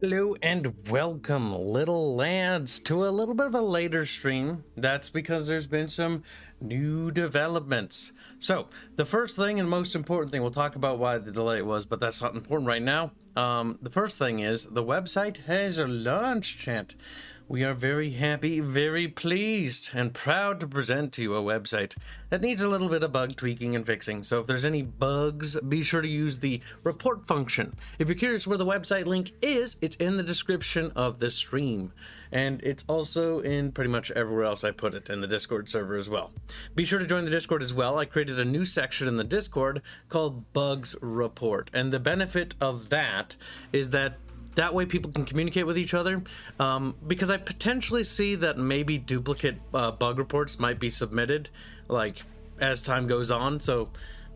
Hello and welcome, little lads, to a little bit of a later stream. That's because there's been some new developments. So, the first thing and most important thing, we'll talk about why the delay was, but that's not important right now. The first thing is, the website has launched, chat. We are very happy, very pleased, and proud to present to you a website that needs a little bit of bug tweaking and fixing. So if there's any bugs, be sure to use the report function. If you're curious where the website link is, it's in the description of the stream. And it's also in pretty much everywhere else I put it, in the Discord server as well. Be sure to join the Discord as well. I created a new section in the Discord called Bugs Report. And the benefit of that is that way people can communicate with each other, because I potentially see that maybe duplicate bug reports might be submitted, like, as time goes on. So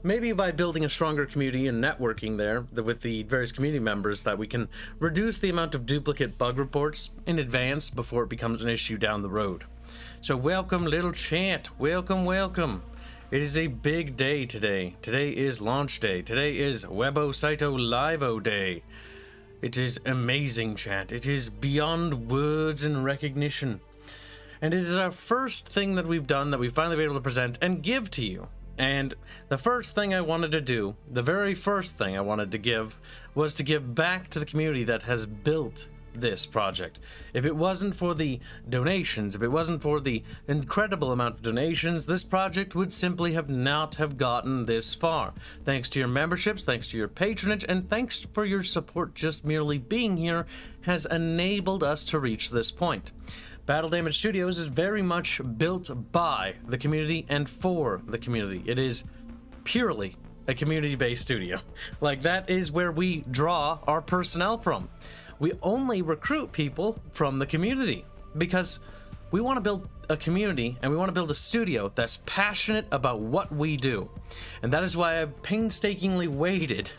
maybe by building a stronger community and networking there with the various community members, that we can reduce the amount of duplicate bug reports in advance before it becomes an issue down the road. So welcome, little chat. Welcome, welcome. It is a big day today. Today is launch day. Today is Webo Saito Live-O Day. It is amazing, chat. It is beyond words and recognition. And it is our first thing that we've done that we've finally been able to present and give to you. And the first thing I wanted to do, the very first thing I wanted to give, was to give back to the community that has built this project. If it wasn't for the donations, if it wasn't for the incredible amount of donations, this project would simply not have gotten this far. Thanks to your memberships, thanks to your patronage, and thanks for your support. Just merely being here has enabled us to reach this point. Battle Damage Studios is very much built by the community and for the community. It is purely a community-based studio. Like, that is where we draw our personnel from. We only recruit people from the community because we want to build a community and we want to build a studio that's passionate about what we do. And that is why I painstakingly waited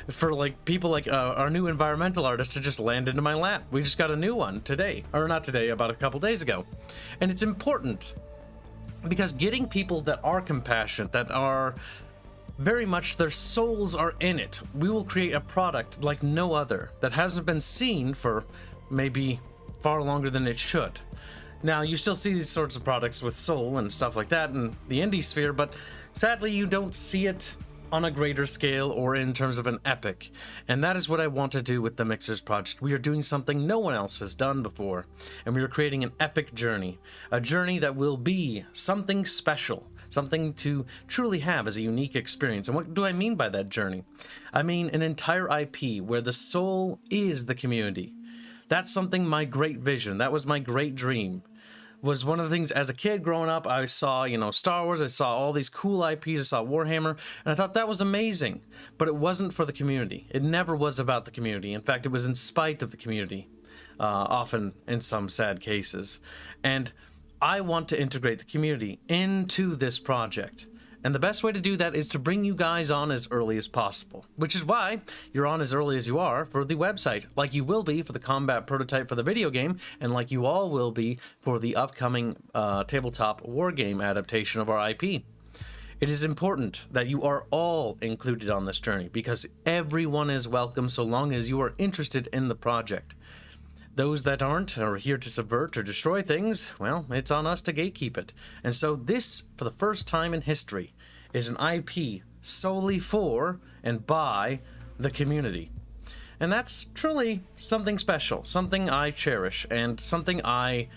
for people like our new environmental artist to just land into my lap. We just got a new one today, or not today, about a couple days ago. And it's important because getting people that are compassionate, that are very much their souls are in it, we will create a product like no other that hasn't been seen for maybe far longer than it should. Now, you still see these sorts of products with soul and stuff like that in the indie sphere, but sadly you don't see it on a greater scale or in terms of an epic. And that is what I want to do with the Mixers project. We are doing something no one else has done before, and we are creating an epic journey, a journey that will be something special, something to truly have as a unique experience. And what do I mean by that journey? I mean an entire IP where the soul is the community. That's something, my great vision, that was my great dream. Was one of the things as a kid growing up. I saw, Star Wars, I saw all these cool IPs, I saw Warhammer, and I thought that was amazing. But it wasn't for the community. It never was about the community. In fact, it was in spite of the community, often in some sad cases. And I want to integrate the community into this project. And the best way to do that is to bring you guys on as early as possible, which is why you're on as early as you are for the website, like you will be for the combat prototype for the video game, and like you all will be for the upcoming tabletop wargame adaptation of our IP. It is important that you are all included on this journey because everyone is welcome so long as you are interested in the project. Those that aren't are here to subvert or destroy things, well, it's on us to gatekeep it. And so this, for the first time in history, is an IP solely for and by the community. And that's truly something special, something I cherish, and something I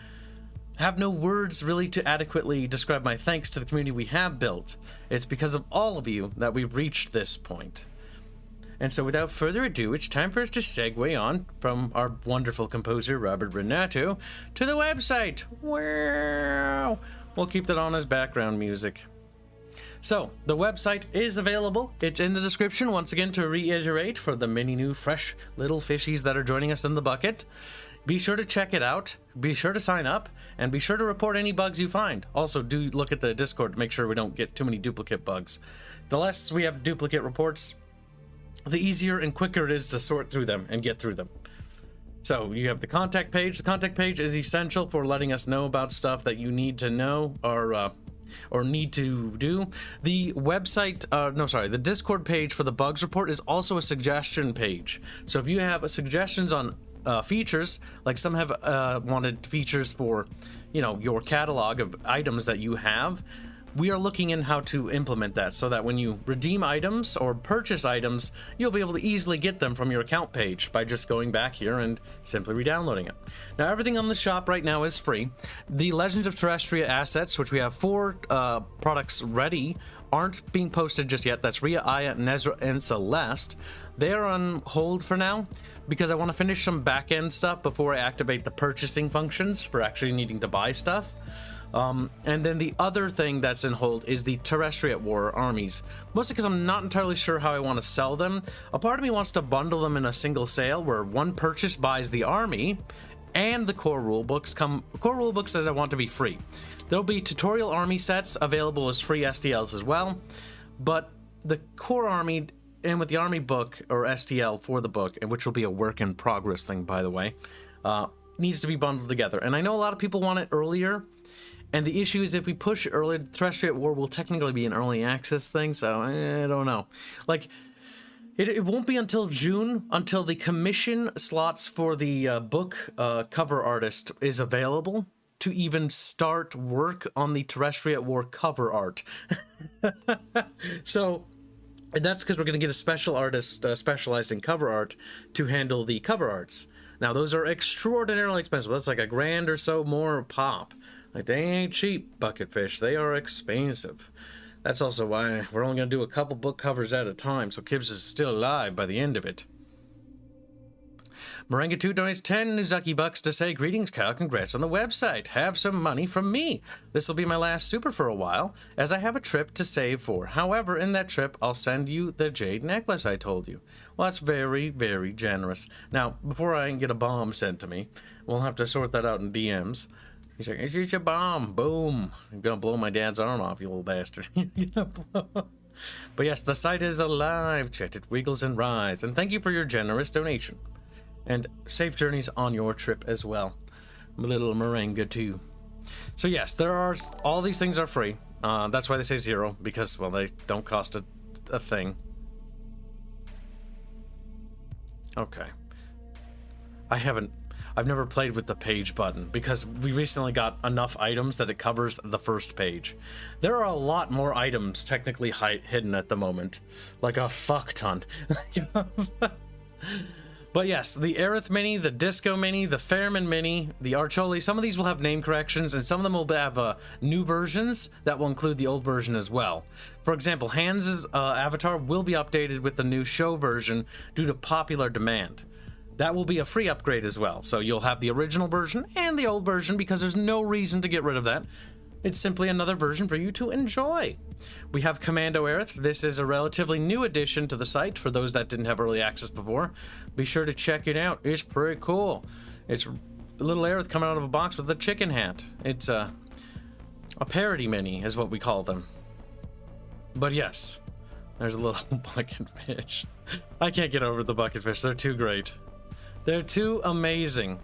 have no words really to adequately describe my thanks to the community we have built. It's because of all of you that we've reached this point. And so without further ado, it's time for us to segue on from our wonderful composer, Robert Renato, to the website. Wow! We'll keep that on as background music. So, the website is available. It's in the description, once again, to reiterate for the many new fresh little fishies that are joining us in the bucket. Be sure to check it out, be sure to sign up, and be sure to report any bugs you find. Also, do look at the Discord to make sure we don't get too many duplicate bugs. The less we have duplicate reports, the easier and quicker it is to sort through them and get through them. So you have the contact page. The contact page is essential for letting us know about stuff that you need to know or need to do. The website, the Discord page for the bugs report is also a suggestion page. So if you have suggestions on features. Like some have wanted features for, you know, your catalog of items that you have. We are looking in how to implement that so that when you redeem items or purchase items, you'll be able to easily get them from your account page by just going back here and simply re-downloading it. Now, everything on the shop right now is free. The Legend of Terrestria assets, which we have 4 products ready, aren't being posted just yet. That's Rhea, Aya, Nezra, and Celeste. They are on hold for now because I want to finish some back-end stuff before I activate the purchasing functions for actually needing to buy stuff. And then the other thing that's in hold is the Terrestriate War armies, mostly because I'm not entirely sure how I want to sell them. A part of me wants to bundle them in a single sale where one purchase buys the army and the core rulebooks. Core rulebooks that I want to be free. There'll be tutorial army sets available as free STLs as well, but the core army and with the army book or STL for the book, which will be a work in progress thing, by the way, needs to be bundled together. And I know a lot of people want it earlier. And the issue is if we push it earlier, Terrestriate War will technically be an early access thing, so I don't know. Like, it won't be until June until the commission slots for the book cover artist is available to even start work on the Terrestriate War cover art. So, and that's because we're going to get a special artist specialized in cover art to handle the cover arts. Now, those are extraordinarily expensive. That's like $1,000 or so more pop. Like, they ain't cheap, Bucketfish. They are expensive. That's also why we're only going to do a couple book covers at a time, so Kibs is still alive by the end of it. Moringa2 donates 10 Nuzaki bucks to say, "Greetings, Kyle. Congrats on the website. Have some money from me. This will be my last super for a while, as I have a trip to save for. However, in that trip, I'll send you the jade necklace I told you." Well, that's very, very generous. Now, before I get a bomb sent to me, we'll have to sort that out in DMs. He's like, "It's just a bomb. Boom. I'm gonna blow my dad's arm off, you little bastard." But yes, the site is alive. Chat, it wiggles and rides. And thank you for your generous donation. And safe journeys on your trip as well, little Moringa too. So yes, there are, all these things are free. That's why they say 0, because, well, they don't cost a thing. Okay. I've never played with the page button because we recently got enough items that it covers the first page. There are a lot more items technically hidden at the moment, like a fuck ton. But yes, the Aerith Mini, the Disco Mini, the Fairman Mini, the Archoli, some of these will have name corrections, and some of them will have new versions that will include the old version as well. For example, Hanse's avatar will be updated with the new show version due to popular demand. That will be a free upgrade as well, so you'll have the original version and the old version because there's no reason to get rid of that. It's simply another version for you to enjoy. We have Commando Aerith. This is a relatively new addition to the site for those that didn't have early access before. Be sure to check it out. It's pretty cool. It's a little Aerith coming out of a box with a chicken hat. It's a parody mini is what we call them. But yes, there's a little bucketfish. I can't get over the bucketfish. They're too great. They're too amazing.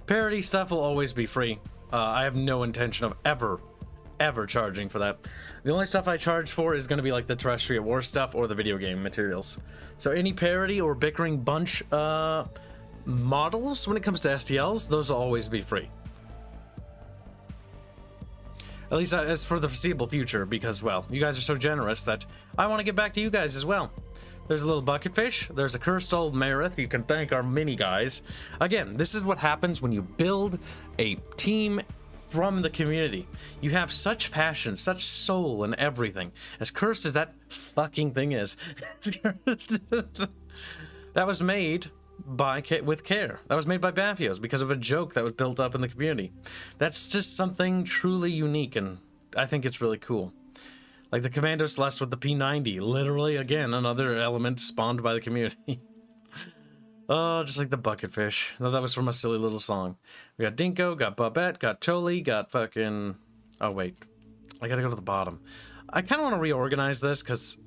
Parody stuff will always be free. I have no intention of ever charging for that. The only stuff I charge for is going to be like the Terrestriate War stuff or the video game materials. So any parody or Bickering bunch models, when it comes to STLs, those will always be free. At least as for the foreseeable future, because, well, you guys are so generous that I want to get back to you guys as well. There's a little bucketfish. There's a cursed old Marith. You can thank our mini guys. Again, this is what happens when you build a team from the community. You have such passion, such soul in everything. As cursed as that fucking thing is. That was made with care. That was made by Baffios because of a joke that was built up in the community. That's just something truly unique, and I think it's really cool. Like the Commando Celeste with the P90. Literally, again, another element spawned by the community. Oh, just like the bucketfish. No, that was from a silly little song. We got Dinko, got Babette, got Choli, got fucking... Oh, wait. I gotta go to the bottom. I kind of want to reorganize this, because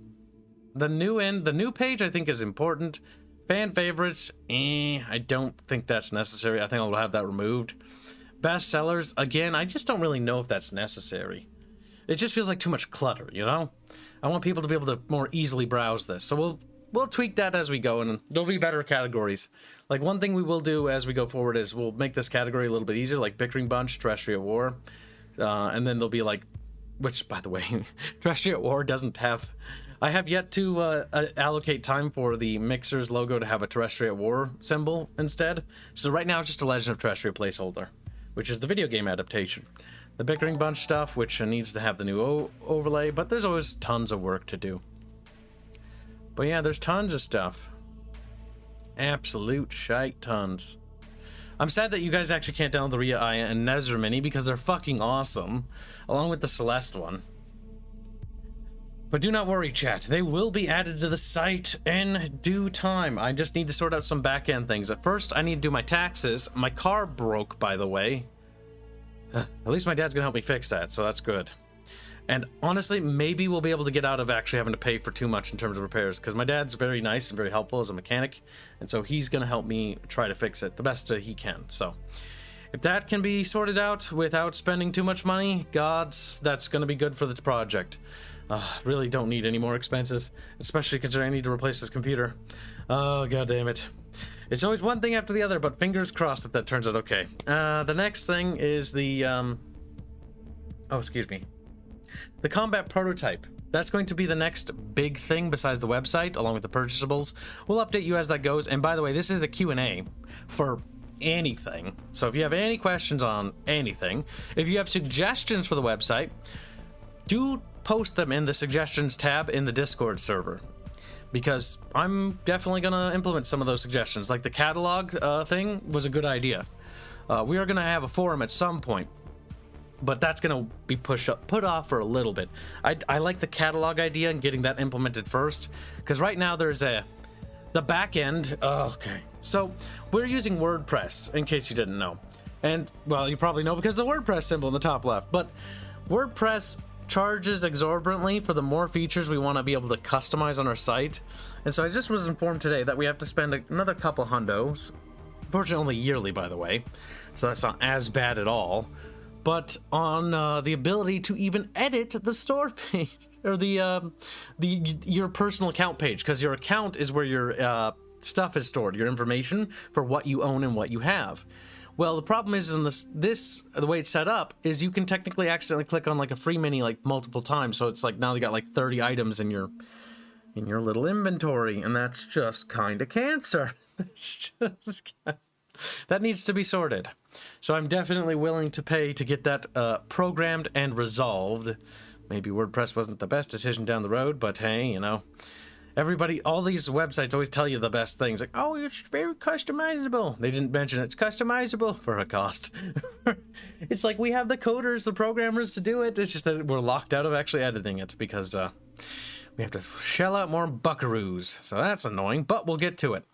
the new page, I think, is important. Fan favorites, I don't think that's necessary. I think I'll have that removed. Best sellers, again, I just don't really know if that's necessary. It just feels like too much clutter, you know? I want people to be able to more easily browse this. So we'll we'll tweak that as we go, and there'll be better categories. Like, one thing we will do as we go forward is we'll make this category a little bit easier, like Bickering Bunch, Terrestrial War, and then there'll be like, which, by the way, Terrestrial War doesn't have... I have yet to allocate time for the Mixer's logo to have a Terrestrial War symbol instead. So right now it's just a Legend of Terrestrial placeholder, which is the video game adaptation. The Bickering Bunch stuff, which needs to have the new overlay, but there's always tons of work to do. But yeah, there's tons of stuff. Absolute shite tons. I'm sad that you guys actually can't download the Rhea Aya and Nezra Mini because they're fucking awesome, along with the Celeste one. But do not worry, chat. They will be added to the site in due time. I just need to sort out some back-end things. At first, I need to do my taxes. My car broke, by the way. At least my dad's gonna help me fix that, so that's good. And honestly, maybe we'll be able to get out of actually having to pay for too much in terms of repairs, because my dad's very nice and very helpful as a mechanic, and so he's gonna help me try to fix it the best he can. So if that can be sorted out without spending too much money, gods, that's gonna be good for the project. Really don't need any more expenses, especially considering I need to replace this computer. Oh, god damn it. It's always one thing after the other, but fingers crossed that that turns out okay. The next thing is the, oh, excuse me. The combat prototype. That's going to be the next big thing besides the website, along with the purchasables. We'll update you as that goes. And by the way, this is a Q&A for anything. So if you have any questions on anything, if you have suggestions for the website, do post them in the suggestions tab in the Discord server, because I'm definitely gonna implement some of those suggestions. Like the catalog thing was a good idea. We are gonna have a forum at some point, but that's gonna be put off for a little bit. I like the catalog idea and getting that implemented first, because right now there's the back end. Okay, so we're using WordPress, in case you didn't know, and well, you probably know because the WordPress symbol in the top left. But WordPress charges exorbitantly for the more features we want to be able to customize on our site, and so I just was informed today that we have to spend another couple hundos. Fortunately, only yearly, by the way, so that's not as bad at all. But on the ability to even edit the store page or your personal account page, because your account is where your stuff is stored, your information for what you own and what you have. Well, the problem is in the way it's set up is you can technically accidentally click on like a free mini like multiple times, so it's like now you got like 30 items in your little inventory, and that's just kind of cancer. That needs to be sorted. So I'm definitely willing to pay to get that programmed and resolved. Maybe WordPress wasn't the best decision down the road, but hey, you know. Everybody, all these websites always tell you the best things, like, oh, it's very customizable. They didn't mention it's customizable for a cost. It's like we have the coders, the programmers to do it. It's just that we're locked out of actually editing it because we have to shell out more buckaroos. So that's annoying, but we'll get to it.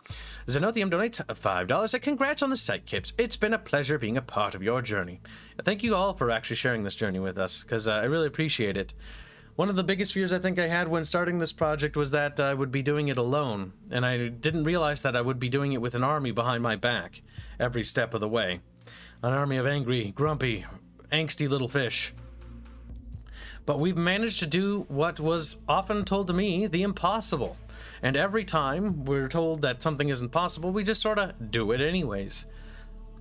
Zenothium donates $5. Congrats on the site, Kibs. It's been a pleasure being a part of your journey. Thank you all for actually sharing this journey with us, because I really appreciate it. One of the biggest fears I think I had when starting this project was that I would be doing it alone, and I didn't realize that I would be doing it with an army behind my back every step of the way. An army of angry, grumpy, angsty little fish. But we've managed to do what was often told to me, the impossible. And every time we're told that something isn't possible, we just sort of do it anyways.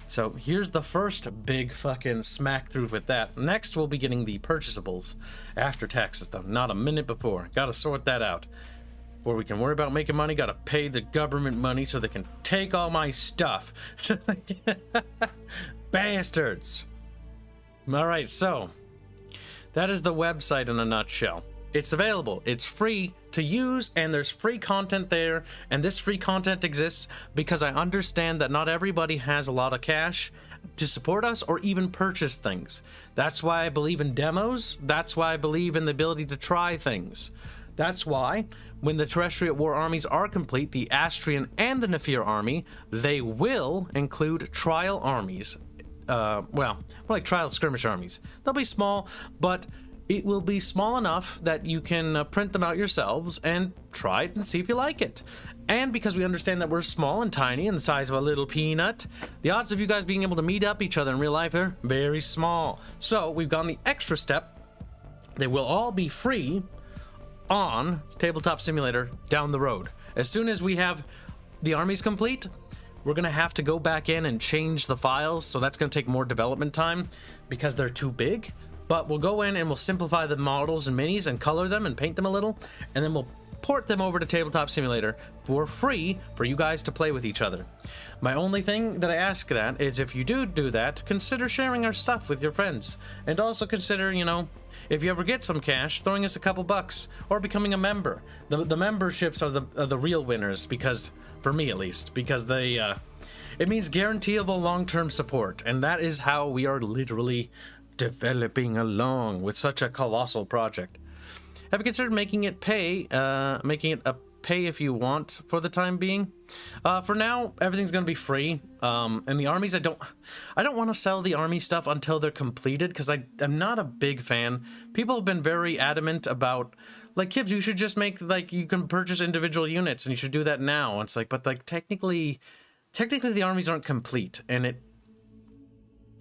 So here's the first big fucking smack through with that. Next, we'll be getting the purchasables after taxes, though. Not a minute before. Gotta sort that out. Before we can worry about making money, gotta pay the government money so they can take all my stuff. Bastards. Alright, so that is the website in a nutshell. It's available, it's free to use, and there's free content there, and this free content exists because I understand that not everybody has a lot of cash to support us or even purchase things. That's why I believe in demos, that's why I believe in the ability to try things. That's why, when the Terrestrial War armies are complete, the Astrian and the Nefir army, they will include trial armies. Well, more like trial skirmish armies. They'll be small, but it will be small enough that you can print them out yourselves and try it and see if you like it. And because we understand that we're small and tiny and the size of a little peanut, the odds of you guys being able to meet up each other in real life are very small. So we've gone the extra step. They will all be free on Tabletop Simulator down the road. As soon as we have the armies complete, we're going to have to go back in and change the files, so that's going to take more development time because they're too big. But we'll go in and we'll simplify the models and minis and color them and paint them a little, and then we'll port them over to Tabletop Simulator for free for you guys to play with each other. My only thing that I ask that is, if you do that, consider sharing our stuff with your friends, and also consider, you know, if you ever get some cash, throwing us a couple bucks or becoming a member. The memberships are the real winners, because for me at least, because they it means guaranteeable long-term support, and that is how we are literally developing along with such a colossal project. Have you considered making it a pay if you want for the time being? For now, everything's gonna be free. And the armies, I don't want to sell the army stuff until they're completed, because I'm not a big fan. People have been very adamant about, like, Kibs, you should just make, like, you can purchase individual units and you should do that now. And it's like, but like technically the armies aren't complete, and it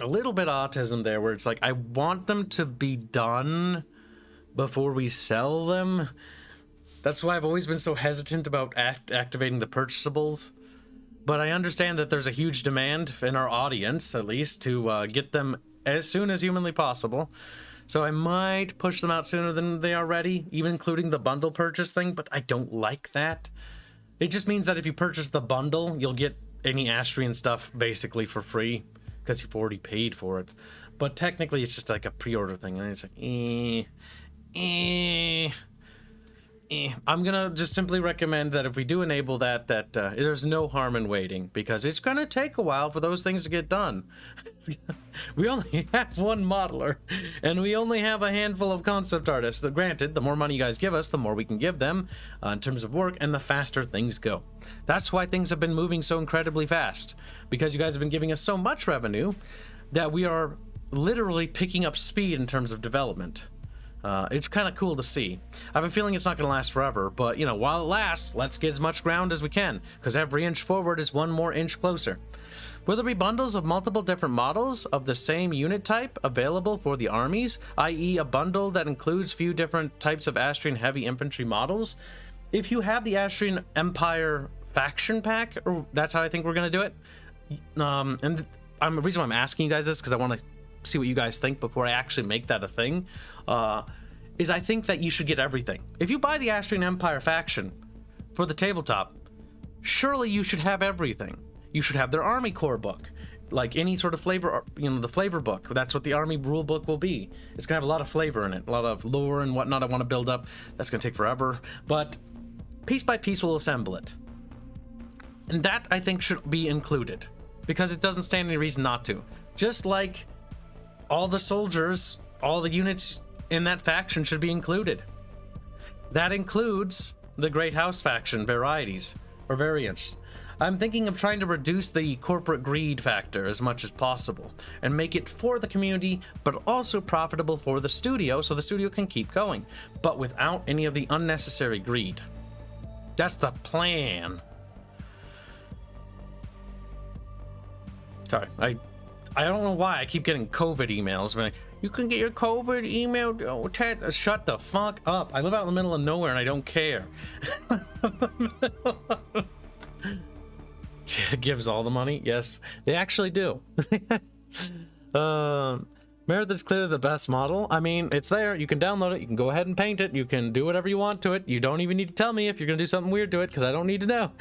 a little bit autism there, where it's like, I want them to be done before we sell them. That's why I've always been so hesitant about activating the purchasables. But I understand that there's a huge demand in our audience, at least, to get them as soon as humanly possible. So I might push them out sooner than they are ready, even including the bundle purchase thing, but I don't like that. It just means that if you purchase the bundle, you'll get any Astrian stuff basically for free, because you've already paid for it. But technically, it's just like a pre-order thing, and it's like, I'm gonna just simply recommend that if we do enable that, there's no harm in waiting, because it's gonna take a while for those things to get done. We only have one modeler, and we only have a handful of concept artists. Granted, the more money you guys give us, the more we can give them in terms of work, and the faster things go. That's why things have been moving so incredibly fast, because you guys have been giving us so much revenue that we are literally picking up speed in terms of development. It's kind of cool to see. I have a feeling it's not going to last forever, but, you know, while it lasts, let's get as much ground as we can, because every inch forward is one more inch closer. Will there be bundles of multiple different models of the same unit type available for the armies, i.e. a bundle that includes few different types of Astrian heavy infantry models? If you have the Astrian Empire faction pack, or that's how I think we're going to do it. The reason why I'm asking you guys this, because I want to see what you guys think before I actually make that a thing, is I think that you should get everything. If you buy the Astrian Empire faction for the tabletop, surely you should have everything. You should have their army core book, like any sort of flavor, you know, the flavor book. That's what the army rule book will be. It's gonna have a lot of flavor in it, a lot of lore and whatnot I want to build up. That's gonna take forever, but piece by piece we'll assemble it. And that, I think, should be included, because it doesn't stand any reason not to. Just like all the soldiers, all the units in that faction should be included. That includes the Great House faction varieties or variants. I'm thinking of trying to reduce the corporate greed factor as much as possible and make it for the community, but also profitable for the studio, so the studio can keep going, but without any of the unnecessary greed. That's the plan. Sorry, I don't know why I keep getting COVID emails. Like, you can get your COVID email. Oh, Ted, shut the fuck up. I live out in the middle of nowhere and I don't care. Gives all the money? Yes, they actually do. Meredith's clearly the best model. I mean, it's there. You can download it. You can go ahead and paint it. You can do whatever you want to it. You don't even need to tell me if you're going to do something weird to it, because I don't need to know.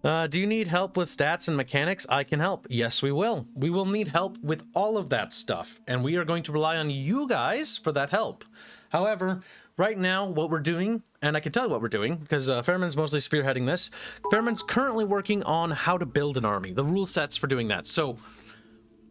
Do you need help with stats and mechanics? I can help. Yes, we will. We will need help with all of that stuff, and we are going to rely on you guys for that help. However, right now, what we're doing, and I can tell you what we're doing, because Fairman's mostly spearheading this. Fairman's currently working on how to build an army, the rule sets for doing that. So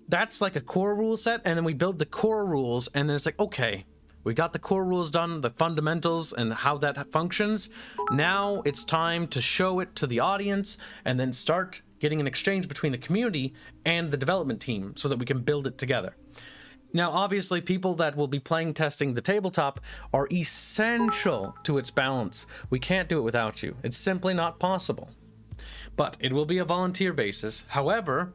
that's like a core rule set, and then we build the core rules, and then it's like, okay, we got the core rules done, the fundamentals and how that functions. Now it's time to show it to the audience and then start getting an exchange between the community and the development team so that we can build it together. Now, obviously, people that will be playing testing the tabletop are essential to its balance. We can't do it without you. It's simply not possible. But it will be a volunteer basis. However,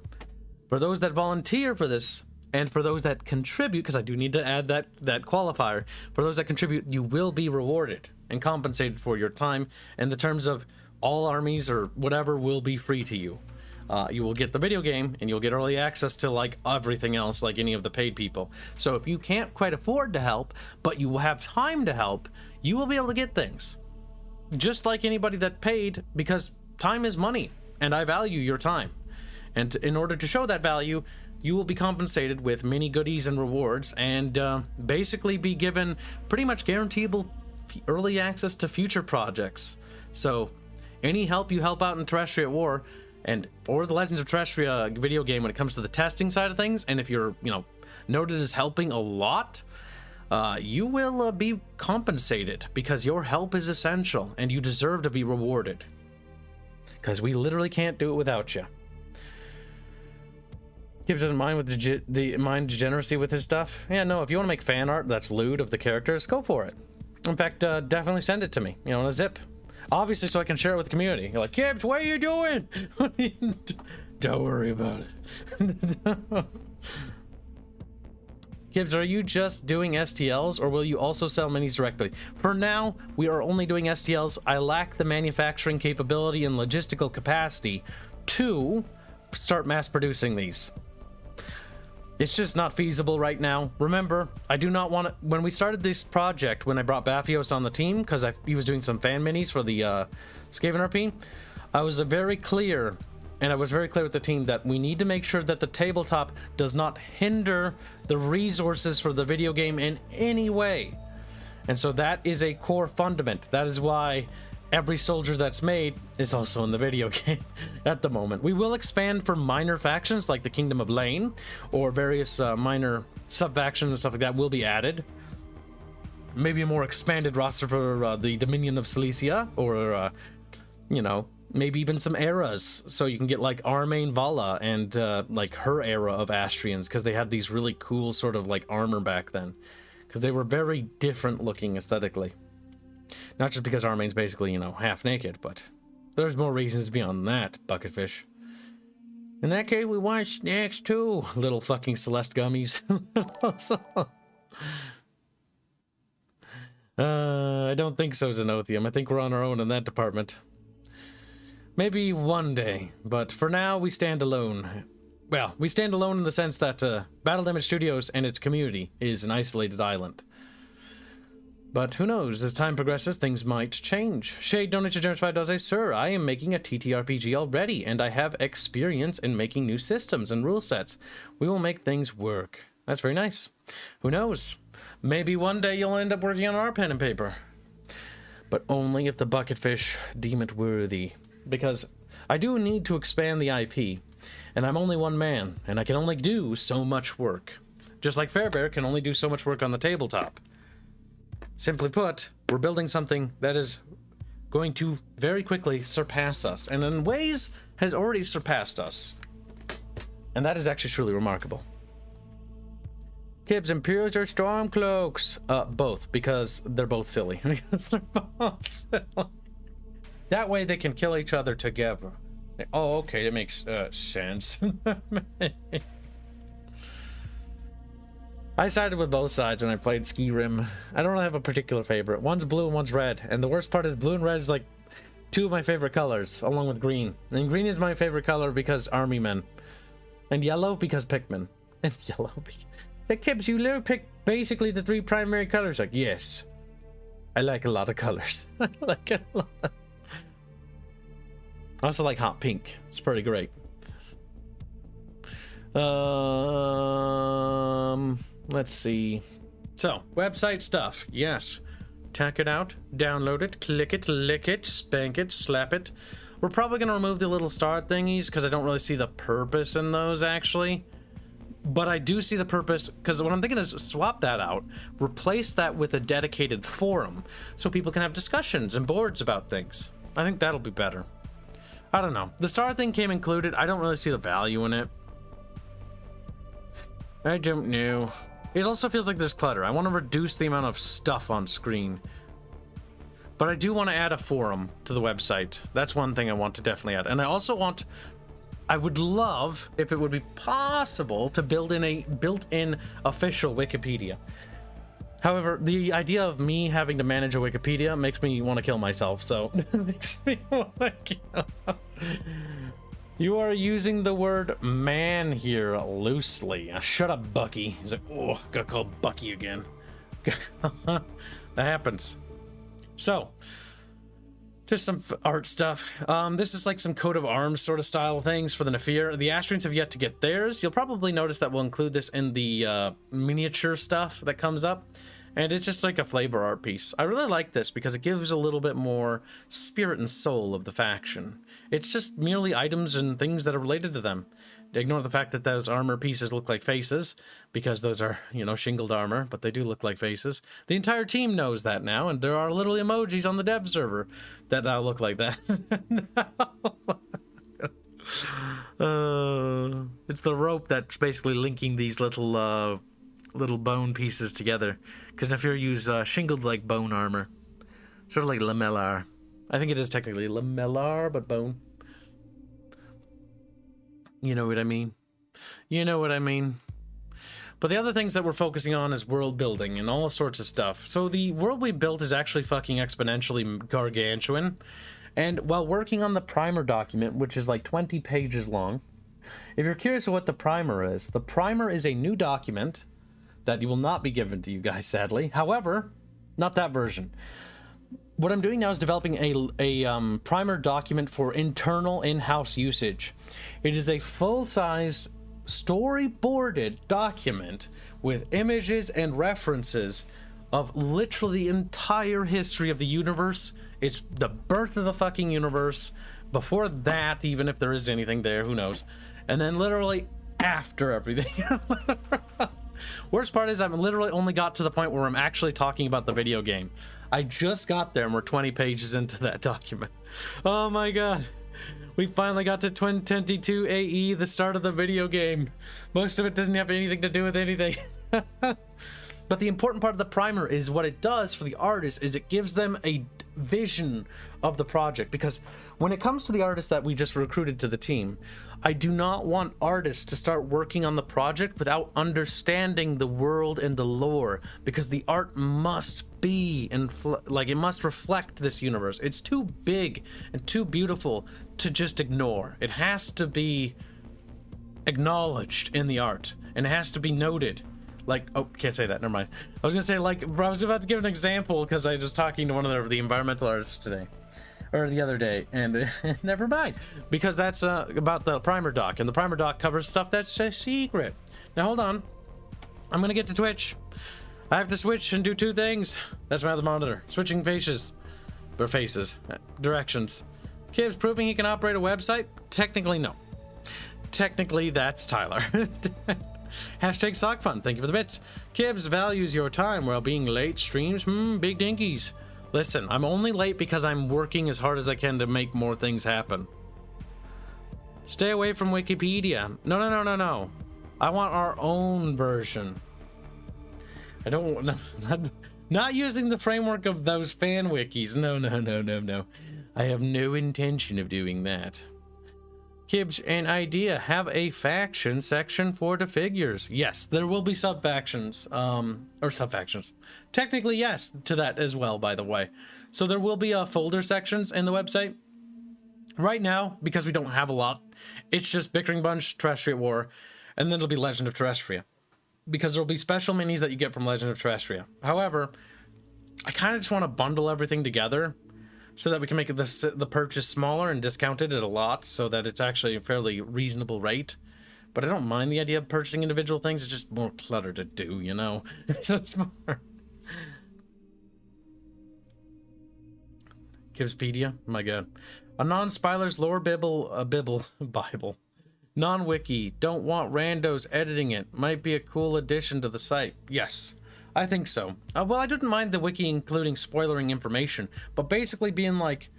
for those that volunteer for this, and for those that contribute, because I do need to add that qualifier, for those that contribute, you will be rewarded. and compensated for your time in the terms of all armies or whatever will be free to you. You will get the video game, and you'll get early access to like everything else, like any of the paid people. So if you can't quite afford to help, but you have time to help, you will be able to get things. Just like anybody that paid, because time is money, and I value your time. And in order to show that value, you will be compensated with many goodies and rewards, and basically be given pretty much guaranteeable early access to future projects. So any help you help out in Terrestrial War, or the Legends of Terrestria video game when it comes to the testing side of things, and if you're, noted as helping a lot, you will be compensated, because your help is essential, and you deserve to be rewarded. Because we literally can't do it without you. Kibs doesn't mind with degeneracy with his stuff. Yeah, no, if you want to make fan art that's lewd of the characters, go for it. In fact, definitely send it to me, in a zip. Obviously, so I can share it with the community. You're like, Kibs, what are you doing? Don't worry about it. Kibs, are you just doing STLs, or will you also sell minis directly? For now, we are only doing STLs. I lack the manufacturing capability and logistical capacity to start mass producing these. It's just not feasible right now. Remember, I do not want to... When we started this project, when I brought Baphios on the team, because he was doing some fan minis for the Skaven RP, I was very clear, and I was very clear with the team, that we need to make sure that the tabletop does not hinder the resources for the video game in any way. And so that is a core fundament. That is why every soldier that's made is also in the video game at the moment. We will expand for minor factions like the Kingdom of Lane, or various minor sub-factions and stuff like that will be added. Maybe a more expanded roster for the Dominion of Silesia, or, maybe even some eras. So you can get like Armain Vala and like her era of Astrians, because they had these really cool sort of like armor back then. Because they were very different looking aesthetically. Not just because Armain's basically, half naked, but there's more reasons beyond that, Bucketfish. In that case, we want snacks too, little fucking Celeste gummies. I don't think so, Zenothium. I think we're on our own in that department. Maybe one day, but for now, we stand alone. Well, we stand alone in the sense that Battle Damage Studios and its community is an isolated island. But who knows, as time progresses, things might change. Shade donated generous $5. Sir, I am making a TTRPG already, and I have experience in making new systems and rule sets. We will make things work. That's very nice. Who knows? Maybe one day you'll end up working on our pen and paper. But only if the Bucketfish deem it worthy. Because I do need to expand the IP, and I'm only one man, and I can only do so much work. Just like Fairbear can only do so much work on the tabletop. Simply put, we're building something that is going to very quickly surpass us, and in ways has already surpassed us. And that is actually truly remarkable. Kibs, Imperials or Stormcloaks? Both, because they're both silly. Because they're both silly. That way they can kill each other together. Oh, okay, that makes sense. I sided with both sides when I played Skyrim. I don't really have a particular favorite. One's blue and one's red. And the worst part is blue and red is like two of my favorite colors, along with green. And green is my favorite color because army men. And yellow because Pikmin. And yellow because... Like, Kibs, you literally picked basically the three primary colors. Like, yes. I like a lot of colors. I like a lot. I also like hot pink. It's pretty great. Let's see. So, website stuff. Yes. Tack it out, download it, click it, lick it, spank it, slap it. We're probably going to remove the little star thingies because I don't really see the purpose in those, actually. But I do see the purpose, because what I'm thinking is swap that out, replace that with a dedicated forum so people can have discussions and boards about things. I think that'll be better. I don't know. The star thing came included. I don't really see the value in it. I don't know. It also feels like there's clutter. I want to reduce the amount of stuff on screen. But I do want to add a forum to the website. That's one thing I want to definitely add. And I also want... I would love if it would be possible to build in a built-in official Wikipedia. However, the idea of me having to manage a Wikipedia makes me want to kill myself, so it makes me want to kill. You are using the word man here loosely. Shut up, Bucky. He's like, oh, got called Bucky again. That happens. So, just some art stuff. This is like some coat of arms sort of style things for the Nafir. The Astrians have yet to get theirs. You'll probably notice that we'll include this in the miniature stuff that comes up. And it's just like a flavor art piece. I really like this because it gives a little bit more spirit and soul of the faction. It's just merely items and things that are related to them. Ignore the fact that those armor pieces look like faces, because those are, you know, shingled armor, but they do look like faces. The entire team knows that now, and there are little emojis on the dev server that look like that. It's the rope that's basically linking these little bone pieces together, because if you use shingled like bone armor, sort of like lamellar. I think it is technically lamellar, but bone. You know what I mean? You know what I mean? But the other things that we're focusing on is world building and all sorts of stuff. So the world we built is actually fucking exponentially gargantuan. And while working on the primer document, which is like 20 pages long, if you're curious what the primer is a new document that will not be given to you guys, sadly. However, not that version. What I'm doing now is developing a primer document for internal in-house usage. It is a full-size storyboarded document with images and references of literally the entire history of the universe. It's the birth of the fucking universe. Before that, even if there is anything there, who knows? And then literally after everything. Worst part is I've literally only got to the point where I'm actually talking about the video game. I just got there and we're 20 pages into that document. Oh my god. We finally got to 2022 AE, the start of the video game. Most of it doesn't have anything to do with anything. But the important part of the primer is what it does for the artists is it gives them a vision of the project. Because when it comes to the artists that we just recruited to the team, I do not want artists to start working on the project without understanding the world and the lore, because the art must be like it must reflect this universe. It's too big and too beautiful to just ignore. It has to be acknowledged in the art, and it has to be noted. Like, oh, can't say that, never mind. I was gonna say, like, I was about to give an example because I was talking to one of the environmental artists today, or the other day, and never mind, because that's about the primer doc, and the primer doc covers stuff that's a secret. Now hold on, I'm gonna get to Twitch. I have to switch and do two things. That's my other monitor. Switching faces, or faces, directions. Kibs proving he can operate a website? Technically, no. Technically, that's Tyler. Hashtag sock fun. Thank you for the bits. Kibs values your time while being late. Streams, big dinkies. Listen, I'm only late because I'm working as hard as I can to make more things happen. Stay away from Wikipedia. No. I want our own version. I don't not using the framework of those fan wikis. No. I have no intention of doing that. Kibs, an idea. Have a faction section for the figures. Yes, there will be sub-factions. Or sub-factions. Technically, yes, to that as well, by the way. So there will be folder sections in the website. Right now, because we don't have a lot, it's just Bickering Bunch, Terrestrial War, and then it'll be Legend of Terrestria. Because there'll be special minis that you get from Legend of Terrestria. However, I kind of just want to bundle everything together, so that we can make the purchase smaller and discounted at a lot, so that it's actually a fairly reasonable rate. But I don't mind the idea of purchasing individual things. It's just more clutter to do, you know? It's just more... Kibspedia? My god. A non-spoilers lore Bible. Non-wiki. Don't want randos editing it. Might be a cool addition to the site. Yes. I think so. Well, I didn't mind the wiki including spoilering information, but basically being like,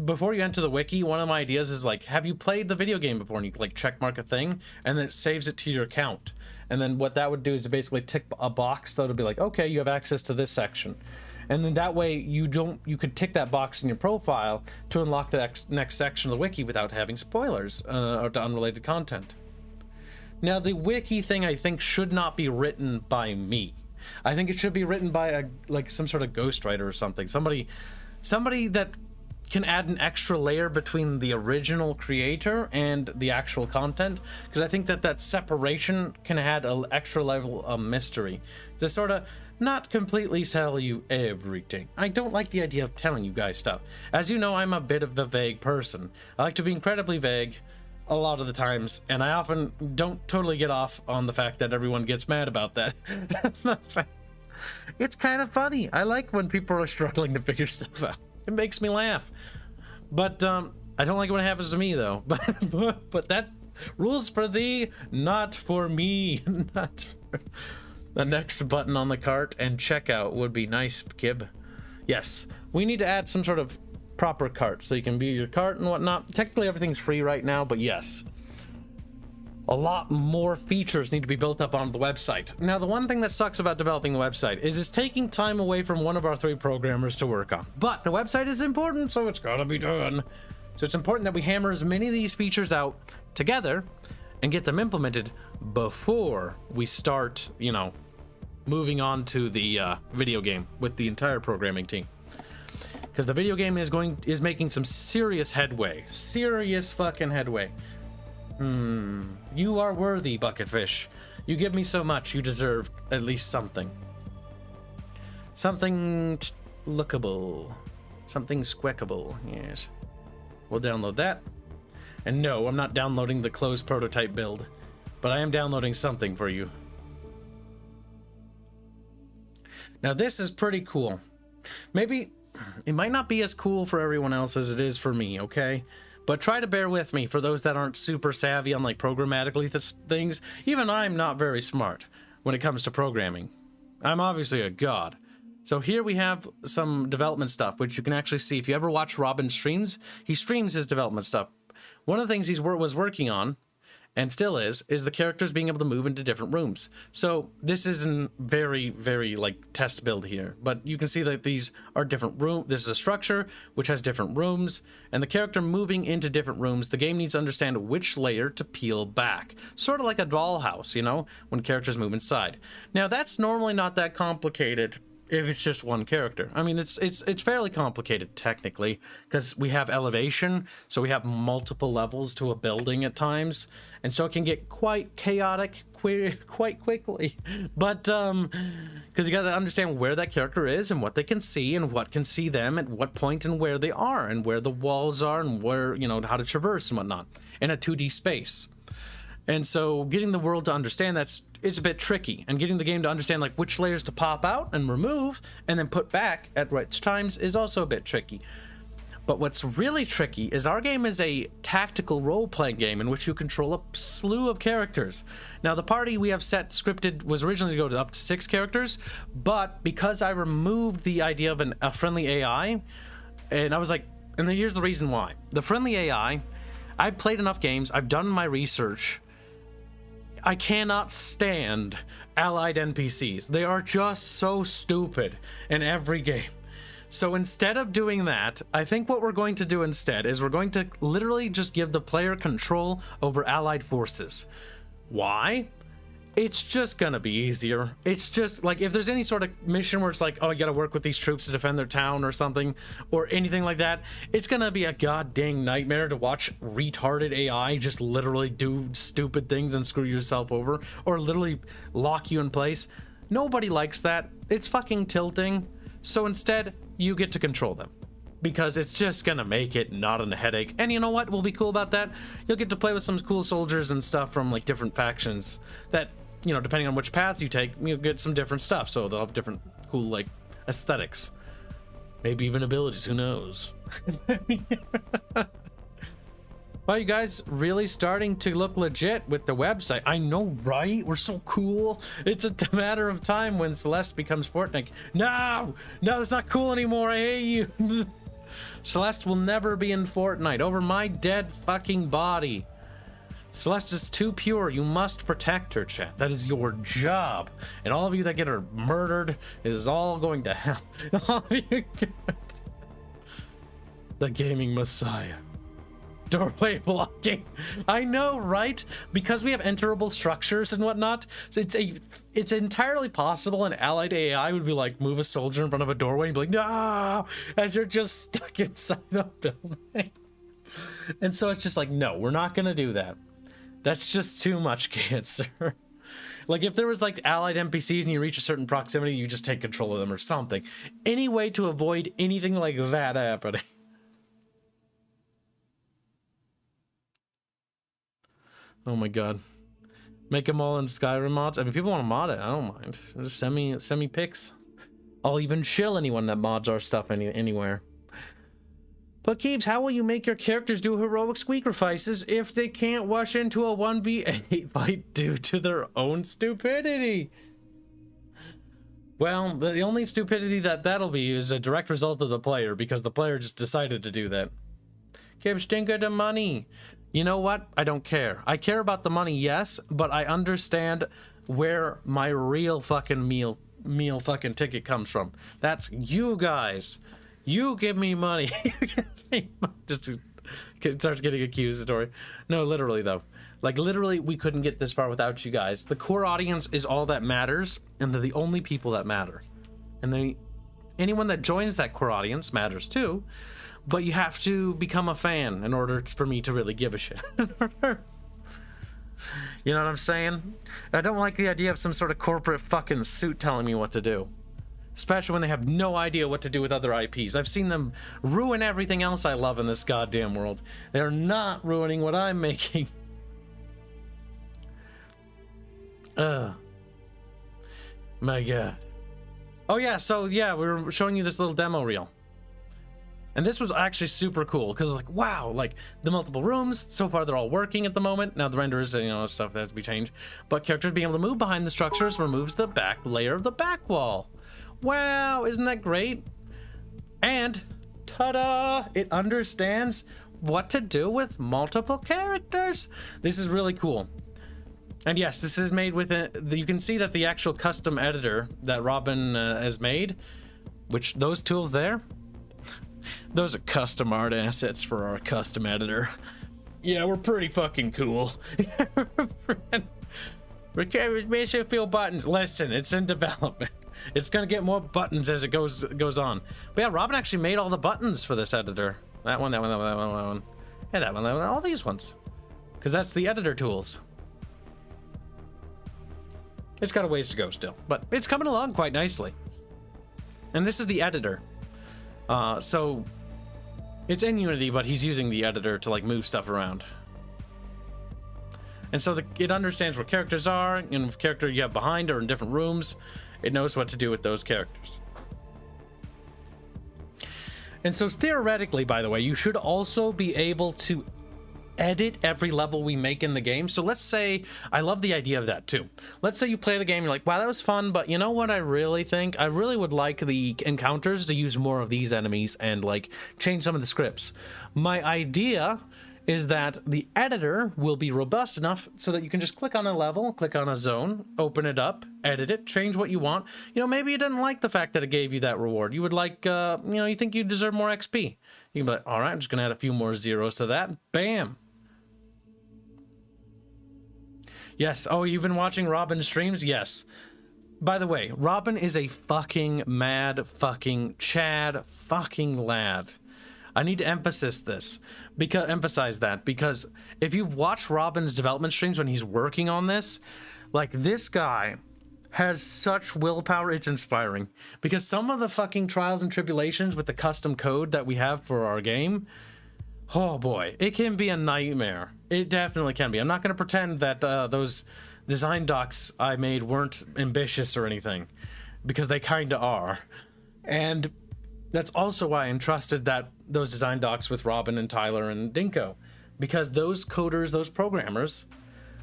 before you enter the wiki, one of my ideas is like, have you played the video game before? And you like check mark a thing, and then it saves it to your account. And then what that would do is basically tick a box that'll be like, okay, you have access to this section. And then that way you could tick that box in your profile to unlock the next section of the wiki without having spoilers or to unrelated content. Now, the wiki thing I think should not be written by me. I think it should be written by a like some sort of ghostwriter or something. Somebody that can add an extra layer between the original creator and the actual content, because I think that separation can add an extra level of mystery to sort of not completely tell you everything. I don't like the idea of telling you guys stuff. As you know, I'm a bit of a vague person. I like to be incredibly vague a lot of the times, and I often don't totally get off on the fact that everyone gets mad about that. It's kind of funny. I like when people are struggling to figure stuff out. It makes me laugh. But I don't like it when it happens to me, though. But that rules for thee, not for me. Not for... The next button on the cart and checkout would be nice, Kib. Yes, we need to add some sort of proper cart so you can view your cart and whatnot. Technically, everything's free right now, but yes. A lot more features need to be built up on the website. Now, the one thing that sucks about developing the website is it's taking time away from one of our 3 programmers to work on. But the website is important, so it's gotta be done. So it's important that we hammer as many of these features out together and get them implemented before we start, you know, moving on to the video game with the entire programming team. Because the video game is making some serious headway. Serious fucking headway. You are worthy, Bucketfish. You give me so much, you deserve at least something. Something lookable. Something squeckable, yes. We'll download that. And no, I'm not downloading the closed prototype build, but I am downloading something for you. Now this is pretty cool. Maybe it might not be as cool for everyone else as it is for me, okay? But try to bear with me for those that aren't super savvy on like programmatically things. Even I'm not very smart when it comes to programming. I'm obviously a god. So here we have some development stuff, which you can actually see. If you ever watch Robin's streams, he streams his development stuff. One of the things he was working on, and still is the characters being able to move into different rooms. So this is a very, very like test build here, but you can see that these are different rooms. This is a structure which has different rooms, and the character moving into different rooms, the game needs to understand which layer to peel back. Sort of like a dollhouse, you know, when characters move inside. Now that's normally not that complicated if it's just one character. I mean, it's fairly complicated technically because we have elevation, so we have multiple levels to a building at times, and so it can get quite chaotic quite quickly. But because you got to understand where that character is and what they can see and what can see them at what point and where they are and where the walls are and where, you know, how to traverse and whatnot in a 2D space. And so getting the world to understand it's a bit tricky, and getting the game to understand like which layers to pop out and remove and then put back at which times is also a bit tricky. But what's really tricky is our game is a tactical role-playing game in which you control a slew of characters. Now the party we have set scripted was originally to go up to 6 characters, but because I removed the idea of a friendly AI, and I was like, and then here's the reason why. The friendly AI, I've played enough games, I've done my research, I cannot stand allied NPCs. They are just so stupid in every game. So instead of doing that, I think what we're going to do instead is we're going to literally just give the player control over allied forces. Why? It's just gonna be easier. It's just like if there's any sort of mission where it's like, oh, you gotta work with these troops to defend their town or something, or anything like that, it's gonna be a god dang nightmare to watch retarded AI just literally do stupid things and screw yourself over, or literally lock you in place. Nobody likes that. It's fucking tilting. So instead, you get to control them, because it's just gonna make it not a headache. And you know what will be cool about that? You'll get to play with some cool soldiers and stuff from like different factions that, you know, depending on which paths you take, you'll get some different stuff. So they'll have different cool like aesthetics, maybe even abilities, who knows. Wow, you guys really starting to look legit with the website. I know, right? We're so cool. It's a matter of time when Celeste becomes Fortnite. No, that's not cool anymore. I hate you. Celeste will never be in Fortnite over my dead fucking body. Celeste is too pure. You must protect her, chat. That is your job. And all of you that get her murdered is all going to hell. All of you get the gaming messiah. doorway blocking. I know, right? Because we have enterable structures and whatnot, so it's entirely possible an allied AI would be like, move a soldier in front of a doorway and be like, no, as you're just stuck inside a building. And so it's just like, no, we're not gonna do that. That's just too much cancer. Like if there was like allied NPCs and you reach a certain proximity, you just take control of them or something. Any way to avoid anything like that happening. Oh my god. Make them all in Skyrim mods. I mean, people want to mod it. I don't mind. Just send me pics. I'll even shill anyone that mods our stuff anywhere. But Kibs, how will you make your characters do heroic sacrifices if they can't rush into a 1v8 fight due to their own stupidity? Well, the only stupidity that'll be is a direct result of the player, because the player just decided to do that. Kibs, think of the money. You know what? I don't care. I care about the money, yes, but I understand where my real fucking meal fucking ticket comes from. That's you guys. You give me money. Just starts getting accusatory. No, literally though. Like literally, we couldn't get this far without you guys. The core audience is all that matters, and they're the only people that matter. And then anyone that joins that core audience matters too. But you have to become a fan in order for me to really give a shit. You know what I'm saying? I don't like the idea of some sort of corporate fucking suit telling me what to do. Especially when they have no idea what to do with other IPs. I've seen them ruin everything else I love in this goddamn world. They're not ruining what I'm making. My god. Oh yeah, so yeah, we were showing you this little demo reel. And this was actually super cool because I was like, wow, like the multiple rooms, so far they're all working at the moment. Now the renders, you know, stuff that has to be changed. But characters being able to move behind the structures removes the back layer of the back wall. Wow, isn't that great? And ta-da, it understands what to do with multiple characters. This is really cool. And yes, this is made with you can see that the actual custom editor that Robin has made, which those tools there, those are custom art assets for our custom editor. Yeah, we're pretty fucking cool. It makes you feel buttons. Listen, it's in development. It's gonna get more buttons as it goes on. But yeah, Robin actually made all the buttons for this editor. That one, that one, that one, that one, that one. Yeah, that one, all these ones. Because that's the editor tools. It's got a ways to go still, but it's coming along quite nicely. And this is the editor. So it's in Unity, but he's using the editor to like move stuff around. And so it understands where characters are, and if character you have behind or in different rooms, it knows what to do with those characters. And so theoretically, by the way, you should also be able to edit every level we make in the game. So let's say, I love the idea of that too. Let's say you play the game, you're like, wow, that was fun, but you know what I really think? I really would like the encounters to use more of these enemies and like change some of the scripts. My idea is that the editor will be robust enough so that you can just click on a level, click on a zone, open it up, edit it, change what you want. You know, maybe you didn't like the fact that it gave you that reward. You would like, you know, you think you deserve more XP. You can be like, all right, I'm just gonna add a few more zeros to that. Bam. Yes. Oh, you've been watching Robin's streams? Yes. By the way, Robin is a fucking mad fucking Chad fucking lad. I need to emphasize that because if you've watched Robin's development streams when he's working on this, like this guy has such willpower, it's inspiring. Because some of the fucking trials and tribulations with the custom code that we have for our game, oh boy, it can be a nightmare. It definitely can be. I'm not going to pretend that those design docs I made weren't ambitious or anything, because they kind of are. And that's also why I entrusted those design docs with Robin and Tyler and Dinko, because those coders, those programmers,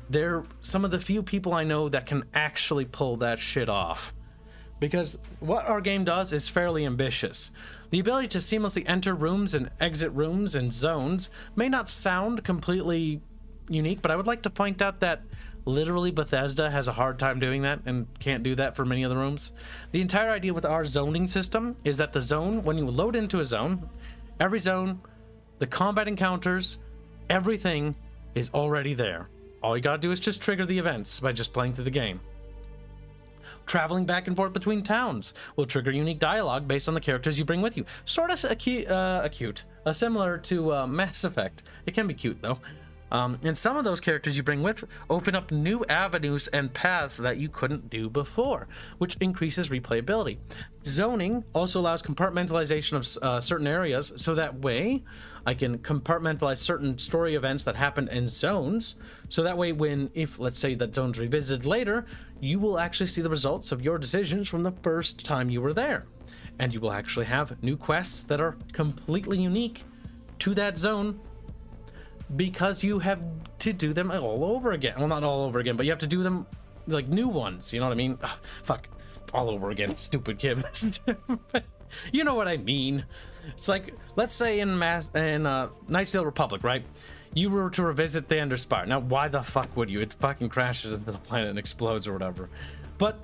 they're some of the few people I know that can actually pull that shit off. Because what our game does is fairly ambitious. The ability to seamlessly enter rooms and exit rooms and zones may not sound completely unique, but I would like to point out that literally Bethesda has a hard time doing that and can't do that for many of the rooms. The entire idea with our zoning system is that the zone, when you load into a zone, every zone, the combat encounters, Everything is already there. All you gotta do is just trigger the events by just playing through the game. Traveling back and forth between towns will trigger unique dialogue based on the characters you bring with you. Sort of similar to Mass Effect. It can be cute though. And some of those characters you bring with open up new avenues and paths that you couldn't do before, which increases replayability. Zoning also allows compartmentalization of certain areas, so that way I can compartmentalize certain story events that happen in zones, so that way if let's say that zone's revisited later, you will actually see the results of your decisions from the first time you were there. And you will actually have new quests that are completely unique to that zone, because you have to do them all over again. Well, not all over again, but you have to do them like new ones. You know what I mean? Oh, fuck, all over again. Stupid Kibs. You know what I mean? It's like, let's say in Knights of the Republic, right? You were to revisit the Underspire. Now, why the fuck would you? It fucking crashes into the planet and explodes or whatever. But,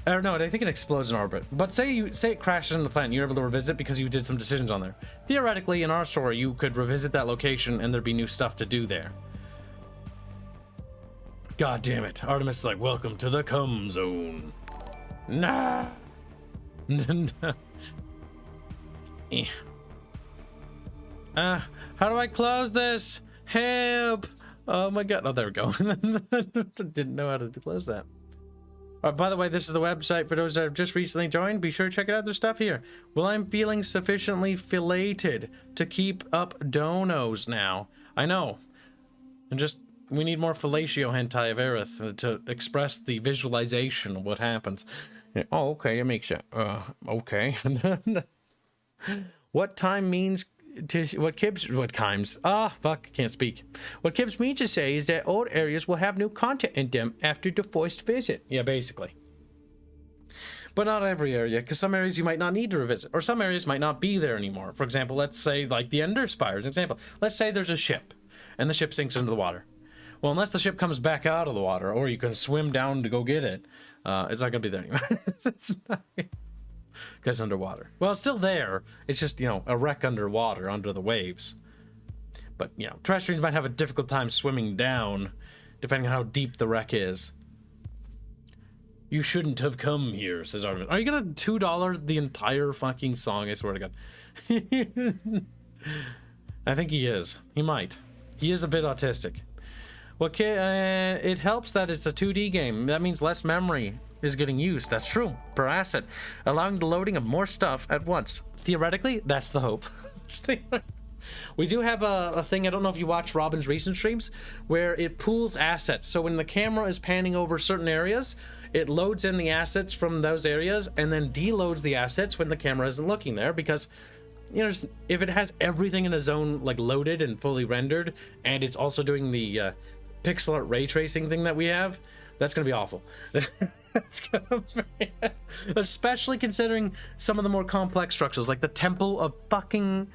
or no, I think it explodes in orbit. But say it crashes into the planet, you're able to revisit because you did some decisions on there. Theoretically, in our story, you could revisit that location and there'd be new stuff to do there. God damn it. Artemis is like, welcome to the cum zone. Nah. How do I close this? Help. Oh my god. Oh, there we go. Didn't know how to close that. By the way, this is the website for those that have just recently joined. Be sure to check out their stuff here. Well, I'm feeling sufficiently filleted to keep up donos now. I know. And we need more fellatio hentai of Aerith to express the visualization of what happens. Oh, okay, that makes sense. Okay. What time means to what Kibs can't speak. What Kibs means to say is that old areas will have new content in them after the first visit. Yeah, basically. But not every area, because some areas you might not need to revisit, or some areas might not be there anymore. For example, let's say like the Underspire is an example. Let's say there's a ship, and the ship sinks into the water. Well, unless the ship comes back out of the water, or you can swim down to go get it, it's not gonna be there anymore. It's not. Because underwater. Well, it's still there. It's just, you know, a wreck underwater, under the waves. But, you know, terrestrians might have a difficult time swimming down, depending on how deep the wreck is. You shouldn't have come here, says Artemis. Are you gonna $2 the entire fucking song? I swear to God. I think he is. He might. He is a bit autistic. Well, it helps that it's a 2D game. That means less memory is getting used. That's true, per asset, allowing the loading of more stuff at once. Theoretically, that's the hope. We do have a thing, I don't know if you watch Robin's recent streams, where it pools assets. So when the camera is panning over certain areas, it loads in the assets from those areas and then deloads the assets when the camera isn't looking there, because, you know, if it has everything in a zone like loaded and fully rendered, and it's also doing the pixel art ray tracing thing that we have, that's gonna be awful. It's gonna be, especially considering some of the more complex structures, like the Temple of fucking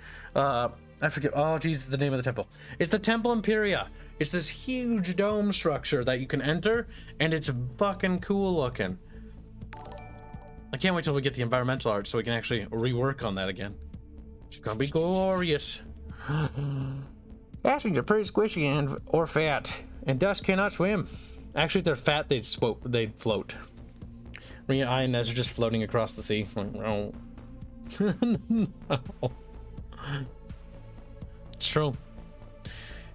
I forget, oh geez, the name of the temple. It's the Temple Imperia. It's this huge dome structure that you can enter, and it's fucking cool looking. I can't wait till we get the environmental art so we can actually rework on that again. It's gonna be glorious. Astrians are pretty squishy or fat, and thus cannot swim. Actually, if they're fat, they'd float. Maria and Inez are just floating across the sea. Oh. No. It's true.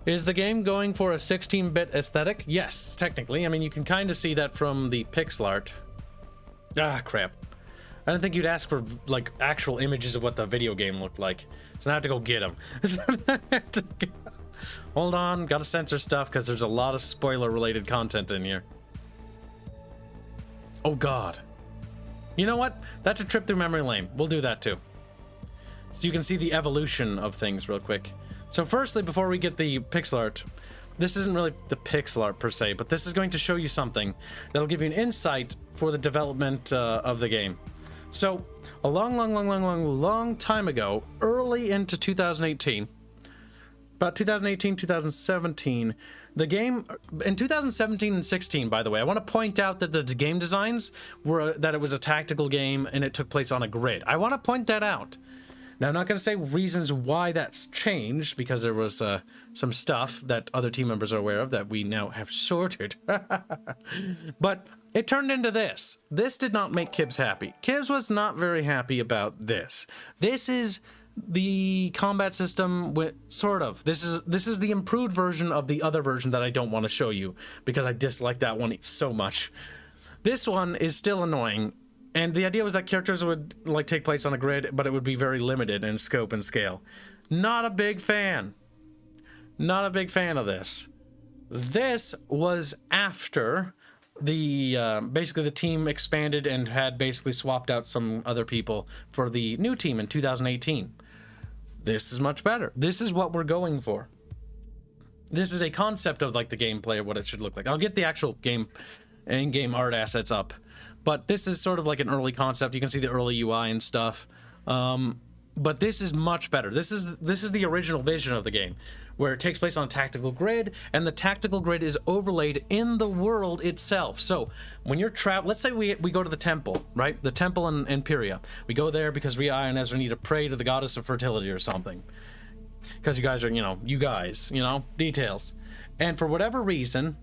Is the game going for a 16-bit aesthetic? Yes, technically. I mean, you can kind of see that from the pixel art. Ah, crap. I didn't think you'd ask for, like, actual images of what the video game looked like. So now I have to go get them. Hold on, gotta censor stuff because there's a lot of spoiler-related content in here. Oh, God. You know what? That's a trip through memory lane. We'll do that, too. So you can see the evolution of things real quick. So firstly, before we get the pixel art, this isn't really the pixel art per se, but this is going to show you something that'll give you an insight for the development of the game. So a long time ago, early into 2018, about 2018, 2017, the game, in 2017 and 16, by the way, I want to point out that the game designs were, that it was a tactical game and it took place on a grid. I want to point that out. Now, I'm not going to say reasons why that's changed, because there was some stuff that other team members are aware of that we now have sorted. But it turned into this. This did not make Kibs happy. Kibs was not very happy about this. This is the combat system with sort of. This is the improved version of the other version that I don't want to show you because I dislike that one so much. This one is still annoying. And the idea was that characters would like take place on a grid, but it would be very limited in scope and scale. Not a big fan. Not a big fan of this. This was after the basically the team expanded and had basically swapped out some other people for the new team in 2018. This is much better. This is what we're going for. This is a concept of like the gameplay of what it should look like. I'll get the actual game in-game art assets up. But this is sort of like an early concept. You can see the early UI and stuff. But this is much better. This is the original vision of the game, where it takes place on a tactical grid, and the tactical grid is overlaid in the world itself. So when you're trapped, let's say we go to the temple, right? The temple in Imperia. We go there because I and Ezra need to pray to the goddess of fertility or something. Because you guys are, details. And for whatever reason...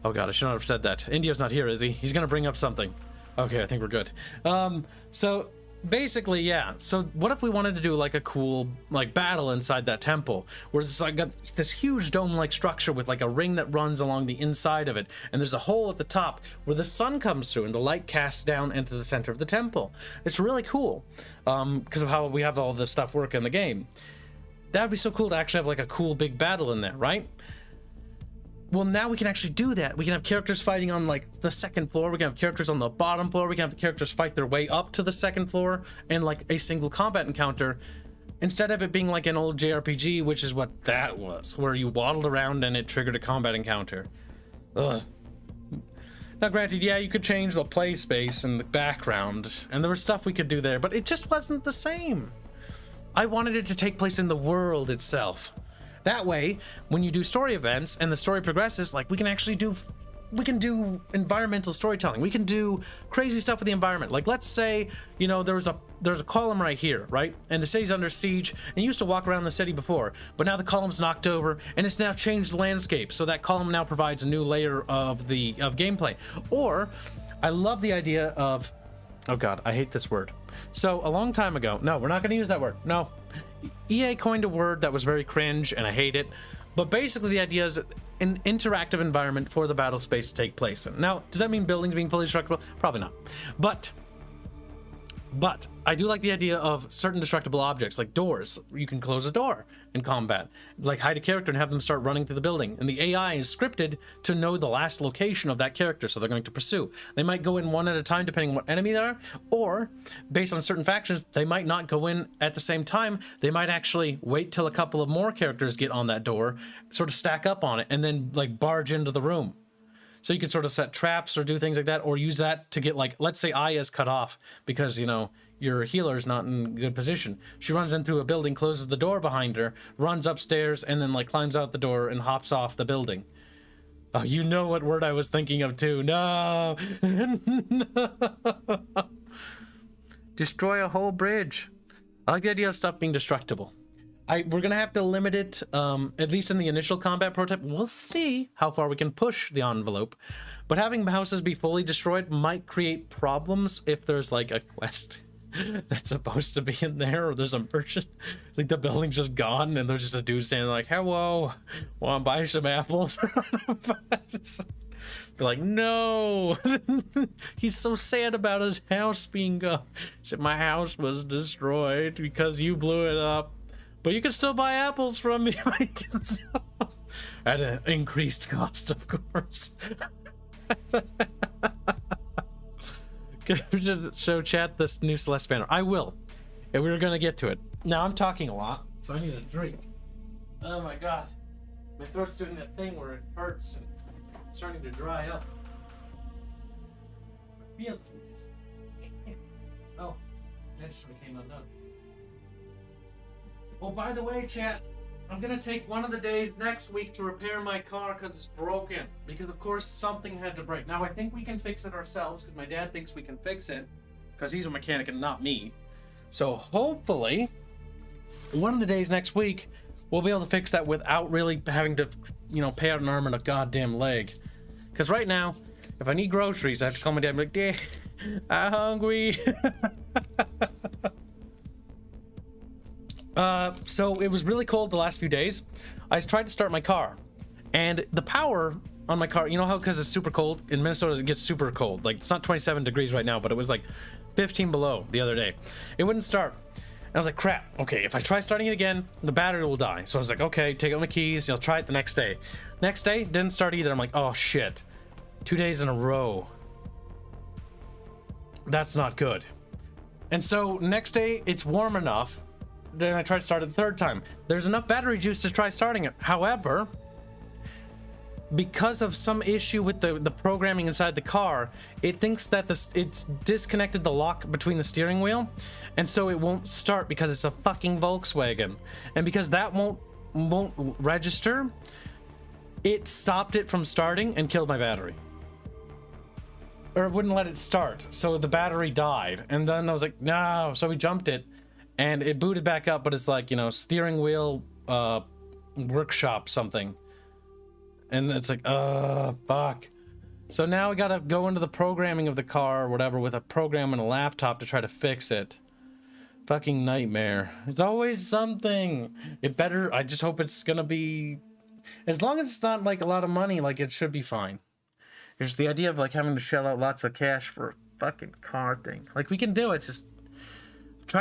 Oh god, I should not have said that. Indio's not here, is he? He's gonna bring up something. Okay, I think we're good. So basically, yeah. So what if we wanted to do like a cool like battle inside that temple, where it's like got this huge dome-like structure with like a ring that runs along the inside of it, and there's a hole at the top where the sun comes through and the light casts down into the center of the temple. It's really cool because of how we have all this stuff work in the game. That would be so cool to actually have like a cool big battle in there, right? Well, now we can actually do that. We can have characters fighting on like the second floor. We can have characters on the bottom floor. We can have the characters fight their way up to the second floor in like a single combat encounter, instead of it being like an old JRPG, which is what that was, where you waddled around and it triggered a combat encounter. Ugh. Now, granted, yeah, you could change the play space and the background, and there was stuff we could do there, but it just wasn't the same. I wanted it to take place in the world itself. That way, when you do story events and the story progresses, like we can do environmental storytelling. We can do crazy stuff with the environment. Like let's say, there's a column right here, right? And the city's under siege, and you used to walk around the city before, but now the column's knocked over and it's now changed the landscape. So that column now provides a new layer of gameplay. Or I love the idea of, oh god, I hate this word. So a long time ago, no, we're not going to use that word. No. EA coined a word that was very cringe, and I hate it. But basically, the idea is an interactive environment for the battle space to take place in. Now, does that mean buildings being fully destructible? Probably not. But I do like the idea of certain destructible objects, like doors. You can close a door in combat, like hide a character and have them start running through the building. And the AI is scripted to know the last location of that character, so they're going to pursue. They might go in one at a time, depending on what enemy they are, or based on certain factions, they might not go in at the same time. They might actually wait till a couple of more characters get on that door, sort of stack up on it, and then like barge into the room. So you can sort of set traps or do things like that, or use that to get, like, let's say Aya's cut off because, your healer's not in good position. She runs in through a building, closes the door behind her, runs upstairs, and then, like, climbs out the door and hops off the building. Oh, you know what word I was thinking of, too. No! No. Destroy a whole bridge. I like the idea of stuff being destructible. We're gonna have to limit it, at least in the initial combat prototype. We'll see how far we can push the envelope. But having houses be fully destroyed might create problems if there's like a quest that's supposed to be in there, or there's a merchant. Like the building's just gone and there's just a dude standing like, hello, wanna buy some apples? They're like, no. He's so sad about his house being gone. He said, my house was destroyed because you blew it up. But you can still buy apples from me. At an increased cost, of course. Show chat this new Celeste banner. I will. And we're going to get to it. Now, I'm talking a lot, so I need a drink. Oh my god. My throat's doing that thing where it hurts and starting to dry up. It feels nice. Oh, that just became undone. Oh, by the way, chat, I'm gonna take one of the days next week to repair my car because it's broken. Because, of course, something had to break. Now, I think we can fix it ourselves because my dad thinks we can fix it because he's a mechanic and not me. So, hopefully, one of the days next week, we'll be able to fix that without really having to, you know, pay out an arm and a goddamn leg. Because right now, if I need groceries, I have to call my dad and be like, "Dad, I'm hungry." So it was really cold the last few days. I tried to start my car, and the power on my car, you know how, because it's super cold in Minnesota, it gets super cold. Like, it's not 27 degrees right now, but it was like 15 below the other day. It wouldn't start. And I was like, crap, okay, if I try starting it again, the battery will die. So I was like, okay, take out my keys, you know, try it the next day. Next day, didn't start either. I'm like, oh shit, 2 days in a row. That's not good. And so next day, it's warm enough. Then I tried to start it the third time. There's enough battery juice to try starting it. However, because of some issue with the programming inside the car, it thinks that it's disconnected the lock between the steering wheel, and so it won't start because it's a fucking Volkswagen. And because that won't register, it stopped it from starting and killed my battery. Or it wouldn't let it start, so the battery died. And then I was like, no, so we jumped it, and it booted back up, but it's like, you know, steering wheel workshop something. And it's like, fuck. So now I gotta go into the programming of the car or whatever with a program and a laptop to try to fix it. Fucking nightmare. It's always something. It better, I just hope it's gonna be, as long as it's not like a lot of money, like it should be fine. There's the idea of like having to shell out lots of cash for a fucking car thing. Like, we can do it, just I'm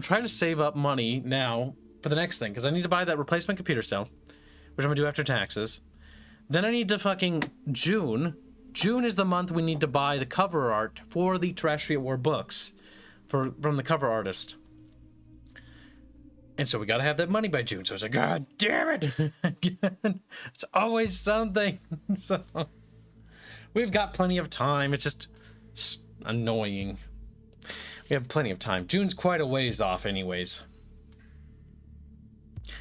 trying to save up money now for the next thing, because I need to buy that replacement computer cell, which I'm gonna do after taxes. Then I need to fucking June is the month we need to buy the cover art for the Terrestrial War books from the cover artist. And so we gotta have that money by June. So it's like, God damn it. Again, it's always something. So we've got plenty of time. It's just annoying. We have plenty of time. June's quite a ways off anyways.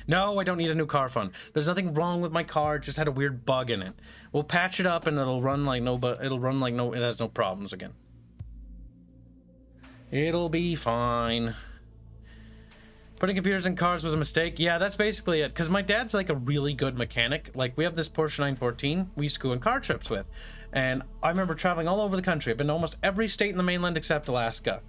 No, I don't need a new car fund. There's nothing wrong with my car. It just had a weird bug in it. We'll patch it up and it'll run like it has no problems again. It'll be fine. Putting computers in cars was a mistake. Yeah, that's basically it. Because my dad's like a really good mechanic. Like, we have this Porsche 914 we used to go on car trips with. And I remember traveling all over the country. I've been to almost every state in the mainland except Alaska.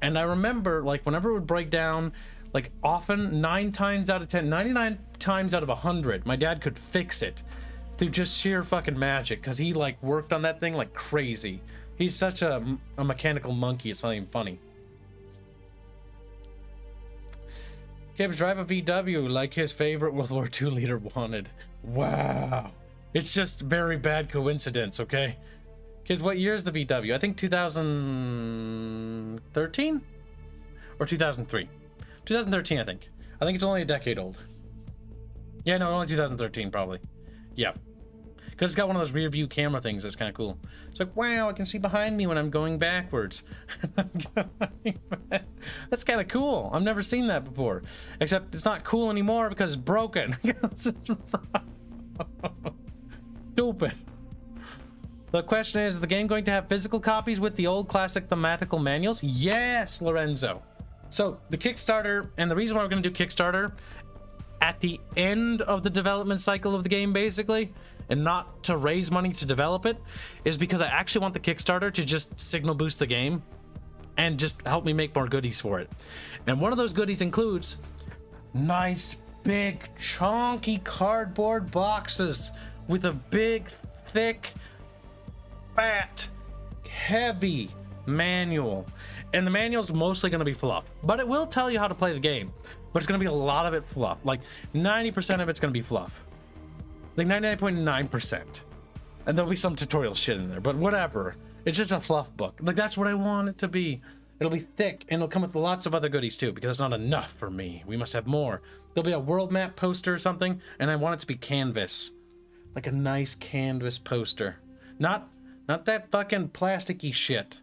And I remember, like, whenever it would break down, like, often 9 times out of 10, 99 times out of 100, my dad could fix it through just sheer fucking magic, because he like worked on that thing like crazy. He's such a mechanical monkey, it's not even funny. Kibs, drive a VW like his favorite World War II leader wanted. Wow. It's just very bad coincidence, okay? Kids, what year is the VW? I think 2013? Or 2003? 2013, I think. I think it's only a decade old. Yeah, no, only 2013, probably. Yeah. Because it's got one of those rear view camera things that's kind of cool. It's like, wow, I can see behind me when I'm going backwards. That's kind of cool. I've never seen that before. Except it's not cool anymore because it's broken. Stupid. The question is the game going to have physical copies with the old classic thematical manuals? Yes, Lorenzo. So the Kickstarter, and the reason why we're going to do Kickstarter at the end of the development cycle of the game, basically, and not to raise money to develop it, is because I actually want the Kickstarter to just signal boost the game and just help me make more goodies for it. And one of those goodies includes nice, big, chunky cardboard boxes with a big, thick, fat, heavy manual. And the manual's mostly going to be fluff, but it will tell you how to play the game. But it's going to be a lot of it fluff. Like 90% of it's going to be fluff. Like 99.9%. And there'll be some tutorial shit in there, but whatever. It's just a fluff book. Like, that's what I want it to be. It'll be thick, and it'll come with lots of other goodies too, because it's not enough for me. We must have more. There'll be a world map poster or something, and I want it to be canvas. Like a nice canvas poster. Not that fucking plasticky shit.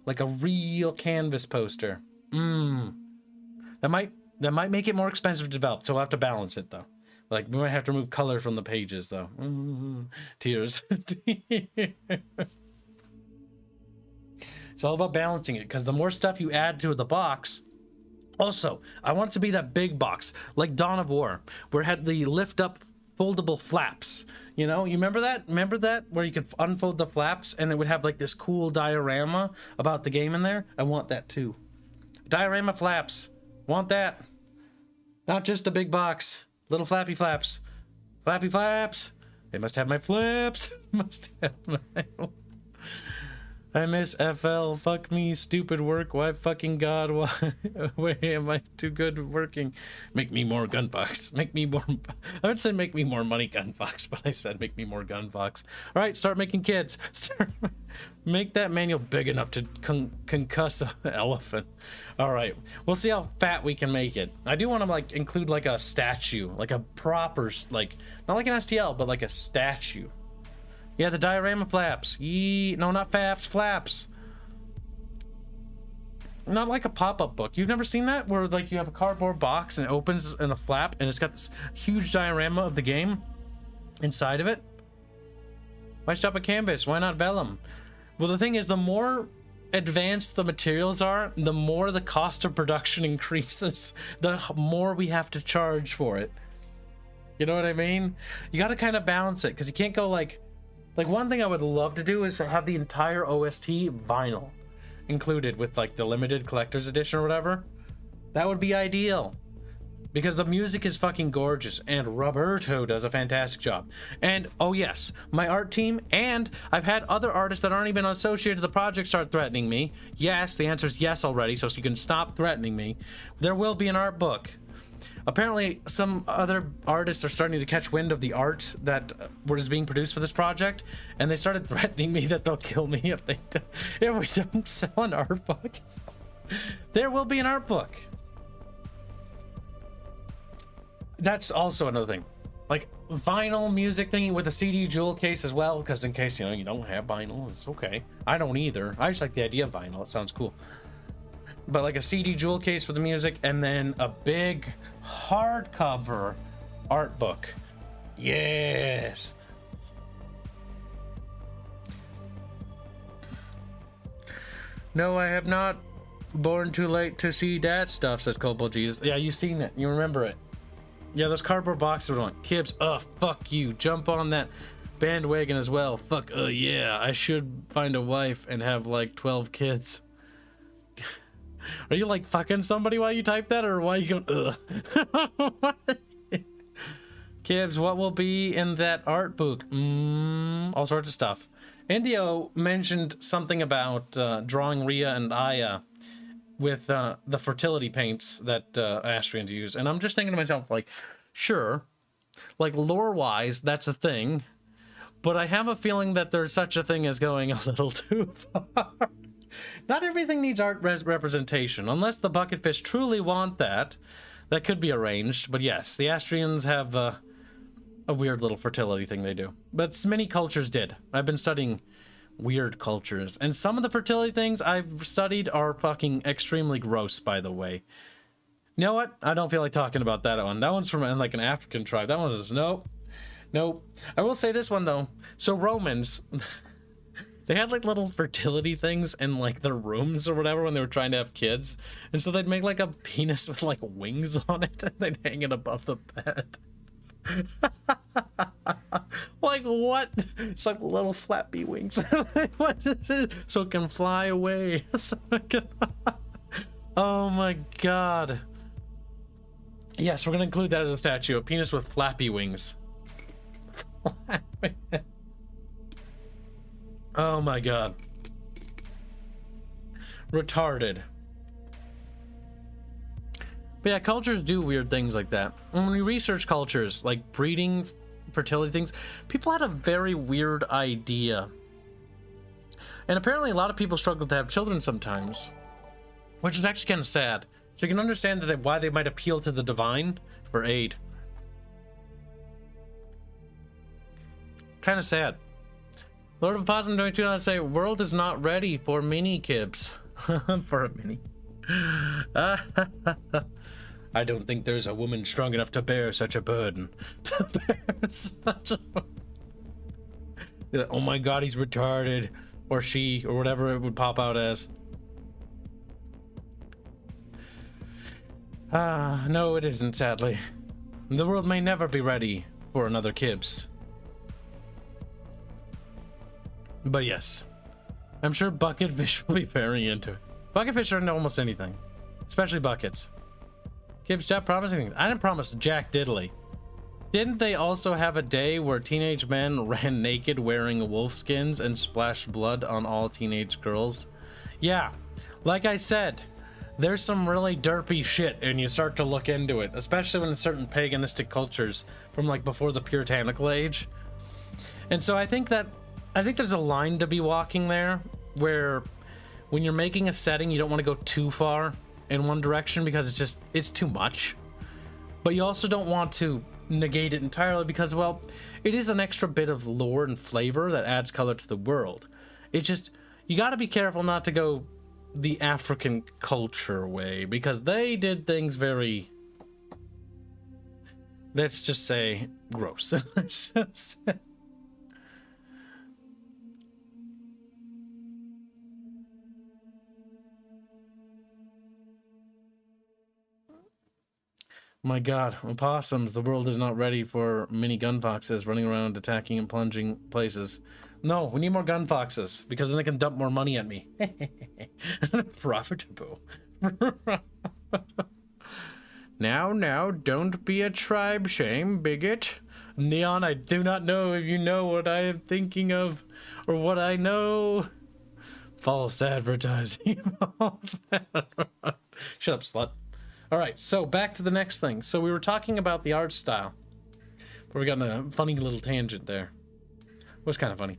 Like a real canvas poster. That might make it more expensive to develop, so we'll have to balance it though. Like, we might have to remove color from the pages though. Tears. It's all about balancing it, because the more stuff you add to the box, Also, I want it to be that big box, like Dawn of War, where it had the lift up foldable flaps. You know, you remember that? Remember that? Where you could unfold the flaps and it would have like this cool diorama about the game in there? I want that too. Diorama flaps. Want that. Not just a big box. Little flappy flaps. Flappy flaps. They must have my flips. Must have my... I miss FL. Fuck me, stupid work. Why fucking God? Why? Why am I too good at working? Make me more Gunfox. Make me more... I would say make me more money Gunfox, but I said make me more Gunfox. All right, start making kids. Make that manual big enough to concuss an elephant. All right, we'll see how fat we can make it. I do want to like include like a statue, like a proper, like not like an STL, but like a statue. Yeah, the diorama flaps. No, not faps, flaps. Not like a pop-up book. You've never seen that? Where like you have a cardboard box and it opens in a flap and it's got this huge diorama of the game inside of it. Why stop at canvas? Why not vellum? Well, the thing is, the more advanced the materials are, the more the cost of production increases, the more we have to charge for it. You know what I mean? You got to kind of balance it, because you can't go like one thing I would love to do is to have the entire OST vinyl included with like the limited collector's edition or whatever. That would be ideal, because the music is fucking gorgeous and Roberto does a fantastic job. And oh yes, my art team, and I've had other artists that aren't even associated with the project start threatening me. Yes, the answer is yes already, so you can stop threatening me. There will be an art book. Apparently, some other artists are starting to catch wind of the art that was being produced for this project, and they started threatening me that they'll kill me if we don't sell an art book. There will be an art book. That's also another thing, like vinyl music thingy with a CD jewel case as well, because in case you don't have vinyl, it's okay. I don't either. I just like the idea of vinyl. It sounds cool. But like a CD jewel case for the music, and then a big hardcover art book. Yes. No, I have not. Born too late to see that stuff, says Cobalt Jesus. Yeah, you've seen it. You remember it. Yeah, those cardboard boxes are on. Kibs, fuck you. Jump on that bandwagon as well. Fuck, yeah. I should find a wife and have like 12 kids. Are you like fucking somebody while you type that, or why are you going, ugh? Kibs, what will be in that art book? All sorts of stuff. Indio mentioned something about drawing Rhea and Aya with the fertility paints that Astrians use. And I'm just thinking to myself, like, sure, like lore-wise, that's a thing. But I have a feeling that there's such a thing as going a little too far. Not everything needs art representation, unless the bucketfish truly want that. That could be arranged, but yes, the Astrians have a weird little fertility thing they do. But many cultures did. I've been studying weird cultures, and some of the fertility things I've studied are fucking extremely gross, by the way. You know what? I don't feel like talking about that one. That one's from like an African tribe. That one is nope. I will say this one though. So Romans... They had like little fertility things in like their rooms or whatever when they were trying to have kids. And so they'd make like a penis with like wings on it and they'd hang it above the bed. Like what? It's like little flappy wings. So it can fly away. Oh my God. Yes, we're gonna include that as a statue. A penis with flappy wings. Oh my God. Retarded. But yeah, cultures do weird things like that. And when we research cultures, like breeding, fertility things, people had a very weird idea. And apparently a lot of people struggle to have children sometimes, which is actually kind of sad. So you can understand that why they might appeal to the divine for aid. Kind of sad. Lord of Possum 22, I say, world is not ready for mini Kibs. For a mini. I don't think there's a woman strong enough to bear such a burden. To bear such a... Oh my God, he's retarded. Or she, or whatever it would pop out as. No, it isn't, sadly. The world may never be ready for another Kibs. But yes, I'm sure bucketfish will be very into it. Bucketfish are into almost anything, especially buckets. Kibs, stop promising things. I didn't promise Jack Diddley. Didn't they also have a day where teenage men ran naked wearing wolf skins and splashed blood on all teenage girls? Yeah, like I said, there's some really derpy shit and you start to look into it, especially when it's certain paganistic cultures from like before the puritanical age. And so I think there's a line to be walking there where when you're making a setting, you don't want to go too far in one direction because it's too much. But you also don't want to negate it entirely because, well, it is an extra bit of lore and flavor that adds color to the world. It just, you got to be careful not to go the African culture way because they did things very, let's just say, gross. Let's just say. My god, opossums, the world is not ready for mini gun foxes running around attacking and plunging places. No, we need more gun foxes, because then they can dump more money at me. Profitable. Now, don't be a tribe shame, bigot. Neon, I do not know if you know what I am thinking of, or what I know. False advertising. Shut up, slut. All right, so back to the next thing. So we were talking about the art style, but we got a funny little tangent there. It was kind of funny.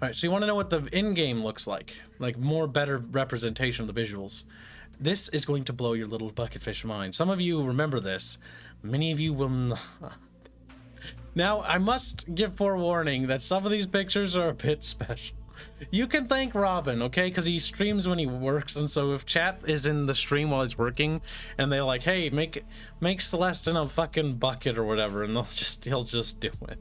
All right, so you want to know what the in-game looks like more better representation of the visuals. This is going to blow your little bucketfish mind. Some of you remember this. Many of you will not. Now, I must give forewarning that some of these pictures are a bit special. You can thank Robin, okay? Because he streams when he works, and so if chat is in the stream while he's working, and they're like, "Hey, make Celeste in a fucking bucket or whatever," and he'll just do it.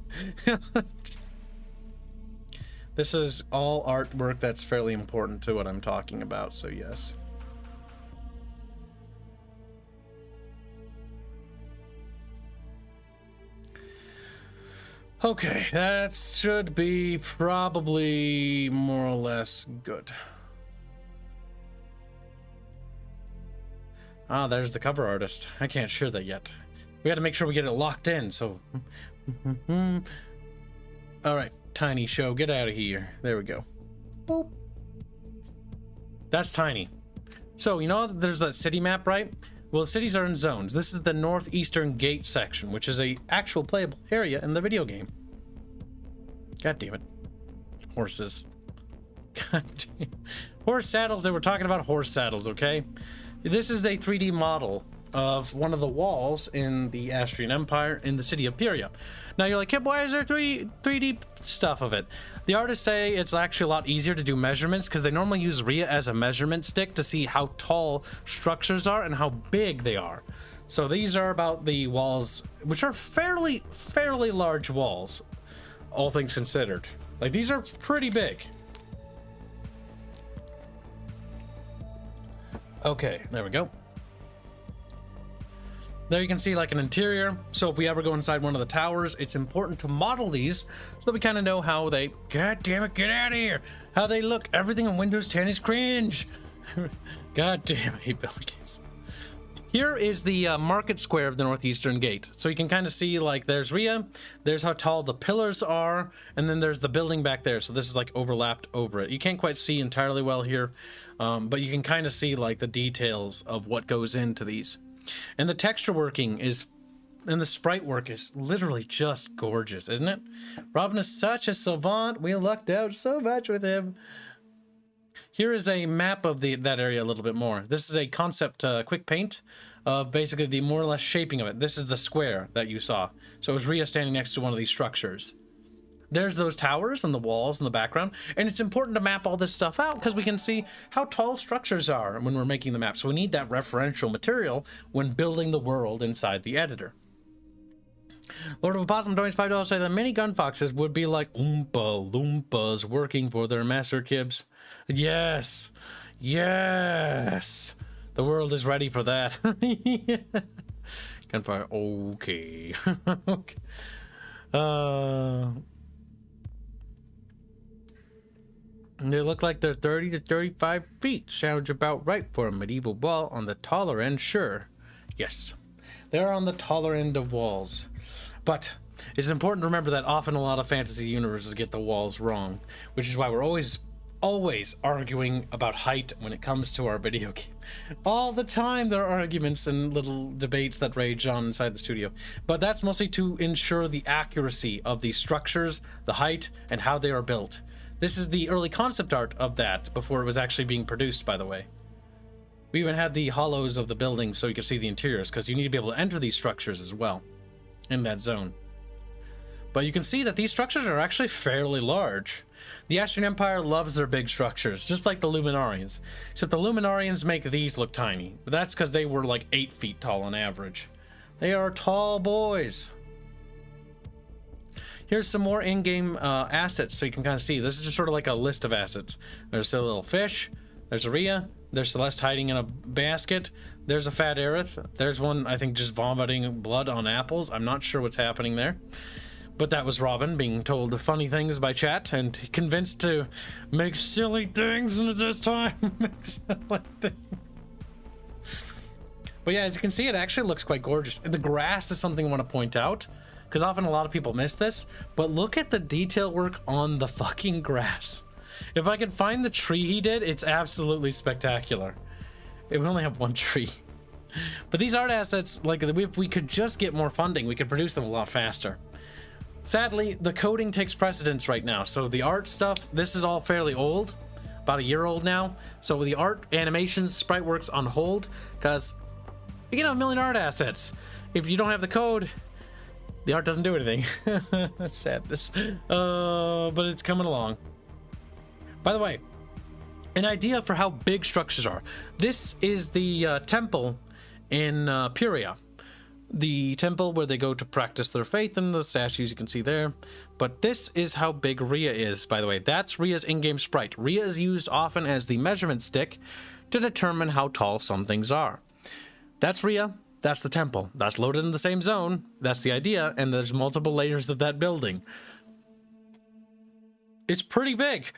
This is all artwork that's fairly important to what I'm talking about, so yes. Okay, that should be probably more or less good. Ah, there's the cover artist. I can't share that yet. We got to make sure we get it locked in, so... All right, Tiny Show, get out of here. There we go. Boop. That's Tiny. So, you know, there's that city map, right? Well, cities are in zones. This is the northeastern gate section, which is a actual playable area in the video game. God damn it. Horses. God damn. Horse saddles, they were talking about horse saddles, okay? This is a 3D model of one of the walls in the Astrian Empire in the city of Pyria. Now you're like, Kib, why is there 3D stuff of it? The artists say it's actually a lot easier to do measurements because they normally use Rhea as a measurement stick to see how tall structures are and how big they are. So these are about the walls, which are fairly large walls, all things considered. Like, these are pretty big. Okay, there we go. There you can see like an interior. So if we ever go inside one of the towers, it's important to model these so that we kind of know how they, god damn it, get out of here, how they look. Everything in Windows 10 is cringe. God damn, I hate Billikens. Here is the market square of the northeastern gate. So you can kind of see like there's Rhea, there's how tall the pillars are, and then there's the building back there. So this is like overlapped over it. You can't quite see entirely well here, but you can kind of see like the details of what goes into these. And the texture working is, and the sprite work is literally just gorgeous, isn't it? Robin is such a savant. We lucked out so much with him. Here is a map of that area a little bit more. This is a concept quick paint of basically the more or less shaping of it. This is the square that you saw. So it was Rhea standing next to one of these structures. There's those towers and the walls in the background, and it's important to map all this stuff out because we can see how tall structures are when we're making the map. So we need that referential material when building the world inside the editor. Lord of Opossum donates $5 say that many gun foxes would be like Oompa Loompas working for their master Kibs. Yes, yes. The world is ready for that. Gunfire. Okay. Okay. They look like they're 30 to 35 feet. Sounds about right for a medieval wall. On the taller end, sure. Yes, they're on the taller end of walls. But it's important to remember that often a lot of fantasy universes get the walls wrong, which is why we're always arguing about height when it comes to our video game. All the time there are arguments and little debates that rage on inside the studio, but that's mostly to ensure the accuracy of the structures, the height, and how they are built. This is the early concept art of that before it was actually being produced, by the way. We even had the hollows of the buildings so you could see the interiors, because you need to be able to enter these structures as well in that zone. But you can see that these structures are actually fairly large. The Astrian Empire loves their big structures, just like the Luminarians. Except the Luminarians make these look tiny. But that's because they were like 8 feet tall on average. They are tall boys. Here's some more in-game assets so you can kind of see. This is just sort of like a list of assets. There's a little fish. There's a Rhea. There's Celeste hiding in a basket. There's a fat Aerith. There's one, I think, just vomiting blood on apples. I'm not sure what's happening there. But that was Robin being told funny things by chat and convinced to make silly things in this time. But yeah, as you can see, it actually looks quite gorgeous. And the grass is something I want to point out, because often a lot of people miss this. But look at the detail work on the fucking grass. If I can find the tree he did, it's absolutely spectacular. We only have one tree. But these art assets, like, if we could just get more funding, we could produce them a lot faster. Sadly, the coding takes precedence right now. So the art stuff, this is all fairly old, about a year old now. So the art, animations, sprite work's on hold, because you can have a million art assets. If you don't have the code, the art doesn't do anything. That's sadness. But it's coming along. By the way, an idea for how big structures are. This is the temple in Pyria. The temple where they go to practice their faith, and the statues you can see there. But this is how big Rhea is, by the way. That's Rhea's in-game sprite. Rhea is used often as the measurement stick to determine how tall some things are. That's Rhea. That's the temple. That's loaded in the same zone. That's the idea, and there's multiple layers of that building. It's pretty big.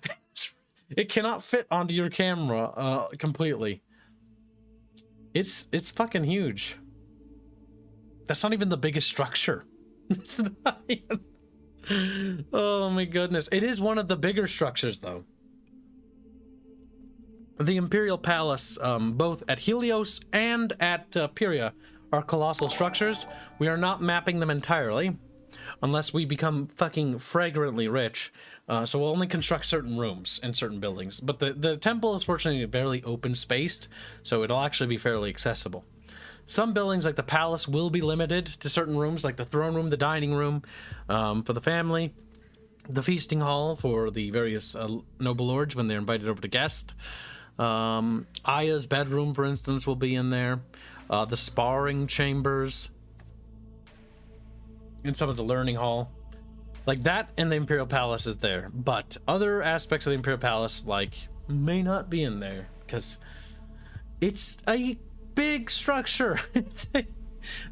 It cannot fit onto your camera completely. It's fucking huge. That's not even the biggest structure. It's not even... Oh my goodness. It is one of the bigger structures, though. The Imperial Palace, both at Helios and at Pyria, are colossal structures. We are not mapping them entirely, unless we become fucking fragrantly rich. So we'll only construct certain rooms and certain buildings. But the temple is fortunately fairly open-spaced, so it'll actually be fairly accessible. Some buildings, like the palace, will be limited to certain rooms, like the throne room, the dining room for the family, the feasting hall for the various noble lords when they're invited over to guest. Aya's bedroom, for instance, will be in there. The sparring chambers. And some of the learning hall. Like that, and the Imperial Palace is there. But other aspects of the Imperial Palace, like, may not be in there. Because it's a big structure.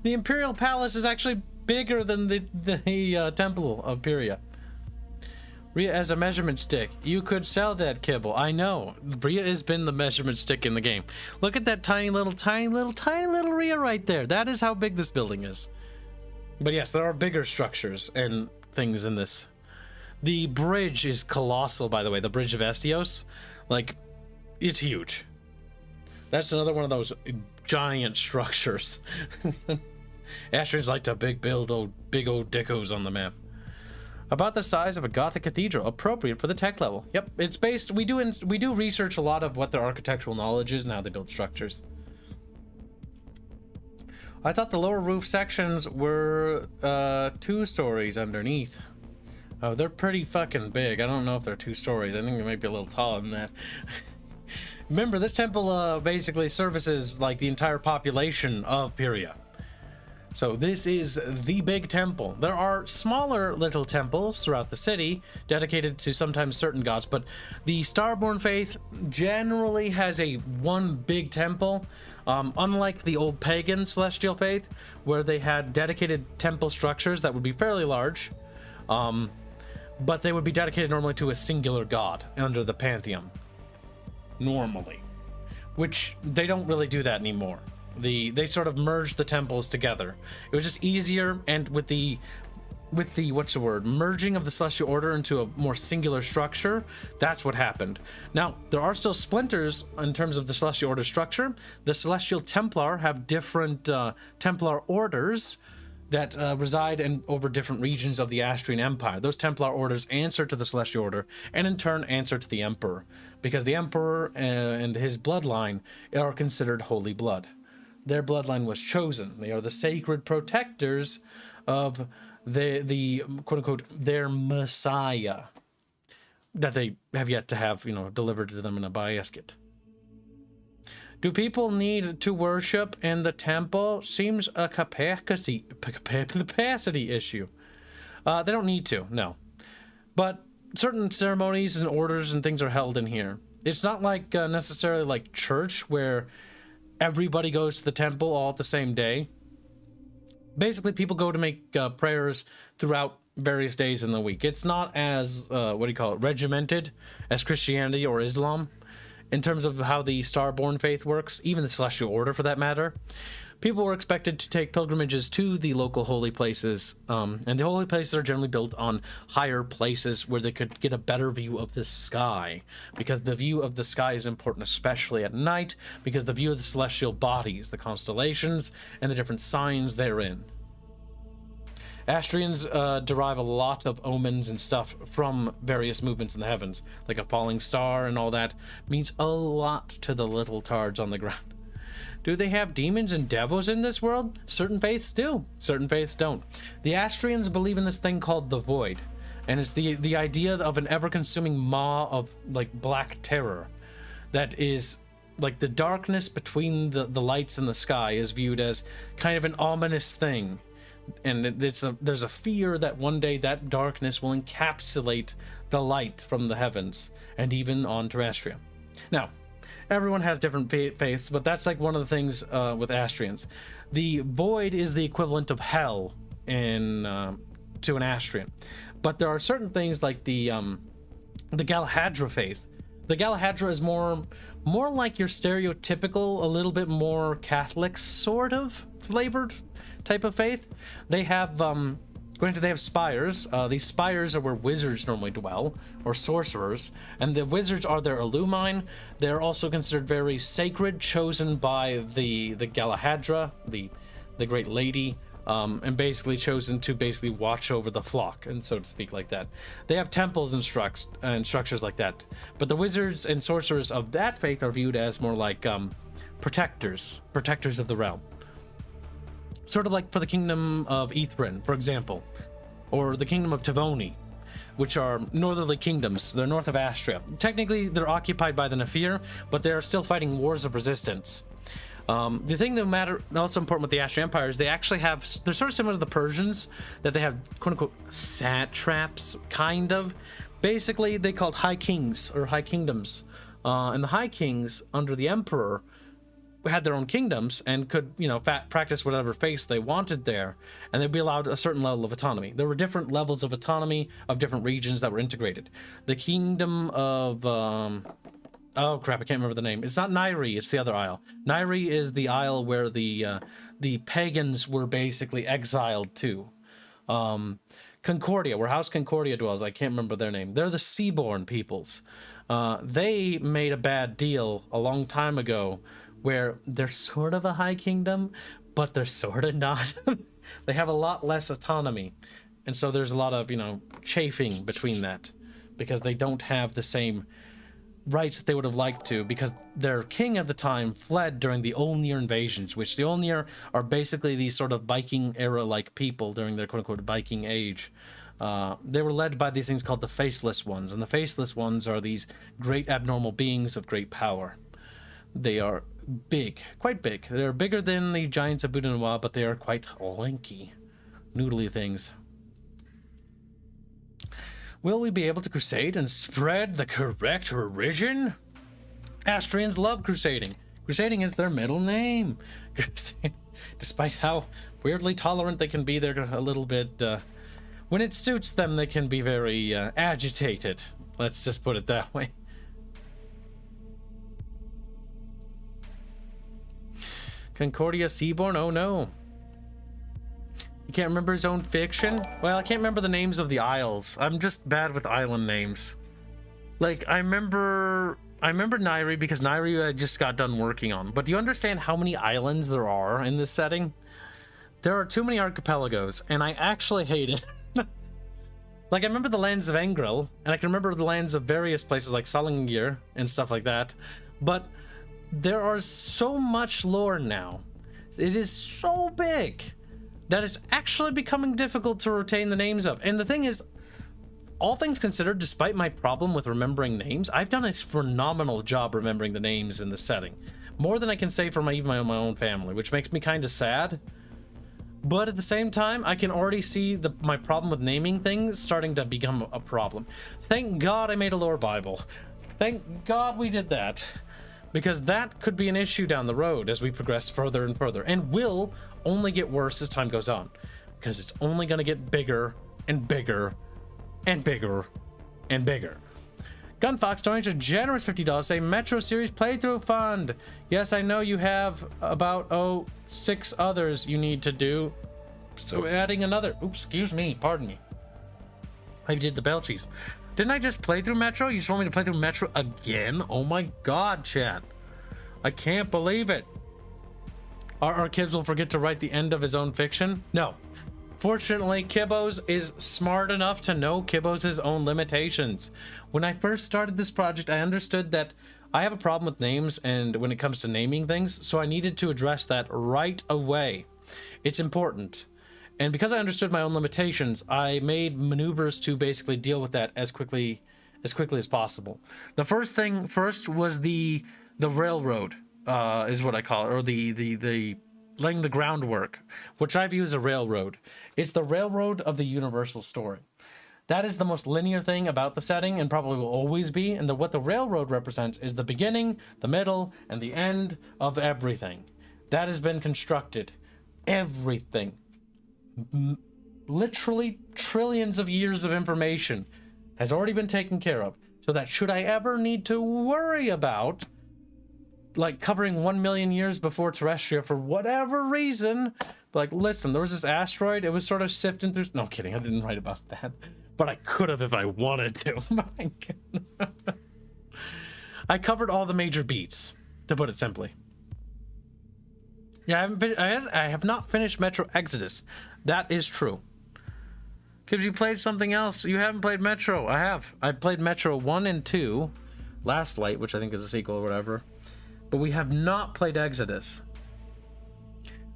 The Imperial Palace is actually bigger than the Temple of Pyria. Rhea as a measurement stick. You could sell that, Kibble. I know. Rhea has been the measurement stick in the game. Look at that tiny little Rhea right there. That is how big this building is. But yes, there are bigger structures and things in this. The bridge is colossal, by the way. The Bridge of Estios. Like, it's huge. That's another one of those giant structures. Astrians like to big old dickos on the map. About the size of a Gothic cathedral, appropriate for the tech level. Yep, it's based. We do research a lot of what their architectural knowledge is and how they build structures. I thought the lower roof sections were 2 stories underneath. Oh, they're pretty fucking big. I don't know if they're 2 stories. I think they might be a little taller than that. Remember, this temple basically services like the entire population of Pyria. So this is the big temple. There are smaller little temples throughout the city dedicated to sometimes certain gods, but the Starborn faith generally has one big temple, unlike the old pagan celestial faith, where they had dedicated temple structures that would be fairly large, but they would be dedicated normally to a singular god under the pantheon. Normally. Which they don't really do that anymore. They sort of merged the temples together. It was just easier, and with the what's the word, merging of the Celestial Order into a more singular structure, that's what happened. Now, there are still splinters in terms of the Celestial Order structure. The Celestial Templar have different Templar orders that reside over different regions of the Astrian Empire. Those Templar orders answer to the Celestial Order, and in turn answer to the Emperor, because the Emperor and his bloodline are considered holy blood. Their bloodline was chosen. They are the sacred protectors of the quote-unquote, their Messiah, that they have yet to have, delivered to them in a basket. Do people need to worship in the temple? Seems a capacity issue. They don't need to, no. But certain ceremonies and orders and things are held in here. It's not like necessarily like church, where everybody goes to the temple all at the same day. Basically, people go to make prayers throughout various days in the week. It's not as, regimented as Christianity or Islam in terms of how the Starborn faith works, even the Celestial Order for that matter. People were expected to take pilgrimages to the local holy places, and the holy places are generally built on higher places where they could get a better view of the sky, because the view of the sky is important, especially at night, because the view of the celestial bodies, the constellations, and the different signs therein. Astrians derive a lot of omens and stuff from various movements in the heavens, like a falling star and all that means a lot to the little tards on the ground. Do they have demons and devils in this world? Certain faiths do. Certain faiths don't. The Astrians believe in this thing called the Void, and it's the idea of an ever-consuming maw of like black terror that is like the darkness between the lights in the sky is viewed as kind of an ominous thing, and there's a fear that one day that darkness will encapsulate the light from the heavens and even on terrestrium. Now, everyone has different faiths, but that's like one of the things with Astrians. The Void is the equivalent of hell to an Astrian, but there are certain things like the Galahadra faith. The Galahadra is more like your stereotypical, a little bit more Catholic sort of flavored type of faith. They have granted, they have spires. These spires are where wizards normally dwell, or sorcerers, and the wizards are their illumine. They're also considered very sacred, chosen by the Galahadra, the great lady, and basically chosen to basically watch over the flock, and so to speak, like that. They have temples and structures like that. But the wizards and sorcerers of that faith are viewed as more like protectors of the realm. Sort of like for the kingdom of Ithrin, for example, or the kingdom of Tavoni, which are northerly kingdoms. They're north of Astria. Technically, they're occupied by the Nafir, but they're still fighting wars of resistance. The thing that also important with the Astrian Empire is they actually have, they're sort of similar to the Persians, that they have quote-unquote satraps, kind of. Basically, they called high kings, or high kingdoms. And the high kings, under the emperor, had their own kingdoms and could, practice whatever faith they wanted there, and they'd be allowed a certain level of autonomy. There were different levels of autonomy of different regions that were integrated. The kingdom of, oh crap, I can't remember the name. It's not Nairi, it's the other isle. Nairi is the isle where the pagans were basically exiled to. Concordia, where House Concordia dwells, I can't remember their name. They're the Seaborn peoples. They made a bad deal a long time ago, where they're sort of a high kingdom, but they're sort of not. They have a lot less autonomy. And so there's a lot of, chafing between that, because they don't have the same rights that they would have liked to, because their king at the time fled during the Olnir invasions, which the Olnir are basically these sort of Viking era-like people during their quote-unquote Viking age. They were led by these things called the Faceless Ones, and the Faceless Ones are these great abnormal beings of great power. They are big, quite big. They're bigger than the giants of IndioWeeaboo, but they are quite lanky, noodly things. Will we be able to crusade and spread the correct religion? Astrians love crusading. Crusading is their middle name. Despite how weirdly tolerant they can be, they're a little bit... when it suits them, they can be very agitated. Let's just put it that way. Concordia Seaborn? Oh no. You can't remember his own fiction? Well, I can't remember the names of the isles. I'm just bad with island names. Like, I remember Nairi because Nairi I just got done working on. But do you understand how many islands there are in this setting? There are too many archipelagos, and I actually hate it. Like, I remember the lands of Engril, and I can remember the lands of various places like Salingir and stuff like that. But there are so much lore now. It is so big that it's actually becoming difficult to retain the names of. And the thing is, all things considered, despite my problem with remembering names, I've done a phenomenal job remembering the names in the setting. More than I can say for even my own family, which makes me kind of sad. But at the same time, I can already see my problem with naming things starting to become a problem. Thank God I made a lore Bible. Thank God we did that. Because that could be an issue down the road as we progress further and further. And will only get worse as time goes on. Because it's only going to get bigger and bigger and bigger and bigger. Gunfox donates a generous $50 say Metro Series playthrough fund. Yes, I know you have about 6 others you need to do. So adding another. Oops, excuse me, pardon me. I did the Belchies. Didn't I just play through Metro? You just want me to play through Metro again? Oh my god, chat. I can't believe it. Our Kibs will forget to write the end of his own fiction? No. Fortunately, Kibos is smart enough to know Kibos' own limitations. When I first started this project, I understood that I have a problem with names and when it comes to naming things, so I needed to address that right away. It's important. And because I understood my own limitations, I made maneuvers to basically deal with that as quickly as possible. The first was the railroad, is what I call it, or the laying the groundwork, which I view as a railroad. It's the railroad of the universal story. That is the most linear thing about the setting and probably will always be. And what the railroad represents is the beginning, the middle, and the end of everything. That has been constructed. Everything. Literally trillions of years of information has already been taken care of. So that should I ever need to worry about like covering 1 million years before Terrestria for whatever reason, like, listen, there was this asteroid, it was sort of sifting through. No, kidding, I didn't write about that, but I could have if I wanted to. My God. I covered all the major beats, to put it simply. Yeah, I have not finished Metro Exodus. That is true. Kibs, you played something else. You haven't played Metro. I have. I played Metro 1 and 2, Last Light, which I think is a sequel or whatever. But we have not played Exodus.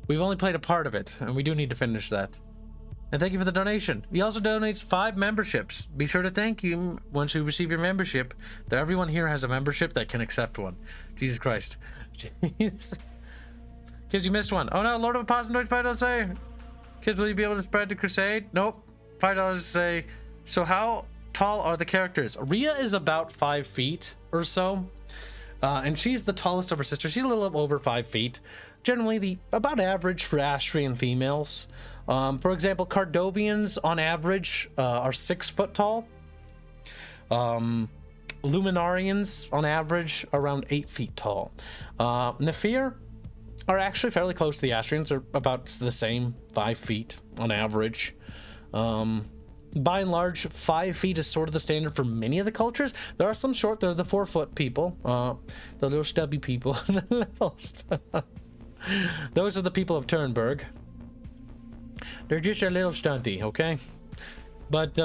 We've only played a part of it, and we do need to finish that. And thank you for the donation. He also donates 5 memberships. Be sure to thank you once you receive your membership. That everyone here has a membership that can accept one. Jesus Christ. Jeez. Kids, you missed one. Oh no, Lord of Apostle $5 say. Kids, will you be able to spread the crusade? Nope. $5 say. So how tall are the characters? Rhea is about 5 feet or so. And she's the tallest of her sisters. She's a little over 5 feet. Generally, the about average for Astrian females. For example, Cardovians on average are 6 foot tall. Luminarians on average around 8 feet tall. Nephir are actually fairly close to the Astrians. They're about the same, 5 feet on average. By and large, 5 feet is sort of the standard for many of the cultures. There are some short, they're the 4 foot people, the little stubby people. Those are the people of Turnberg. They're just a little stunty, okay? But,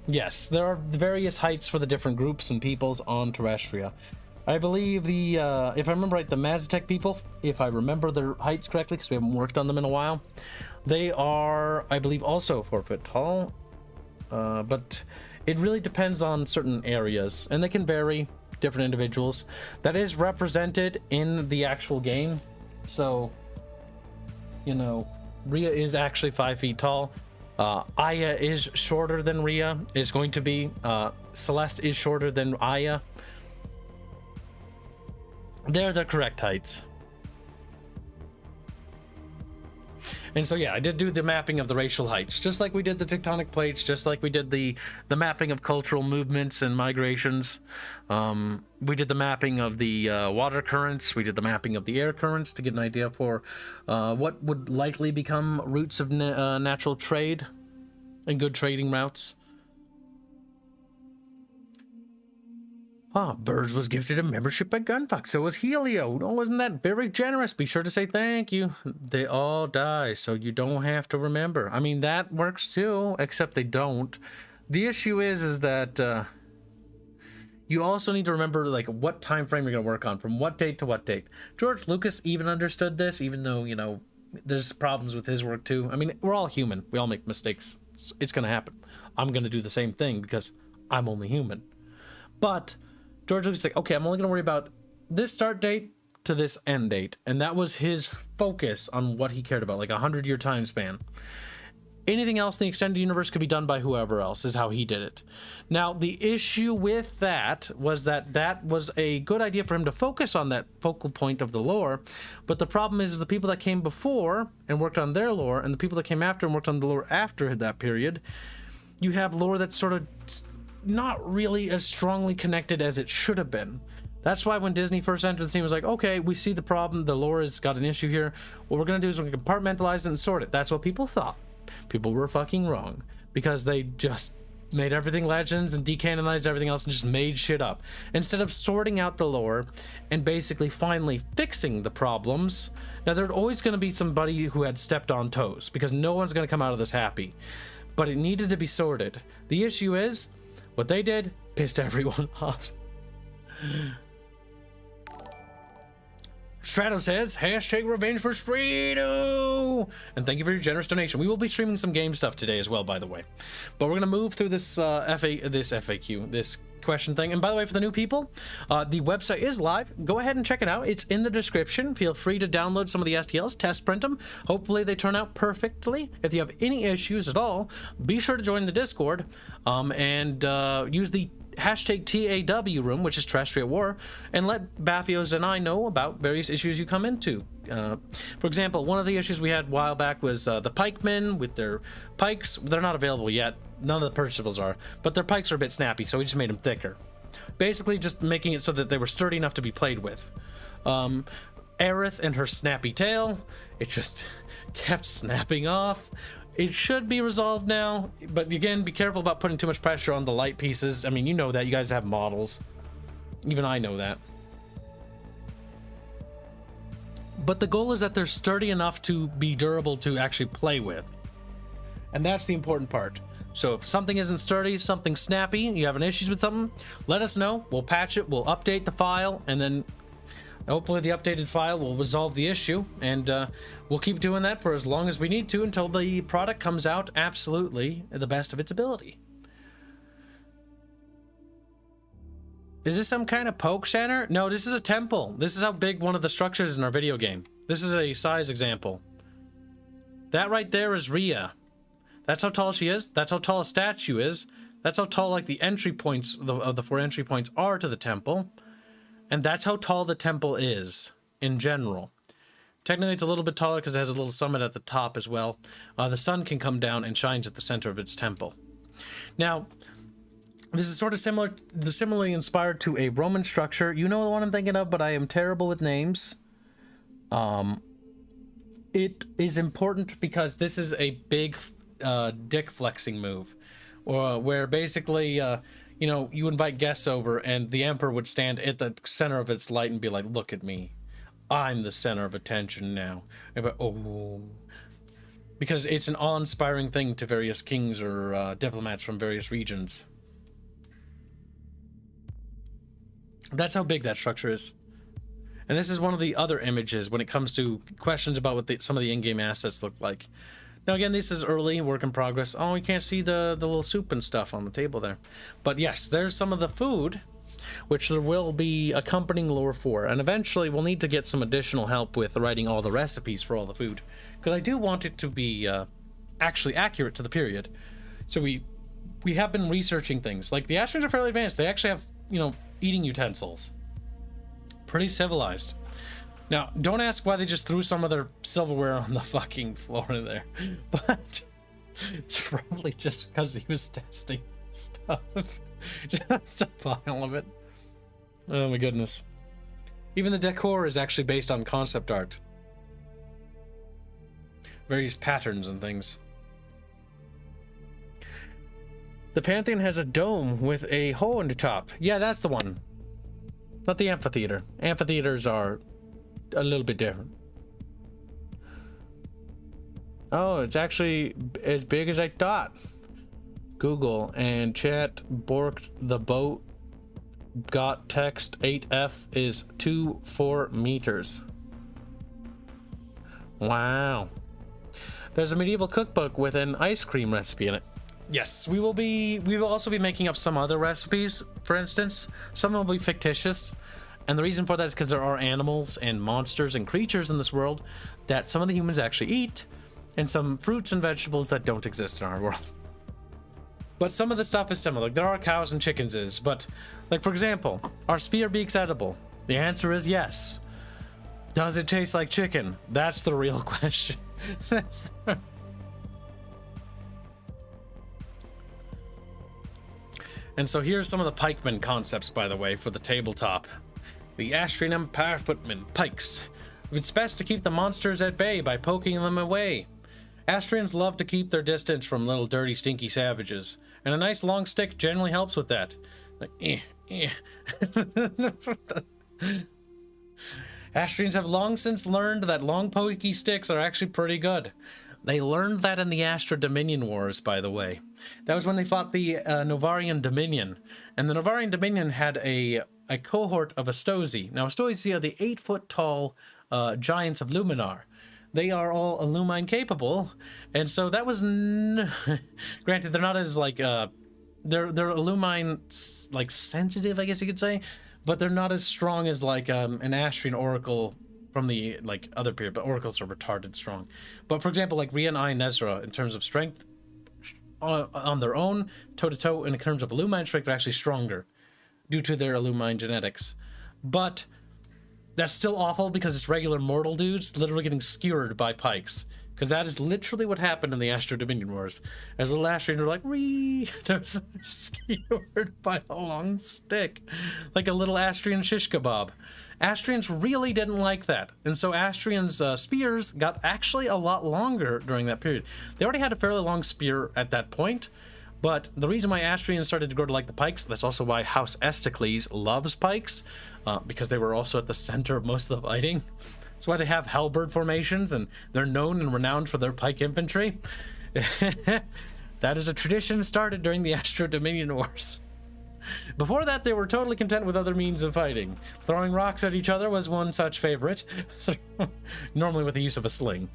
yes, there are various heights for the different groups and peoples on Terrestria. I believe the, if I remember right, the Mazatec people, if I remember their heights correctly, because we haven't worked on them in a while, they are, I believe, also 4 foot tall. But it really depends on certain areas, and they can vary different individuals. That is represented in the actual game. So, you know, Rhea is actually 5 feet tall. Aya is shorter than Rhea, is going to be. Celeste is shorter than Aya. They're the correct heights. And so, yeah, I did do the mapping of the racial heights, just like we did the tectonic plates, just like we did the mapping of cultural movements and migrations. We did the mapping of the water currents. We did the mapping of the air currents to get an idea for what would likely become routes of natural trade and good trading routes. Birds was gifted a membership by Gunfuck. So was Helio. Oh, wasn't that very generous? Be sure to say thank you. They all die, so you don't have to remember. I mean, that works too, except they don't. The issue is that you also need to remember, like, what time frame you're going to work on, from what date to what date. George Lucas even understood this, even though, you know, there's problems with his work too. I mean, we're all human. We all make mistakes. It's going to happen. I'm going to do the same thing because I'm only human. But George Lucas is like, okay, I'm only going to worry about this start date to this end date. And that was his focus on what he cared about, like a 100-year time span. Anything else in the extended universe could be done by whoever else, is how he did it. Now, the issue with that was that was a good idea for him to focus on that focal point of the lore. But the problem is the people that came before and worked on their lore, and the people that came after and worked on the lore after that period, you have lore that's sort of not really as strongly connected as it should have been. That's why when Disney first entered the scene, it was like, okay, we see the problem, the lore has got an issue here. What we're going to do is we're going to compartmentalize it and sort it. That's what people thought. People were fucking wrong, because they just made everything legends and decanonized everything else and just made shit up. Instead of sorting out the lore and basically finally fixing the problems. Now, there's always going to be somebody who had stepped on toes, because no one's going to come out of this happy. But it needed to be sorted. The issue is, what they did pissed everyone off. Strato says, hashtag revenge for Strato! And thank you for your generous donation. We will be streaming some game stuff today as well, by the way. But we're going to move through this FAQ, this question thing. And by the way, for the new people, the website is live. Go ahead and check it out. It's in the description. Feel free to download some of the STLs, test print them. Hopefully they turn out perfectly. If you have any issues at all, be sure to join the Discord and use the hashtag TAW room, which is Terrestrial War, and let Baffios and I know about various issues you come into. For example, one of the issues we had a while back was the pikemen with their pikes. They're not available yet. None of the purchasables are, but their pikes are a bit snappy, so we just made them thicker. Basically just making it so that they were sturdy enough to be played with. Aerith and her snappy tail, it just kept snapping off. It should be resolved now, but again, be careful about putting too much pressure on the light pieces. I mean, you know that. You guys have models. Even I know that. But the goal is that they're sturdy enough to be durable to actually play with. And that's the important part. So if something isn't sturdy, something snappy, you have an issues with something, let us know. We'll patch it, we'll update the file, and then hopefully the updated file will resolve the issue, and we'll keep doing that for as long as we need to until the product comes out absolutely the best of its ability. Is this some kind of poke center? No, this is a temple. This is how big one of the structures is in our video game. This is a size example. That right there is Rhea. That's how tall she is. That's how tall a statue is. That's how tall, like, the entry points of the 4 entry points are to the temple. And that's how tall the temple is, in general. Technically, it's a little bit taller because it has a little summit at the top as well. The sun can come down and shines at the center of its temple. Now, this is sort of similarly inspired to a Roman structure. You know the one I'm thinking of, but I am terrible with names. It is important because this is a big dick flexing move, where basically... you know, you invite guests over and the emperor would stand at the center of its light and be like, look at me. I'm the center of attention now. But, oh. Because it's an awe-inspiring thing to various kings or diplomats from various regions. That's how big that structure is. And this is one of the other images when it comes to questions about what some of the in-game assets look like. Now, again, this is early, work in progress. Oh, you can't see the little soup and stuff on the table there. But yes, there's some of the food which there will be accompanying lore for, and eventually we'll need to get some additional help with writing all the recipes for all the food, because I do want it to be actually accurate to the period. So we have been researching things. Like, the Astrians are fairly advanced. They actually have, you know, eating utensils. Pretty civilized. Now, don't ask why they just threw some of their silverware on the fucking floor in there, but it's probably just because he was testing stuff. Just a pile of it. Oh my goodness. Even the decor is actually based on concept art. Various patterns and things. The Pantheon has a dome with a hole in the top. Yeah, that's the one. Not the amphitheater. Amphitheaters are a little bit different. Oh, it's actually as big as I thought. Google and chat borked the boat got text 8F is 24 meters. Wow. There's a medieval cookbook with an ice cream recipe in it. Yes, we will also be making up some other recipes. For instance, some of them will be fictitious. And the reason for that is because there are animals and monsters and creatures in this world that some of the humans actually eat, and some fruits and vegetables that don't exist in our world. But some of the stuff is similar. Like, there are cows and chickens but like, for example, are spear beaks edible? The answer is yes. Does it taste like chicken? That's the real question. And so here's some of the pikemen concepts, by the way, for the tabletop. The Astrian Empire footmen, pikes. It's best to keep the monsters at bay by poking them away. Astrians love to keep their distance from little dirty stinky savages, and a nice long stick generally helps with that. Like, Astrians have long since learned that long pokey sticks are actually pretty good. They learned that in the Astra Dominion Wars, by the way. That was when they fought the Novarian Dominion, and the Novarian Dominion had a cohort of Astozi. Now, Astozi are the 8-foot-tall giants of Luminar. They are all Illumine capable, and so that was granted, they're not as like they're Illumine like sensitive, I guess you could say, but they're not as strong as like an Astrian Oracle from the like other period. But Oracles are retarded strong. But for example, like Rhea and I and Nezra, in terms of strength on their own, toe to toe, in terms of Illumine strength, are actually stronger due to their Illumine genetics. But that's still awful because it's regular mortal dudes literally getting skewered by pikes. Because that is literally what happened in the Astro Dominion Wars. As little Astrians were like, "Ree!" skewered by a long stick. Like a little Astrian shish kebab. Astrians really didn't like that. And so Astrians' spears got actually a lot longer during that period. They already had a fairly long spear at that point. But the reason why Astrians started to grow to like the pikes, that's also why House Estocles loves pikes, because they were also at the center of most of the fighting. That's why they have halberd formations, and they're known and renowned for their pike infantry. That is a tradition started during the Astro Dominion Wars. Before that, they were totally content with other means of fighting. Throwing rocks at each other was one such favorite, normally with the use of a sling.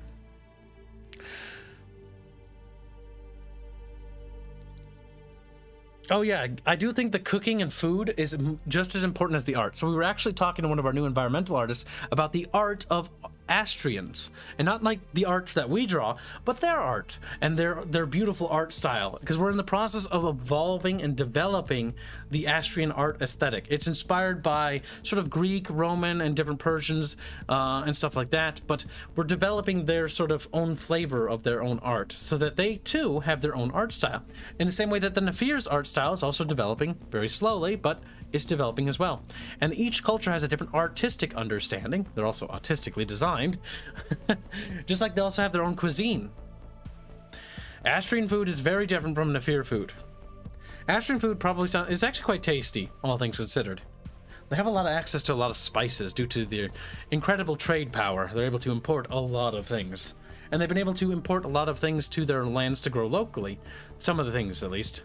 Oh yeah, I do think the cooking and food is just as important as the art. So we were actually talking to one of our new environmental artists about the art of Astrians, and not like the art that we draw, but their art and their beautiful art style, because we're in the process of evolving and developing the Astrian art aesthetic. It's inspired by sort of Greek, Roman, and different Persians and stuff like that, but we're developing their sort of own flavor of their own art so that they too have their own art style, in the same way that the Nafir's art style is also developing very slowly, but is developing as well. And each culture has a different artistic understanding. They're also artistically designed. Just like they also have their own cuisine. Astrian food is very different from Nafir food. Astrian food probably is actually quite tasty, all things considered. They have a lot of access to a lot of spices due to their incredible trade power. They're able to import a lot of things. And they've been able to import a lot of things to their lands to grow locally. Some of the things, at least.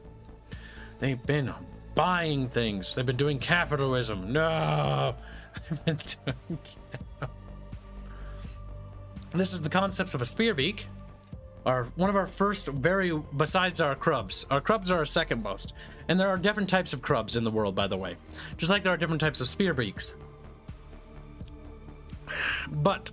They've been buying things. They've been doing capitalism. No! They've been doing... This is the concepts of a spear beak. one of our first besides our crubs. Our crubs are our second most. And there are different types of crubs in the world, by the way. Just like there are different types of spearbeaks. But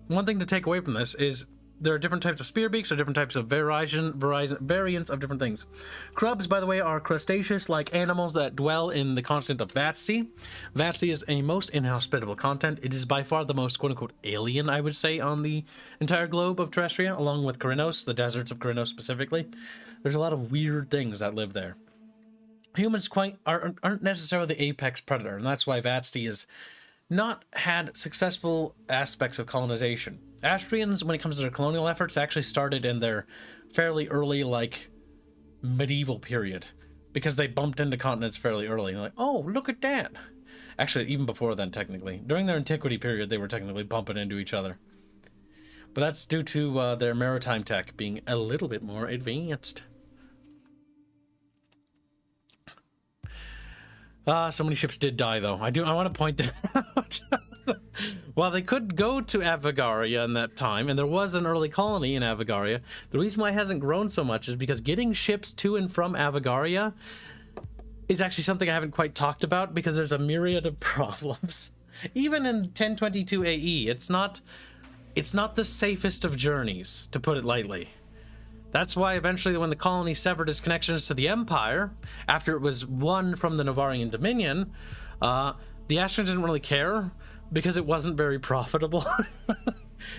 one thing to take away from this is there are different types of spearbeaks or different types of variants of different things. Crubs, by the way, are crustaceous-like animals that dwell in the continent of Vatsy. Vatsy is a most inhospitable continent. It is by far the most quote-unquote alien, I would say, on the entire globe of Terrestria, along with Krynos, the deserts of Krynos specifically. There's a lot of weird things that live there. Humans aren't necessarily the apex predator, and that's why Vatsy has not had successful aspects of colonization. Astrians, when it comes to their colonial efforts, actually started in their fairly early, like, medieval period, because they bumped into continents fairly early. They're like, oh, look at that. Actually, even before then, technically. During their antiquity period, they were technically bumping into each other. But that's due to their maritime tech being a little bit more advanced. So many ships did die, though. I want to point that out. While they could go to Avagaria in that time, and there was an early colony in Avagaria, the reason why it hasn't grown so much is because getting ships to and from Avagaria is actually something I haven't quite talked about, because there's a myriad of problems. Even in 1022 AE, it's not the safest of journeys, to put it lightly. That's why eventually when the colony severed its connections to the Empire, after it was won from the Navarian Dominion, the Astrians didn't really care, because it wasn't very profitable.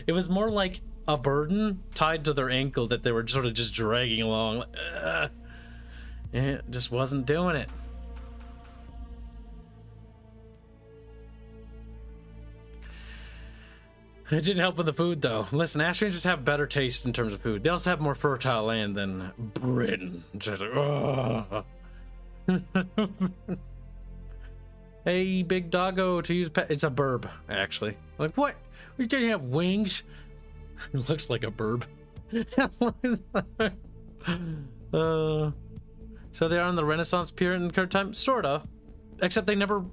It was more like a burden tied to their ankle that they were sort of just dragging along. Like, it just wasn't doing it. It didn't help with the food, though. Listen, Astrians just have better taste in terms of food. They also have more fertile land than Britain. Just like, hey, big doggo, to use pet. It's a burb, actually. Like, what? You didn't have wings? It looks like a burb. So they are in the Renaissance period in current time? Sorta. Except they never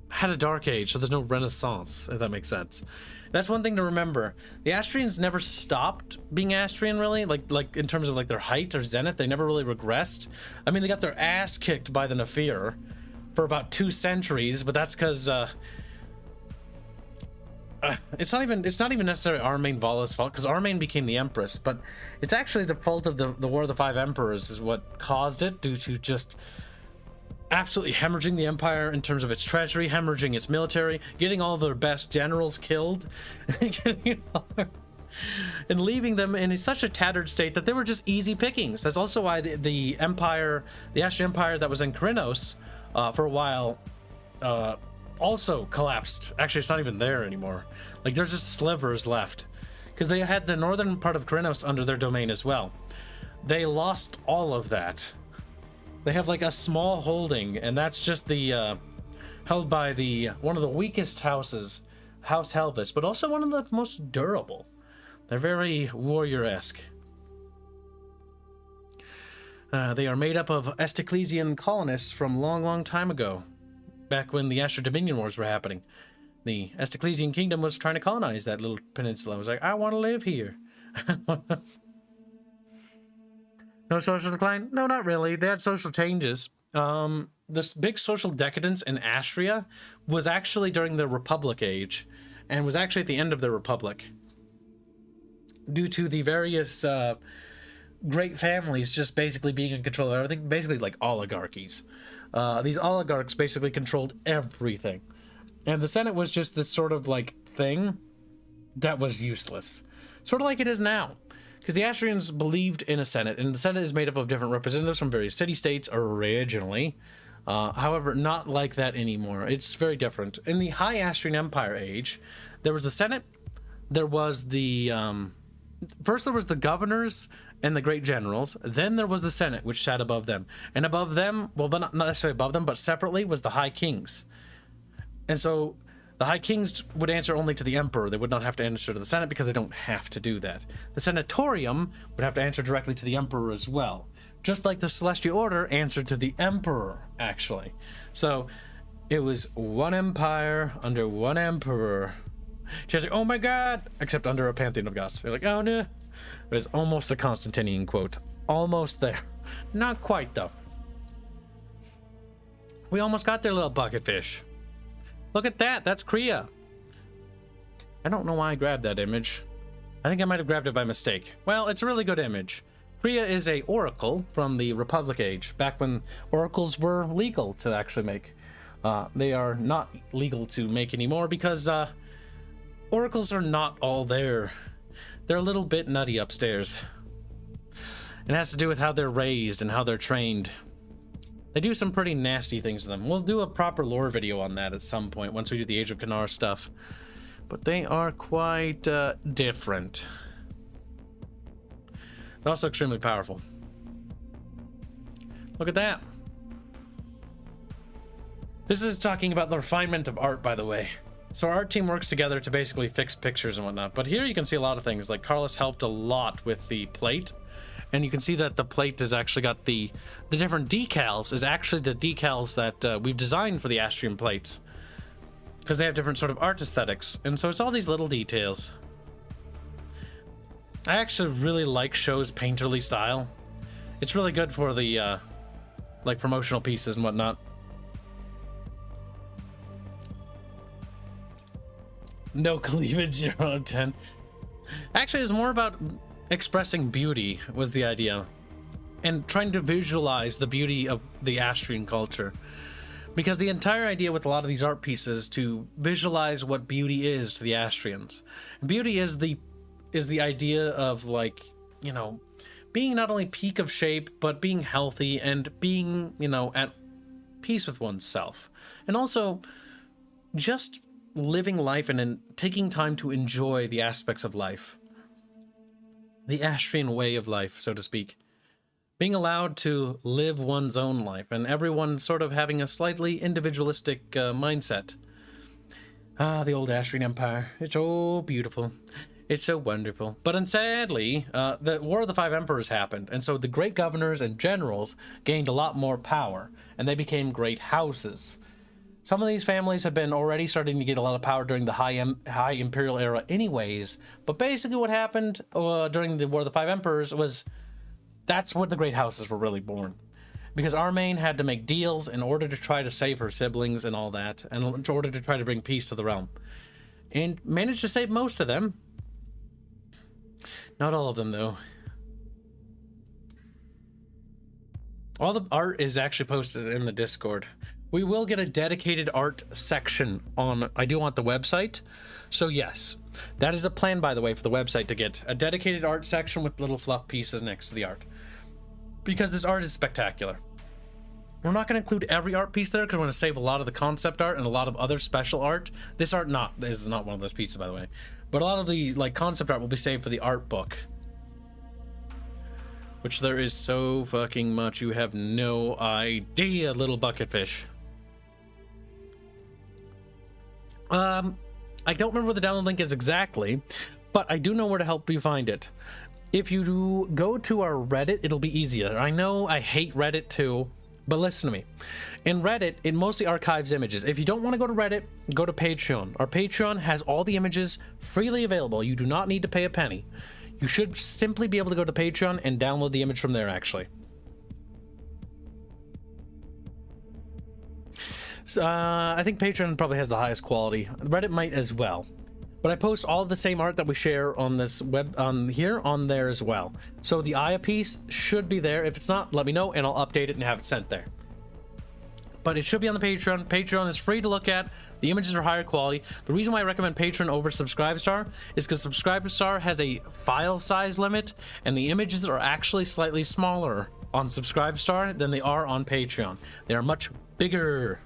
had a dark age, so there's no Renaissance, if that makes sense. That's one thing to remember. The Astrians never stopped being Astrian, really. Like in terms of like their height or zenith, they never really regressed. I mean, they got their ass kicked by the Nafir for about 2 centuries, but that's because it's not even necessarily Armain Vala's fault, because Armain became the Empress, but it's actually the fault of the War of the Five Emperors is what caused it, due to just absolutely hemorrhaging the Empire in terms of its treasury, hemorrhaging its military, getting all of their best generals killed, and leaving them in such a tattered state that they were just easy pickings. That's also why the Astrian Empire that was in Krynos for a while also collapsed. Actually, it's not even there anymore. Like, there's just slivers left, because they had the northern part of Krynos under their domain as well. They lost all of that. They have like a small holding, and that's just the held by one of the weakest houses, House Helvis, but also one of the most durable. They're very warrior-esque. They are made up of Esteclesian colonists from long time ago, back when the Astro Dominion Wars were happening. The Esteclesian kingdom was trying to colonize that little peninsula. It was like, I want to live here. No social decline? No, not really. They had social changes. This big social decadence in Astria was actually during the Republic Age, and was actually at the end of the Republic, due to the various great families just basically being in control of everything, basically like oligarchies. These oligarchs basically controlled everything. And the Senate was just this sort of like thing that was useless. Sort of like it is now. Because the Astrians believed in a Senate, and the Senate is made up of different representatives from various city-states originally. However, not like that anymore. It's very different. In the High Astrian Empire age, there was the Senate, there was the... first there was the governors and the great generals, then there was the Senate, which sat above them. And above them, well, not necessarily above them, but separately, was the High Kings. And so the High Kings would answer only to the Emperor. They would not have to answer to the Senate, because they don't have to do that. The Senatorium would have to answer directly to the Emperor as well. Just like the Celestial Order answered to the Emperor, actually. So it was one empire under one emperor. She's like, oh my god! Except under a pantheon of gods. You're like, oh no. It is almost a Constantinian quote. Almost there. Not quite, though. We almost got their little bucket fish. Look at that. That's Kriya. I don't know why I grabbed that image. I think I might have grabbed it by mistake. Well, it's a really good image. Kriya is a oracle from the Republic Age, back when oracles were legal to actually make. They are not legal to make anymore because oracles are not all there. They're a little bit nutty upstairs. It has to do with how they're raised and how they're trained. They do some pretty nasty things to them. We'll do a proper lore video on that at some point once we do the Age of Canar stuff. But they are quite different. They're also extremely powerful. Look at that. This is talking about the refinement of art, by the way. So our art team works together to basically fix pictures and whatnot. But here you can see a lot of things. Like Carlos helped a lot with the plate. And you can see that the plate has actually got the different decals is actually the decals that we've designed for the Astrian plates. Because they have different sort of art aesthetics. And so it's all these little details. I actually really like Show's painterly style. It's really good for the like promotional pieces and whatnot. No cleavage, 0 out of 10. Actually, it's more about expressing beauty was the idea. And trying to visualize the beauty of the Astrian culture. Because the entire idea with a lot of these art pieces is to visualize what beauty is to the Astrians. Beauty is the idea of, like, you know, being not only peak of shape, but being healthy and being, you know, at peace with oneself. And also just living life and taking time to enjoy the aspects of life. The Astrian way of life, so to speak. Being allowed to live one's own life, and everyone sort of having a slightly individualistic mindset. Ah, the old Astrian Empire. It's so beautiful. It's so wonderful. But sadly, the War of the Five Emperors happened, and so the great governors and generals gained a lot more power, and they became great houses. Some of these families have been already starting to get a lot of power during the high imperial era anyways, but basically what happened during the War of the Five Emperors was that's where the great houses were really born. Because Armaine had to make deals in order to try to save her siblings and all that, and in order to try to bring peace to the realm. And managed to save most of them. Not all of them, though. All the art is actually posted in the Discord. We will get a dedicated art section on I Do Want the website. So yes, that is a plan, by the way, for the website to get a dedicated art section with little fluff pieces next to the art. Because this art is spectacular. We're not going to include every art piece there because we're going to save a lot of the concept art and a lot of other special art. This art is not one of those pieces, by the way. But a lot of the concept art will be saved for the art book. Which there is so fucking much, you have no idea, little bucket fish. I don't remember where the download link is exactly, but I do know where to help you find it. If you do go to our Reddit, it'll be easier. I know I hate Reddit too, but listen to me. In Reddit, it mostly archives images. If you don't want to go to Reddit, go to Patreon. Our Patreon has all the images freely available. You do not need to pay a penny. You should simply be able to go to Patreon and download the image from there, actually. I think Patreon probably has the highest quality. Reddit might as well. But I post all the same art that we share on this web on there as well. So the Aya piece should be there. If it's not, let me know and I'll update it and have it sent there. But it should be on the Patreon. Patreon is free to look at. The images are higher quality. The reason why I recommend Patreon over Subscribestar is because Subscribestar has a file size limit and the images are actually slightly smaller on Subscribestar than they are on Patreon. They are much bigger.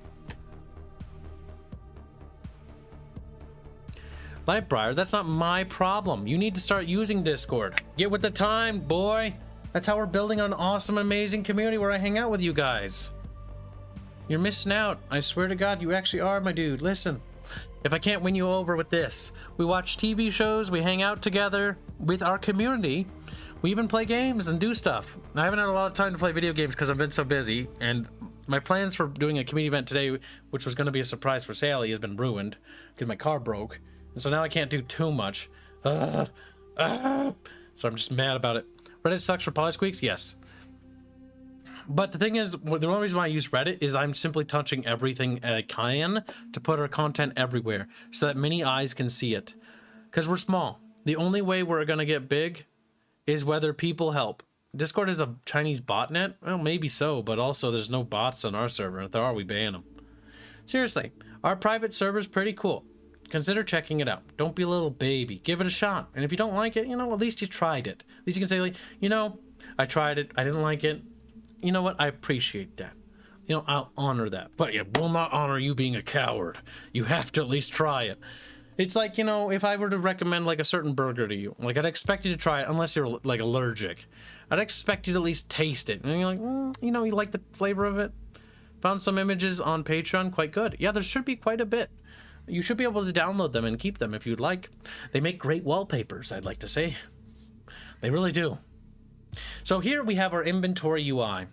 Livebriar, that's not my problem. You need to start using Discord. Get with the time, boy. That's how we're building an awesome, amazing community where I hang out with you guys. You're missing out. I swear to God, you actually are, my dude. Listen, if I can't win you over with this, we watch TV shows, we hang out together with our community. We even play games and do stuff. I haven't had a lot of time to play video games because I've been so busy, and my plans for doing a community event today, which was going to be a surprise for Sally, has been ruined because my car broke. And so now I can't do too much. So I'm just mad about it. Reddit sucks for poly squeaks? Yes. But the thing is, the only reason why I use Reddit is I'm simply touching everything I can to put our content everywhere so that many eyes can see it. Because we're small. The only way we're going to get big is whether people help. Discord is a Chinese botnet? Well, maybe so, but also there's no bots on our server. If there are, we ban them. Seriously, our private server's pretty cool. Consider checking it out. Don't be a little baby. Give it a shot. And if you don't like it, you know, at least you tried it. At least you can say, like, you know, I tried it. I didn't like it. You know what? I appreciate that. You know, I'll honor that. But it will not honor you being a coward. You have to at least try it. It's like, you know, if I were to recommend like a certain burger to you, like I'd expect you to try it unless you're like allergic. I'd expect you to at least taste it. And you're like, you know, you like the flavor of it? Found some images on Patreon, quite good. Yeah, there should be quite a bit. You should be able to download them and keep them if you'd like. They make great wallpapers, I'd like to say. They really do. So here we have our inventory UI.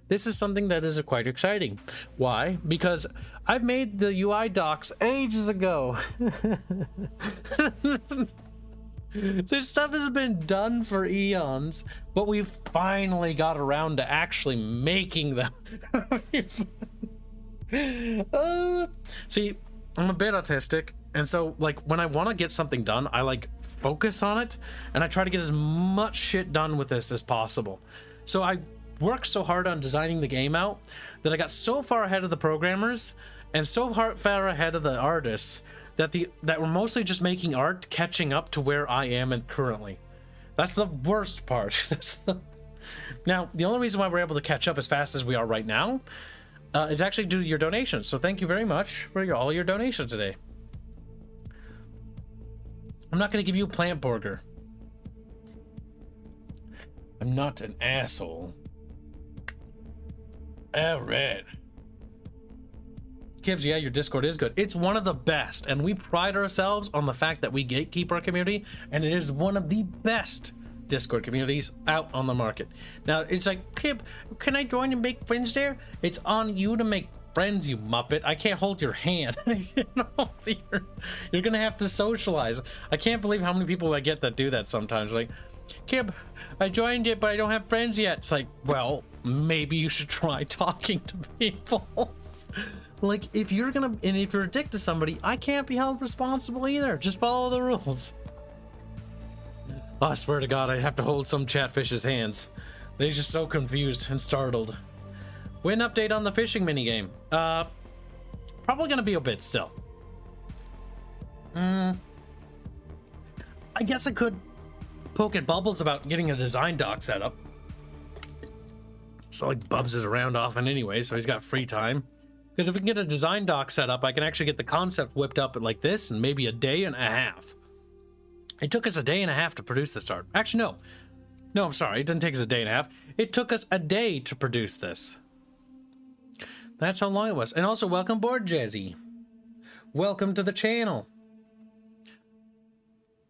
This is something that is quite exciting. Why? Because I've made the UI docs ages ago. This stuff has been done for eons, but we've finally got around to actually making them. See, I'm a bit autistic, and so like when I want to get something done, I like focus on it, and I try to get as much shit done with this as possible. So I worked so hard on designing the game out that I got so far ahead of the programmers and so far ahead of the artists that we're mostly just making art catching up to where I am currently. That's the worst part. Now, the only reason why we're able to catch up as fast as we are right now is actually due to your donations. So thank you very much for all your donations today. I'm not going to give you a plant burger. I'm not an asshole. All right. Kibs, yeah, your Discord is good. It's one of the best, and we pride ourselves on the fact that we gatekeep our community, and it is one of the best Discord communities out on the market. Now, it's like, Kib, can I join and make friends there? It's on you to make friends, you muppet. I can't hold your hand. You know, you're gonna have to socialize. I can't believe how many people I get that do that sometimes. Like, Kib, I joined it, but I don't have friends yet. It's like, well, maybe you should try talking to people. Like, if you're a dick to somebody, I can't be held responsible either. Just follow the rules. Oh, I swear to God, I have to hold some chatfish's hands. They're just so confused and startled. Win update on the fishing minigame. Probably gonna be a bit still. I guess I could poke at Bubbles about getting a design doc set up. So like Bubs is around often anyway, so he's got free time. Because if we can get a design doc set up, I can actually get the concept whipped up like this in maybe a day and a half. It took us a day and a half to produce this art. Actually, no. No, I'm sorry. It didn't take us a day and a half. It took us a day to produce this. That's how long it was. And also, welcome aboard, Jazzy. Welcome to the channel.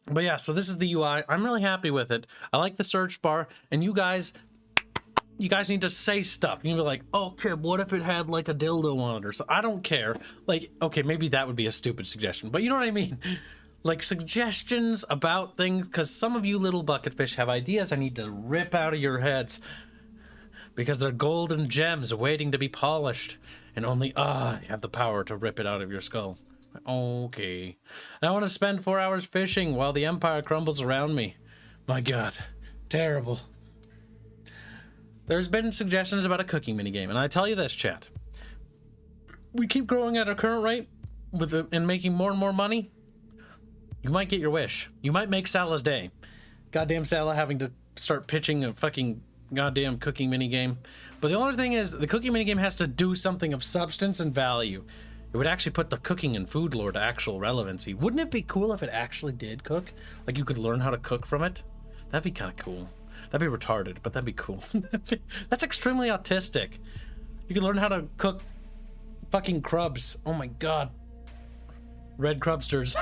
But yeah, so this is the UI. I'm really happy with it. I like the search bar. And you guys need to say stuff. You need to be like, oh, Kib, what if it had like a dildo on it or so? I don't care. Like, okay, maybe that would be a stupid suggestion, but you know what I mean? Like suggestions about things, because some of you little bucketfish have ideas I need to rip out of your heads because they're golden gems waiting to be polished, and only you have the power to rip it out of your skull. Okay. I want to spend 4 hours fishing while the empire crumbles around me. My God. Terrible. There's been suggestions about a cooking minigame, and I tell you this, chat. We keep growing at our current rate and making more and more money. You might get your wish. You might make Sala's day. Goddamn Sala having to start pitching a fucking goddamn cooking minigame. But the only thing is, the cooking minigame has to do something of substance and value. It would actually put the cooking and food lore to actual relevancy. Wouldn't it be cool if it actually did cook? Like you could learn how to cook from it? That'd be kind of cool. That'd be retarded, but that'd be cool. That's extremely autistic. You can learn how to cook fucking crubs. Oh my God. Red crubsters.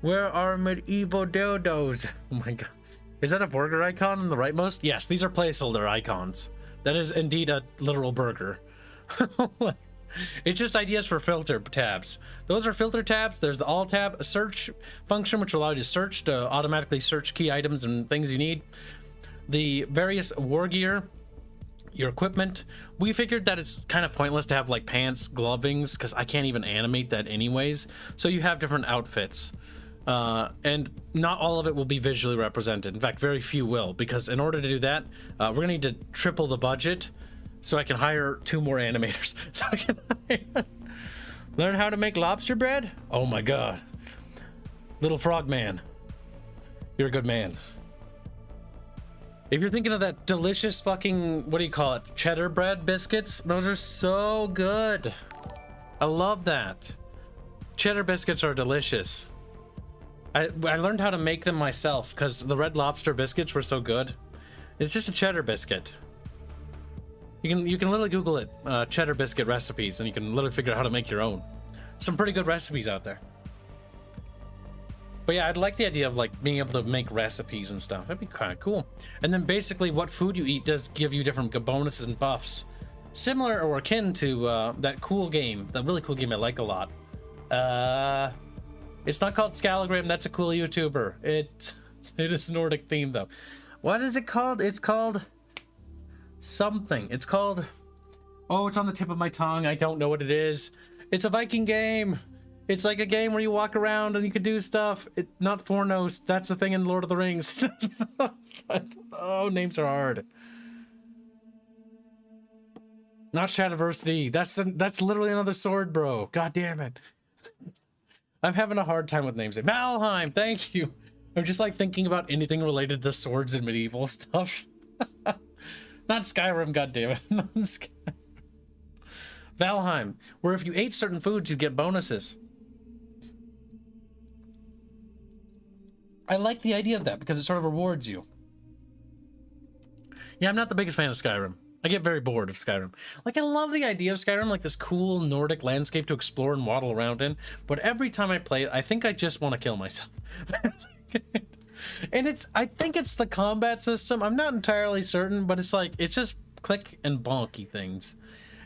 Where are medieval dildos? Oh my God. Is that a burger icon on the rightmost? Yes, these are placeholder icons. That is indeed a literal burger. It's just ideas for filter tabs. Those are filter tabs. There's the all tab, a search function, which will allow you to search, to automatically search key items and things you need. The various war gear, your equipment. We figured that it's kind of pointless to have like pants, glovings, because I can't even animate that anyways. So you have different outfits. And not all of it will be visually represented. In fact, very few will, because in order to do that, we're gonna need to triple the budget so I can hire 2 more animators. So I can learn how to make lobster bread. Oh my god, little frog man, you're a good man. If you're thinking of that delicious fucking, what do you call it, cheddar bread biscuits, those are so good. I love that. Cheddar biscuits are delicious. I learned how to make them myself because the Red Lobster biscuits were so good. It's just a cheddar biscuit. You can literally Google it, cheddar biscuit recipes, and you can literally figure out how to make your own. Some pretty good recipes out there. But yeah, I'd like the idea of like being able to make recipes and stuff. That'd be kind of cool. And then basically what food you eat does give you different bonuses and buffs. Similar or akin to that cool game, that really cool game I like a lot. It's not called Scalagram, that's a cool YouTuber. It is Nordic themed though. What is it called? It's called something. It's called, oh, it's on the tip of my tongue. I don't know what it is. It's a Viking game. It's like a game where you walk around and you can do stuff. Not Fornos. That's the thing in Lord of the Rings. Oh, names are hard. Not Shadiversity. That's literally another sword, bro. God damn it. I'm having a hard time with names. Valheim, thank you. I'm just like thinking about anything related to swords and medieval stuff. Not Skyrim, goddammit. Not Skyrim. Valheim, where if you ate certain foods, you get bonuses. I like the idea of that because it sort of rewards you. Yeah, I'm not the biggest fan of Skyrim. I get very bored of Skyrim. Like, I love the idea of Skyrim, like this cool Nordic landscape to explore and waddle around in. But every time I play it, I think I just want to kill myself. And I think it's the combat system. I'm not entirely certain, but it's like, it's just click and bonky things.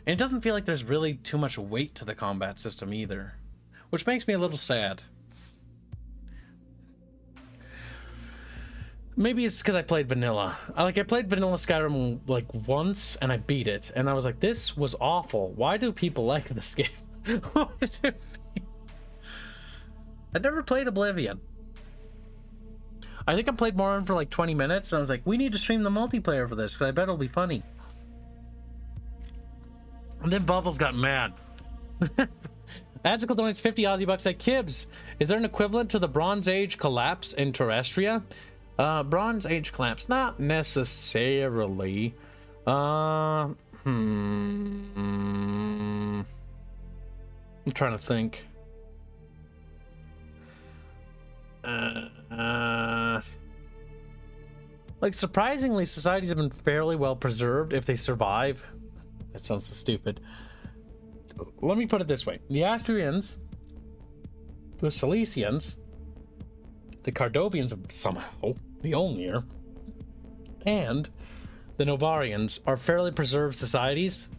And it doesn't feel like there's really too much weight to the combat system either, which makes me a little sad. Maybe it's because I played vanilla. I played vanilla Skyrim like once and I beat it. And I was like, this was awful. Why do people like this game? I never played Oblivion. I think I played Morrowind for like 20 minutes. And I was like, we need to stream the multiplayer for this because I bet it'll be funny. And then Bubbles got mad. Adzical donates 50 Aussie bucks at Kibs. Is there an equivalent to the Bronze Age collapse in Terrestria? Bronze Age collapse, not necessarily. I'm trying to think. Like, surprisingly, societies have been fairly well preserved if they survive. That sounds so stupid. Let me put it this way. The Astrians, the Silesians, the Cardovians somehow, the Olnir, and the Novarians are fairly preserved societies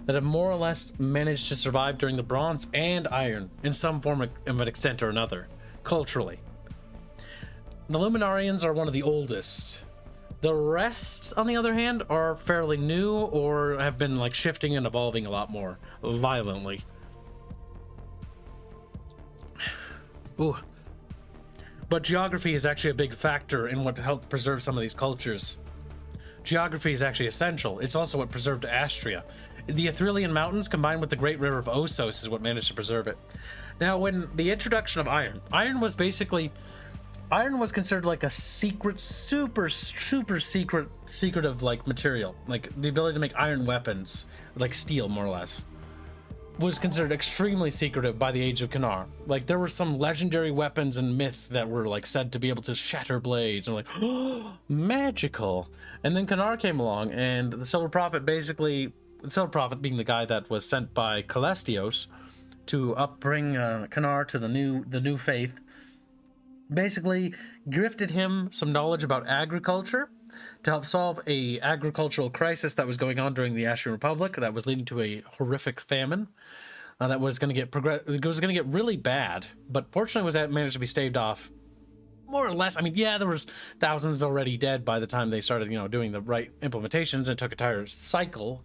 that have more or less managed to survive during the Bronze and Iron in some form of an extent or another, culturally. The Luminarians are one of the oldest. The rest, on the other hand, are fairly new or have been like shifting and evolving a lot more violently. Ooh. But geography is actually a big factor in what helped preserve some of these cultures. Geography is actually essential. It's also what preserved Astria. The Etrelian Mountains combined with the Great River of Osos is what managed to preserve it. Now, when the introduction of iron was considered like a secret, super secretive like material. Like the ability to make iron weapons, like steel more or less, was considered extremely secretive by the Age of Kanar. Like there were some legendary weapons and myth that were like said to be able to shatter blades and like, oh, magical. And then Kanar came along and the Silver Prophet basically, the Silver Prophet being the guy that was sent by Calestios to upbring Kanar to the new faith, basically gifted him some knowledge about agriculture to help solve a agricultural crisis that was going on during the Astrian Republic that was leading to a horrific famine that was going to get really bad, but fortunately was managed to be staved off more or less. I mean, yeah, there was thousands already dead by the time they started, doing the right implementations. It took a entire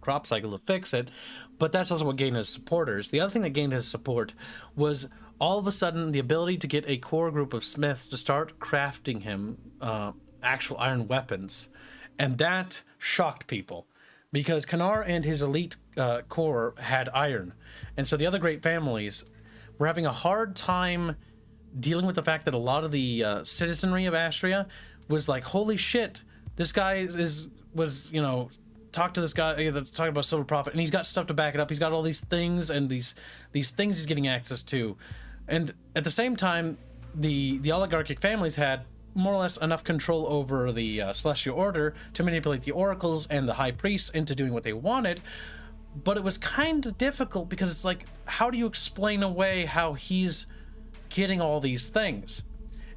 crop cycle to fix it, but that's also what gained his supporters. The other thing that gained his support was all of a sudden the ability to get a core group of smiths to start crafting him actual iron weapons, and that shocked people because Kanar and his elite core had iron, and so the other great families were having a hard time dealing with the fact that a lot of the citizenry of Astria was like, holy shit, this guy was talk to this guy that's talking about silver profit, and he's got stuff to back it up. He's got all these things, and these things he's getting access to. And at the same time, the oligarchic families had more or less enough control over the Celestial Order to manipulate the oracles and the high priests into doing what they wanted. But it was kind of difficult because it's like, how do you explain away how he's getting all these things?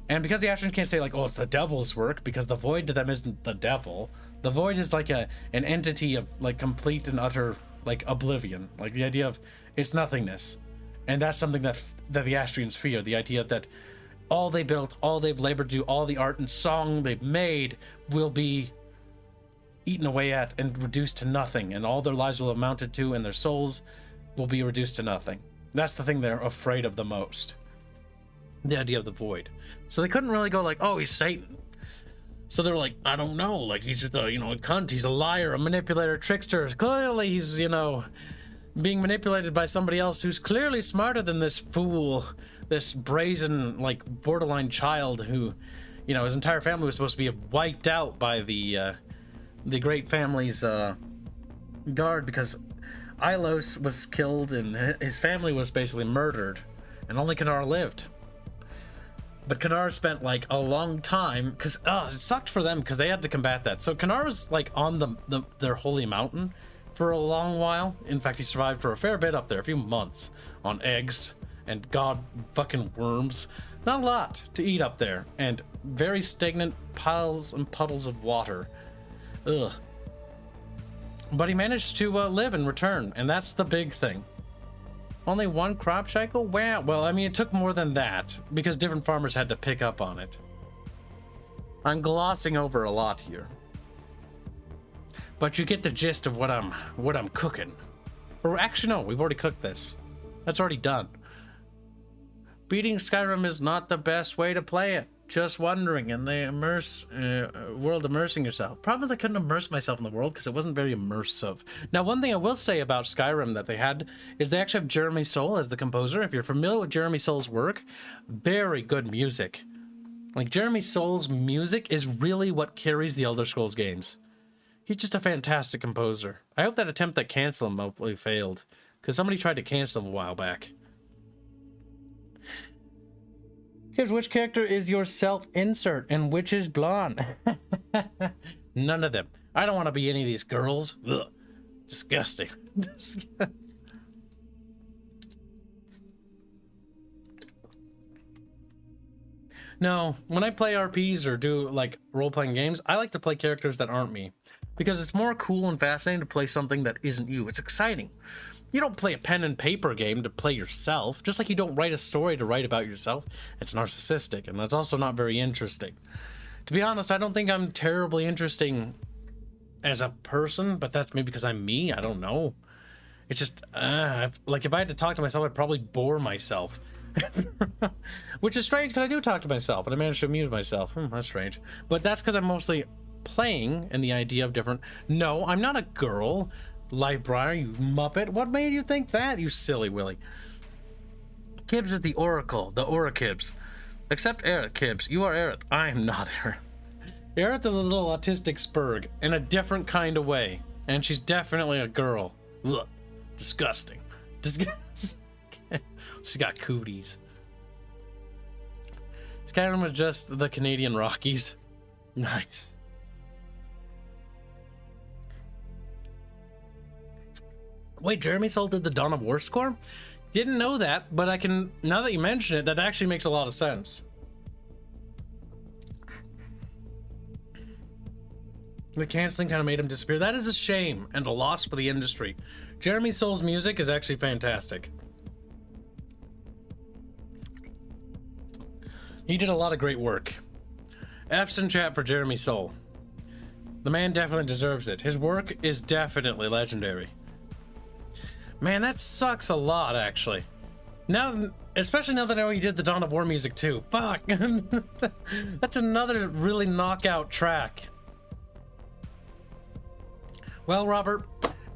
And because the Astrians can't say like, oh, it's the devil's work, because the void to them isn't the devil. The void is like an entity of like complete and utter like oblivion, like the idea of it's nothingness. And that's something that the Astrians fear, the idea that all they built, all they've labored to do, all the art and song they've made will be eaten away at and reduced to nothing, and all their lives will have amounted to, and their souls will be reduced to nothing. That's the thing they're afraid of the most. The idea of the void. So they couldn't really go like, oh, he's Satan. So they're like, I don't know, like he's just a, a cunt, he's a liar, a manipulator, trickster. Clearly he's, being manipulated by somebody else who's clearly smarter than this fool, this brazen, like borderline child who, his entire family was supposed to be wiped out by the great family's guard, because Ilos was killed and his family was basically murdered, and only Kanar lived. But Kanar spent like a long time, because it sucked for them because they had to combat that. So Kanar was like on their holy mountain for a long while. In fact, he survived for a fair bit up there, a few months, on eggs and god fucking worms. Not a lot to eat up there, and very stagnant piles and puddles of water. Ugh. But he managed to live and return, and that's the big thing. Only one crop cycle? Well, I mean, it took more than that, because different farmers had to pick up on it. I'm glossing over a lot here, but you get the gist of what I'm cooking. Or actually, no, we've already cooked this. That's already done. Beating Skyrim is not the best way to play it. Just wondering, in the world immersing yourself. Problem is I couldn't immerse myself in the world because it wasn't very immersive. Now, one thing I will say about Skyrim that they had is they actually have Jeremy Soule as the composer. If you're familiar with Jeremy Soule's work, very good music. Like, Jeremy Soule's music is really what carries the Elder Scrolls games. He's just a fantastic composer. I hope that attempt at cancel him hopefully failed, because somebody tried to cancel him a while back. Kibs, which character is your self-insert and which is blonde? None of them. I don't want to be any of these girls. Ugh. Disgusting. No, when I play RPs or do like role-playing games, I like to play characters that aren't me, because it's more cool and fascinating to play something that isn't you. It's exciting. You don't play a pen and paper game to play yourself, just like you don't write a story to write about yourself. It's narcissistic, and that's also not very interesting. To be honest, I don't think I'm terribly interesting as a person, but that's maybe because I'm me. I don't know. It's just, like if I had to talk to myself, I'd probably bore myself. Which is strange, because I do talk to myself, and I manage to amuse myself. That's strange. But that's because I'm mostly playing, and the idea of different... No, I'm not a girl. Livebriar, you muppet. What made you think that, you silly willy? Kibs is the Oracle, the Kibs. Except Aerith, Kibs. You are Aerith. I'm not Aerith. Aerith is a little autistic spurg in a different kind of way. And she's definitely a girl. Look, disgusting. Disgusting. She's got cooties. Skyrim was just the Canadian Rockies. Nice. Wait, Jeremy Soule did the Dawn of War score? Didn't know that, but I can, now that you mention it, that actually makes a lot of sense. The canceling kind of made him disappear. That is a shame and a loss for the industry. Jeremy Soul's music is actually fantastic. He did a lot of great work. F's in chat for Jeremy Soul. The man definitely deserves it. His work is definitely legendary. Man, that sucks a lot, actually. Now, especially now that I know he did the Dawn of War music too. Fuck. That's another really knockout track. Well, Robert,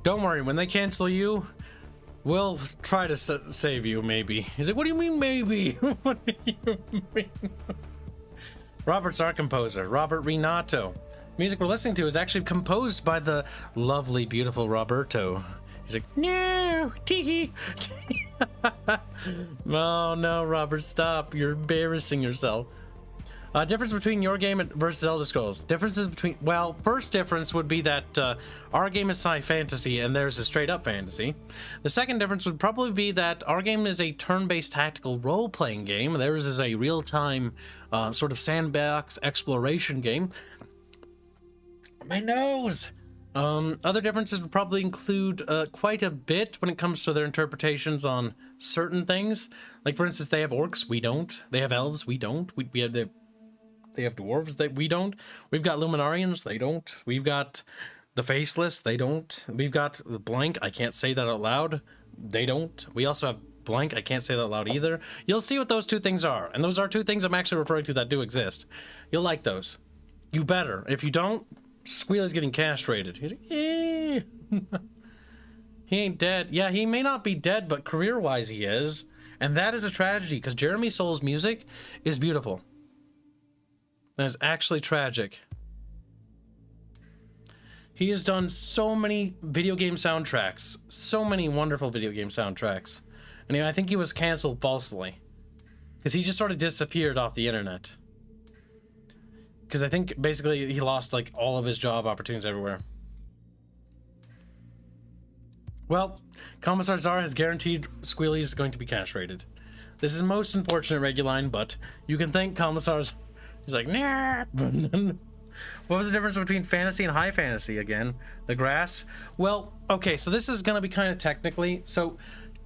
don't worry. When they cancel you, we'll try to save you, maybe. He's like, what do you mean, maybe? What do you mean? Robert's our composer, Robert Renato. Music we're listening to is actually composed by the lovely, beautiful Roberto. He's like, no, tee. Oh, no, Robert, stop. You're embarrassing yourself. Difference between your game versus Elder Scrolls. Differences between, well, first difference would be that our game is sci fantasy and theirs is straight up fantasy. The second difference would probably be that our game is a turn-based tactical role-playing game. Theirs is a real-time sort of sandbox exploration game. My nose! Other differences would probably include quite a bit when it comes to their interpretations on certain things. Like, for instance, they have orcs, we don't. They have elves, we don't. They have dwarves that we don't. We've got Luminarians, they don't. We've got the Faceless, they don't. We've got the Blank, I can't say that out loud. They don't. We also have Blank, I can't say that out loud either. You'll see what those two things are. And those are two things I'm actually referring to that do exist. You'll like those. You better. If you don't, Squealy's getting castrated. He's like, eh. He ain't dead. Yeah, he may not be dead, but career-wise he is. And that is a tragedy, because Jeremy Soul's music is beautiful. That is actually tragic. He has done so many video game soundtracks. So many wonderful video game soundtracks. And I think he was canceled falsely. Because he just sort of disappeared off the internet. Because I think basically he lost like all of his job opportunities everywhere. Well, Commissar Czar has guaranteed Squealy is going to be castrated. This is most unfortunate, Reguline, but you can thank Commissar's. He's like, nah. What was the difference between fantasy and high fantasy again? The grass? Well, okay, so this is going to be kind of technically. So,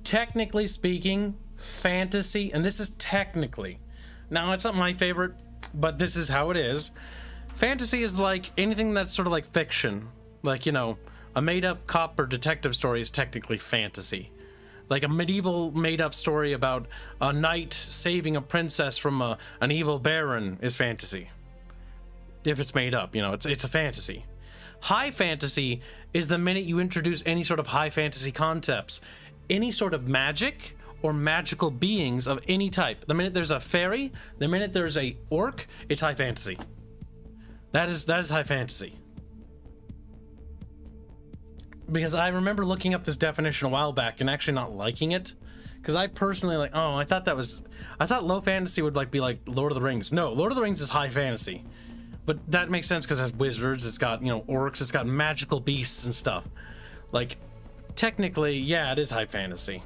technically speaking, fantasy, and this is technically. Now, it's not my favorite, but this is how it is. Fantasy is like anything that's sort of like fiction. Like, you know, a made-up cop or detective story is technically fantasy. Like a medieval made-up story about a knight saving a princess from an evil baron is fantasy. If it's made up, you know, it's a fantasy. High fantasy is the minute you introduce any sort of high fantasy concepts. Any sort of magic or magical beings of any type. The minute there's a fairy, the minute there's a orc, it's high fantasy. That is high fantasy. Because I remember looking up this definition a while back and actually not liking it. Because I personally like, oh, I thought low fantasy would like be like Lord of the Rings. No, Lord of the Rings is high fantasy. But that makes sense because it has wizards, it's got, you know, orcs, it's got magical beasts and stuff. Like, technically, yeah, it is high fantasy.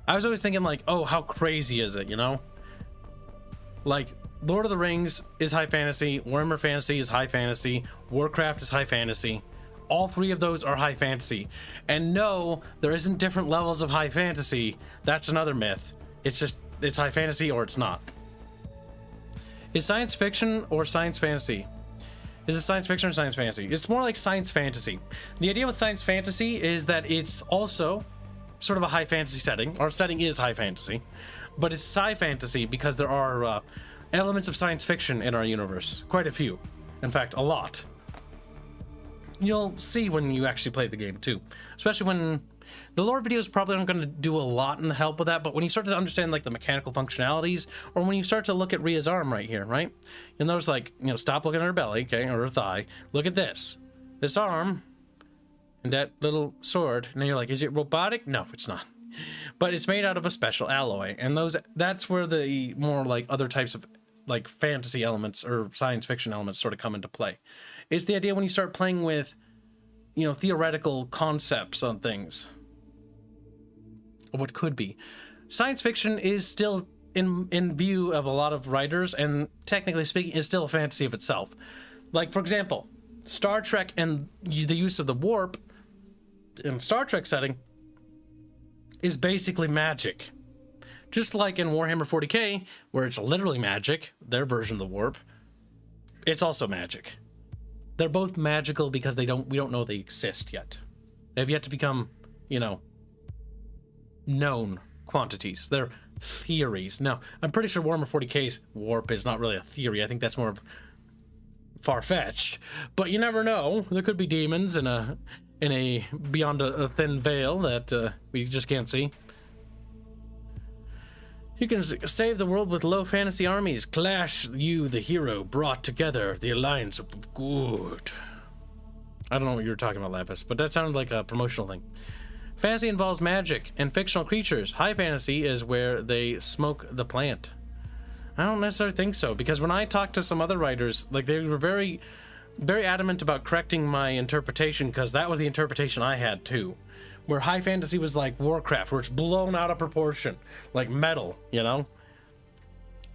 I was always thinking like, oh, how crazy is it, you know? Like, Lord of the Rings is high fantasy, Warhammer Fantasy is high fantasy, Warcraft is high fantasy. All three of those are high fantasy. And no, there isn't different levels of high fantasy. That's another myth. It's just, it's high fantasy or it's not. Is science fiction or science fantasy? Is it science fiction or science fantasy? It's more like science fantasy. The idea with science fantasy is that it's also sort of a high fantasy setting. Our setting is high fantasy, but it's sci fantasy because there are elements of science fiction in our universe. Quite a few. In fact, a lot. You'll see when you actually play the game too, especially when the lore videos probably aren't going to do a lot in the help with that, but when you start to understand like the mechanical functionalities, or when you start to look at Rhea's arm right here, right, you'll notice like, you know, stop looking at her belly, okay, or her thigh, look at this arm and that little sword, and then you're like, is it robotic? No, it's not, but it's made out of a special alloy, and that's where the more like other types of like fantasy elements or science fiction elements sort of come into play. It's the idea when you start playing with, you know, theoretical concepts on things. Or what could be. Science fiction is still in view of a lot of writers, and technically speaking, is still a fantasy of itself. Like, for example, Star Trek and the use of the warp in Star Trek setting is basically magic. Just like in Warhammer 40k, where it's literally magic, their version of the warp, it's also magic. They're both magical because we don't know they exist yet. They've yet to become, you know, known quantities. They're theories. Now, I'm pretty sure Warhammer 40k's warp is not really a theory. I think that's more of far-fetched. But you never know. There could be demons in a beyond a thin veil that we just can't see. You can save the world with low fantasy armies. Clash, you, the hero, brought together the alliance of good. I don't know what you were talking about, Lapis, but that sounded like a promotional thing. Fantasy involves magic and fictional creatures. High fantasy is where they smoke the plant. I don't necessarily think so, because when I talked to some other writers, like, they were very, very adamant about correcting my interpretation, because that was the interpretation I had too. Where high fantasy was like Warcraft, where it's blown out of proportion, like metal, you know?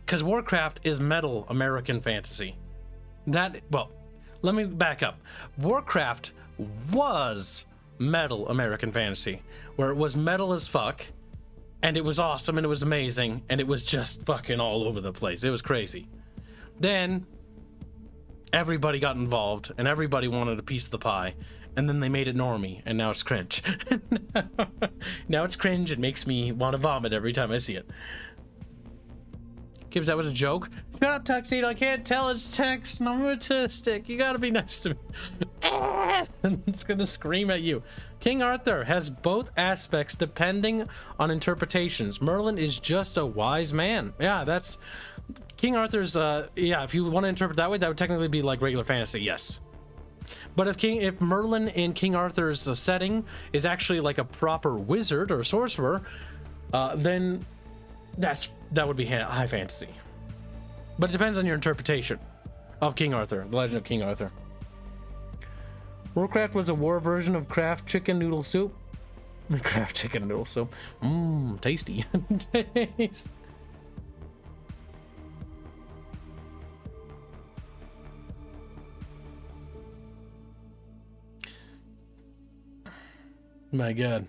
Because Warcraft is metal American fantasy. Well, let me back up. Warcraft was metal American fantasy, where it was metal as fuck, and it was awesome, and it was amazing, and it was just fucking all over the place. It was crazy. Then everybody got involved, and everybody wanted a piece of the pie. And then they made it normie, and now it's cringe. Now it's cringe. It makes me want to vomit every time I see it. Kibs, that was a joke. Shut up, Tuxedo. I can't tell it's text, and I'm autistic. You gotta be nice to me. It's gonna scream at you. King Arthur has both aspects depending on interpretations. Merlin is just a wise man. Yeah, that's... King Arthur's, yeah, if you want to interpret that way, that would technically be like regular fantasy, yes. But if Merlin in King Arthur's setting is actually like a proper wizard or sorcerer, then that would be high fantasy. But it depends on your interpretation of King Arthur, the Legend of King Arthur. Warcraft was a war version of Kraft chicken noodle soup. Kraft chicken noodle soup. Mmm, tasty. Taste. My god,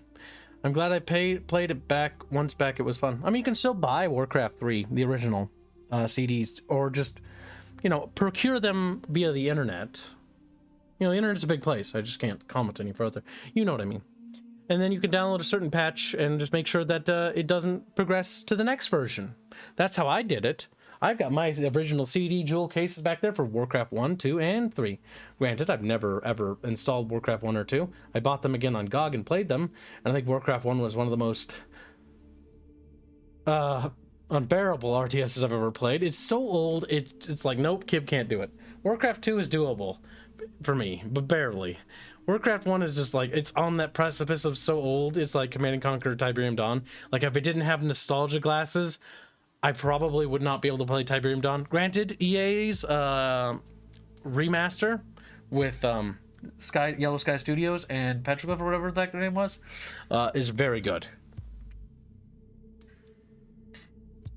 I'm glad I played it back once back. It was fun. I mean, you can still buy Warcraft 3, the original CDs, or just, you know, procure them via the internet. You know, the internet's a big place. I just can't comment any further. You know what I mean. And then you can download a certain patch and just make sure that it doesn't progress to the next version. That's how I did it. I've got my original CD jewel cases back there for Warcraft 1, 2, and 3. Granted, I've never, ever installed Warcraft 1 or 2. I bought them again on GOG and played them, and I think Warcraft 1 was one of the most unbearable RTSs I've ever played. It's so old, it's like, nope, Kib can't do it. Warcraft 2 is doable for me, but barely. Warcraft 1 is just like, it's on that precipice of so old, it's like Command & Conquer Tiberium Dawn. Like, if I didn't have nostalgia glasses, I probably would not be able to play Tiberium Dawn. Granted, EA's remaster with Yellow Sky Studios and Petroglyph or whatever that name was, is very good.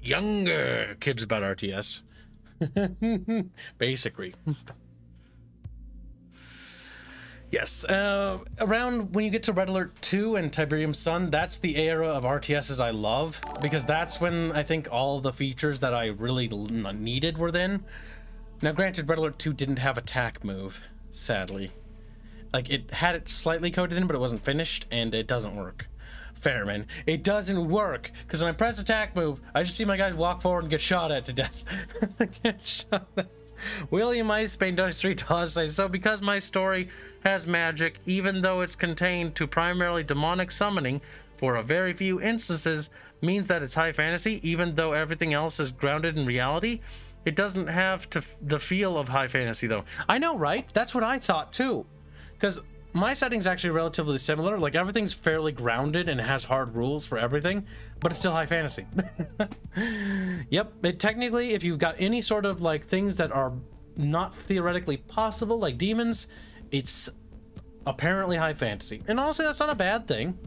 Younger Kibs about RTS. Basically. Yes, around when you get to Red Alert 2 and Tiberium Sun, that's the era of RTSs I love, because that's when I think all the features that I really needed were then. Now granted, Red Alert 2 didn't have attack move, sadly. Like, it had it slightly coded in, but it wasn't finished, and it doesn't work. Fair, man. It doesn't work, because when I press attack move, I just see my guys walk forward and get shot at to death. Get shot at. William Icepain does $3 say, so because my story has magic, even though it's contained to primarily demonic summoning for a very few instances, means that it's high fantasy, even though everything else is grounded in reality. It doesn't have the feel of high fantasy though. I know, right? That's what I thought too, because my setting's actually relatively similar. Like, everything's fairly grounded and has hard rules for everything, but it's still high fantasy. Yep, it technically, if you've got any sort of like things that are not theoretically possible, like demons, it's apparently high fantasy. And honestly, that's not a bad thing.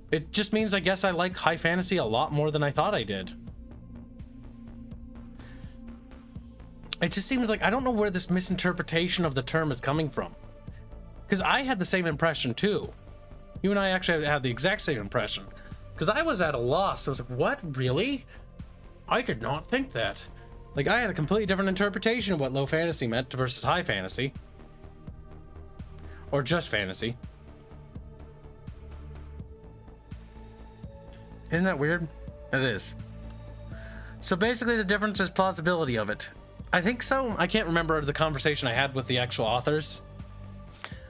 It just means, I guess, I like high fantasy a lot more than I thought I did. It just seems like I don't know where this misinterpretation of the term is coming from. Because I had the same impression too. You and I actually had the exact same impression. Because I was at a loss. I was like, what? Really? I did not think that. Like, I had a completely different interpretation of what low fantasy meant versus high fantasy. Or just fantasy. Isn't that weird? It is. So basically the difference is plausibility of it. I think so. I can't remember the conversation I had with the actual authors.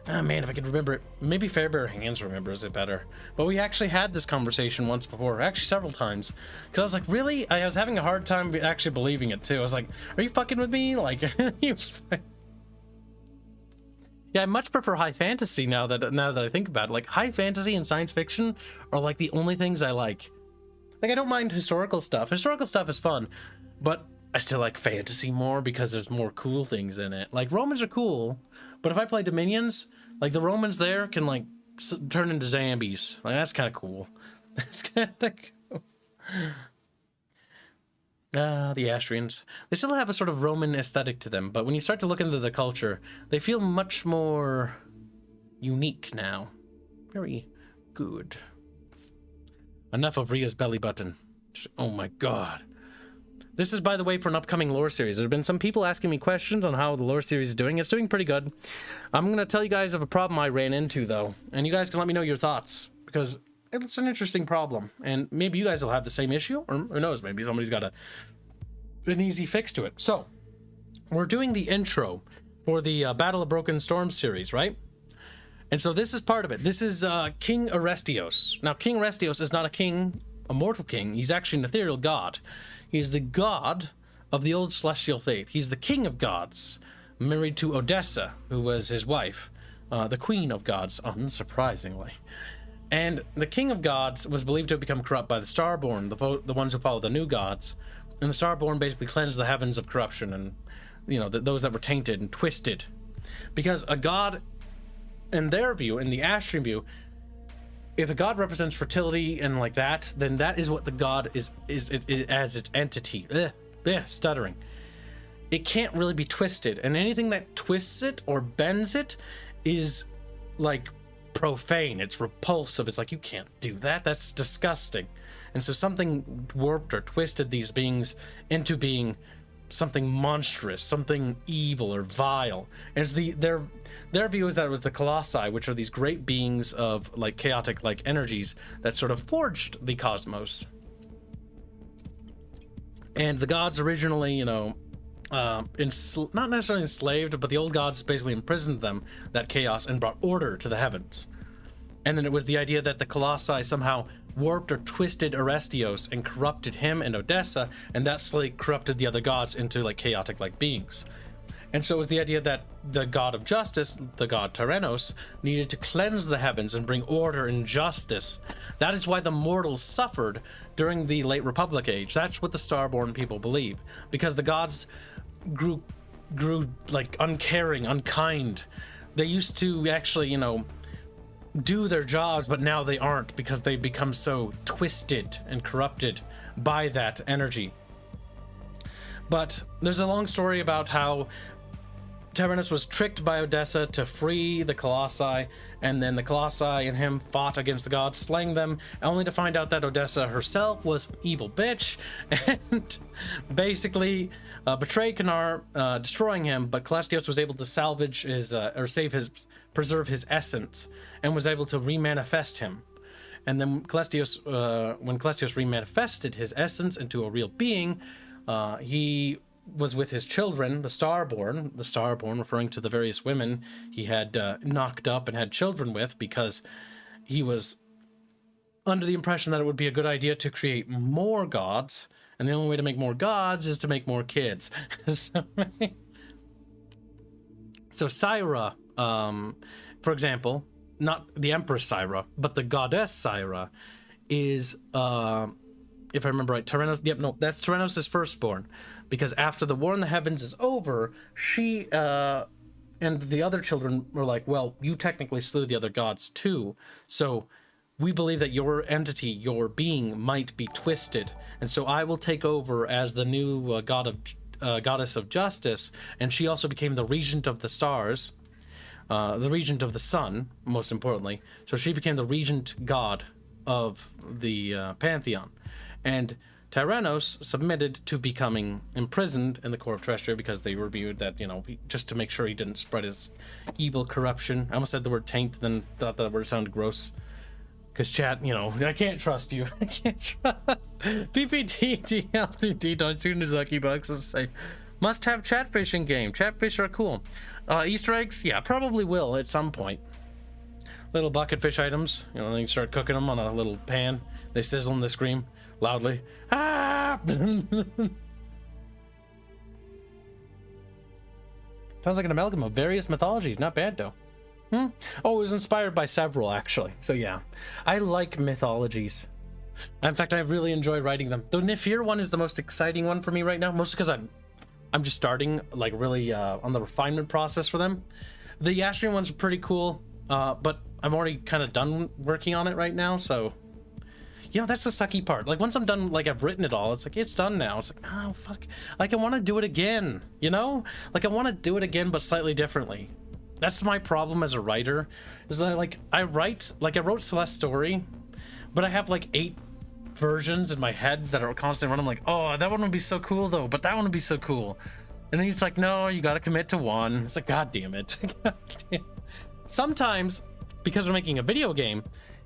Oh man, if I could remember it. Maybe Fairbear Hands remembers it better. But we actually had this conversation once before, actually several times. Because I was like, really? I was having a hard time actually believing it too. I was like, are you fucking with me? Like, yeah, I much prefer high fantasy now that I think about it. Like, high fantasy and science fiction are like the only things I like. Like, I don't mind historical stuff. Historical stuff is fun, but I still like fantasy more because there's more cool things in it. Like, Romans are cool, but if I play Dominions, like, the Romans there can, like, turn into zombies. Like, that's kind of cool. That's kind of cool. The Astrians. They still have a sort of Roman aesthetic to them, but when you start to look into the culture, they feel much more unique now. Very good. Enough of Rhea's belly button. Oh my god. This is, by the way, for an upcoming lore series. There's been some people asking me questions on how the lore series is doing. It's doing pretty good. I'm going to tell you guys of a problem I ran into, though. And you guys can let me know your thoughts, because it's an interesting problem. And maybe you guys will have the same issue, or who knows, maybe somebody's got an easy fix to it. So, we're doing the intro for the Battle of Broken Storm series, right? And so this is part of it. This is King Orestios. Now, King Orestios is not a king, a mortal king. He's actually an ethereal god. He's the god of the old celestial faith. He's the king of gods, married to Odessa, who was his wife, the queen of gods, unsurprisingly. And the king of gods was believed to have become corrupt by the Starborn, the ones who follow the new gods. And the Starborn basically cleansed the heavens of corruption and, you know, those that were tainted and twisted. Because a god, in their view, in the Astrian view, if a god represents fertility and like that, then that is what the god is as its entity. Stuttering. It can't really be twisted, and anything that twists it or bends it is like profane. It's repulsive. It's like, you can't do that. That's disgusting. And so something warped or twisted these beings into being something monstrous, something evil or vile. And it's their view is that it was the colossi, which are these great beings of like chaotic like energies that sort of forged the cosmos. And the gods originally, you know, not necessarily enslaved, but the old gods basically imprisoned them, that chaos, and brought order to the heavens. And then it was the idea that the colossi somehow warped or twisted Orestios and corrupted him and Odessa, and that's like corrupted the other gods into like chaotic like beings. And so it was the idea that the god of justice, the god Tyrannos, needed to cleanse the heavens and bring order and justice. That is why the mortals suffered during the late Republic age. That's what the Starborn people believe, because the gods grew like uncaring, unkind. They used to actually, you know, do their jobs, but now they aren't, because they become so twisted and corrupted by that energy. But there's a long story about how Tyrannos was tricked by Odessa to free the colossi, and then the colossi and him fought against the gods, slaying them, only to find out that Odessa herself was an evil bitch and basically betrayed Canar, destroying him. But Calestios was able to salvage his preserve his essence, and was able to remanifest him. And then Calestios, when Calestios remanifested his essence into a real being, he was with his children, the Starborn referring to the various women he had knocked up and had children with, because he was under the impression that it would be a good idea to create more gods, and the only way to make more gods is to make more kids. So Syra, for example, not the Empress Syra, but the goddess Syra is, if I remember right, Tyrannos. Yep, no, that's Tyrannos' firstborn, because after the war in the heavens is over, she and the other children were like, well, you technically slew the other gods too, so we believe that your entity, your being, might be twisted, and so I will take over as the new god of goddess of justice, and she also became the regent of the stars, the regent of the sun, most importantly. So she became the regent god of the pantheon, and Tyrannos submitted to becoming imprisoned in the Court of Treasury because they reviewed that, you know, just to make sure he didn't spread his evil corruption. I almost said the word taint, then thought that word sounded gross. Because chat, you know, I can't trust you. I can't trust. PPT, DLTD, don't tune Nuzuki bucks and say, must have chat fishing game. Chatfish are cool. Easter eggs? Yeah, probably will at some point. Little bucket fish items, you know, then you start cooking them on a little pan. They sizzle and they scream loudly. Ah! Sounds like an amalgam of various mythologies. Not bad, though. Oh, it was inspired by several, actually. So, yeah. I like mythologies. In fact, I really enjoy writing them. The Nifir one is the most exciting one for me right now, mostly because I'm just starting, like, really on the refinement process for them. The Astrian ones are pretty cool, but I'm already kind of done working on it right now, so... You know, that's the sucky part. Like, once I'm done, like, I've written it all, it's like, it's done now. It's like, oh, fuck. Like, I want to do it again, you know? Like, I want to do it again, but slightly differently. That's my problem as a writer, is that, like, I wrote Celeste's story, but I have, like, 8 versions in my head that are constantly running. I'm like, oh, that one would be so cool, though, but that one would be so cool. And then it's like, no, you got to commit to one. It's like, God damn it. God damn. Sometimes, because we're making a video game,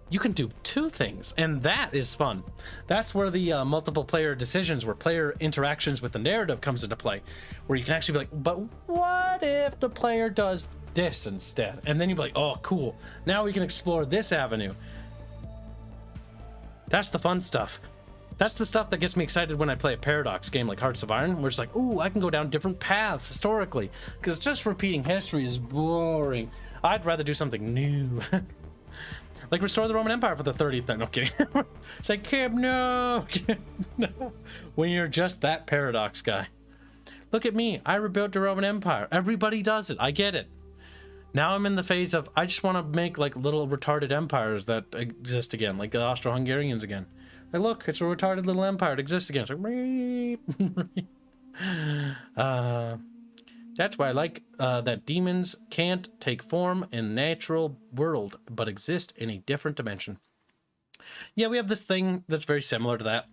you can do 2 things, and that is fun. That's where the multiple player decisions, where player interactions with the narrative comes into play, where you can actually be like, but what if the player does this instead? And then you'll be like, oh, cool. Now we can explore this avenue. That's the fun stuff. That's the stuff that gets me excited when I play a Paradox game like Hearts of Iron, where it's like, ooh, I can go down different paths historically, because just repeating history is boring. I'd rather do something new. Like restore the Roman Empire for the 30th time. No kidding. It's like, Kib, no. No. When you're just that Paradox guy. Look at me. I rebuilt the Roman Empire. Everybody does it. I get it. Now I'm in the phase of, I just want to make like little retarded empires that exist again, like the Austro-Hungarians again. Like, look, it's a retarded little empire. It exists again. It's like, that's why I like that demons can't take form in natural world, but exist in a different dimension. Yeah, we have this thing that's very similar to that.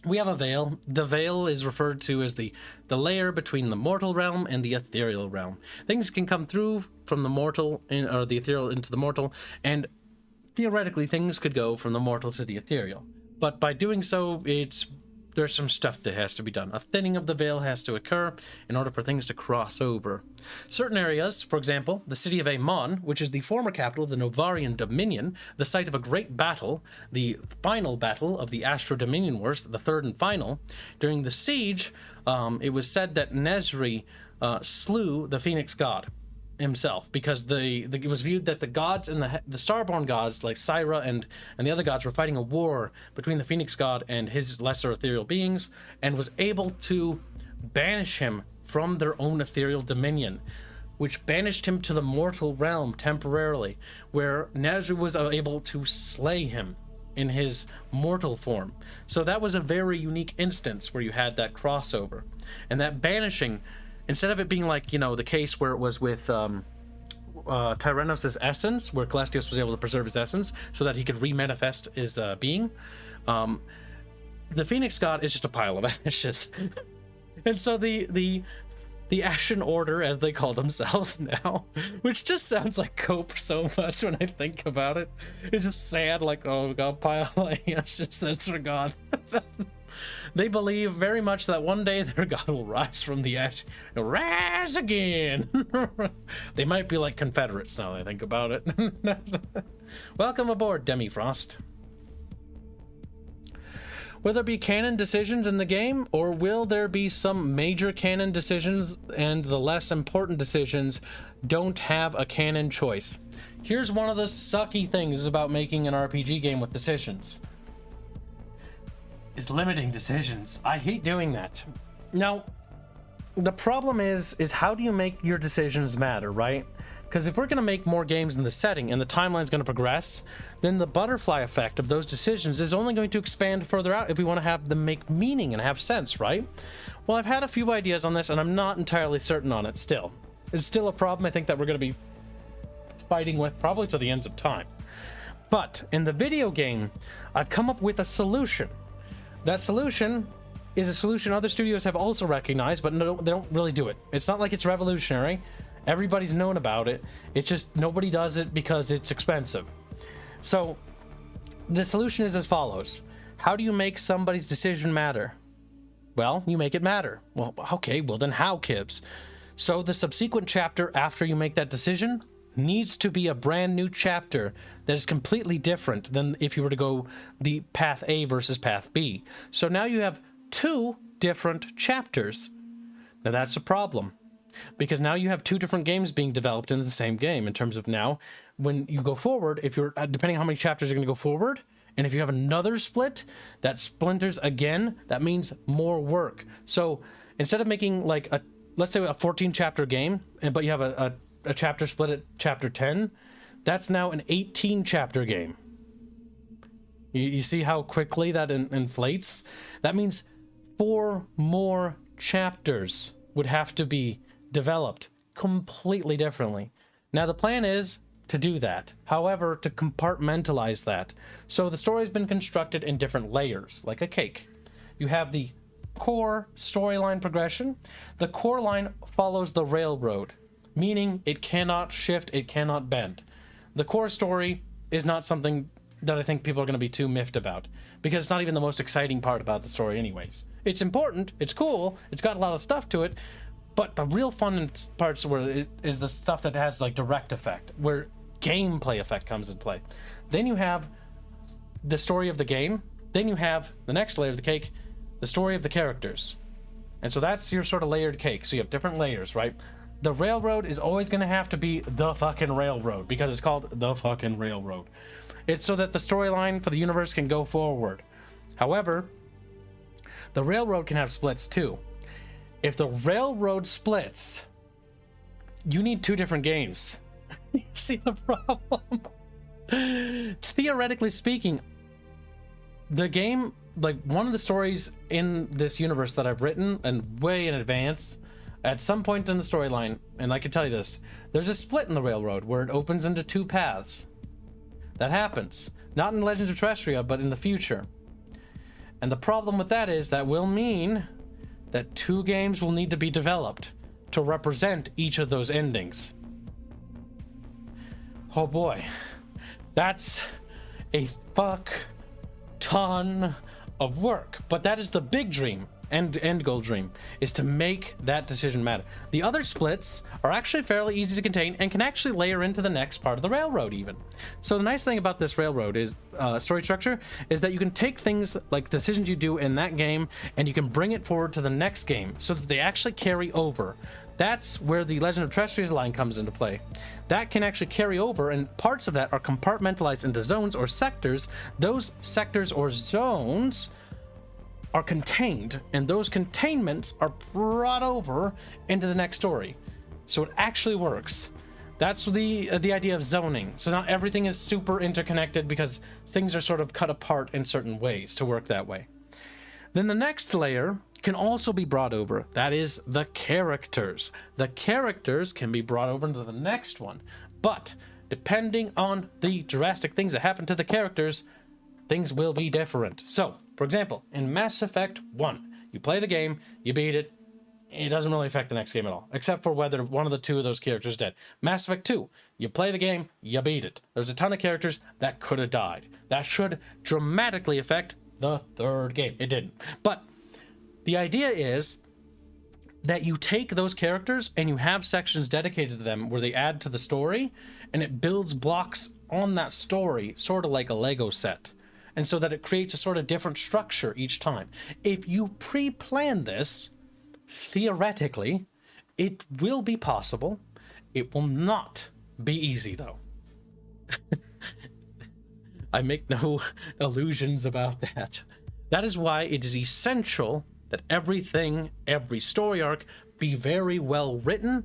We have a veil. The veil is referred to as the layer between the mortal realm and the ethereal realm. Things can come through from the mortal or the ethereal into the mortal, and theoretically things could go from the mortal to the ethereal. But by doing so, there's some stuff that has to be done. A thinning of the veil has to occur in order for things to cross over. Certain areas, for example, the city of Amon, which is the former capital of the Novarian Dominion, the site of a great battle, the final battle of the Astro Dominion Wars, the third and final. During the siege, it was said that Nesri slew the Phoenix God himself, because it was viewed that the gods and the starborn gods like Syra and the other gods were fighting a war between the Phoenix God and his lesser ethereal beings, and was able to banish him from their own ethereal dominion, which banished him to the mortal realm temporarily, where Nesri was able to slay him in his mortal form. So that was a very unique instance where you had that crossover, and that banishing, instead of it being like, you know, the case where it was with Tyrannos' essence, where Celestios was able to preserve his essence so that he could remanifest his being, the Phoenix God is just a pile of ashes. And so the Ashen Order, as they call themselves now, which just sounds like cope so much when I think about it. It's just sad, like, oh, we got a pile of ashes, that's their God. They believe very much that one day their god will rise from the ash. Rise again! They might be like Confederates now that I think about it. Welcome aboard, Demifrost. Will there be canon decisions in the game, or will there be some major canon decisions and the less important decisions don't have a canon choice? Here's one of the sucky things about making an RPG game with decisions. Is limiting decisions. I hate doing that. Now, the problem is how do you make your decisions matter, right? Because if we're going to make more games in the setting and the timeline's going to progress, then the butterfly effect of those decisions is only going to expand further out if we want to have them make meaning and have sense, right? Well, I've had a few ideas on this, and I'm not entirely certain on it still. It's still a problem I think that we're going to be fighting with probably to the ends of time. But in the video game, I've come up with a solution. That solution is a solution other studios have also recognized, but no, they don't really do it. It's not like it's revolutionary. Everybody's known about it. It's just nobody does it because it's expensive. So the solution is as follows. How do you make somebody's decision matter? Well, you make it matter. Well, okay, well then how, Kibs? So the subsequent chapter after you make that decision needs to be a brand new chapter that is completely different than if you were to go the path A versus path B. So now you have 2 different chapters. Now that's a problem, because now you have 2 different games being developed in the same game in terms of now when you go forward, if you're depending on how many chapters you're going to go forward, and if you have another split that splinters again, that means more work. So instead of making like a, let's say a 14 chapter game, but you have a chapter split at chapter 10, that's now an 18 chapter game. You see how quickly that inflates? That means 4 more chapters would have to be developed completely differently. Now the plan is to do that, however, to compartmentalize that. So the story has been constructed in different layers, like a cake. You have the core storyline progression. The core line follows the railroad, meaning it cannot shift, it cannot bend. The core story is not something that I think people are going to be too miffed about, because it's not even the most exciting part about the story anyways. It's important, it's cool, it's got a lot of stuff to it, but the real fun parts where it is the stuff that has like direct effect, where gameplay effect comes into play. Then you have the story of the game, then you have the next layer of the cake, the story of the characters. And so that's your sort of layered cake. So you have different layers, right? The railroad is always going to have to be the fucking railroad, because it's called the fucking railroad. It's so that the storyline for the universe can go forward. However, the railroad can have splits too. If the railroad splits, you need 2 different games. You see the problem? Theoretically speaking, the game, like one of the stories in this universe that I've written and way in advance, at some point in the storyline, and I can tell you this, there's a split in the railroad where it opens into 2 paths. That happens. Not in Legends of Terrestria, but in the future. And the problem with that is that will mean that 2 games will need to be developed to represent each of those endings. Oh boy. That's a fuck ton of work. But that is the big dream. End goal dream is to make that decision matter. The other splits are actually fairly easy to contain and can actually layer into the next part of the railroad even. So the nice thing about this railroad is story structure is that you can take things like decisions you do in that game and you can bring it forward to the next game so that they actually carry over. That's where the Legend of Terrestria line comes into play. That can actually carry over, and parts of that are compartmentalized into zones or sectors. Those sectors or zones are contained, and those containments are brought over into the next story. So it actually works. That's the idea of zoning. So not everything is super interconnected because things are sort of cut apart in certain ways to work that way. Then the next layer can also be brought over. That is the characters. The characters can be brought over into the next one, but depending on the drastic things that happen to the characters, things will be different. So, for example, in Mass Effect 1, you play the game, you beat it, it doesn't really affect the next game at all, except for whether one of the 2 of those characters is dead. Mass Effect 2, you play the game, you beat it. There's a ton of characters that could have died. That should dramatically affect the 3rd game. It didn't. But the idea is that you take those characters and you have sections dedicated to them where they add to the story, and it builds blocks on that story, sort of like a Lego set. And so that it creates a sort of different structure each time. If you pre-plan this, theoretically, it will be possible. It will not be easy, though. I make no illusions about that. That is why it is essential that everything, every story arc, be very well written,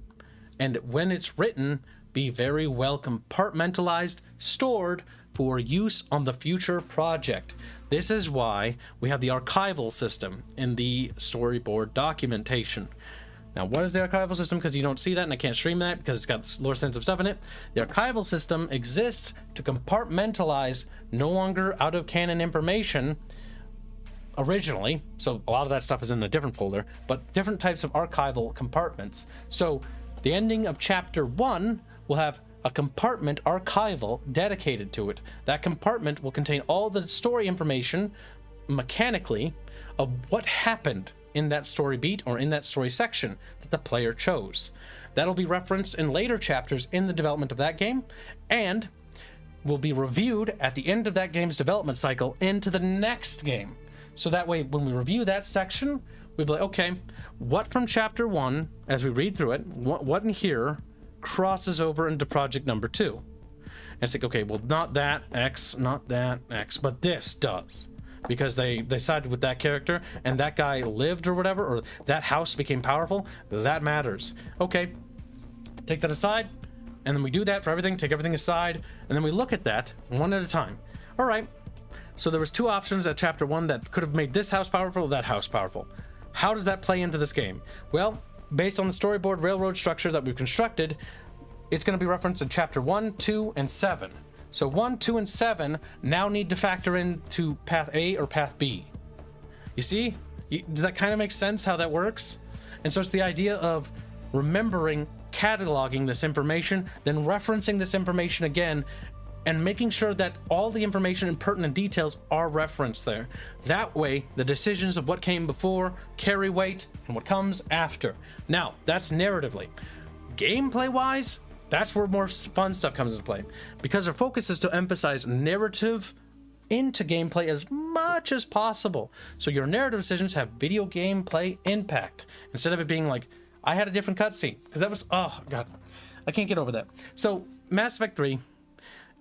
and when it's written, be very well compartmentalized, stored for use on the future project. This is why we have the archival system in the storyboard documentation. Now, what is the archival system? Because you don't see that and I can't stream that because it's got lore sensitive stuff in it. The archival system exists to compartmentalize no longer out of canon information originally. So a lot of that stuff is in a different folder, but different types of archival compartments. So the ending of chapter 1 will have a compartment archival dedicated to it. That compartment will contain all the story information mechanically of what happened in that story beat or in that story section that the player chose. That'll be referenced in later chapters in the development of that game and will be reviewed at the end of that game's development cycle into the next game. So that way, when we review that section, we'll be like, okay, what from chapter 1, as we read through it, what in here crosses over into project number 2? And it's like, okay, well, not that X, but this does. Because they sided with that character and that guy lived or whatever, or that house became powerful. That matters. Okay, take that aside, and then we do that for everything, take everything aside, and then we look at that one at a time. All right, so there was 2 options at chapter 1 that could have made this house powerful or that house powerful. How does that play into this game? Well, based on the storyboard railroad structure that we've constructed, it's going to be referenced in chapter 1, 2, and 7. So 1, 2, and 7 now need to factor into path A or path B. You see? Does that kind of make sense how that works? And so it's the idea of remembering, cataloging this information, then referencing this information again, and making sure that all the information and pertinent details are referenced there. That way, the decisions of what came before carry weight and what comes after. Now, that's narratively. Gameplay-wise, that's where more fun stuff comes into play, because our focus is to emphasize narrative into gameplay as much as possible. So your narrative decisions have video gameplay impact instead of it being like, I had a different cutscene, because that was, oh god, I can't get over that. So Mass Effect 3,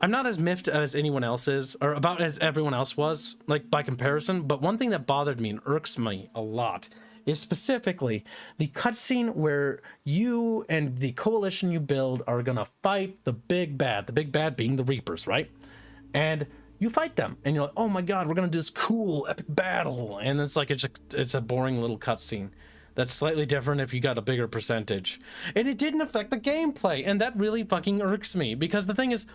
I'm not as miffed as anyone else is, or about as everyone else was, like by comparison, but one thing that bothered me and irks me a lot is specifically the cutscene where you and the coalition you build are gonna fight the big bad being the Reapers, right? And you fight them and you're like, oh my god, we're gonna do this cool epic battle, and it's like it's a boring little cutscene that's slightly different if you got a bigger percentage, and it didn't affect the gameplay, and that really fucking irks me, because the thing is,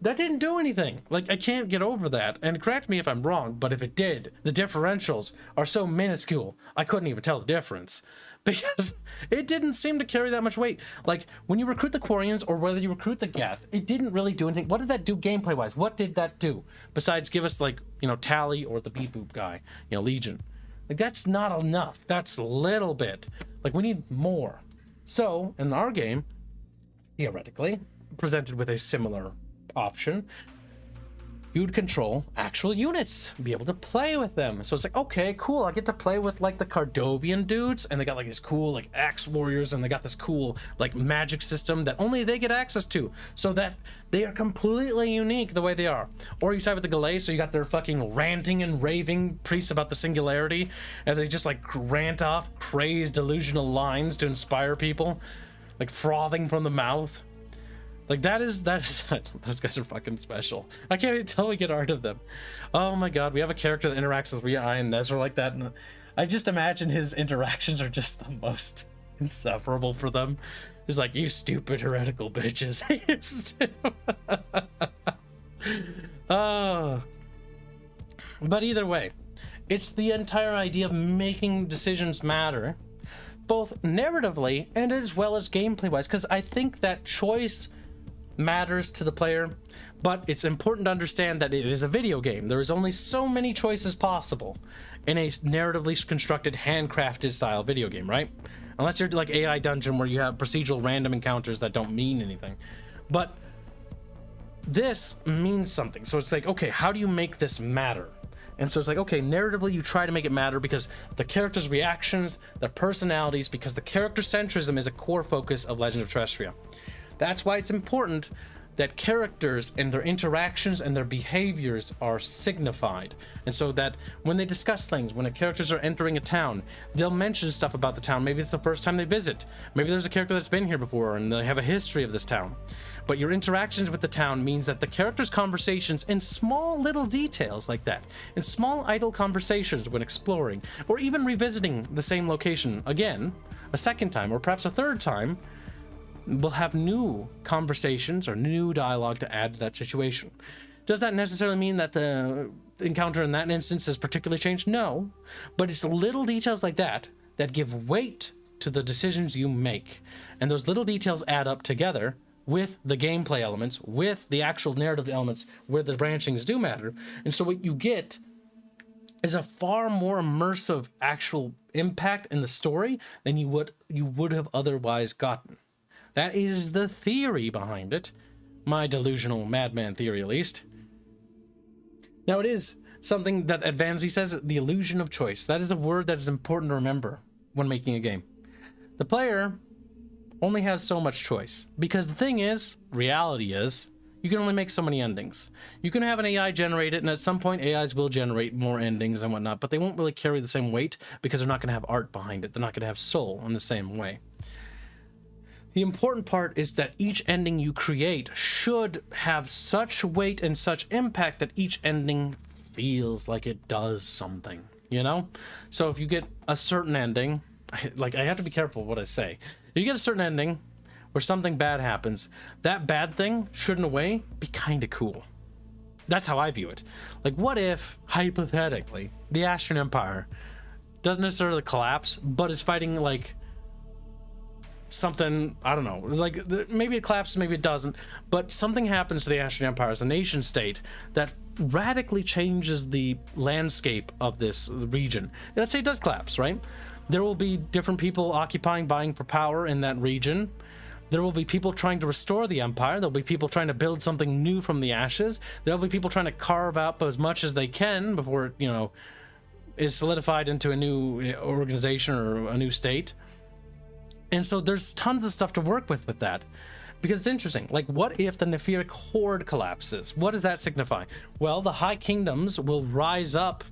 that didn't do anything. Like, I can't get over that. And correct me if I'm wrong, but if it did, the differentials are so minuscule, I couldn't even tell the difference. Because it didn't seem to carry that much weight. Like, when you recruit the Quarians or whether you recruit the Geth, it didn't really do anything. What did that do gameplay-wise? What did that do? Besides give us, like, you know, Tally or the Beep Boop guy, you know, Legion. Like, that's not enough. That's a little bit. Like, we need more. So, in our game, theoretically, presented with a similar option, you'd control actual units, be able to play with them. So it's like, okay, cool, I get to play with like the Cardovian dudes, and they got like these cool like axe warriors, and they got this cool like magic system that only they get access to, so that they are completely unique the way they are. Or you side with the Galay, so you got their fucking ranting and raving priests about the singularity, and they just like rant off crazed delusional lines to inspire people, like frothing from the mouth. Like that is those guys are fucking special. I can't even tell we get art of them. Oh my god, we have a character that interacts with Rhea and Nezra like that, and I just imagine his interactions are just the most insufferable for them. He's like, you stupid heretical bitches. Oh. But either way, it's the entire idea of making decisions matter, both narratively and as well as gameplay wise, because I think that choice matters to the player, but it's important to understand that it is a video game. There is only so many choices possible in a narratively constructed, handcrafted style video game, right? Unless you're like AI Dungeon where you have procedural random encounters that don't mean anything. But this means something. So it's like, okay, how do you make this matter? And so it's like, okay, narratively you try to make it matter because the characters' reactions, their personalities, because the character centrism is a core focus of Legend of Terrestria. That's why it's important that characters and their interactions and their behaviors are signified. And so that when they discuss things, when the characters are entering a town, they'll mention stuff about the town. Maybe it's the first time they visit. Maybe there's a character that's been here before and they have a history of this town. But your interactions with the town means that the characters' conversations in small little details like that, in small idle conversations when exploring, or even revisiting the same location again, a second time, or perhaps a third time, will have new conversations or new dialogue to add to that situation. Does that necessarily mean that the encounter in that instance has particularly changed? No, but it's little details like that that give weight to the decisions you make. And those little details add up together with the gameplay elements, with the actual narrative elements where the branchings do matter. And so what you get is a far more immersive actual impact in the story than you would have otherwise gotten. That is the theory behind it. My delusional madman theory, at least. Now, it is something that Advanzi says, the illusion of choice. That is a word that is important to remember when making a game. The player only has so much choice. Because the thing is, reality is, you can only make so many endings. You can have an AI generate it, and at some point AIs will generate more endings and whatnot, but they won't really carry the same weight because they're not going to have art behind it. They're not going to have soul in the same way. The important part is that each ending you create should have such weight and such impact that each ending feels like it does something, you know? So if you get a certain ending, like, I have to be careful what I say. If you get a certain ending where something bad happens, that bad thing should, in a way, be kind of cool. That's how I view it. Like, what if, hypothetically, the Astrian Empire doesn't necessarily collapse, but is fighting, like, something, I don't know, like, maybe it collapses, maybe it doesn't, but something happens to the Astrian Empire as a nation state that radically changes the landscape of this region. Let's say it does collapse, right? There will be different people occupying, vying for power in that region. There will be people trying to restore the empire. There'll be people trying to build something new from the ashes. There'll be people trying to carve out as much as they can before it, you know, is solidified into a new organization or a new state. And so there's tons of stuff to work with that. Because it's interesting. Like, what if the Nephiric Horde collapses? What does that signify? Well, the High Kingdoms will rise up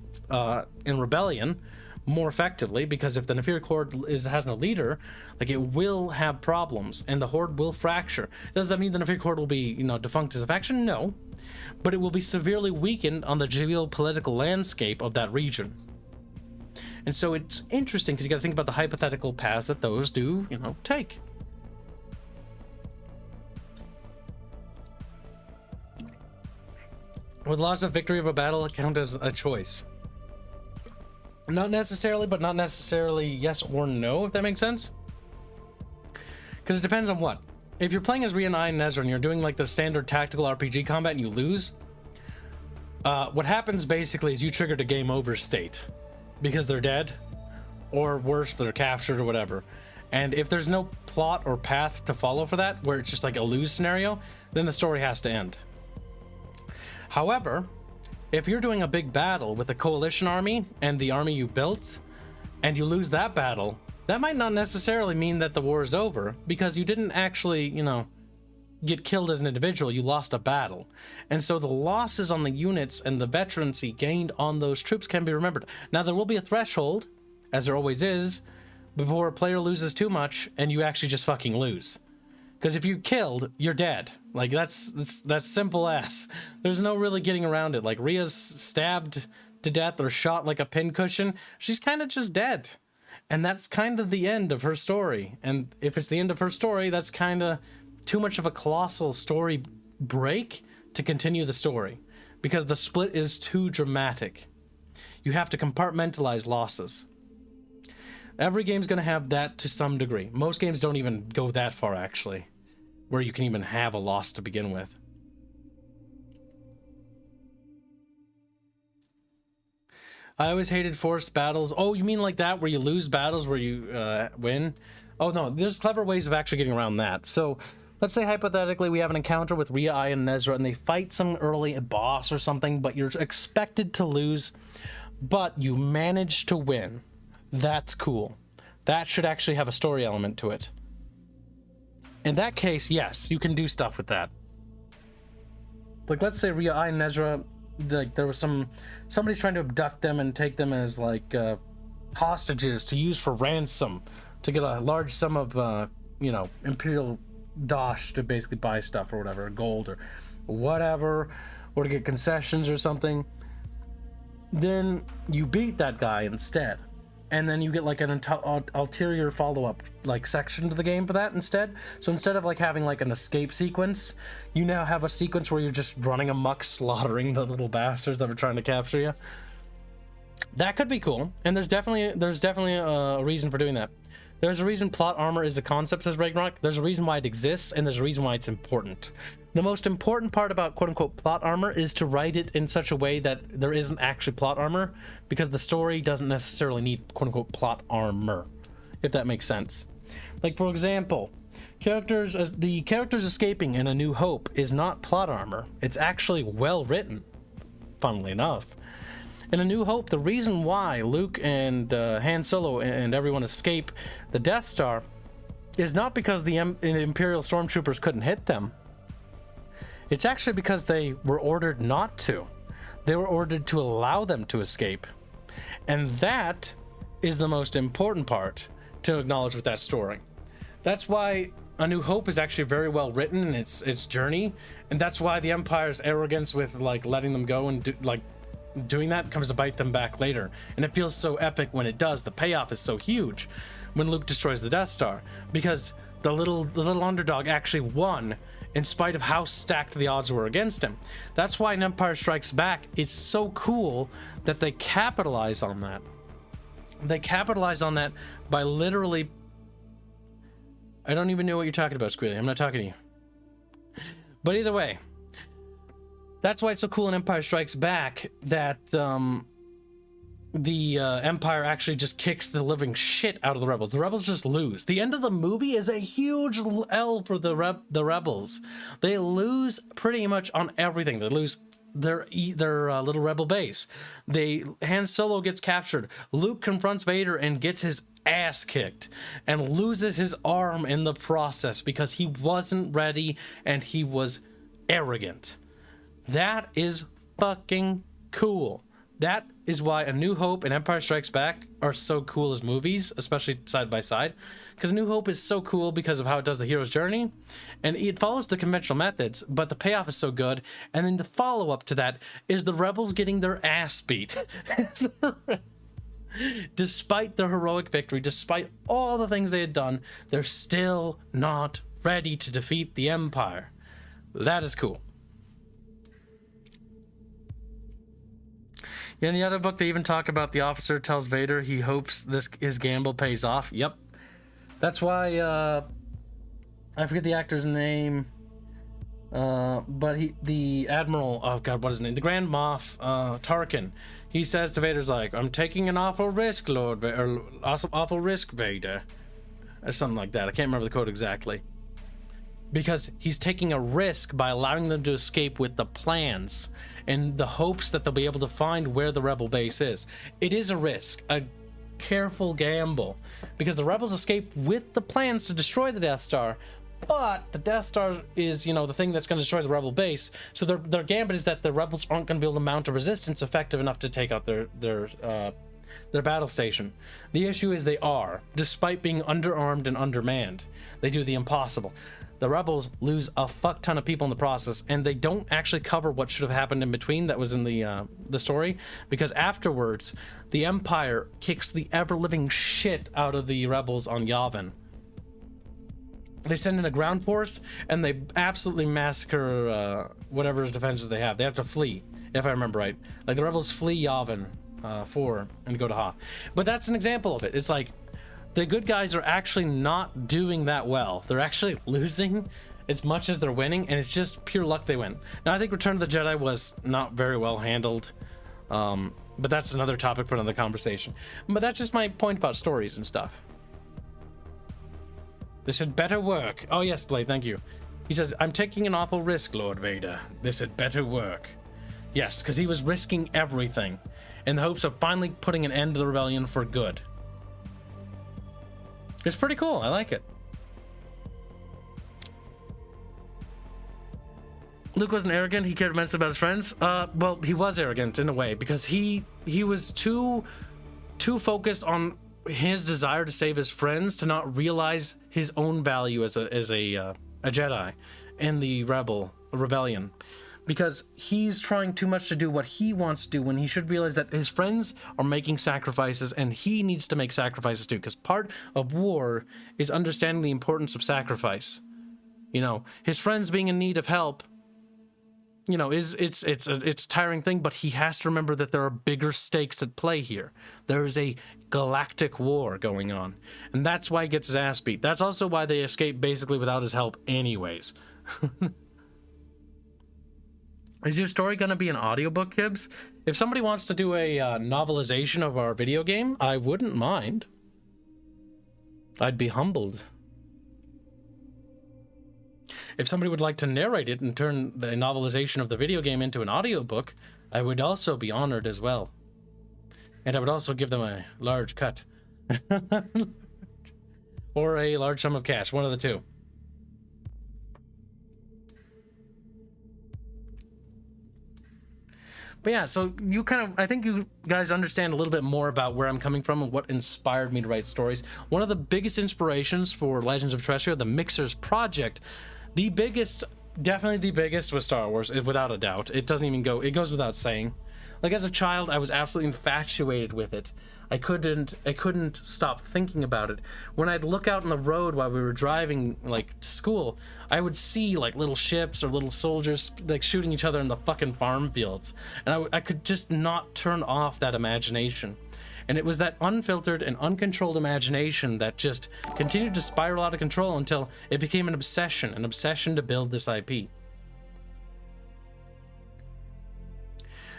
in rebellion more effectively, because if the Nephiric Horde has no leader, like, it will have problems and the Horde will fracture. Does that mean the Nephiric Horde will be, you know, defunct as a faction? No. But it will be severely weakened on the geopolitical landscape of that region. And so it's interesting because you got to think about the hypothetical paths that those do, you know, take. Would loss of victory of a battle count as a choice? Not necessarily, but not necessarily yes or no, if that makes sense. Because it depends on what. If you're playing as Rhea and Nezra and you're doing like the standard tactical RPG combat and you lose, what happens basically is you triggered a game over state. Because they're dead, or worse, they're captured or whatever. And if there's no plot or path to follow for that, where it's just like a lose scenario, then the story has to end. However, if you're doing a big battle with a coalition army and the army you built, and you lose that battle, that might not necessarily mean that the war is over, because you didn't actually, you know, get killed as an individual, you lost a battle. And so the losses on the units and the veterancy gained on those troops can be remembered. Now, there will be a threshold, as there always is, before a player loses too much and you actually just fucking lose. Because if you killed, you're dead. Like, that's simple as. There's no really getting around it. Like, Rhea's stabbed to death or shot like a pincushion. She's kind of just dead. And that's kind of the end of her story. And if it's the end of her story, that's kind of too much of a colossal story break to continue the story, because the split is too dramatic. You have to compartmentalize losses. Every game's going to have that to some degree. Most games don't even go that far, actually, where you can even have a loss to begin with. I always hated forced battles. Oh, you mean like that, where you lose battles where you win? Oh no, there's clever ways of actually getting around that. So let's say hypothetically we have an encounter with Rhea, and Nezra, and they fight some early boss or something, but you're expected to lose, but you manage to win. That's cool. That should actually have a story element to it. In that case, yes, you can do stuff with that. Like, let's say Rhea and Nezra, like, there was somebody's trying to abduct them and take them as, like, hostages to use for ransom to get a large sum of, you know, Imperial dosh to basically buy stuff or whatever, gold or whatever, or to get concessions or something. Then you beat that guy instead. And then you get like an ulterior follow-up like section to the game for that instead. So instead of like having like an escape sequence, you now have a sequence where you're just running amok, slaughtering the little bastards that were trying to capture you. That could be cool, and there's definitely a reason for doing that. There's a reason plot armor is a concept, says Ragnarok. There's a reason why it exists, and there's a reason why it's important. The most important part about quote-unquote plot armor is to write it in such a way that there isn't actually plot armor, because the story doesn't necessarily need quote-unquote plot armor, if that makes sense. Like, for example, the characters escaping in A New Hope is not plot armor. It's actually well written, funnily enough. In A New Hope, the reason why Luke and Han Solo and everyone escape the Death Star is not because the Imperial Stormtroopers couldn't hit them. It's actually because they were ordered not to. They were ordered to allow them to escape. And that is the most important part to acknowledge with that story. That's why A New Hope is actually very well written in its journey, and that's why the Empire's arrogance with like letting them go and doing that comes to bite them back later. And it feels so epic when it does. The payoff is so huge when Luke destroys the Death Star, because the little underdog actually won in spite of how stacked the odds were against him. That's why in Empire Strikes Back, it's so cool that they capitalize on that. They capitalize on that by literally... I don't even know what you're talking about, Squealy. I'm not talking to you. But either way, that's why it's so cool in Empire Strikes Back that the Empire actually just kicks the living shit out of the Rebels. The Rebels just lose. The end of the movie is a huge L for the Rebels. They lose pretty much on everything. They lose their little rebel base. Han Solo gets captured. Luke confronts Vader and gets his ass kicked and loses his arm in the process because he wasn't ready and he was arrogant. That is fucking cool. That is why A New Hope and Empire Strikes Back are so cool as movies, especially side by side. Because A New Hope is so cool because of how it does the hero's journey, and it follows the conventional methods, but the payoff is so good. And then the follow-up to that is the Rebels getting their ass beat. Despite their heroic victory, despite all the things they had done, they're still not ready to defeat the Empire. That is cool. In the other book, they even talk about the officer tells Vader he hopes his gamble pays off. Yep. That's why, I forget the actor's name, but the Admiral, oh god, what is his name? The Grand Moff, Tarkin. He says to Vader's like, I'm taking an awful risk, awful risk, Vader. Or something like that. I can't remember the quote exactly. Because he's taking a risk by allowing them to escape with the plans in the hopes that they'll be able to find where the rebel base is. It is a risk, a careful gamble, because the rebels escape with the plans to destroy the Death Star, but the Death Star is, you know, the thing that's going to destroy the rebel base. So their gambit is that the rebels aren't going to be able to mount a resistance effective enough to take out their battle station. The issue is they are, despite being underarmed and undermanned. They do the impossible. The rebels lose a fuck ton of people in the process, and they don't actually cover what should have happened in between that was in the story, because afterwards, the Empire kicks the ever-living shit out of the rebels on Yavin. They send in a ground force, and they absolutely massacre whatever defenses they have. They have to flee, if I remember right. Like, the rebels flee Yavin and go to Hoth. But that's an example of it. It's like, the good guys are actually not doing that well. They're actually losing as much as they're winning, and it's just pure luck they win. Now, I think Return of the Jedi was not very well handled, but that's another topic for another conversation. But that's just my point about stories and stuff. This had better work. Oh, yes, Blade, thank you. He says, I'm taking an awful risk, Lord Vader. This had better work. Yes, because he was risking everything in the hopes of finally putting an end to the rebellion for good. It's pretty cool. I like it. Luke wasn't arrogant. He cared immensely about his friends. Well, he was arrogant in a way because he was too focused on his desire to save his friends to not realize his own value as a Jedi in the rebellion, because he's trying too much to do what he wants to do when he should realize that his friends are making sacrifices and he needs to make sacrifices too, because part of war is understanding the importance of sacrifice. You know, his friends being in need of help, you know, it's a tiring thing, but he has to remember that there are bigger stakes at play here. There is a galactic war going on, and that's why he gets his ass beat. That's also why they escape basically without his help anyways. Is your story going to be an audiobook, Kibs? If somebody wants to do a novelization of our video game, I wouldn't mind. I'd be humbled. If somebody would like to narrate it and turn the novelization of the video game into an audiobook, I would also be honored as well. And I would also give them a large cut. Or a large sum of cash, one of the two. But yeah, so you I think you guys understand a little bit more about where I'm coming from and what inspired me to write stories. One of the biggest inspirations for Legends of Terrestrial, the Mixers project, the biggest, definitely the biggest, was Star Wars, without a doubt. It doesn't even go, it goes without saying. Like, as a child, I was absolutely infatuated with it. I couldn't stop thinking about it. When I'd look out on the road while we were driving, like, to school, I would see, like, little ships or little soldiers, like, shooting each other in the fucking farm fields. And I could just not turn off that imagination. And it was that unfiltered and uncontrolled imagination that just continued to spiral out of control until it became an obsession to build this IP.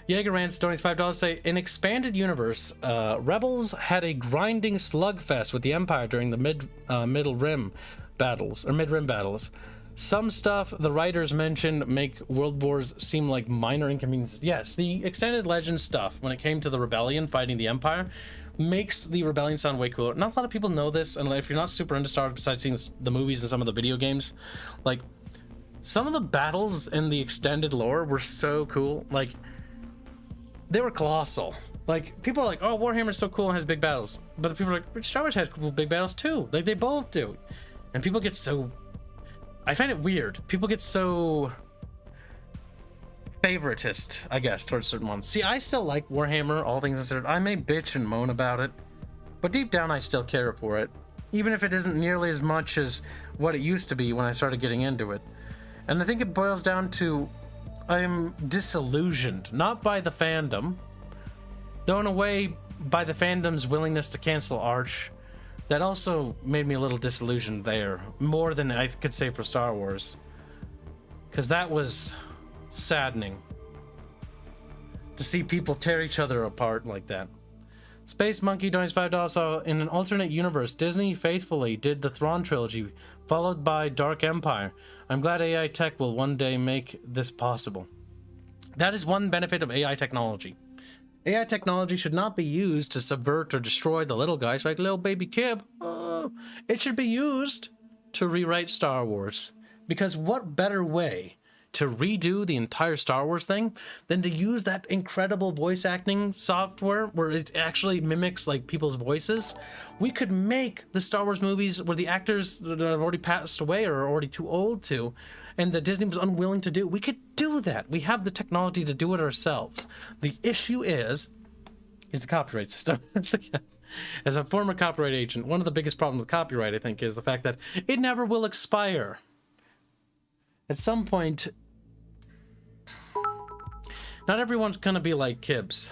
Jaeger Rants donates $5, say, in expanded universe, rebels had a grinding slugfest with the Empire during the mid-rim battles. Some stuff the writers mentioned make world wars seem like minor inconveniences. Yes, the extended legend stuff, when it came to the rebellion fighting the Empire, makes the rebellion sound way cooler. Not a lot of people know this, and if you're not super into Star Wars besides seeing the movies and some of the video games, like, some of the battles in the extended lore were so cool. Like, they were colossal. Like, people are like, oh, Warhammer's so cool and has big battles. But people are like, but Star Wars has cool big battles too. Like, they both do. And people get so... I find it weird. People get so... favoritist, I guess, towards certain ones. See, I still like Warhammer, all things considered. I may bitch and moan about it, but deep down I still care for it. Even if it isn't nearly as much as what it used to be when I started getting into it. And I think it boils down to... I'm disillusioned, not by the fandom, though in a way by the fandom's willingness to cancel Arch. That also made me a little disillusioned there, more than I could say for Star Wars, because that was saddening to see people tear each other apart like that. Space Monkey donates $5. So in an alternate universe, Disney faithfully did the Thrawn trilogy, followed by Dark Empire. I'm glad AI tech will one day make this possible. That is one benefit of AI technology. AI technology should not be used to subvert or destroy the little guys like little baby Kib. It should be used to rewrite Star Wars. Because what better way to redo the entire Star Wars thing than to use that incredible voice acting software where it actually mimics like people's voices. We could make the Star Wars movies where the actors that have already passed away or are already too old to, and that Disney was unwilling to do. We could do that. We have the technology to do it ourselves. The issue is the copyright system. As a former copyright agent, one of the biggest problems with copyright, I think, is the fact that it never will expire. At some point, not everyone's going to be like Kibs.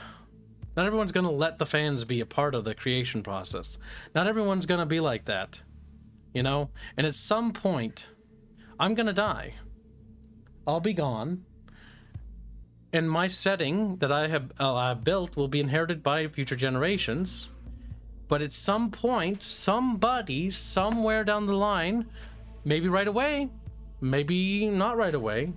Not everyone's going to let the fans be a part of the creation process. Not everyone's going to be like that, you know? And at some point, I'm going to die. I'll be gone. And my setting that I have built will be inherited by future generations. But at some point, somebody, somewhere down the line, maybe right away, maybe not right away,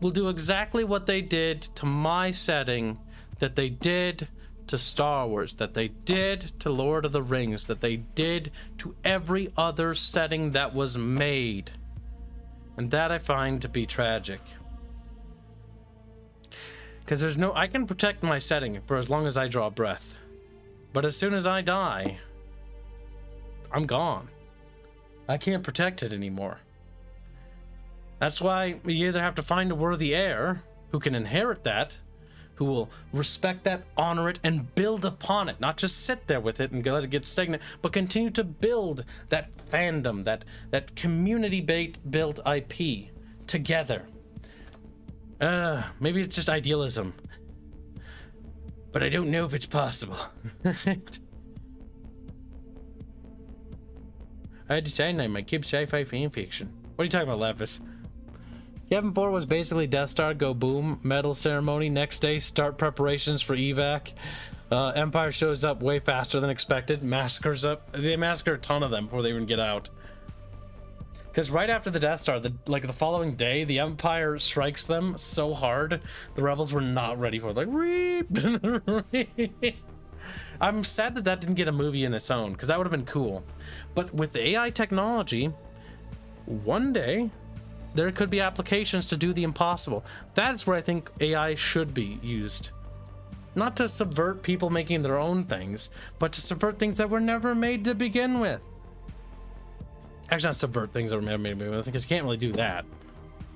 will do exactly what they did to my setting, that they did to Star Wars, that they did to Lord of the Rings, that they did to every other setting that was made. And that I find to be tragic. Because there's no... I can protect my setting for as long as I draw breath. But as soon as I die, I'm gone. I can't protect it anymore. That's why you either have to find a worthy heir who can inherit that, who will respect that, honor it, and build upon it. Not just sit there with it and let it get stagnant, but continue to build that fandom, that community-built IP together. Maybe it's just idealism. But I don't know if it's possible. I decided to my Kibs sci-fi fanfiction. What are you talking about, Lapis? Kevin 4 was basically Death Star, go boom, medal ceremony, next day start preparations for evac. Empire shows up way faster than expected, massacres up. They massacre a ton of them before they even get out. Because right after the Death Star, the following day, the Empire strikes them so hard, the rebels were not ready for it. Like, reap. I'm sad that that didn't get a movie in its own, because that would have been cool. But with the AI technology, one day, there could be applications to do the impossible. That's where I think AI should be used. Not to subvert people making their own things, but to subvert things that were never made to begin with. Actually, not subvert things that were never made to begin with, because you can't really do that.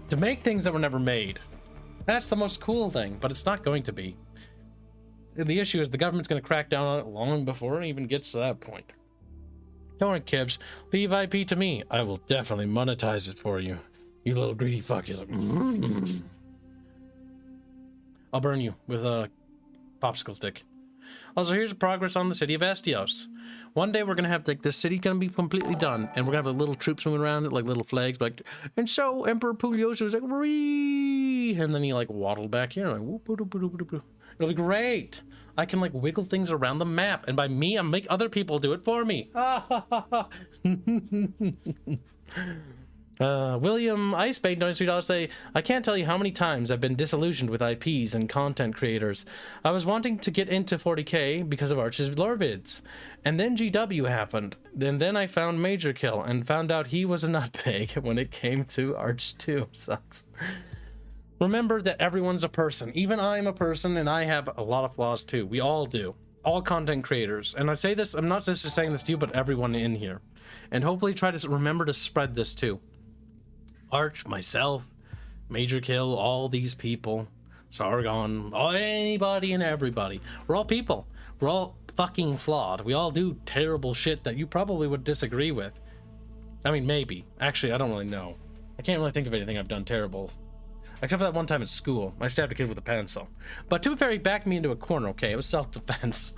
To make things that were never made. That's the most cool thing, but it's not going to be. The issue is the government's going to crack down on it long before it even gets to that point. Don't worry, Kibs. Leave IP to me. I will definitely monetize it for you. You little greedy fuck. You're like, I'll burn you with a popsicle stick. Also, here's a progress on the city of Estios. One day we're gonna have like the city gonna be completely done, and we're gonna have like, little troops moving around it, like little flags, like. And so Emperor Puglioso was like, "Ree," and then he like waddled back here, like, whoop, whoop, whoop, whoop, whoop. It'll be great. I can like wiggle things around the map, and by me, I make other people do it for me. William Icebait $92 say, I can't tell you how many times I've been disillusioned with IPs and content creators. I was wanting to get into 40k because of Arch's lore vids, and then GW happened, and then I found Major Kill and found out he was a nutbag when it came to Arch 2. Sucks. Remember that everyone's a person. Even I'm a person, and I have a lot of flaws too. We all do. All content creators. And I say this, I'm not just saying this to you, but everyone in here. And hopefully try to remember to spread this too. Arch, myself, Major Kill, all these people, Sargon, anybody and everybody. We're all people. We're all fucking flawed. We all do terrible shit that you probably would disagree with. I mean, maybe. Actually, I don't really know. I can't really think of anything I've done terrible. Except for that one time at school. I stabbed a kid with a pencil. But to be fair, he backed me into a corner, okay? It was self-defense.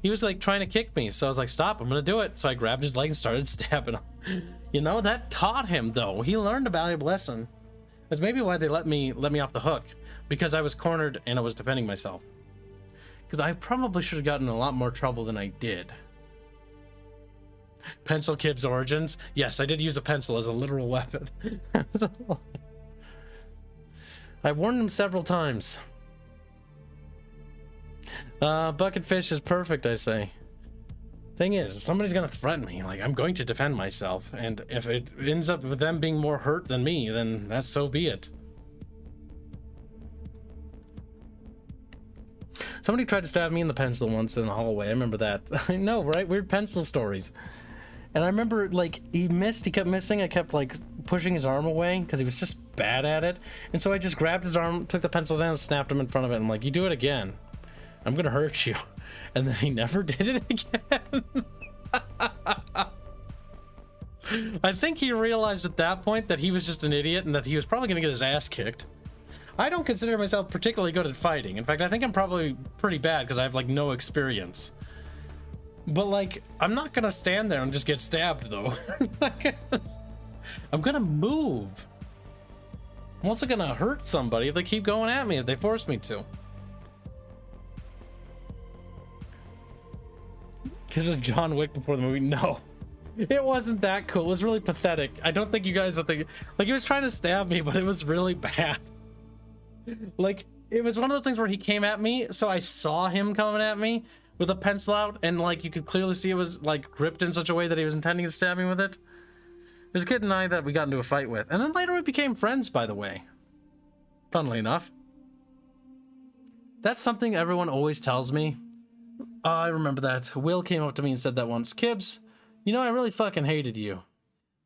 He was like trying to kick me, so I was like, stop, I'm gonna do it. So I grabbed his leg and started stabbing him. You know, that taught him though. He learned a valuable lesson. That's maybe why they let me off the hook. Because I was cornered and I was defending myself. Because I probably should have gotten in a lot more trouble than I did. Pencil Kibs origins. Yes, I did use a pencil as a literal weapon. I've warned him several times. Bucketfish is perfect, I say. Thing is, if somebody's gonna threaten me, like, I'm going to defend myself, and if it ends up with them being more hurt than me, then that's so be it. Somebody tried to stab me in the pencil once in the hallway. I remember that. I know, right? Weird pencil stories. And I remember, like, he missed, he kept missing. I kept, like, pushing his arm away because he was just bad at it. And so I just grabbed his arm, took the pencils down, and snapped him in front of it. I'm like, you do it again, I'm gonna hurt you. And then he never did it again. I think he realized at that point that he was just an idiot and that he was probably gonna get his ass kicked. I don't consider myself particularly good at fighting. In fact, I think I'm probably pretty bad because I have like no experience. But like, I'm not gonna stand there and just get stabbed though. I'm gonna move. I'm also gonna hurt somebody if they keep going at me, if they force me to. Because of John Wick before the movie. No, it wasn't that cool. It was really pathetic. I don't think you guys are thinking, like, he was trying to stab me, but it was really bad. Like, it was one of those things where he came at me, so I saw him coming at me with a pencil out, and like you could clearly see it was like gripped in such a way that he was intending to stab me with it. There's a kid and I that we got into a fight with, and then later we became friends, by the way. Funnily enough. That's something everyone always tells me. Oh, I remember that. Will came up to me and said that once. Kibs, you know, I really fucking hated you.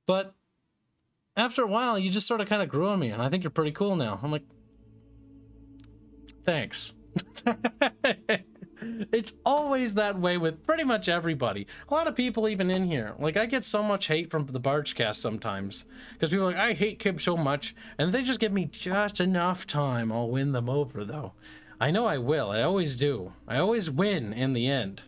But after a while, you just sort of kind of grew on me, and I think you're pretty cool now. I'm like, thanks. It's always that way with pretty much everybody. A lot of people even in here. Like, I get so much hate from the Bargecast sometimes. Because people are like, I hate Kibs so much. And they just give me just enough time. I'll win them over, though. I know I will. I always do. I always win in the end.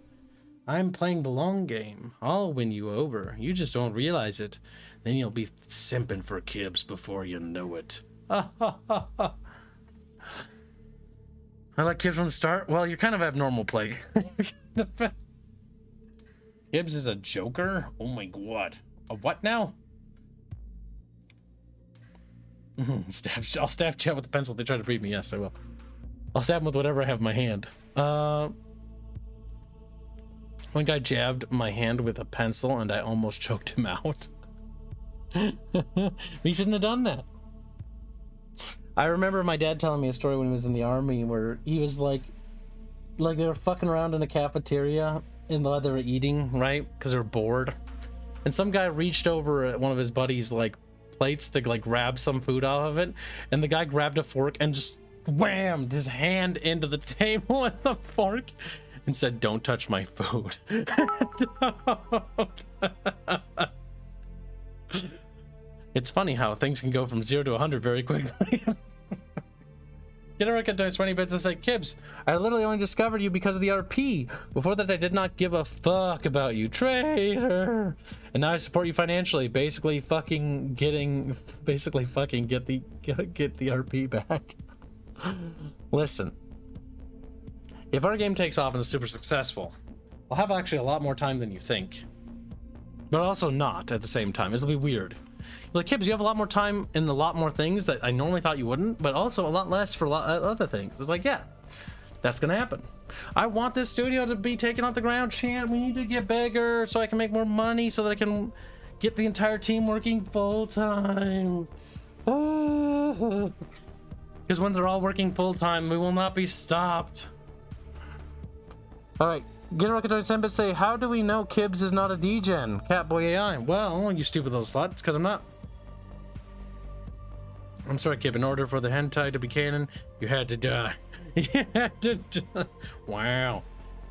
I'm playing the long game. I'll win you over. You just don't realize it. Then you'll be simping for Kibs before you know it. I like Kibs from the start. Well, you're kind of abnormal, Plague. Kibs is a joker? Oh my god. A what now? I'll stab chat with a pencil if they try to beat me. Yes, I will. I'll stab him with whatever I have in my hand. One guy jabbed my hand with a pencil and I almost choked him out. We shouldn't have done that. I remember my dad telling me a story when he was in the army where he was like they were fucking around in a cafeteria and they were eating, right? Because they were bored. And some guy reached over at one of his buddies' like plates to like grab some food off of it. And the guy grabbed a fork and just whammed his hand into the table with the fork and said, "Don't touch my food." It's funny how things can go from 0 to 100 very quickly. Get a record to 20 bits and say, Kibs, I literally only discovered you because of the RP. Before that, I did not give a fuck about you, traitor. And now I support you financially, basically fucking get the RP back. Listen, if our game takes off and is super successful, I'll have actually a lot more time than you think, but also not at the same time. It'll be weird. Like, Kibs, you have a lot more time in a lot more things that I normally thought you wouldn't, but also a lot less for a lot of other things. It's like, yeah, that's gonna happen. I want this studio to be taken off the ground, Chant. We need to get bigger so I can make more money so that I can get the entire team working full time. Because when they're all working full time, we will not be stopped. All right. Get a record to 10 bits say, how do we know Kibs is not a degen? Catboy AI. Well, you stupid little slut. It's because I'm not. I'm sorry, Kib. In order for the hentai to be canon, you had to die. You had to die. Wow.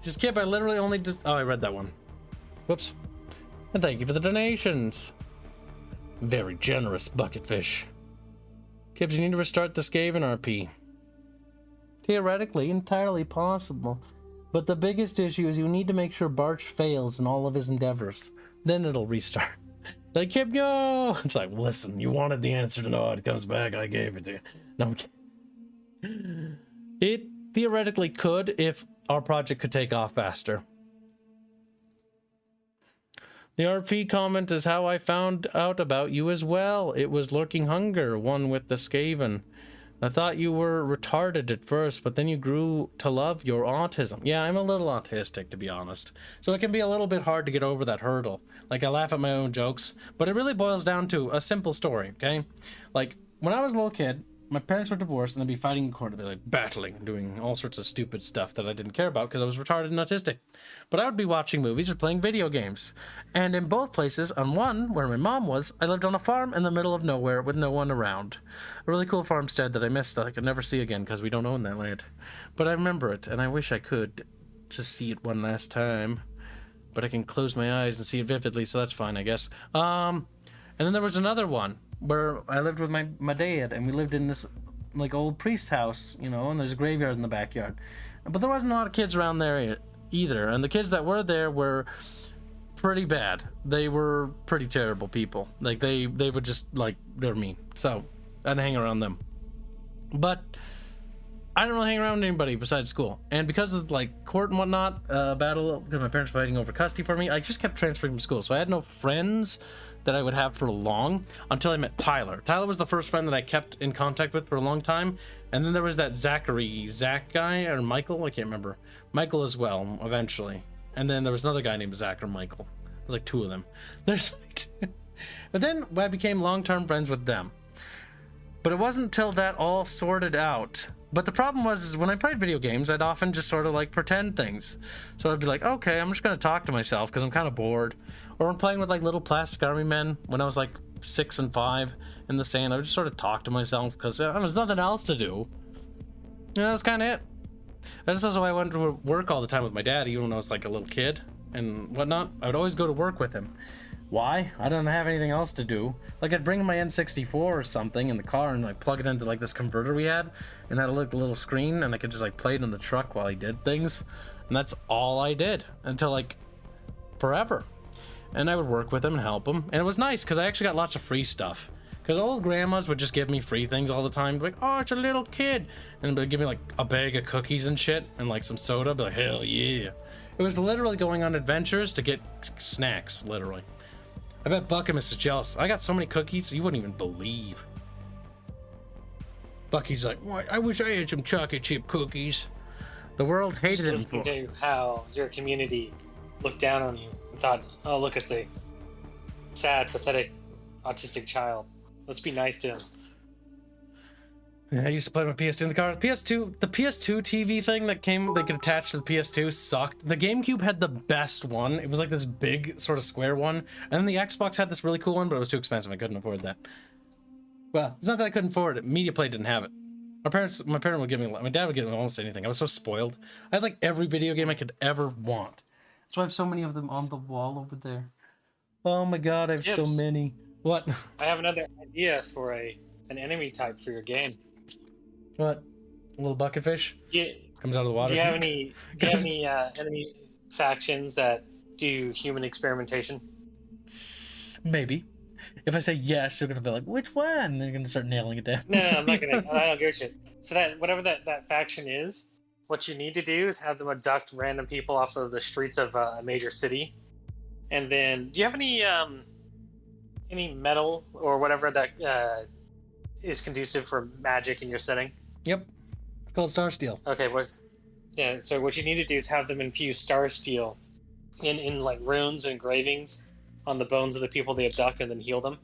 Just Kib, I literally only just... Oh, I read that one. Whoops. And thank you for the donations. Very generous, Bucketfish. Kibs, you need to restart the Skaven RP. Theoretically, entirely possible. But the biggest issue is you need to make sure Barch fails in all of his endeavors. Then it'll restart. Like, Kib, no! It's like, listen, you wanted the answer to no, it comes back, I gave it to you. No, I'm kidding. It theoretically could if our project could take off faster. The RP comment is how I found out about you as well. It was Lurking Hunger, one with the Skaven. I thought you were retarded at first, but then you grew to love your autism. Yeah, I'm a little autistic, to be honest. So it can be a little bit hard to get over that hurdle. Like, I laugh at my own jokes, but it really boils down to a simple story, okay? Like, when I was a little kid, my parents were divorced and they'd be fighting in court. They'd be like battling, doing all sorts of stupid stuff that I didn't care about because I was retarded and autistic. But I would be watching movies or playing video games. And in both places, on one, where my mom was, I lived on a farm in the middle of nowhere with no one around. A really cool farmstead that I missed that I could never see again because we don't own that land. But I remember it, and I wish I could to see it one last time. But I can close my eyes and see it vividly, so that's fine, I guess. And then there was another one where I lived with my dad, and we lived in this like old priest house, you know, and there's a graveyard in the backyard. But there wasn't a lot of kids around there either, and the kids that were there were pretty bad. They were pretty terrible people. Like they would just like, they're mean. So I didn't hang around them. But I didn't really hang around anybody besides school. And because of like court and whatnot, battle, because my parents were fighting over custody for me, I just kept transferring from school. So I had no friends that I would have for long until I met Tyler. Tyler was the first friend that I kept in contact with for a long time. And then there was that Zach guy, or Michael, I can't remember. Michael as well, eventually. And then there was another guy named Zach or Michael. There's like two of them. There's like two. But then I became long-term friends with them. But it wasn't until that all sorted out But the problem was is when I played video games, I'd often just sort of like pretend things. So I'd be like, okay, I'm just going to talk to myself because I'm kind of bored. Or I'm playing with like little plastic army men when I was like 6 and 5 in the sand. I would just sort of talk to myself because there was nothing else to do. That was kind of it. That's also why I went to work all the time with my dad, even when I was like a little kid and whatnot. I would always go to work with him. Why? I don't have anything else to do. Like, I'd bring my N64 or something in the car and like plug it into like this converter we had, and had a little screen, and I could just like play it in the truck while he did things. And that's all I did until like forever. And I would work with him and help him, and it was nice because I actually got lots of free stuff. Because old grandmas would just give me free things all the time, like, oh, it's a little kid, and they'd give me like a bag of cookies and shit and like some soda. I'd be like, hell yeah! It was literally going on adventures to get snacks, literally. I bet Buckamus is jealous. I got so many cookies, you wouldn't even believe. Bucky's like, what? I wish I had some chocolate chip cookies. The world hated him for to how your community looked down on you and thought, oh, look, it's a sad, pathetic, autistic child. Let's be nice to him. Yeah, I used to play my PS2 in the car. The PS2 TV thing that could attach to the PS2 sucked. The GameCube had the best one. It was like this big sort of square one. And then the Xbox had this really cool one, but it was too expensive. I couldn't afford that. Well, it's not that I couldn't afford it. MediaPlay didn't have it. My parent would give me, my dad would give me almost anything. I was so spoiled. I had like every video game I could ever want. So I have so many of them on the wall over there. Oh my god, I have so many. What? I have another idea for an enemy type for your game. What? A little bucketfish? Yeah. Comes out of the water. Do you have any enemy factions that do human experimentation? Maybe. If I say yes, they're gonna be like, which one? They're gonna start nailing it down. No, I'm not gonna. I don't give a shit. So that whatever that faction is, what you need to do is have them abduct random people off of the streets of a major city, and then do you have any metal or whatever that is conducive for magic in your setting? Yep. It's called Star Steel. Okay. Yeah. So what you need to do is have them infuse Star Steel in like runes and engravings on the bones of the people they abduct, and then heal them,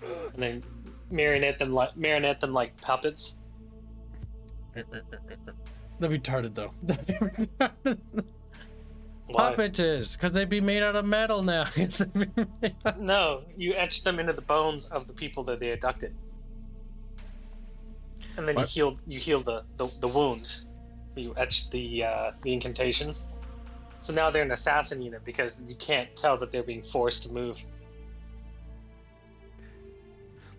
and then marionette them like puppets. That'd be retarded though. Puppet is because they'd be made out of metal now. No, you etch them into the bones of the people that they abducted, and then you heal the wound. You etch the incantations. So now they're an assassin unit because you can't tell that they're being forced to move.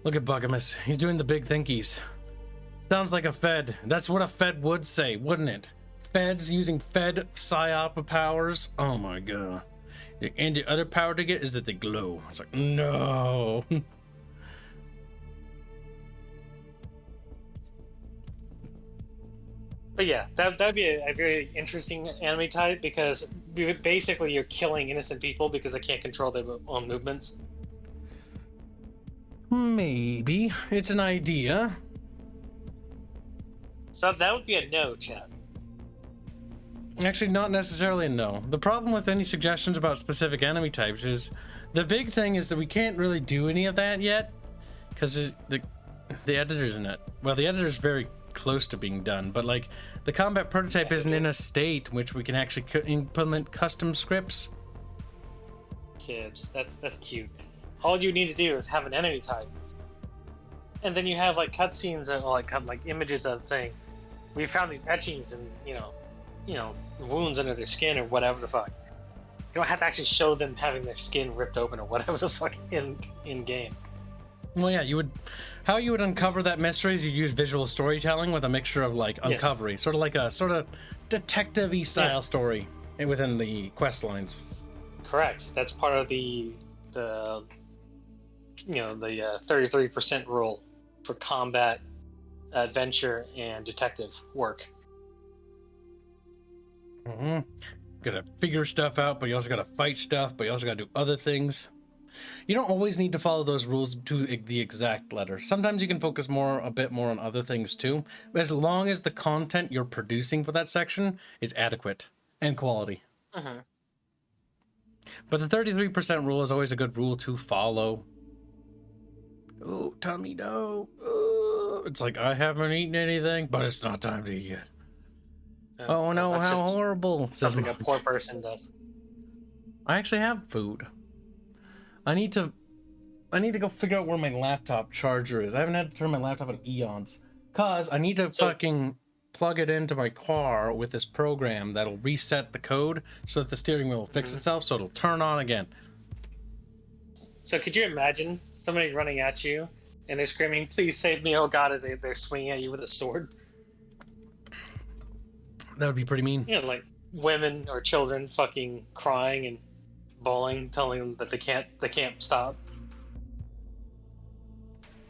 Look at Buckamus. He's doing the big thinkies. Sounds like a Fed. That's what a Fed would say, wouldn't it? Feds using Fed psyop powers. Oh my god. And the other power to get is that they glow. It's like, no. But yeah, that'd be a very interesting enemy type because basically you're killing innocent people because they can't control their own movements. Maybe. It's an idea. So that would be a no, Chad. Actually, not necessarily a no. The problem with any suggestions about specific enemy types is the big thing is that we can't really do any of that yet because the editor's in it. Well, the editor's very close to being done, but like the combat prototype isn't in a state in which we can actually implement custom scripts. Kibs, that's cute. All you need to do is have an enemy type, and then you have like cutscenes or like images of saying, "We found these etchings and you know wounds under their skin or whatever the fuck." You don't have to actually show them having their skin ripped open or whatever the fuck in game. Well, yeah, how you would uncover that mystery is you'd use visual storytelling with a mixture of like uncovery, sort of like a sort of detective-y style story within the quest lines. Correct. That's part of the 33% rule for combat, adventure, and detective work. Mm-hmm. Gotta figure stuff out, but you also gotta fight stuff, but you also gotta do other things. You don't always need to follow those rules to the exact letter. Sometimes you can focus a bit more on other things too, as long as the content you're producing for that section is adequate and quality. Uh-huh. But the 33% rule is always a good rule to follow. Oh, Tommy, no. It's like, I haven't eaten anything, but it's not time to eat yet. Oh no, that's how just horrible. Something a poor person does. I actually have food. I need to go figure out where my laptop charger is. I haven't had to turn my laptop on eons. Cause I need to fucking plug it into my car with this program that'll reset the code so that the steering wheel will fix itself so it'll turn on again. So could you imagine somebody running at you and they're screaming, "Please save me, oh God," as they're swinging at you with a sword? That would be pretty mean. You know, like women or children fucking crying and bawling, telling them that they can't stop.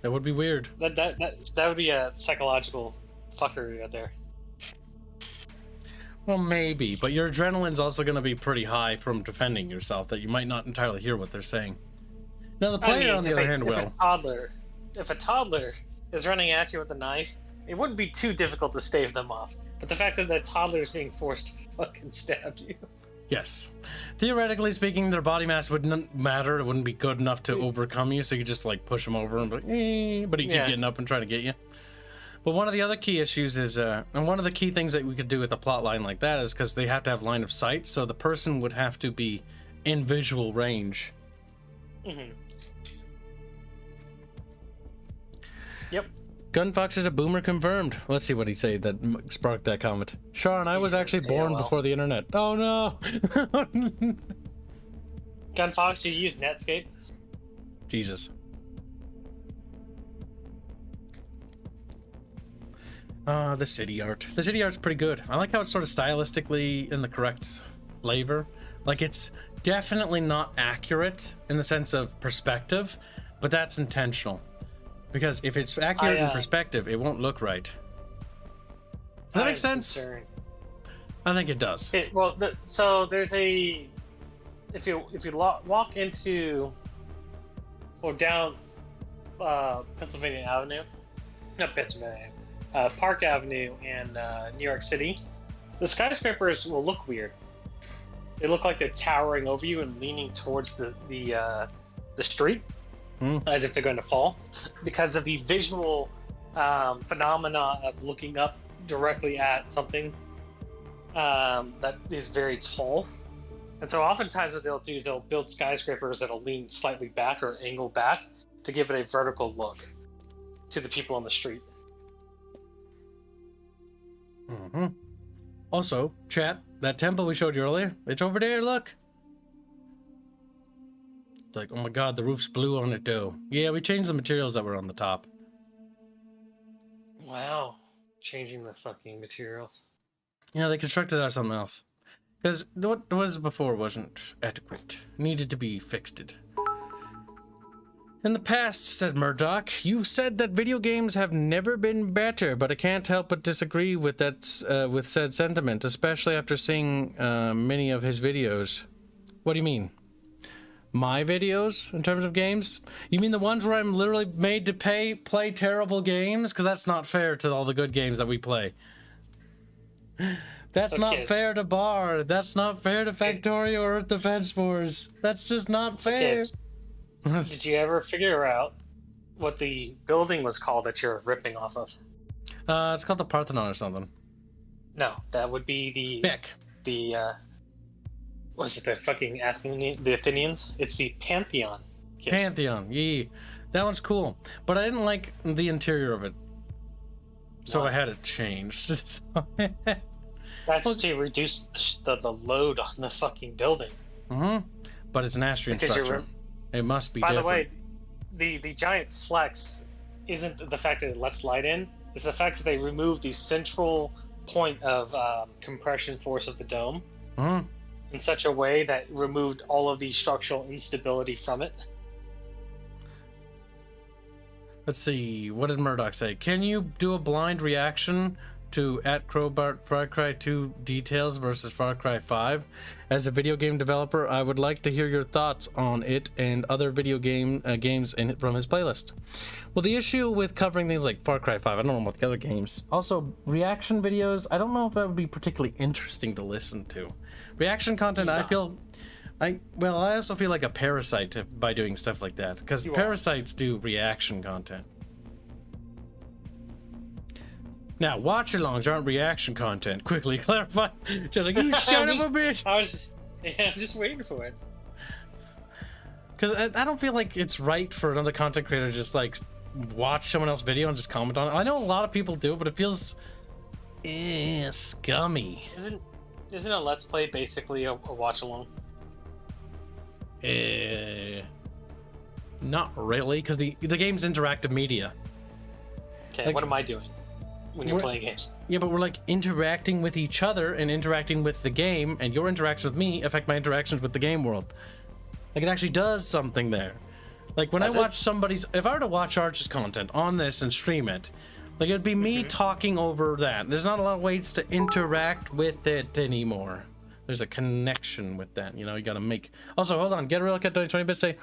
That would be weird. That would be a psychological fuckery out there. Well, maybe, but your adrenaline's also going to be pretty high from defending yourself that you might not entirely hear what they're saying. Now, the player, on the other hand, will. If a toddler is running at you with a knife, it wouldn't be too difficult to stave them off. But the fact that the toddler is being forced to fucking stab you. Yes. Theoretically speaking, their body mass wouldn't matter. It wouldn't be good enough to overcome you, so you just like push them over and be like, eh, but he keep getting up and trying to get you. But one of the other key issues is, and one of the key things that we could do with a plot line like that is because they have to have line of sight, so the person would have to be in visual range. Mm-hmm. Yep. Gunfox is a boomer confirmed. Let's see what he said that sparked that comment. Sean, I was actually born before the internet. Oh no! Gunfox, do you use Netscape? Jesus. The city art. The city art's pretty good. I like how it's sort of stylistically in the correct flavor. Like, it's definitely not accurate in the sense of perspective, but that's intentional. Because if it's accurate in perspective, it won't look right. Does that make sense? Concerned. I think it does. So there's a... If you walk into... or down Pennsylvania Avenue... Not Pennsylvania Park Avenue in New York City, the skyscrapers will look weird. They look like they're towering over you and leaning towards the street, as if they're going to fall, because of the visual phenomena of looking up directly at something that is very tall. And so oftentimes what they'll do is they'll build skyscrapers that'll lean slightly back or angle back to give it a vertical look to the people on the street. Also, chat, that temple we showed you earlier, it's over there, look. It's like, oh my god, the roof's blue on it though. Yeah, we changed the materials that were on the top. Wow. Changing the fucking materials. Yeah, they constructed it as something else. Because what was before wasn't adequate. Needed to be fixed. In the past, said Murdoch, you've said that video games have never been better, but I can't help but disagree with that, with said sentiment, especially after seeing many of his videos. What do you mean? My videos, in terms of games? You mean the ones where I'm literally made to play terrible games? Because that's not fair to all the good games that we play. That's not fair to Bar. That's not fair to Factorio or Earth Defense Force. That's just not fair. Did you ever figure out what the building was called that you're ripping off of? It's called the Parthenon or something. No, that would be the was it the fucking the Athenians? It's the Pantheon. Kibs. Pantheon, yeah. That one's cool. But I didn't like the interior of it. So I had it changed. That's to reduce the load on the fucking building. But it's an Astrian structure. It must be different. By the way, the giant flex isn't the fact that it lets light in. It's the fact that they removed the central point of compression force of the dome in such a way that removed all of the structural instability from it. Let's see. What did Murdoch say? Can you do a blind reaction to @Crowbart Far Cry 2 details versus Far Cry 5? As a video game developer, I would like to hear your thoughts on it and other video games from his playlist. Well, the issue with covering things like Far Cry 5, I don't know about the other games. Also, reaction videos, I don't know if that would be particularly interesting to listen to. Reaction content, I also feel like a parasite by doing stuff like that, because parasites do reaction content. Now, watch-alongs aren't reaction content. Quickly clarify. Just like, you son of a bitch! I'm just waiting for it. Because I don't feel like it's right for another content creator to just, like, watch someone else's video and just comment on it. I know a lot of people do, but it feels... scummy. Isn't a Let's Play basically a watch-along? Not really, because the game's interactive media. Okay, like, what am I doing when you're playing games? Yeah, but we're like interacting with each other and interacting with the game, and your interactions with me affect my interactions with the game world. Like, it actually does something there. Like, when I watch somebody's... If I were to watch Arch's content on this and stream it, like, it'd be me talking over that. There's not a lot of ways to interact with it anymore. There's a connection with that, you know, you gotta make... Also, hold on, Get a Real Cat 20 bits say,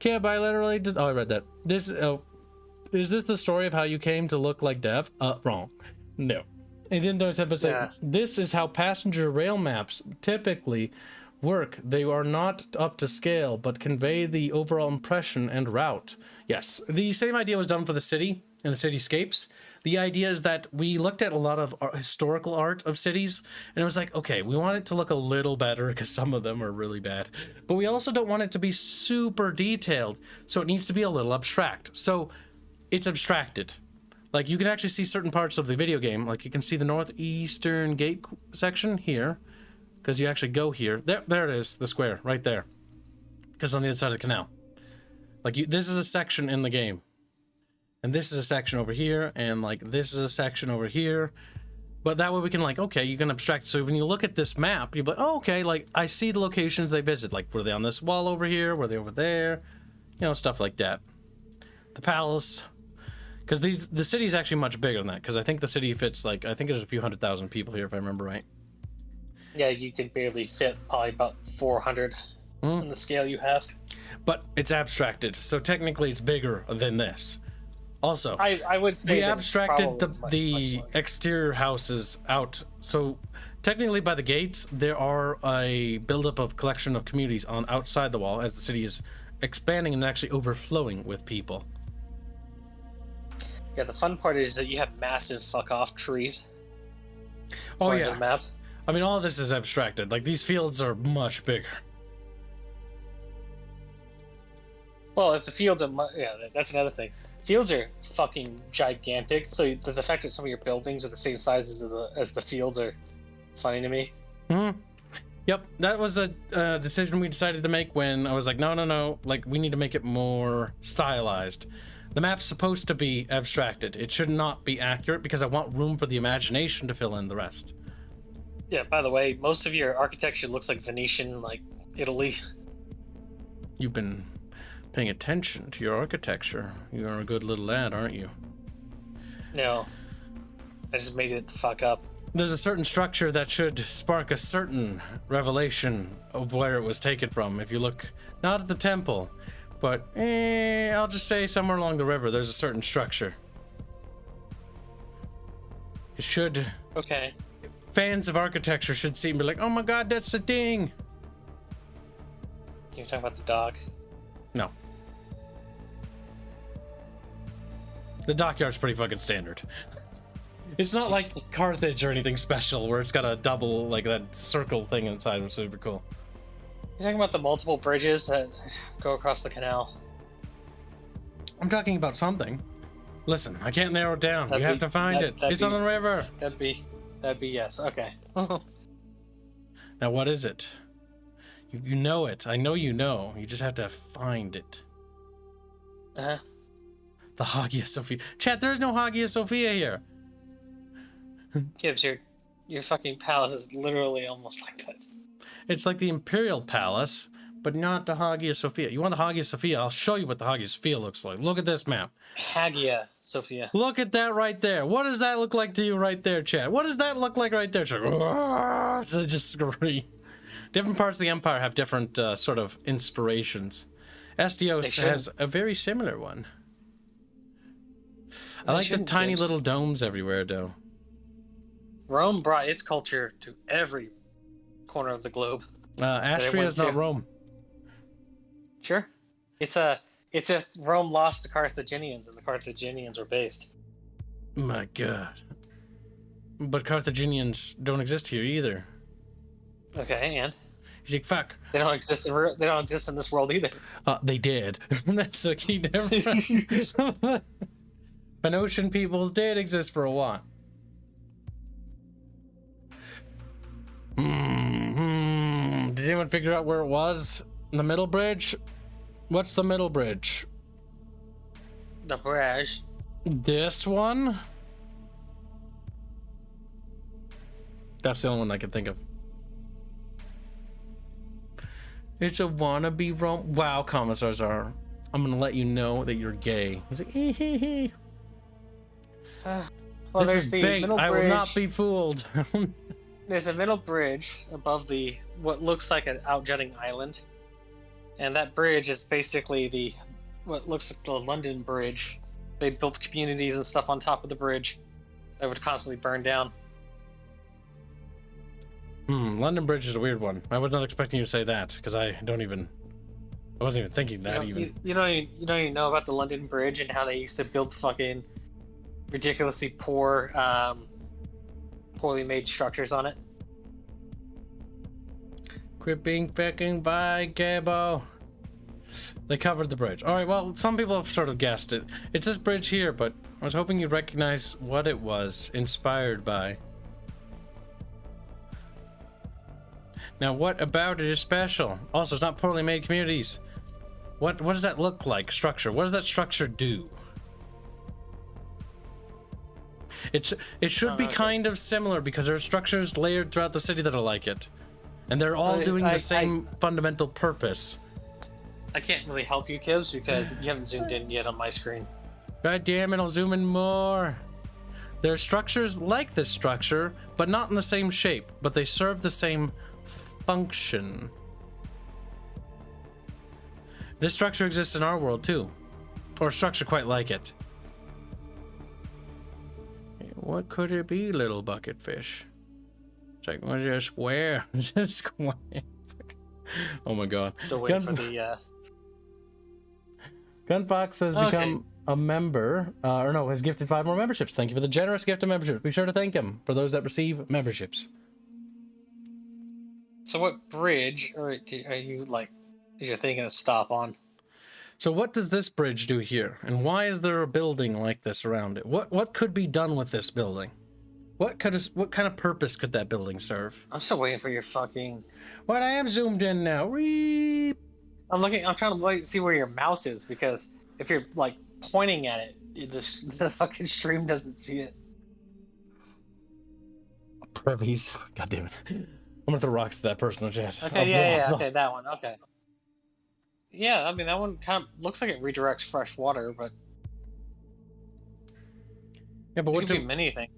Kib, I literally just... Oh, I read that. This... is this the story of how you came to look like Dev? Wrong. No. And then don't say, yeah. This is how passenger rail maps typically work. They are not up to scale, but convey the overall impression and route. Yes, the same idea was done for the city and the cityscapes. The idea is that we looked at a lot of historical art of cities, and it was like, okay, we want it to look a little better because some of them are really bad, but we also don't want it to be super detailed, so it needs to be a little abstract. So it's abstracted. Like, you can actually see certain parts of the video game. Like, you can see the northeastern gate section here, because you actually go here. There it is, the square, right there. Because on the other side of the canal. Like, this is a section in the game. And this is a section over here, and, like, this is a section over here. But that way we can, like, okay, you can abstract. So when you look at this map, you're like, oh, okay, like, I see the locations they visit. Like, were they on this wall over here? Were they over there? You know, stuff like that. The palace... Because the city is actually much bigger than that. Because I think the city fits, like, I think there's a few 100,000 people here, if I remember right. Yeah, you could barely fit probably about 400 in the scale you have. But it's abstracted, so technically it's bigger than this. Also, I would say we abstracted the exterior houses out. So technically by the gates, there are a buildup of collection of communities on outside the wall as the city is expanding and actually overflowing with people. Yeah, the fun part is that you have massive fuck-off trees. Oh, yeah. The map. I mean, all of this is abstracted. Like, these fields are much bigger. Well, if the fields are... Yeah, that's another thing. Fields are fucking gigantic, so the fact that some of your buildings are the same size as the fields are funny to me. Yep, that was a decision we decided to make when I was like, no. Like, we need to make it more stylized. The map's supposed to be abstracted. It should not be accurate because I want room for the imagination to fill in the rest. Yeah, by the way, most of your architecture looks like Venetian, like Italy. You've been paying attention to your architecture. You're a good little lad, aren't you? No. I just made it fuck up. There's a certain structure that should spark a certain revelation of where it was taken from. If you look not at the temple, but I'll just say somewhere along the river, there's a certain structure. It should... Okay. Fans of architecture should see and be like, oh my god, that's the thing! You're talking about the dock? No. The dockyard's pretty fucking standard. It's not like Carthage or anything special where it's got a double, like that circle thing inside, which is super cool. You're talking about the multiple bridges that go across the canal? I'm talking about something. Listen, I can't narrow it down. You have to find it. It's on the river. That'd be yes. Okay. Now, what is it? You know it. I know you know. You just have to find it. Uh-huh. The Hagia Sophia. Chat, there's no Hagia Sophia here. Kibs, your fucking palace is literally almost like that. It's like the Imperial Palace, but not the Hagia Sophia. You want the Hagia Sophia? I'll show you what the Hagia Sophia looks like. Look at this map. Hagia Sophia. Look at that right there. What does that look like to you right there, chat? What does that look like right there, chat? Just scream. Different parts of the Empire have different sort of inspirations. Estios has a very similar one. I like the tiny little domes everywhere, though. Rome brought its culture to every corner of the globe. Astria is not Rome. Sure. It's a Rome lost to Carthaginians, and the Carthaginians were based. My god. But Carthaginians don't exist here either. Okay, and He's like, fuck. they don't exist in this world either. They did. That's a key difference. Phoenician peoples did exist for a while. Did anyone figure out where it was? The middle bridge? What's the middle bridge? The bridge. This one? That's the only one I can think of. It's a wannabe Rome. Wow, commissars are. I'm gonna let you know that you're gay. He's like, hee hee hee. Well, This there's is the bait. middle I will bridge. not be fooled. There's a middle bridge above what looks like an outjutting island, and that bridge is basically what looks like the London Bridge. They built communities and stuff on top of the bridge that would constantly burn down. London Bridge is a weird one. I was not expecting you to say that because I wasn't even thinking that You don't even know about the London Bridge and how they used to build fucking ridiculously poorly made structures on it. Quit being fucking by Gabo. They covered the bridge. All right, well, some people have sort of guessed it. It's this bridge here, but I was hoping you'd recognize what it was inspired by. Now, what about it is special? Also, it's not poorly made communities. What does that look like? Structure. What does that structure do? It should be kind of similar because there are structures layered throughout the city that are like it. And they're all doing the same fundamental purpose. I can't really help you, Kibs, because you haven't zoomed in yet on my screen. God damn it, I'll zoom in more. There are structures like this structure, but not in the same shape, but they serve the same function. This structure exists in our world too, or a structure quite like it. What could it be, little bucket fish? It's like, was it a square? Is it a square? Oh my god. So wait for the Gunfox has become a member, has gifted 5 more memberships. Thank you for the generous gift of memberships. Be sure to thank him for those that receive memberships. So what bridge are you thinking of stop on? So what does this bridge do here? And why is there a building like this around it? What could be done with this building? What kind of purpose could that building serve? I'm still waiting for your fucking... What, I am zoomed in now. Reep. I'm trying to see where your mouse is, because if you're like pointing at it, the fucking stream doesn't see it. Privies. God damn it. I'm gonna throw rocks to that person in chat. Okay, okay, that one, okay. Yeah, I mean, that one kind of looks like it redirects fresh water, but... Yeah, but it could be many things.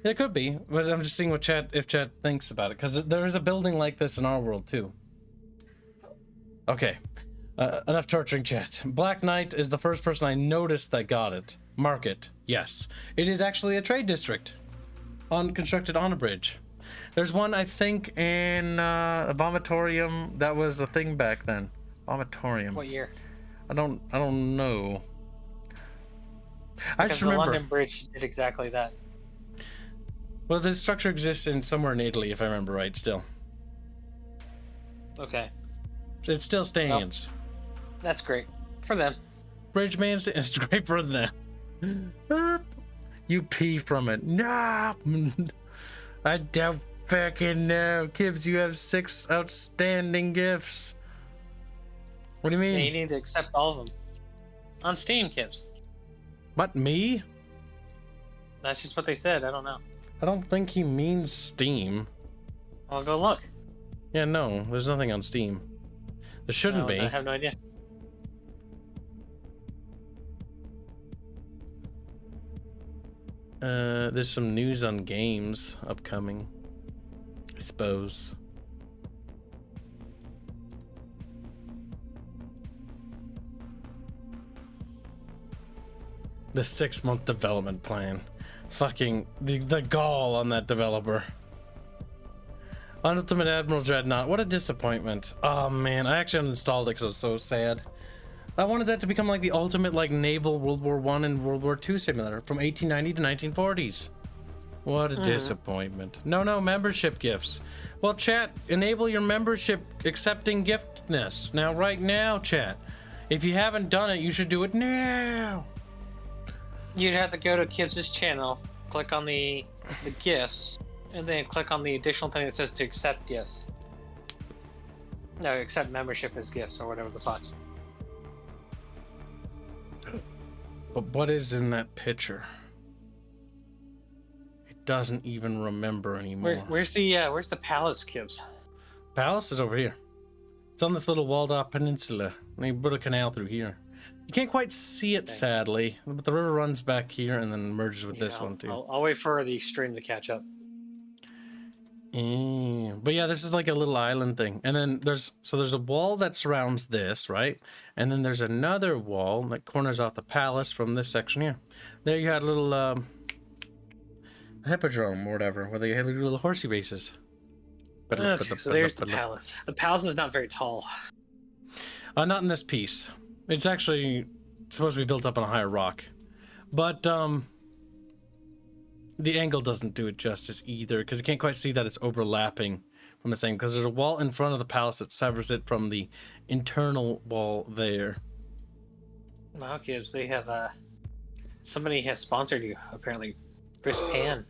It could be, but I'm just seeing if chat thinks about it, because there is a building like this in our world too. Okay, enough torturing chat. Black Knight is the first person I noticed that got it. Market, yes. It is actually a trade district constructed on a bridge. There's one, I think, in a vomitorium. That was a thing back then. Vomitorium. What year? I don't know. I just the remember London Bridge did exactly that. Well, the structure exists somewhere in Italy, if I remember right. Still, okay. It still stands. Well, that's great for them. Bridge man, it's great for them. You pee from it. No, I don't fucking know. Kibs, you have 6 outstanding gifts. What do you mean? Yeah, you need to accept all of them on Steam, Kibs. What, me? That's just what they said. I don't know. I don't think he means Steam. I'll go look. Yeah, no, there's nothing on Steam. There shouldn't be. I have no idea. There's some news on games upcoming, I suppose. The 6-month development plan. Fucking the gall on that developer. Ultimate Admiral Dreadnought. What a disappointment. Oh man, I actually uninstalled it because I was so sad. I wanted that to become like the ultimate like naval World War I and World War II simulator from 1890 to 1940s. What a disappointment. No, membership gifts. Well, chat, enable your membership accepting giftness. Now, right now, chat. If you haven't done it, you should do it now. You'd have to go to Kibs' channel, click on the gifts, and then click on the additional thing that says to accept gifts. No, accept membership as gifts or whatever the fuck. But what is in that picture? It doesn't even remember anymore. Where's the palace, Kibs? Palace is over here. It's on this little walled-off peninsula. They put a canal through here. You can't quite see it, sadly, but the river runs back here and then merges with this one too. I'll wait for the stream to catch up. But yeah, this is like a little island thing, and then there's a wall that surrounds this, right? And then there's another wall that corners off the palace from this section here. There you had a little hippodrome or whatever, where they had little horsey races. Okay, so there's the palace. The palace is not very tall. Not in this piece. It's actually supposed to be built up on a higher rock, but the angle doesn't do it justice either, because you can't quite see that it's overlapping from the same, because there's a wall in front of the palace that severs it from the internal wall there. Wow, Kibs, they have somebody has sponsored you, apparently. Chris Pan.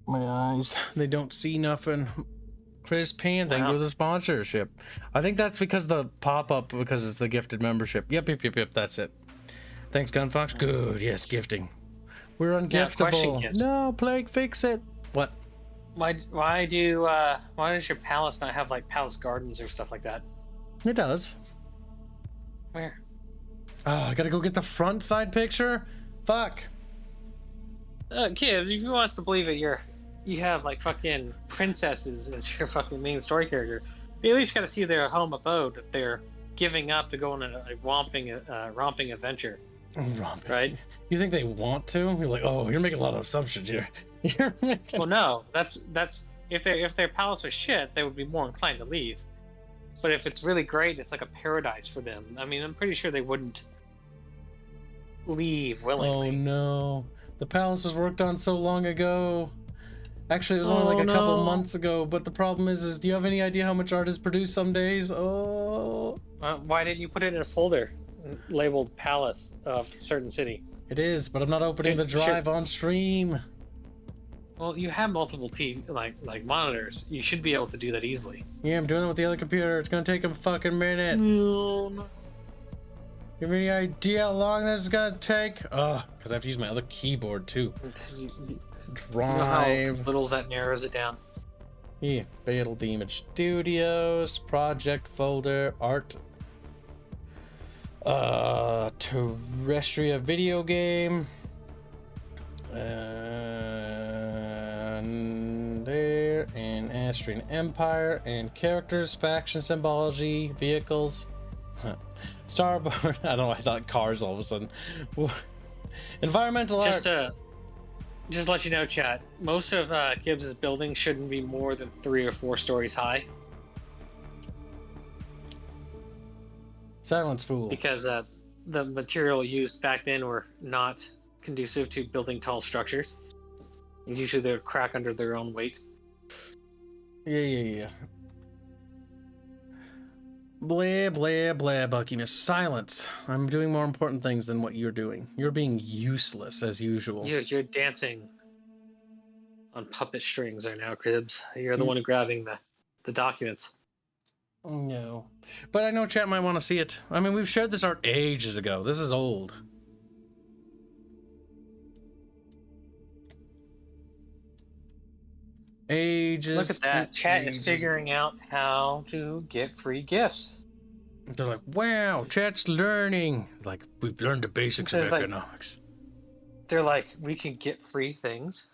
My eyes, they don't see nothing. Chris Pan, thank you for the sponsorship. I think that's because the pop-up, because it's the gifted membership. Yep, that's it. Thanks, Gunfox. Good, yes, gifting. We're ungiftable. No, Plague, fix it. What? Why does your palace not have like palace gardens or stuff like that? It does. Where? Oh, I gotta go get the front side picture? Fuck. Kid, if you want us to believe it, you have like fucking princesses as your fucking main story character. You at least gotta see their home abode that they're giving up to go on a romping adventure. Romping. Right? You think they want to? You're like, oh, you're making a lot of assumptions here. Well, no, that's if their palace was shit, they would be more inclined to leave. But if it's really great, it's like a paradise for them. I mean, I'm pretty sure they wouldn't leave willingly. Oh no, the palace was worked on so long ago. Actually, it was only like a couple of months ago. But the problem is, do you have any idea how much art is produced some days? Oh. Why didn't you put it in a folder labeled Palace of certain city? It is, but I'm not opening the drive on stream. Well, you have multiple like monitors. You should be able to do that easily. Yeah, I'm doing it with the other computer. It's gonna take a fucking minute. No. You have any idea how long this is gonna take? Oh, because I have to use my other keyboard too. Drive. You know how little that narrows it down. Yeah, Fatal Damage Studios, project folder, art. Terrestria video game. And there, and Astrian Empire, and characters, faction symbology, vehicles. Starboard. I don't know, I thought cars all of a sudden. Environmental art. Just to let you know, chat, most of Kibs' buildings shouldn't be more than 3 or 4 stories high. Silence, fool. Because the material used back then were not conducive to building tall structures. Usually they would crack under their own weight. Yeah. Blah, blah, blah, buckiness. Silence. I'm doing more important things than what you're doing. You're being useless, as usual. You're dancing on puppet strings right now, Kibs. You're the one grabbing the documents. No. But I know chat might want to see it. I mean, we've shared this art ages ago. This is old. Ages. Look at that. Chat is figuring out how to get free gifts. They're like, wow, chat's learning. Like, we've learned the basics of economics. They're like, we can get free things.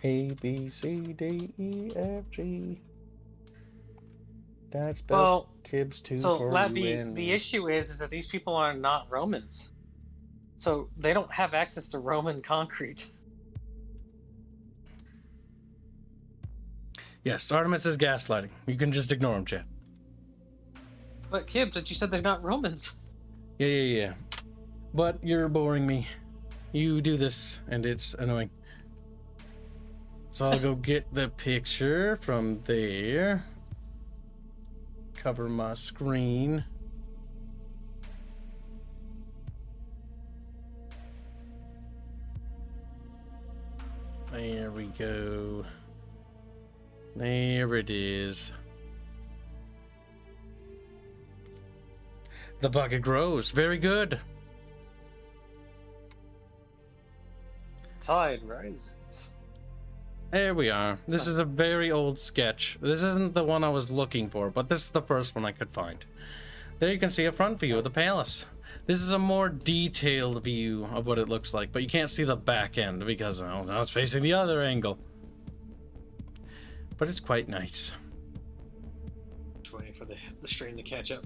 A, B, C, D, E, F, G. That's best. Well, Kibs 2 so for the issue is that these people are not Romans. So they don't have access to Roman concrete. Yes, Artemis is gaslighting. You can just ignore him, chat. But Kibs, but you said they're not Romans. Yeah. but you're boring me. You do this, and it's annoying. So I'll go get the picture from there. Cover my screen. There we go. There it is. The bucket grows. Very good. Tide rises. There we are. This is a very old sketch. This isn't the one I was looking for, but this is the first one I could find. There you can see a front view of the palace. This is a more detailed view of what it looks like, but you can't see the back end because I was facing the other angle. But it's quite nice. Just waiting for the stream to catch up.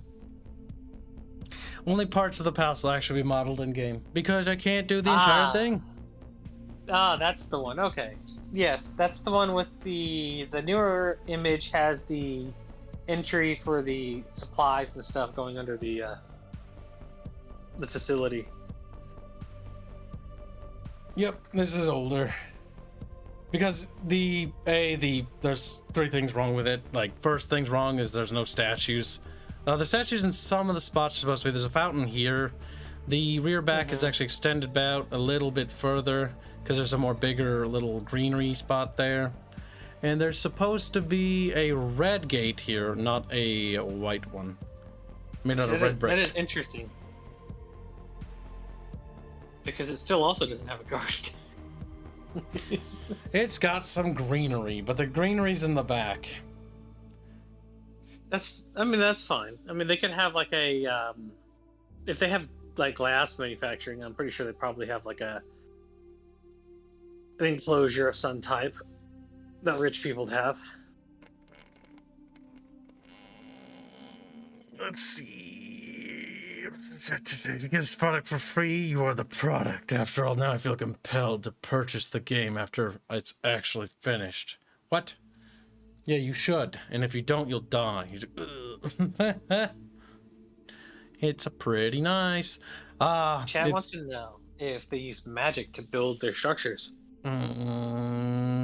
Only parts of the palace will actually be modeled in game because I can't do the entire thing. That's the one. Okay. Yes, that's the one with the newer image has the entry for the supplies and stuff going under the facility. Yep, this is older. Because there's three things wrong with it. Like, first thing's wrong is there's no statues. The statues in some of the spots are supposed to be. There's a fountain here. The rear back is actually extended out a little bit further because there's a more bigger little greenery spot there. And there's supposed to be a red gate here, not a white one. Made out of red brick. That is interesting. Because it still also doesn't have a guard. It's got some greenery, but the greenery's in the back. That's fine. I mean, they could have like a, if they have like glass manufacturing, I'm pretty sure they probably have like an enclosure of some type that rich people have. Let's see. If you get this product for free, you are the product. After all, now I feel compelled to purchase the game after it's actually finished. What? Yeah, you should. And if you don't, you'll die. He's like, it's a pretty nice. Chad wants to know if they use magic to build their structures.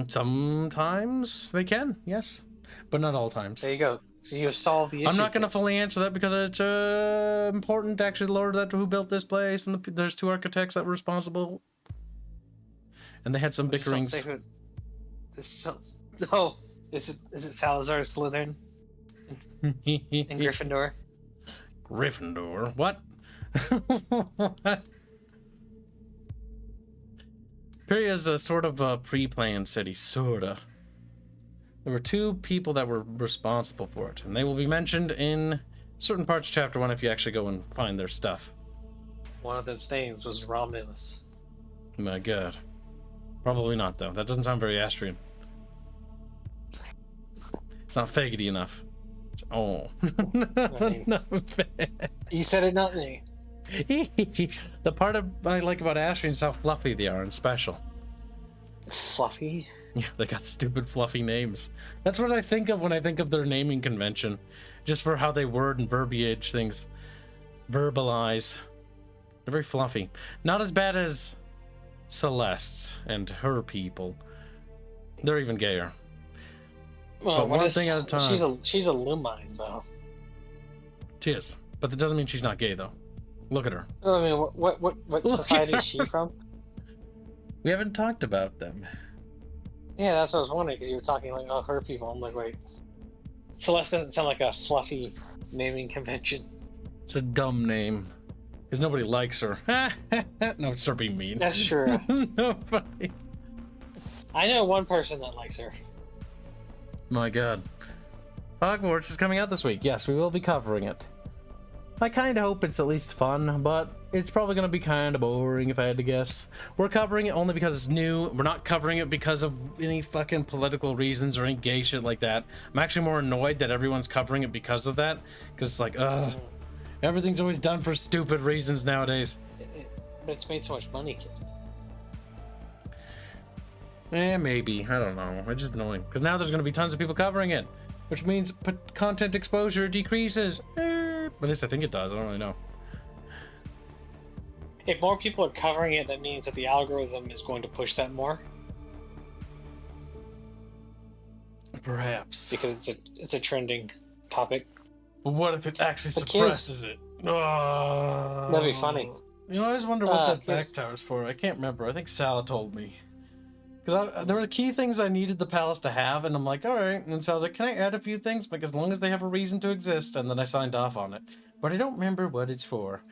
Sometimes they can, yes. But not all times. There you go. So you've solved the issue. I'm not going to fully answer that because it's important to actually lore that who built this place, and there's two architects that were responsible, and they had some bickerings. Oh, is it Salazar Slytherin and Gryffindor? Gryffindor? What? Peria is a sort of a pre-planned city, sorta. There were two people that were responsible for it, and they will be mentioned in certain parts of Chapter 1 if you actually go and find their stuff. One of those names was Romulus. My god. Probably not, though. That doesn't sound very Astrian. It's not faggoty enough. Oh. No, you said it, not me. The part I like about Astrian is how fluffy they are and special. Fluffy? Yeah, they got stupid fluffy names. That's what I think of when I think of their naming convention. Just for how they word and verbiage things. Verbalize. They're very fluffy. Not as bad as Celeste and her people. They're even gayer. Well, but one thing at a time. She's a Lumine, though. She is. But that doesn't mean she's not gay, though. Look at her. I mean, what society is she from? We haven't talked about them. Yeah, that's what I was wondering, because you were talking like, oh, her people. I'm like, wait. Celeste doesn't sound like a fluffy naming convention. It's a dumb name. Because nobody likes her. No, start being mean. That's true. Nobody. I know one person that likes her. My god. Hogwarts is coming out this week. Yes, we will be covering it. I kind of hope it's at least fun, but it's probably going to be kind of boring if I had to guess. We're covering it only because it's new. We're not covering it because of any fucking political reasons or any gay shit like that. I'm actually more annoyed that everyone's covering it because of that. Because it's like, ugh. Everything's always done for stupid reasons nowadays. But it's made so much money, kid. Maybe. I don't know. It's just annoying. Because now there's going to be tons of people covering it. Which means content exposure decreases. At least I think it does. I don't really know. if more people are covering it, that means that the algorithm is going to push that more. Perhaps. Because it's a trending topic. But what if it actually The suppresses it? Oh. That'd be funny. You know, I always wonder what that back Kibs. tower's for. I can't remember. I think Sala told me. Because there were key things I needed the palace to have, and I'm like, all right. And so I was like, can I add a few things? Like, as long as they have a reason to exist, and then I signed off on it. But I don't remember what it's for.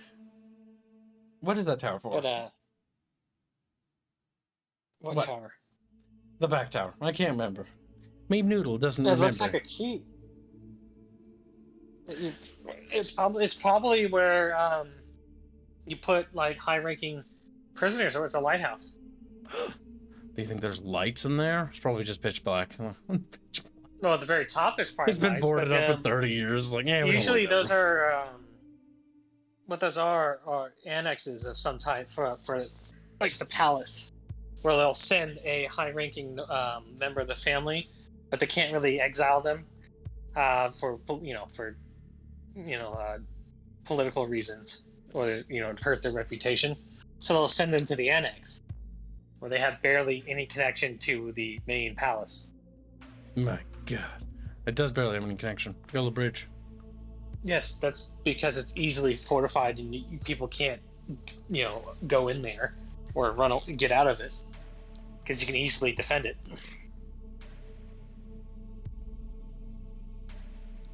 What is that tower for? But, what tower? The back tower. I can't remember. Maybe Noodle doesn't It remember. looks like a key. It's probably where you put like high-ranking prisoners, or it's a lighthouse. Do you think there's lights in there? It's probably just pitch black. Well, at the very top, there's probably It's been lights, boarded but, up for 30 years. Like, yeah, usually those are what those are annexes of some type for like the palace, where they'll send a high-ranking member of the family, but they can't really exile them for political reasons, or to hurt their reputation. So they'll send them to the annex, where they have barely any connection to the main palace. My God, it does barely have any connection. Go to the bridge. Yes, that's because it's easily fortified, and people can't, go in there or get out of it, because you can easily defend it.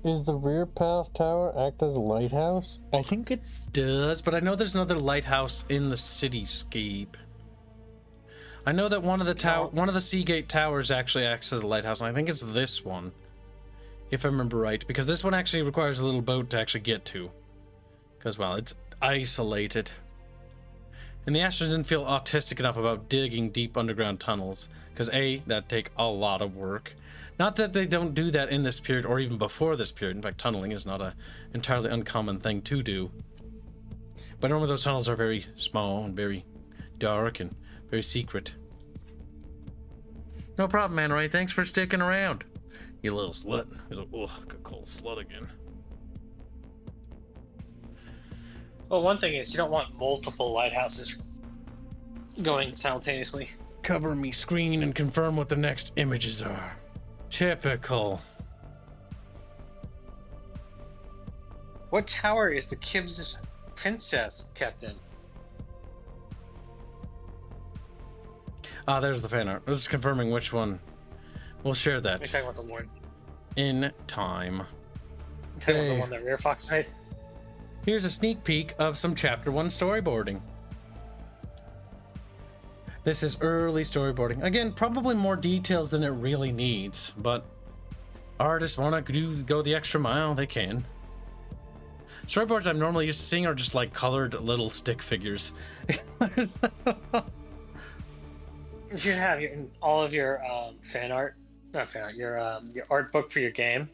Is the rear palace tower act as a lighthouse? I think it does, but I know there's another lighthouse in the cityscape. I know that one of the Seagate towers actually acts as a lighthouse, and I think it's this one, if I remember right, because this one actually requires a little boat to actually get to, because, well, it's isolated. And the Astrians didn't feel autistic enough about digging deep underground tunnels, because A, that'd take a lot of work. Not that they don't do that in this period, or even before this period. In fact, tunneling is not an entirely uncommon thing to do. But normally those tunnels are very small and very dark and very secret. No problem, man, Ray. Thanks for sticking around. You little slut. He's like, ugh, I could call slut again. Well, one thing is you don't want multiple lighthouses going simultaneously. Cover me screen and confirm what the next images are. Typical. What tower is the Kibs princess kept in? Ah, there's the fan art. I was just confirming which one. We'll share You're that talking about the one. in time. You're talking about the one that Rare Fox made. Here's a sneak peek of some Chapter 1 storyboarding. This is early storyboarding. Again, probably more details than it really needs, but artists want to go the extra mile, they can. Storyboards I'm normally used to seeing are just like colored little stick figures. You should have all of your not fan art, your art book for your game.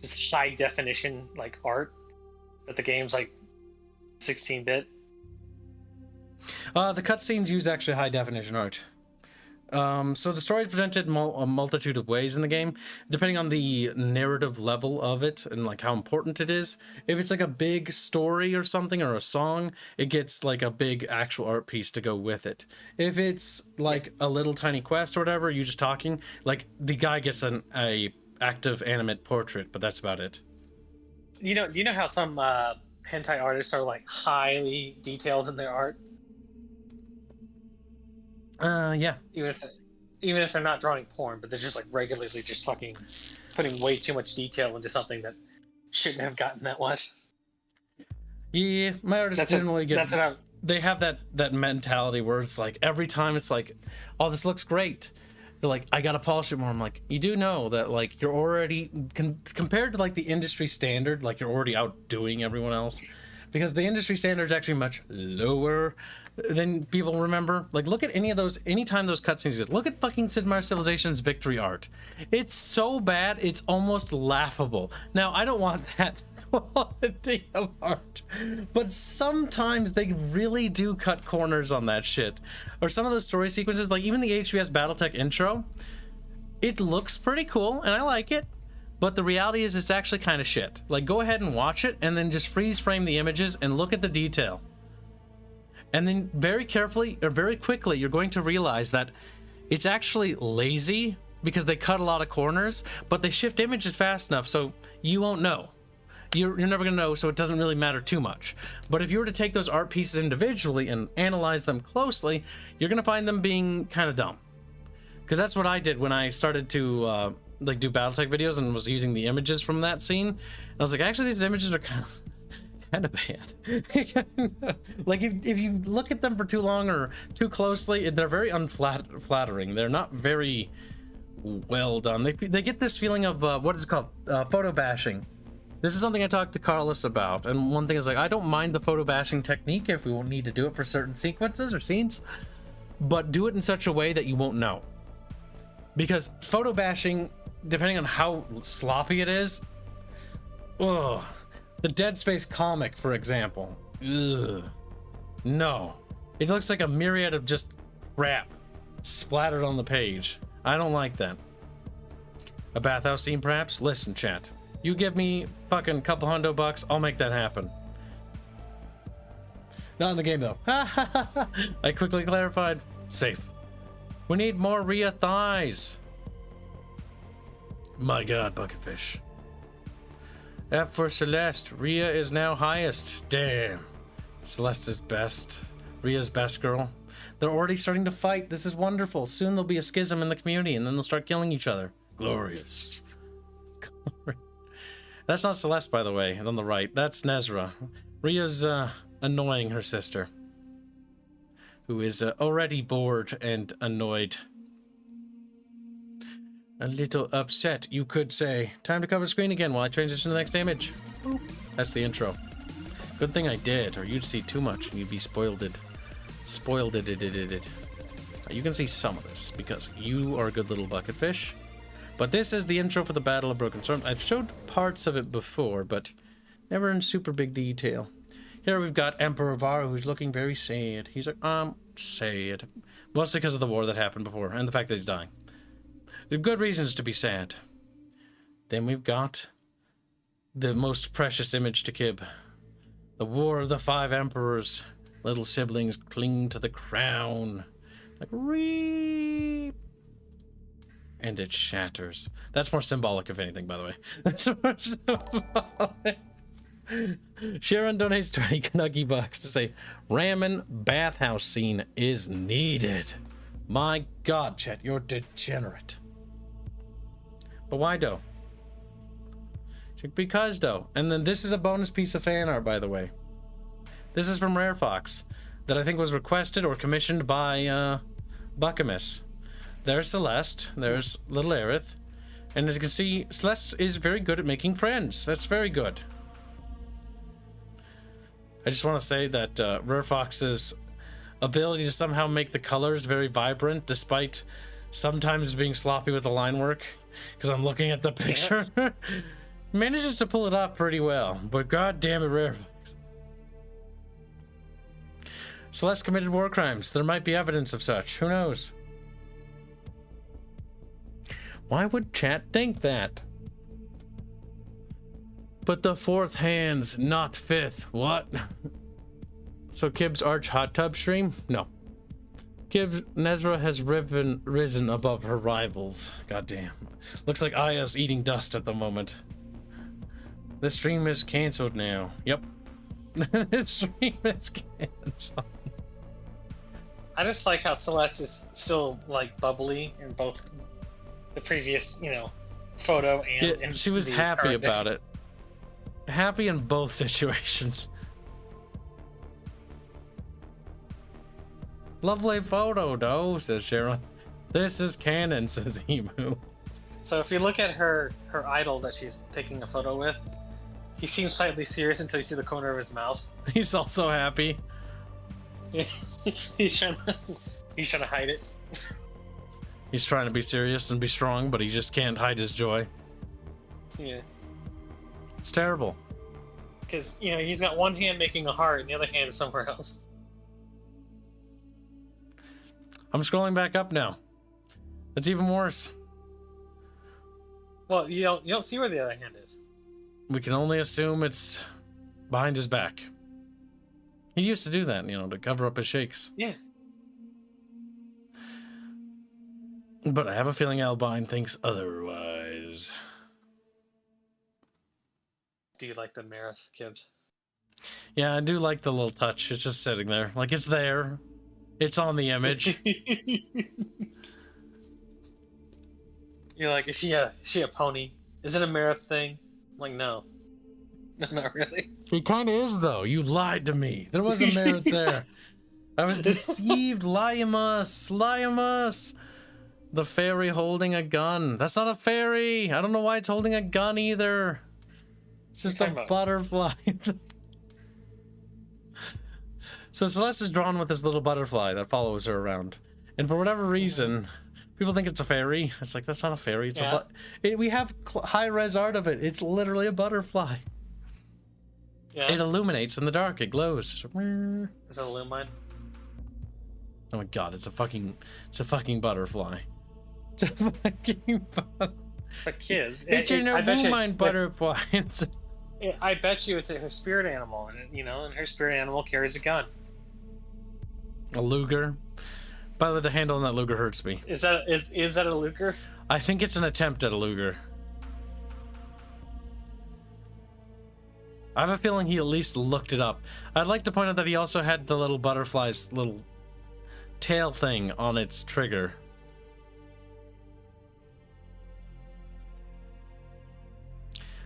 Just high definition like art, but the game's like 16-bit. The cutscenes use actually high definition art. So the story is presented a multitude of ways in the game, depending on the narrative level of it and like how important it is. If it's like a big story or something, or a song, it gets like a big actual art piece to go with it. If it's like a little tiny quest or whatever, you just talking, like the guy gets a active animate portrait, but that's about it. Do you know how some hentai artists are like highly detailed in their art? Yeah. Even if they're not drawing porn, but they're just like regularly just fucking putting way too much detail into something that shouldn't have gotten that much. Yeah, my artists generally they have that mentality where it's like every time it's like, oh, this looks great. They're like, I gotta polish it more. I'm like, you do know that like you're already compared to like the industry standard, like you're already outdoing everyone else, because the industry standard is actually much lower than people remember. Like, look at anytime those cutscenes, look at fucking Sid Meier's Civilization's victory art. It's so bad, it's almost laughable. Now, I don't want that quality of art, but sometimes they really do cut corners on that shit. Or some of those story sequences, like even the HBS Battletech intro, it looks pretty cool, and I like it, but the reality is it's actually kind of shit. Like, go ahead and watch it, and then just freeze frame the images and look at the detail. And then very carefully or very quickly, you're going to realize that it's actually lazy because they cut a lot of corners, but they shift images fast enough so you won't know. You're never going to know, so it doesn't really matter too much. But if you were to take those art pieces individually and analyze them closely, you're going to find them being kind of dumb. Because that's what I did when I started to like do Battletech videos and was using the images from that scene. And I was like, actually, these images are kind of bad. Like if you look at them for too long or too closely, they're very unflattering. They're not very well done. They get this feeling of what is it called, photo bashing. This is something I talked to Carlos about, and one thing is like, I don't mind the photo bashing technique if we won't need to do it for certain sequences or scenes, but do it in such a way that you won't know. Because photo bashing, depending on how sloppy it is, ugh. The Dead Space comic, for example, ugh. No. It looks like a myriad of just crap splattered on the page. I don't like that. A bathhouse scene, perhaps? Listen, chat. You give me fucking couple $100, I'll make that happen. Not in the game, though. I quickly clarified. Safe. We need more Rhea thighs. My god, Bucketfish. F for Celeste. Rhea is now highest. Damn. Celeste is best. Rhea's best girl. They're already starting to fight. This is wonderful. Soon there'll be a schism in the community, and then they'll start killing each other. Glorious. That's not Celeste, by the way, on the right. That's Nezra. Rhea's annoying her sister, who is already bored and annoyed. A little upset, you could say. Time to cover screen again while I transition to the next image. Boop. That's the intro. Good thing I did, or you'd see too much and you'd be spoiled. You can see some of this because you are a good little bucketfish. But this is the intro for the Battle of Broken Storm. I've showed parts of it before, but never in super big detail. Here we've got Emperor Varu, who's looking very sad. He's like, sad. Mostly because of the war that happened before, and the fact that he's dying. There are good reasons to be sad. Then we've got the most precious image to Kib. The War of the Five Emperors. Little siblings cling to the crown. Like, reap. And it shatters. That's more symbolic, if anything, by the way. That's more symbolic. Sharon donates 20 Canucky bucks to say, Ramen bathhouse scene is needed. My god, chat, you're degenerate. But why, though? Because, though. And then this is a bonus piece of fan art, by the way. This is from Rare Fox, that I think was requested or commissioned by Buckamus. There's Celeste, there's little Aerith, and as you can see, Celeste is very good at making friends. That's very good. I just want to say that Rare Fox's ability to somehow make the colors very vibrant, despite sometimes being sloppy with the line work, because I'm looking at the picture, manages to pull it off pretty well. But god damn it, Rare Fox. Celeste committed war crimes. There might be evidence of such. Who knows? Why would chat think that? But the fourth hand's not fifth. What? So Kibs Arch hot tub stream? No. Kibs Nezra has risen above her rivals. Goddamn. Looks like Aya's eating dust at the moment. The stream is cancelled now. Yep. The stream is cancelled. I just like how Celeste is still like bubbly in both the previous, photo and yeah, she was happy about it. Happy in both situations. Lovely photo, though, says Sharon. This is canon, says Emu. So if you look at her idol that she's taking a photo with, he seems slightly serious until you see the corner of his mouth. He's also happy. He's trying to hide it. He's trying to be serious and be strong, but he just can't hide his joy. Yeah. It's terrible. Because, he's got one hand making a heart and the other hand is somewhere else. I'm scrolling back up now. It's even worse. Well, you don't see where the other hand is. We can only assume it's behind his back. He used to do that, you know, to cover up his shakes. Yeah. But I have a feeling Albine thinks otherwise. Do you like the Marith, Kibs? Yeah, I do like the little touch. It's just sitting there. Like, it's there. It's on the image. You're like, is she a pony? Is it a Marith thing? I'm like, no. No, not really. He kind of is, though. You lied to me. There was a merit there. I was deceived. Liamus. Liamus. The fairy holding a gun. That's not a fairy. I don't know why it's holding a gun either. It's just a butterfly. So Celeste is drawn with this little butterfly that follows her around. And for whatever reason, people think it's a fairy. It's like, that's not a fairy. It's we have high-res art of it. It's literally a butterfly. Yeah. It illuminates in the dark. It glows. Is it a lumine? Oh my god, it's a fucking butterfly. It's a fucking butterfly. But kids, it's an lumine butterfly. I bet you it's her spirit animal, and you know, and her spirit animal carries a gun. A Luger. By the way, the handle on that Luger hurts me. Is that a Luger? I think it's an attempt at a Luger. I have a feeling he at least looked it up. I'd like to point out that he also had the little butterfly's little tail thing on its trigger.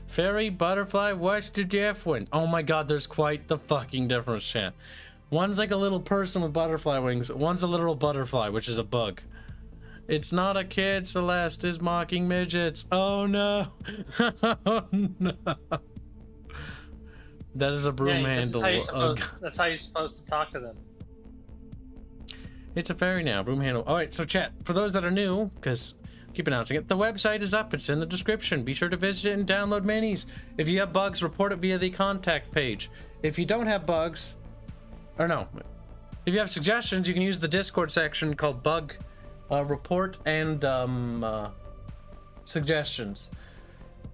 Fairy, butterfly, watch the Jeff win. Oh my god, there's quite the fucking difference, chat. One's like a little person with butterfly wings. One's a literal butterfly, which is a bug. It's not a kid. Celeste is mocking midgets. Oh no. Oh no. That is a broom handle. That's how you're supposed to talk to them. It's a fairy now. Broom handle. Alright, so chat, for those that are new, because keep announcing it, the website is up. It's in the description. Be sure to visit it and download minis. If you have bugs, report it via the contact page. If you don't have bugs, or no, if you have suggestions, you can use the Discord section called Bug Report and Suggestions.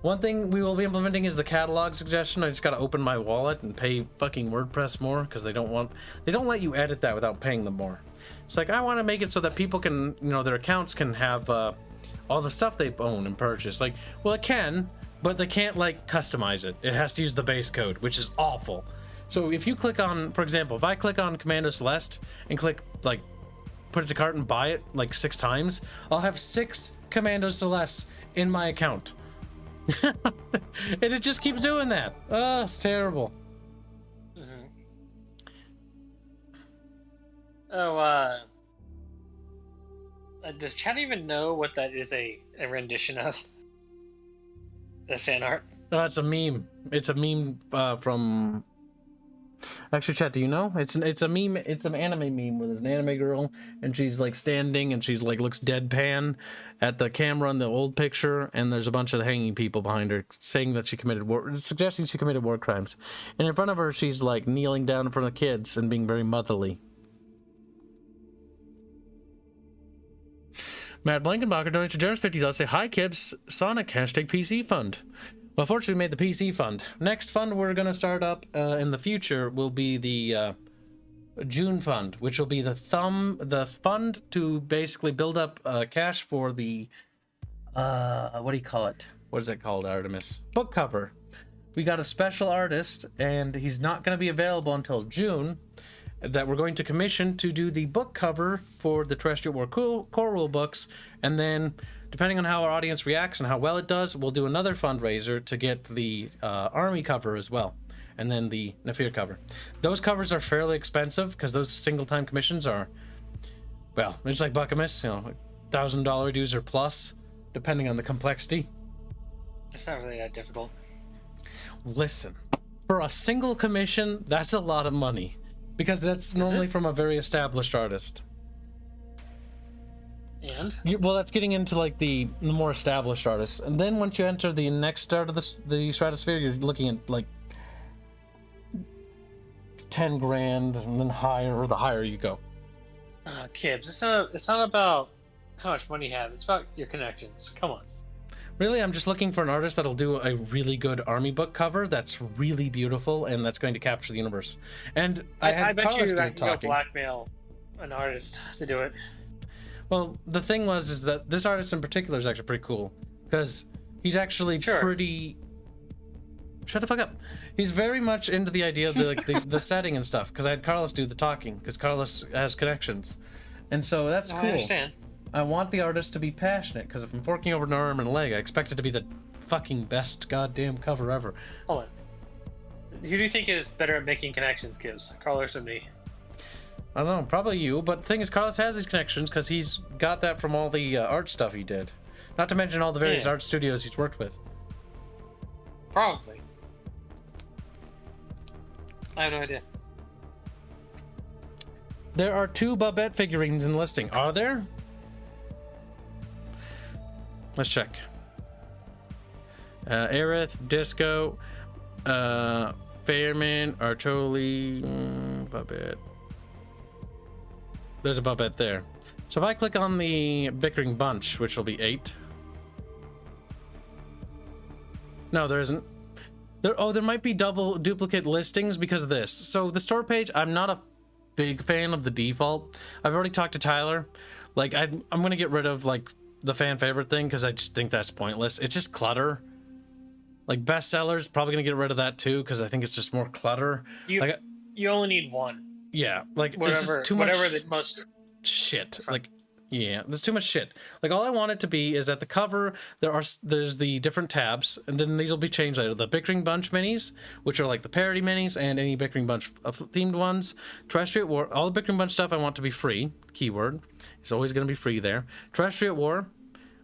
One thing we will be implementing is the catalog suggestion. I just gotta open my wallet and pay fucking WordPress more because they don't let you edit that without paying them more. It's like, I want to make it so that people can, you know, their accounts can have all the stuff they own and purchase. Like, well, it can, but they can't like customize it. It has to use the base code, which is awful. So if you click on, for example, if I click on Commando Celeste and click like put it to cart and buy it like 6 times, I'll have 6 Commando Celestes in my account. And it just keeps doing that. Oh, it's terrible. Mm-hmm. Oh, does chat even know what that is a rendition of? The fan art? Oh, it's a meme. It's a meme from... Actually, chat, do you know? It's a meme. It's an anime meme where there's an anime girl and she's like standing and she's like looks deadpan at the camera in the old picture, and there's a bunch of hanging people behind her saying that she committed suggesting she committed war crimes. And in front of her, she's like kneeling down in front of kids and being very motherly. Matt Blankenbacher donates a generous $50. Say, hi, Kibs. Sonic, hashtag PC fund. Well, fortunately, we made the PC fund. Next fund we're going to start up in the future will be the June fund, which will be the fund to basically build up cash for the, what do you call it? What is it called, Artemis? Book cover. We got a special artist, and he's not going to be available until June, that we're going to commission to do the book cover for the Terrestrial War core rule books, and then depending on how our audience reacts and how well it does, we'll do another fundraiser to get the army cover as well, and then the Nafir cover. Those covers are fairly expensive because those single-time commissions are, well, it's like Buckamus, you know, $1,000 dues or plus, depending on the complexity. It's not really that difficult. Listen, for a single commission, that's a lot of money, because that's normally from a very established artist. And? Well, that's getting into like the more established artists, and then once you enter the next start of the stratosphere, you're looking at like 10 grand, and then higher, the higher you go. Kibs, it's not about how much money you have. It's about your connections. Come on. Really, I'm just looking for an artist that'll do a really good army book cover that's really beautiful and that's going to capture the universe. And I bet Carlos you do I it can go talking. blackmail an artist to do it. Well, the thing is that this artist in particular is actually pretty cool because he's actually pretty. Shut the fuck up. He's very much into the idea of the setting and stuff. Because I had Carlos do the talking because Carlos has connections, and so that's cool. I understand. I want the artist to be passionate because if I'm forking over an arm and a leg, I expect it to be the fucking best goddamn cover ever. Hold on. Who do you think is better at making connections, Kibs? Carlos or me? I don't know, probably you, but the thing is, Carlos has his connections because he's got that from all the art stuff he did. Not to mention all the various art studios he's worked with. Probably. I have no idea. There are 2 Babette figurines in the listing. Are there? Let's check. Aerith, Disco, Fairman, Archoli, Babette. There's a Babette there. So if I click on the Bickering bunch, which will be 8. No, there isn't. There might be duplicate listings because of this. So the store page, I'm not a big fan of the default. I've already talked to Tyler. Like I'm gonna get rid of like the fan favorite thing because I just think that's pointless. It's just clutter. Like bestsellers, probably gonna get rid of that too because I think it's just more clutter. You only need one. Yeah, like Whatever, it's just too much. Whatever the most shit. Like, yeah, there's too much shit. Like all I want it to be is at the cover there's the different tabs, and then these will be changed later. The Bickering Bunch minis, which are like the parody minis, and any Bickering Bunch themed ones. Terrestrial War, all the Bickering Bunch stuff I want to be free. Keyword, it's always going to be free there. Terrestrial War,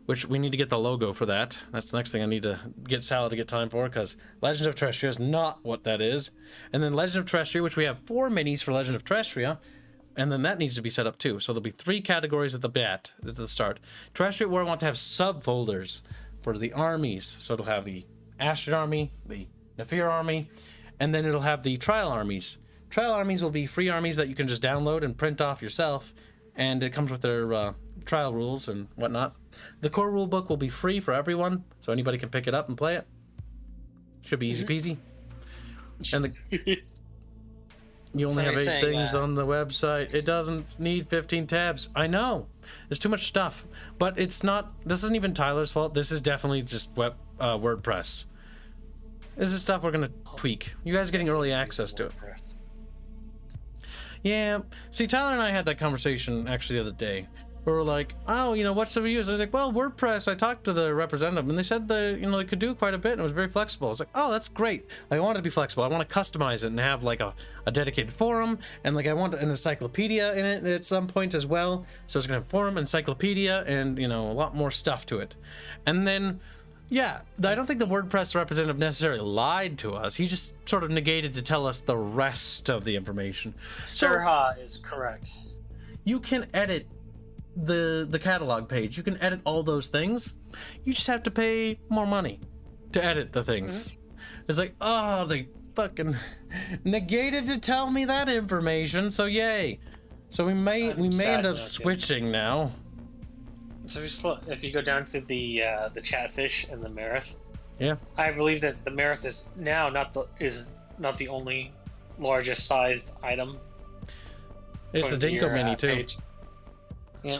which we need to get the logo for that. That's the next thing I need to get Sala to get time for, because Legend of Terrestria is not what that is. And then Legend of Terrestria, which we have 4 minis for Legend of Terrestria. And then that needs to be set up too. So there'll be 3 categories at the start. Terrestrial War, I want to have subfolders for the armies. So it'll have the Astrian army, the Nafir army, and then it'll have the trial armies. Trial armies will be free armies that you can just download and print off yourself. And it comes with their trial rules and whatnot. The core rule book will be free for everyone, so anybody can pick it up and play it. Should be easy peasy. And you only have 8 things on the website. It doesn't need 15 tabs. I know. There's too much stuff. But it's not... This isn't even Tyler's fault. This is definitely just WordPress. This is stuff we're going to tweak. You guys are getting early access to it. Yeah. See, Tyler and I had that conversation actually the other day. We were like, oh, what should we use? I was like, well, WordPress. I talked to the representative, and they said they could do quite a bit, and it was very flexible. I was like, oh, that's great. Like, I want it to be flexible. I want to customize it and have like a dedicated forum, and like I want an encyclopedia in it at some point as well. So it's gonna have forum, encyclopedia, and a lot more stuff to it. And then, yeah, I don't think the WordPress representative necessarily lied to us. He just sort of negated to tell us the rest of the information. Sirha is correct. You can edit the catalog page. You can edit all those things. You just have to pay more money to edit the things. It's like, oh, they fucking negated to tell me that information. So yay. So we may end up switching now. So if you go down to the Chatfish and the Marith, yeah, I believe that the Marith is now not the only largest sized item. It's the Dinko Mini too. Page. Yeah.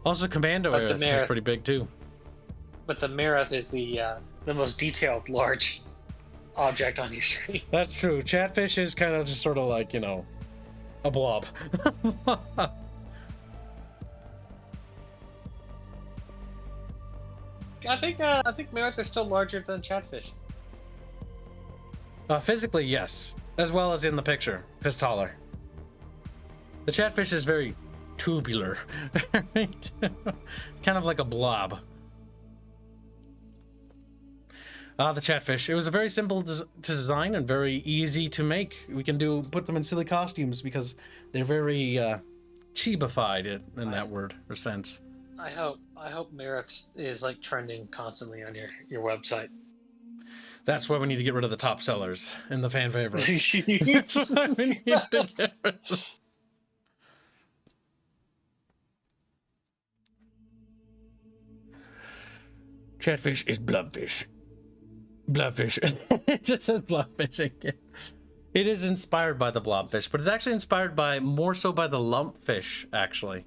Also, Commando Aerith is pretty big too. But the Marith is the most detailed large object on your screen. That's true. Chatfish is kind of just sort of like a blob. I think Marith is still larger than Chatfish. Physically, yes, as well as in the picture. It's taller. The Chatfish is very tubular, right? Kind of like a blob. The Chatfish. It was a very simple to design and very easy to make. We can put them in silly costumes because they're very chibified in that word or sense. I hope Marith is like trending constantly on your website. That's why we need to get rid of the top sellers and the fan favorites. That's why we need to get rid of. Chatfish is blobfish. Blobfish. It just says blobfish again. It is inspired by the blobfish, but it's actually inspired by, more so by the lumpfish, actually.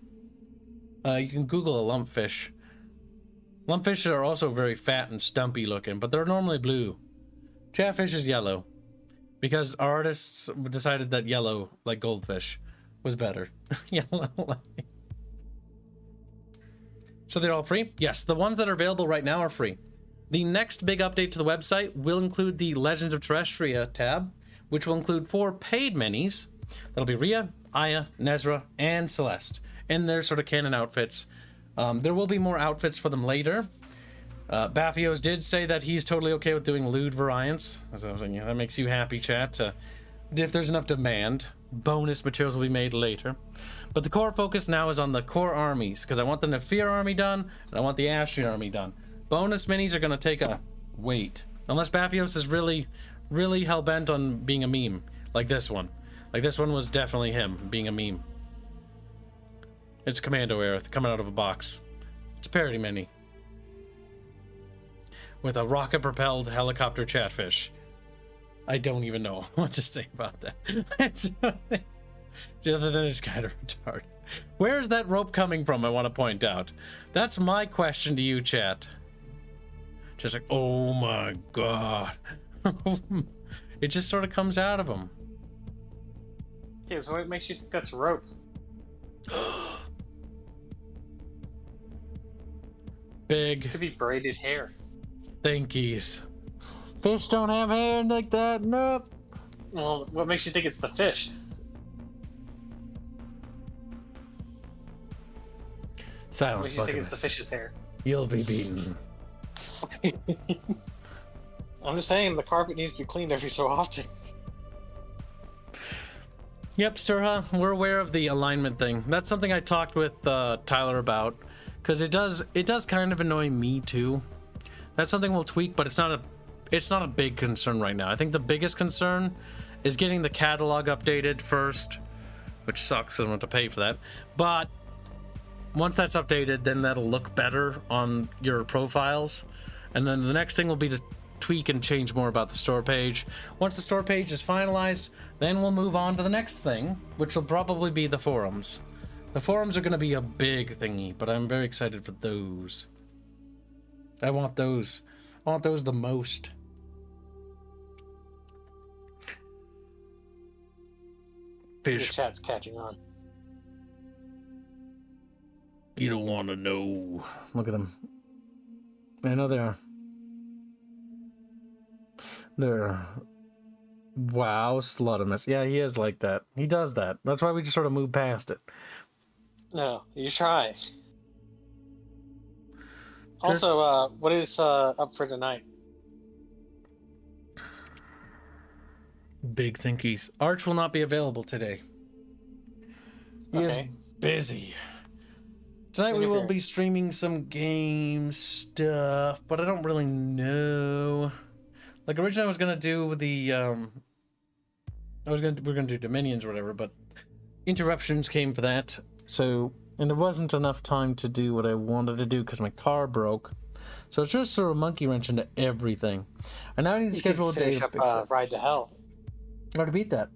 You can Google a lumpfish. Lumpfish are also very fat and stumpy looking, but they're normally blue. Chatfish is yellow, because artists decided that yellow, like goldfish, was better. Yellow. So they're all free? Yes, the ones that are available right now are free. The next big update to the website will include the Legends of Terrestria tab, which will include 4 paid minis. That'll be Rhea, Aya, Nezra, and Celeste in their sort of canon outfits. There will be more outfits for them later. Baphios did say that he's totally okay with doing lewd variants. So yeah, that makes you happy, chat. If there's enough demand, bonus materials will be made later. But the core focus now is on the core armies, because I want the Nefir army done, and I want the Astrian army done. Bonus minis are going to take a wait. Unless Baphios is really, really hell-bent on being a meme, like this one. Like this one was definitely him, being a meme. It's Commando Aerith, coming out of a box. It's a parody mini. With a rocket-propelled helicopter chatfish. I don't even know what to say about that. Other than it's kind of retarded. Where is that rope coming from, I want to point out. That's my question to you, chat. Just like, oh my god. It just sort of comes out of him. Okay, so what makes you think that's rope? Big. Could be braided hair. Thinkies. Fish don't have hair like that, nope. Well, what makes you think it's the fish? Silence, What makes you think it's the fish's hair? You'll be beaten. I'm just saying, the carpet needs to be cleaned every so often. Yep, Surha, we're aware of the alignment thing. That's something I talked with Tyler about, because it does kind of annoy me too. That's something we'll tweak, but it's not a big concern right now. I think the biggest concern is getting the catalog updated first, which sucks because I don't have to pay for that. But once that's updated, then that'll look better on your profiles. And then the next thing will be to tweak and change more about the store page. Once the store page is finalized, then we'll move on to the next thing, which will probably be the forums. The forums are going to be a big thingy, but I'm very excited for those. I want those the most. Fish. Your chat's catching on. You don't want to know. Look at them. I know they are. They're... Wow, Slutimus. Yeah, he is like that. He does that. That's why we just sort of move past it. No, you try. Also, what is up for tonight? Big thinkies. Arch will not be available today. He is busy. Tonight we will be streaming some game stuff, but I don't really know. Like originally I was gonna do the we're gonna do Dominions or whatever, but interruptions came for that. So, and there wasn't enough time to do what I wanted to do because my car broke. So it's just sort of monkey wrench into everything. And now I need to schedule a day to fix it. Ride to Hell. I already beat that.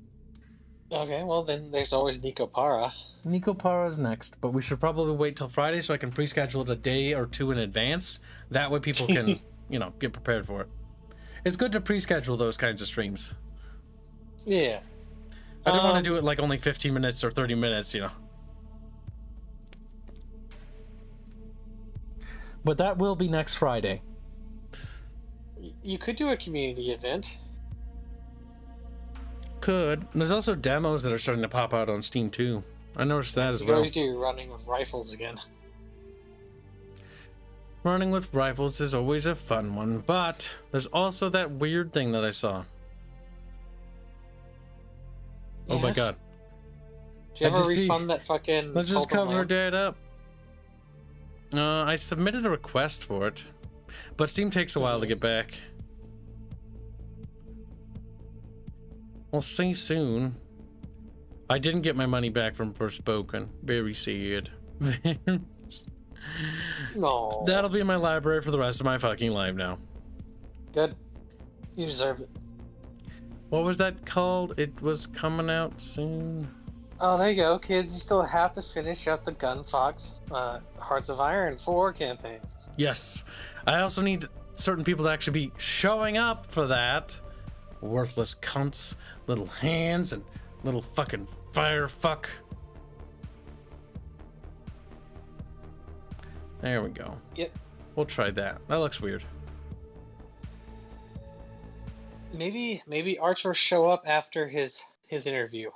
Okay, well then there's always Nico Para. Nico Para's next, but we should probably wait till Friday so I can pre-schedule it a day or two in advance. That way people can, you know, get prepared for it. It's good to pre-schedule those kinds of streams. Yeah. I don't want to do it like only 15 minutes or 30 minutes, you know. But that will be next Friday. You could do a community event. Could. There's also demos that are starting to pop out on Steam too. I noticed that as well. You always do running with rifles again. Running with rifles is always a fun one, but there's also that weird thing that I saw. Yeah. Oh my god. Do you ever refund that fucking... Let's just cover that up. I submitted a request for it, but Steam takes a while to get back. We'll see soon. I didn't get my money back from Forspoken. Very sad. No. That'll be in my library for the rest of my fucking life now. Good. You deserve it. What was that called? It was coming out soon. Oh, there you go, kids. You still have to finish up the Gunfox Hearts of Iron 4 campaign. Yes. I also need certain people to actually be showing up for that. Worthless cunts, little hands, and little fucking firefuck. There we go. Yep. We'll try that. That looks weird. Maybe Arch will show up after his interview.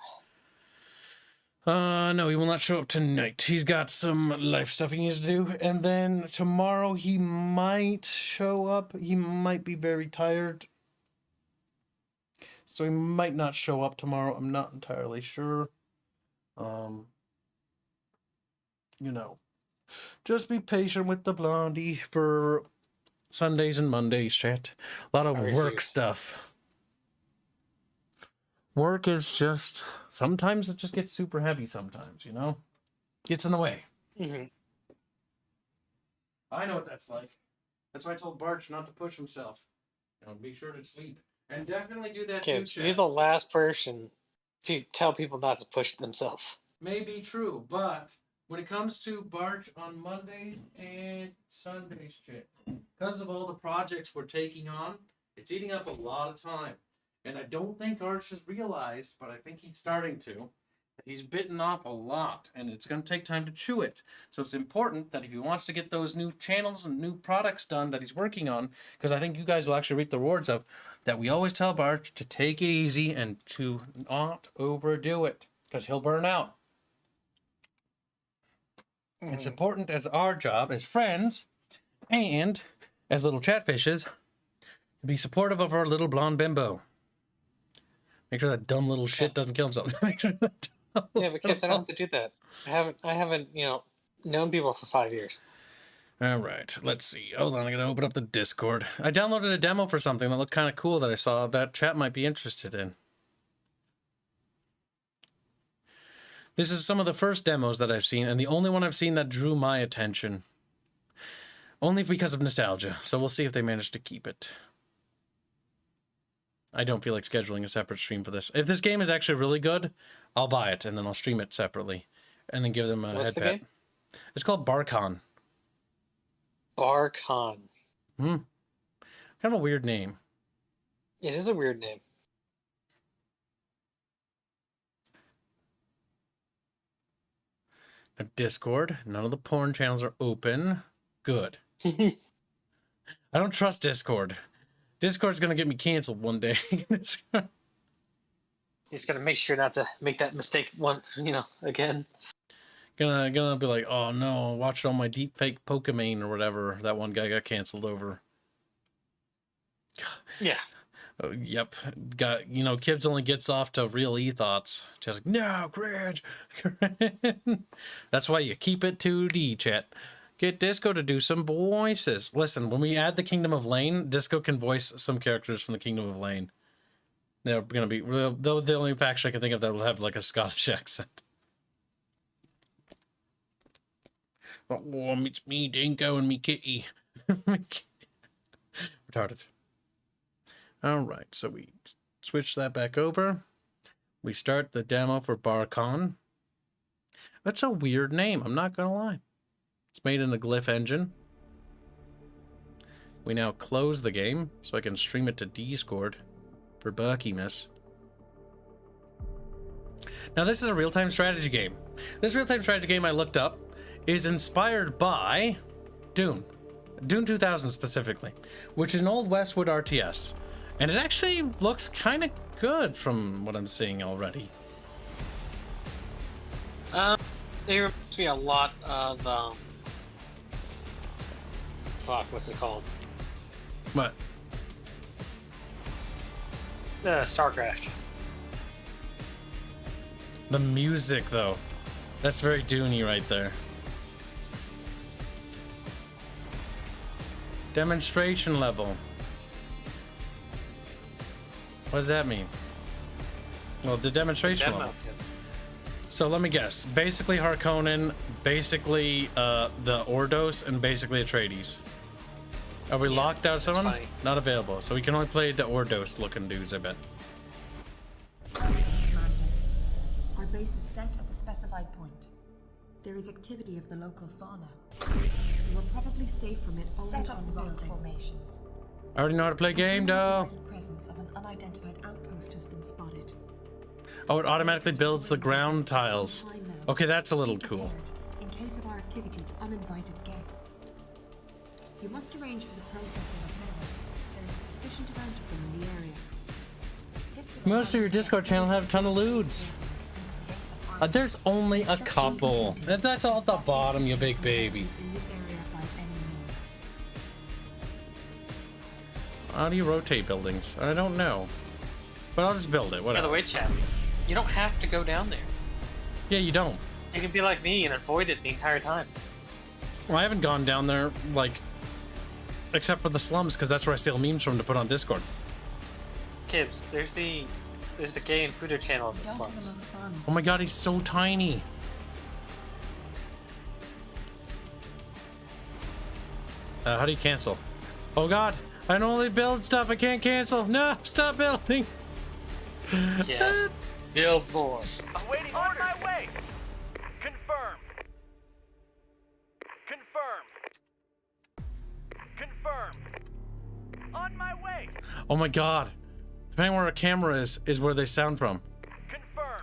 No, he will not show up tonight. He's got some life stuff he needs to do. And then tomorrow he might show up. He might be very tired. So he might not show up tomorrow. I'm not entirely sure. You know, just be patient with the blondie for Sundays and Mondays, chat. A lot of work stuff. Work is just, sometimes it just gets super heavy sometimes, you know? Gets in the way. Mm-hmm. I know what that's like. That's why I told Barch not to push himself. You know, be sure to sleep. And definitely do that too, chat. You're the last person to tell people not to push themselves. May be true, but when it comes to Barch on Mondays and Sundays, chat, because of all the projects we're taking on, it's eating up a lot of time. And I don't think Arch has realized, but I think he's starting to. He's bitten off a lot, and it's going to take time to chew it. So it's important that if he wants to get those new channels and new products done that he's working on, because I think you guys will actually reap the rewards of, that we always tell Barch to take it easy and to not overdo it, because he'll burn out. Mm-hmm. It's important as our job as friends and as little chatfishes to be supportive of our little blonde bimbo. Make sure that dumb little shit doesn't kill himself. Make sure that yeah, but Kibs, I don't have to do that. I haven't, known people for 5 years. All right, let's see. Hold on, I'm gonna open up the Discord. I downloaded a demo for something that looked kind of cool that I saw that chat might be interested in. This is some of the first demos that I've seen, and the only one I've seen that drew my attention. Only because of nostalgia, so we'll see if they manage to keep it. I don't feel like scheduling a separate stream for this. If this game is actually really good, I'll buy it, and then I'll stream it separately. And then give them a What's head the pat. game? It's called Barcon. Barcon. Kind of a weird name. It is a weird name. Now, Discord. None of the porn channels are open. Good. I don't trust Discord. Discord's gonna get me canceled one day. He's gonna make sure not to make that mistake again. Gonna be like, oh no, watched all my deepfake Pokemon or whatever that one guy got canceled over. Yeah. Oh, yep. Kibs only gets off to real e-thoughts. Just like, no, cringe. That's why you keep it 2D, chat. Get Disco to do some voices. Listen, when we add the Kingdom of Lane, Disco can voice some characters from the Kingdom of Lane. They're gonna be the only faction I can think of that will have like a Scottish accent. Oh, it's me, Dinko, and me kitty. Retarded. All right, so we switch that back over. We start the demo for Barcon. That's a weird name, I'm not gonna lie. It's made in the Glyph engine. We now close the game so I can stream it to Discord for Buckymas. Now this is a real-time strategy game. This real-time strategy game I looked up is inspired by Dune 2000 specifically, which is an old Westwood RTS. And it actually looks kind of good from what I'm seeing already. They reminds me a lot of what's it called? What? StarCraft. The music, though. That's very Dune-y right there. Demonstration level. What does that mean? Well, the demonstration level. So let me guess. Basically Harkonnen, basically the Ordos and basically Atreides. Are we locked out someone? funny. Not available. So we can only play the Ordos looking dudes, I bet. Commander, our base is set at the specified point. There is activity of the local fauna. You are probably safe from it only Set up on rock building. formations. I already know how to play game, though. The presence of an unidentified outpost has been spotted. Oh, it automatically builds the ground tiles. Okay, that's a little cool. In case of our activity to uninvited guests. You must arrange for the processing of minerals. There is a sufficient amount of them in the area. This will Most of your Discord channel have a ton of lewds. There's only a couple. That's all at the bottom, you big baby. in this area by any means. How do you rotate buildings? I don't know. But I'll just build it, By the whatever. way, chat, you don't have to go down there. Yeah, you don't. You can be like me and avoid it the entire time. Well, I haven't gone down there, like, except for the slums, because that's where I steal memes from to put on Discord. Kibs, there's the gay and Fudo channel in the Don't slums. among funds. Oh my god, he's so tiny. How do you cancel? Oh god, I can only build stuff, I can't cancel. No, stop building. Yes. Billboard. Awaiting on my way. Confirmed. Confirmed. On my way. Oh my god. Depending where a camera is where they sound from. Confirmed.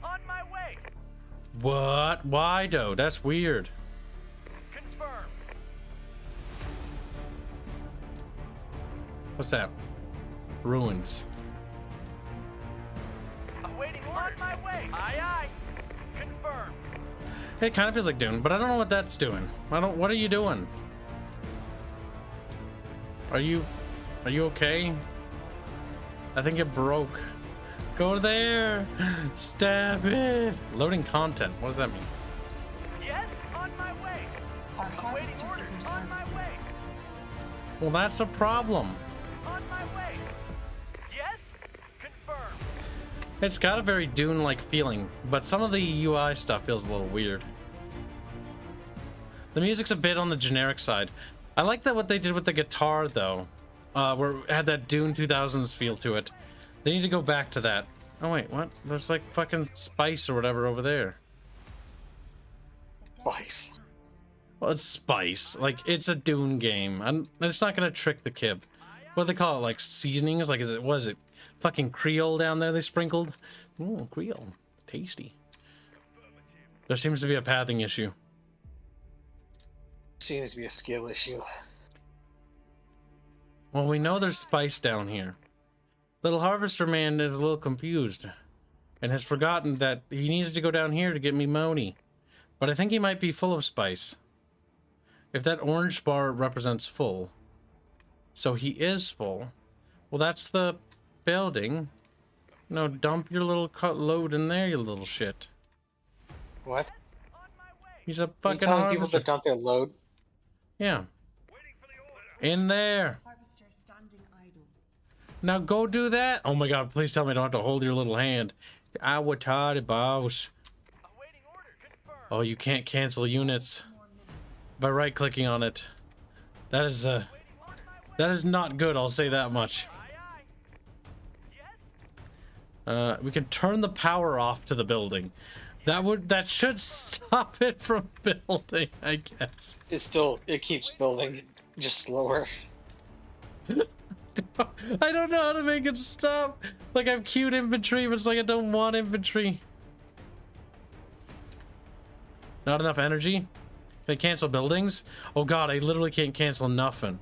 On my way. What? Why though? That's weird. Confirmed. What's that? Ruins. Awaiting on my way. Aye aye. Confirmed. It kind of feels like Dune, but I don't know what that's doing. What are you doing? Are you okay? I think it broke. Go there! Stab it! Loading content. What does that mean? Yes, on my way. Our Awaiting harvester orders. isn't On my harvesting. way. Well, that's a problem. On my way. Yes. Confirmed. It's got a very Dune-like feeling, but some of the UI stuff feels a little weird. The music's a bit on the generic side. I like that what they did with the guitar, though, where it had that Dune 2000s feel to it. They need to go back to that. Oh wait, what? There's like fucking spice or whatever over there. Spice. Well, it's spice. Like, it's a Dune game. And it's not gonna trick the kid. What do they call it? Like seasonings? Like, was it fucking Creole down there they sprinkled? Ooh, Creole. Tasty. There seems to be a pathing issue. Seems to be a skill issue. Well, we know there's spice down here. Little Harvester Man is a little confused and has forgotten that he needed to go down here to get me money. But I think he might be full of spice. If that orange bar represents full. So he is full. Well, that's the building. No, dump your little load in there, you little shit. What? He's a Are you fucking telling people harvester. to dump their load? Yeah. In there. Harvester standing idle. Now go do that. Oh my god, please tell me I don't have to hold your little hand. I would tired boss. Awaiting order. Confirmed. Oh, you can't cancel units by right-clicking on it. That is not good, I'll say that much. Aye aye. Yes. We can turn the power off to the building. That should stop it from building, I guess. It keeps building, just slower. I don't know how to make it stop. Like, I've queued infantry, but it's like I don't want infantry. Not enough energy? Can I cancel buildings? Oh god, I literally can't cancel nothing.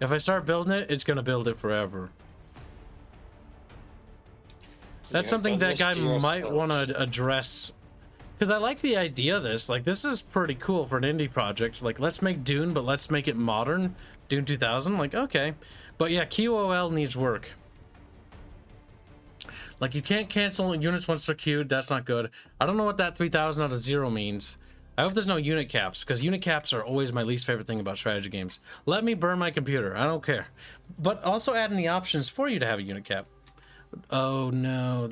If I start building it, it's gonna build it forever. That's have something done that this guy to your might skills. want to address. Because I like the idea of this. Like, this is pretty cool for an indie project. Like, let's make Dune, but let's make it modern. Dune 2000, like, okay. But yeah, QOL needs work. Like, you can't cancel units once they're queued. That's not good. I don't know what that 3000 out of 0 means. I hope there's no unit caps, because unit caps are always my least favorite thing about strategy games. Let me burn my computer. I don't care. But also add in the options for you to have a unit cap. Oh no,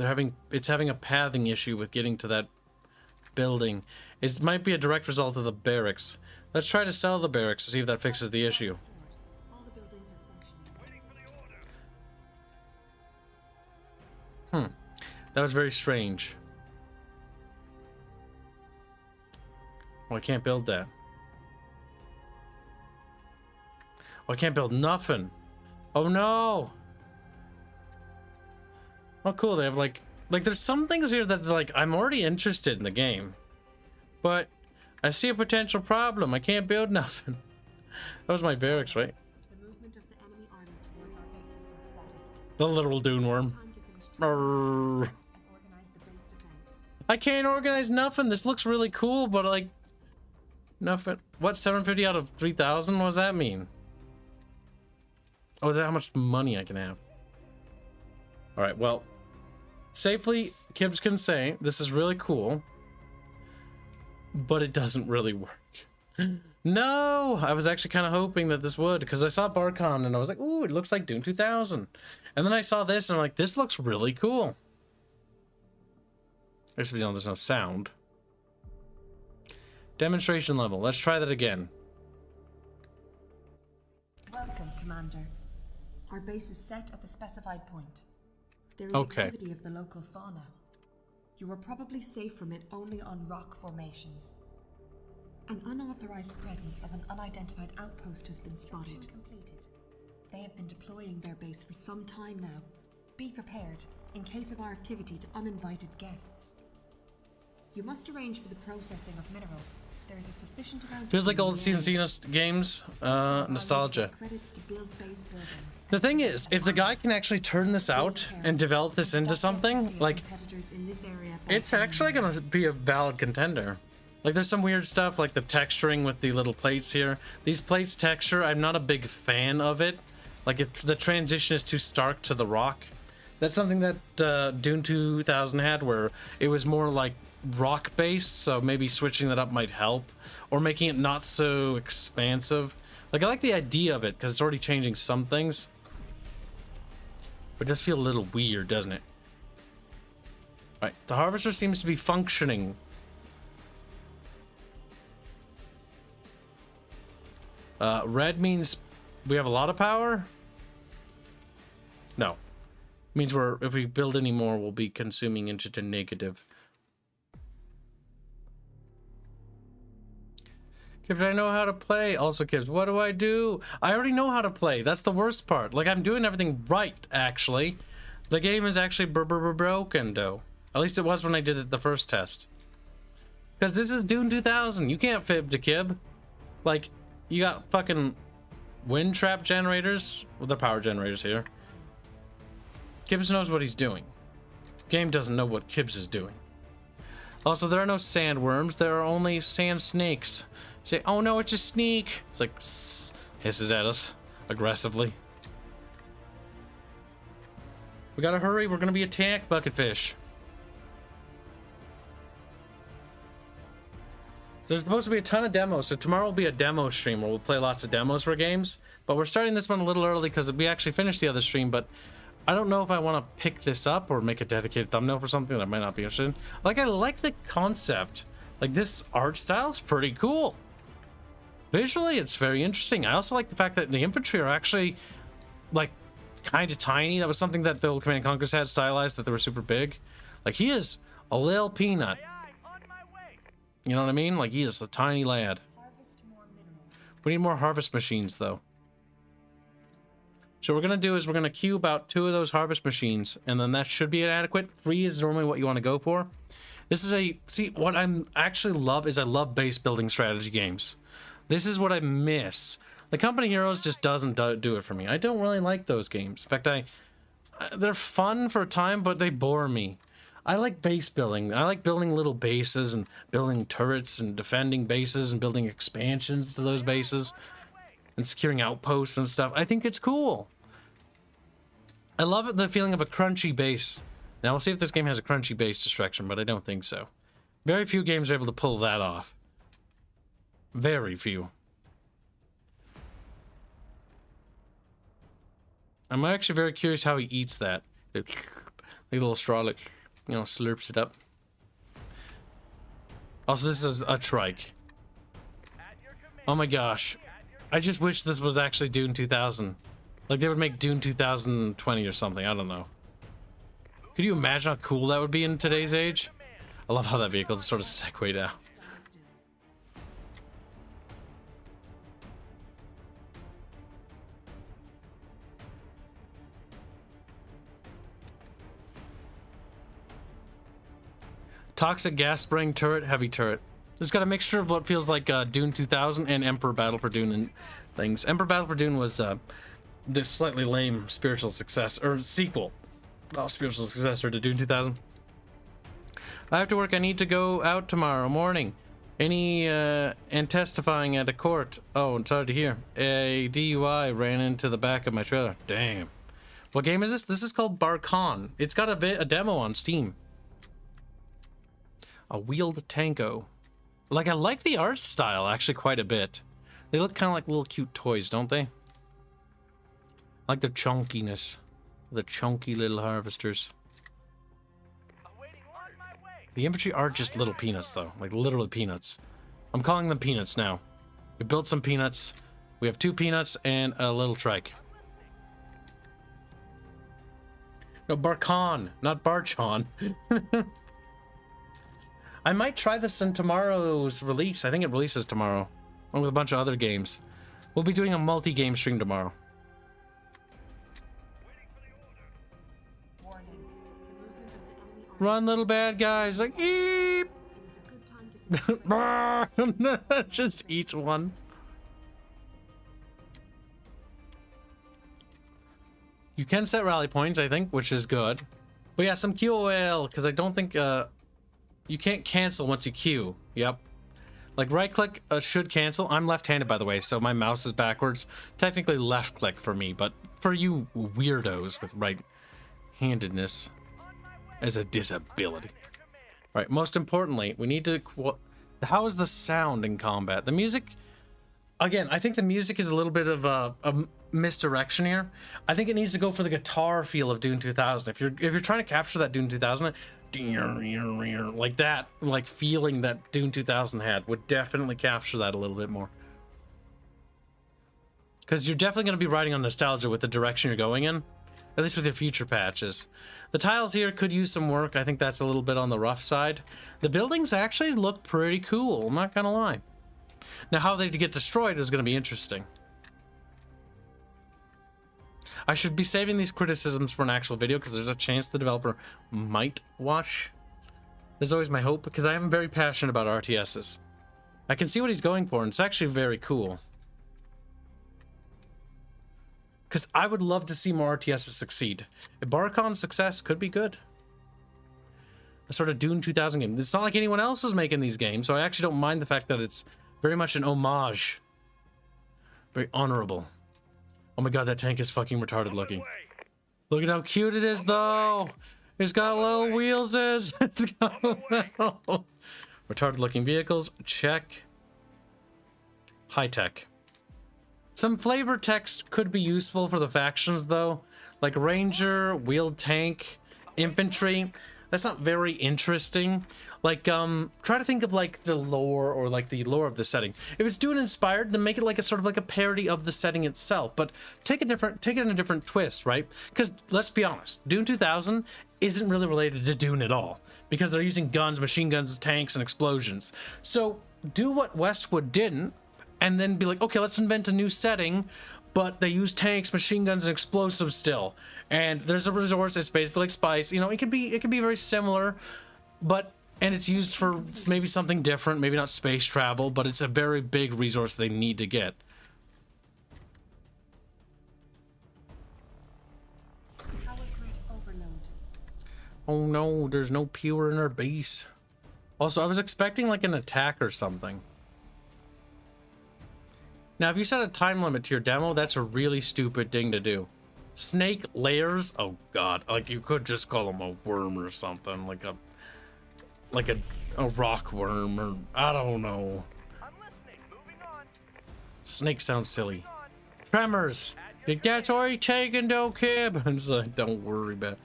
it's having a pathing issue with getting to that building. It might be a direct result of the barracks. Let's try to sell the barracks to see if that fixes the issue. All the buildings are functioning. That was very strange. Well, I can't build that. Well, I can't build nothing. Oh no! Oh cool, they have like there's some things here that like I'm already interested in the game. But I see a potential problem. I can't build nothing. That was my barracks, right? The movement of the enemy army towards our base has been spotted. The little dune worm. Time to finish Brrr. and organize the base defense. I can't organize nothing. This looks really cool, but like nothing. What, 750 out of 3,000? What does that mean? Oh, is that how much money I can have? All right, well, safely, Kibs can say this is really cool, but it doesn't really work. No, I was actually kind of hoping that this would, because I saw Barcon and I was like, ooh, it looks like Dune 2000. And then I saw this and I'm like, this looks really cool. Except, you know, there's no sound. Demonstration level. Let's try that again. Welcome, Commander. Our base is set at the specified point. There is Okay. activity of the local fauna. You are probably safe from it only on rock formations. An unauthorized presence of an unidentified outpost has been spotted. They have been deploying their base for some time now. Be prepared in case of our activity to uninvited guests. You must arrange for the processing of minerals. There is a sufficient amount of Feels like them old in the area. CNC games. Allow you to Nostalgia. get credits to build base buildings. The thing is, if the guy can actually turn this out and develop this into something, like, it's actually gonna be a valid contender. Like, there's some weird stuff, like the texturing with the little plates here. These plates texture, I'm not a big fan of it. Like, the transition is too stark to the rock. That's something that Dune 2000 had, where it was more like rock-based, so maybe switching that up might help. Or making it not so expansive. Like, I like the idea of it, because it's already changing some things. But it does feel a little weird, doesn't it? Right, the harvester seems to be functioning. Red means we have a lot of power? No. Means if we build any more, we'll be consuming into the negative. Kibs, I know how to play. Also, Kibs, what do I do? I already know how to play. That's the worst part. Like, I'm doing everything right, actually. The game is actually broken, though. At least it was when I did it the first test. Because this is Dune 2000. You can't fib to Kib. Like, you got fucking wind trap generators. Well, the power generators here. Kibs knows what he's doing. Game doesn't know what Kibs is doing. Also, there are no sandworms. There are only sand snakes. Say, oh no, it's a snake. It's like, hisses at us aggressively. We gotta hurry. We're gonna be attacked, Bucketfish. There's supposed to be a ton of demos, so tomorrow will be a demo stream where we'll play lots of demos for games. But we're starting this one a little early because we actually finished the other stream, but I don't know if I want to pick this up or make a dedicated thumbnail for something that I might not be interested in. Like, I like the concept. Like, this art style is pretty cool. Visually, it's very interesting. I also like the fact that the infantry are actually, like, kind of tiny. That was something that the old Command & Conquerors had stylized, that they were super big. Like, he is a little peanut. You know what I mean? Like, he is a tiny lad. Harvest more minerals. We need more harvest machines, though. So what we're going to do is we're going to queue about 2 of those harvest machines, and then that should be adequate. 3 is normally what you want to go for. This is a... See, what I actually love is I love base building strategy games. This is what I miss. The Company Heroes just doesn't do it for me. I don't really like those games. In fact, they're fun for a time, but they bore me. I like base building. I like building little bases and building turrets and defending bases and building expansions to those bases and securing outposts and stuff. I think it's cool. I love the feeling of a crunchy base. Now, we'll see if this game has a crunchy base destruction, but I don't think so. Very few games are able to pull that off. Very few. I'm actually very curious how he eats that. Like a little straw, like, you know, slurps it up. Also, this is a trike. Oh my gosh. I just wish this was actually Dune 2000. Like, they would make Dune 2020 or something. I don't know. Could you imagine how cool that would be in today's age? I love how that vehicle just sort of segued out. Toxic gas spraying turret, heavy turret. It's got a mixture of what feels like Dune 2000 and Emperor Battle for Dune and things. Emperor Battle for Dune was this slightly lame spiritual success or sequel, not spiritual successor to Dune 2000. I have to work. I need to go out tomorrow morning. And testifying at a court. Oh, it's hard to hear. A DUI ran into the back of my trailer. Damn. What game is this? This is called Barcon. It's got a demo on Steam. A wheeled tanko. Like, I like the art style actually quite a bit. They look kind of like little cute toys, don't they? I like their chunkiness. The chunky little harvesters. The infantry are just little peanuts, though. Like, literally peanuts. I'm calling them peanuts now. We built some peanuts. We have 2 peanuts and a little trike. No, Barcon, not Barchon. I might try this in tomorrow's release. I think it releases tomorrow, along with a bunch of other games. We'll be doing a multi-game stream tomorrow. Run, little bad guys! Like, eep! Just eats one. You can set rally points, I think, which is good. But yeah, some QOL, because I don't think you can't cancel once you queue. Yep. Like, right click should cancel. I'm left-handed, by the way, so my mouse is backwards. Technically left click for me, but for you weirdos with right-handedness as a disability. Right, most importantly, we need to... How is the sound in combat? The music... Again, I think the music is a little bit of a misdirection here. I think it needs to go for the guitar feel of Dune 2000. If you're trying to capture that Dune 2000, like that, like feeling that Dune 2000 had, would definitely capture that a little bit more. Because you're definitely going to be riding on nostalgia with the direction you're going in, at least with your future patches. The tiles here could use some work. I think that's a little bit on the rough side. The buildings actually look pretty cool, I'm not gonna lie. Now, how they get destroyed is going to be interesting. I should be saving these criticisms for an actual video because there's a chance the developer might watch. There's always my hope, because I am very passionate about RTSs. I can see what he's going for, and it's actually very cool. Because I would love to see more RTSs succeed. A Barcon success could be good. A sort of Dune 2000 game. It's not like anyone else is making these games, so I actually don't mind the fact that it's very much an homage. Very honorable. Oh my god, that tank is fucking retarded looking. Look at how cute it is, though. It's got little wheels. It's got little... Retarded looking vehicles. Check. High tech. Some flavor text could be useful for the factions, though. Like Ranger, Wheeled Tank, Infantry. That's not very interesting. Like, try to think of, like, the lore, or, like, the lore of the setting. If it's Dune inspired, then make it, like, a sort of, like, a parody of the setting itself. But take it in a different twist, right? Because, let's be honest, Dune 2000 isn't really related to Dune at all. Because they're using guns, machine guns, tanks, and explosions. So, do what Westwood didn't, and then be like, okay, let's invent a new setting, but they use tanks, machine guns, and explosives still. And there's a resource, it's basically like spice. You know, it could be very similar, but... And it's used for maybe something different, maybe not space travel, but it's a very big resource they need to get. Oh no, there's no pure in our base. Also, I was expecting like an attack or something. Now, if you set a time limit to your demo, that's a really stupid thing to do. Snake layers? Oh god, like you could just call them a worm or something, like a rock worm, or I don't know. Snake sounds silly. Tremors. Did get already taken, though, Kib? It's like, don't worry about it.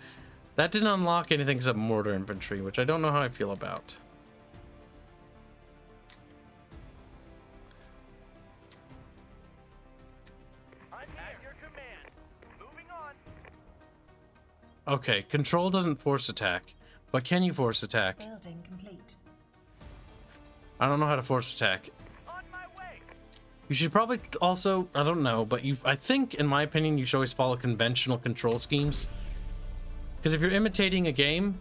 That didn't unlock anything except mortar infantry, which I don't know how I feel about. Okay, control doesn't force attack, but can you force attack? Building complete. I don't know how to force attack. On my way. You should probably also, I don't know, but I think, in my opinion, you should always follow conventional control schemes. Because if you're imitating a game,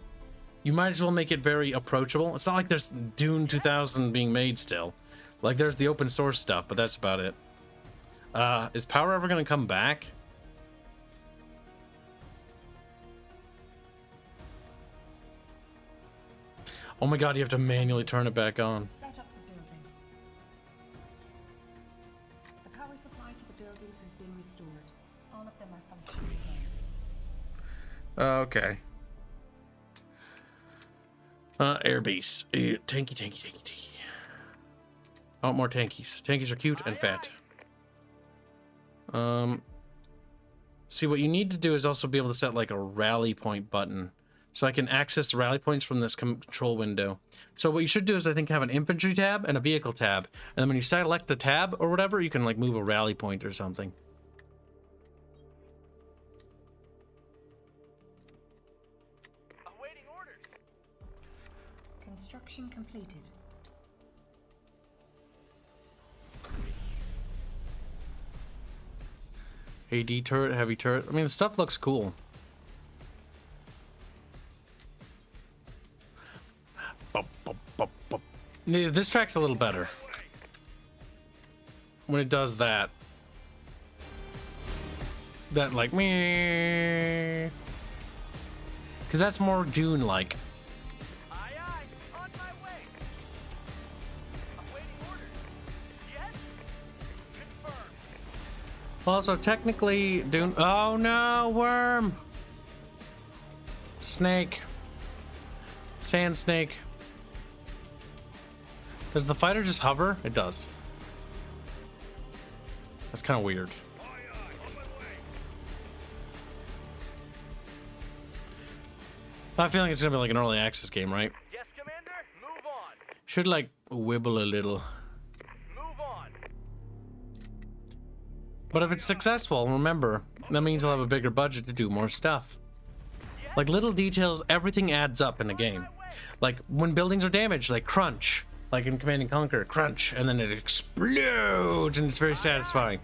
you might as well make it very approachable. It's not like there's Dune 2000 being made still. Like, there's the open source stuff, but that's about it. Is power ever going to come back? Oh my god, you have to manually turn it back on. Set up the building. The power supply to the buildings has been restored. All of them are functioning again. Okay. Airbase. Tanky. I want more tankies. Tankies are cute and fat. See, what you need to do is also be able to set like a rally point button. So I can access the rally points from this control window. So what you should do is I think have an infantry tab and a vehicle tab. And then when you select the tab or whatever, you can like move a rally point or something. Awaiting orders. Construction completed. AD turret, heavy turret. I mean, the stuff looks cool. Yeah, this track's a little better when it does that. That like me, because that's more Dune-like. Aye, aye. On my way. Awaiting orders. Yes. Confirmed. Also, technically, Dune. Oh no, worm, snake, sand snake. Does the fighter just hover? It does. That's kind of weird. I have a feeling it's gonna be like an early access game, right? Yes, Commander. Move on. Should like wibble a little. Move on. But if it's successful, remember, that means you'll have a bigger budget to do more stuff. Like little details, everything adds up in a game. Like when buildings are damaged, like crunch. Like in Command & Conquer, crunch, and then it explodes, and it's very satisfying.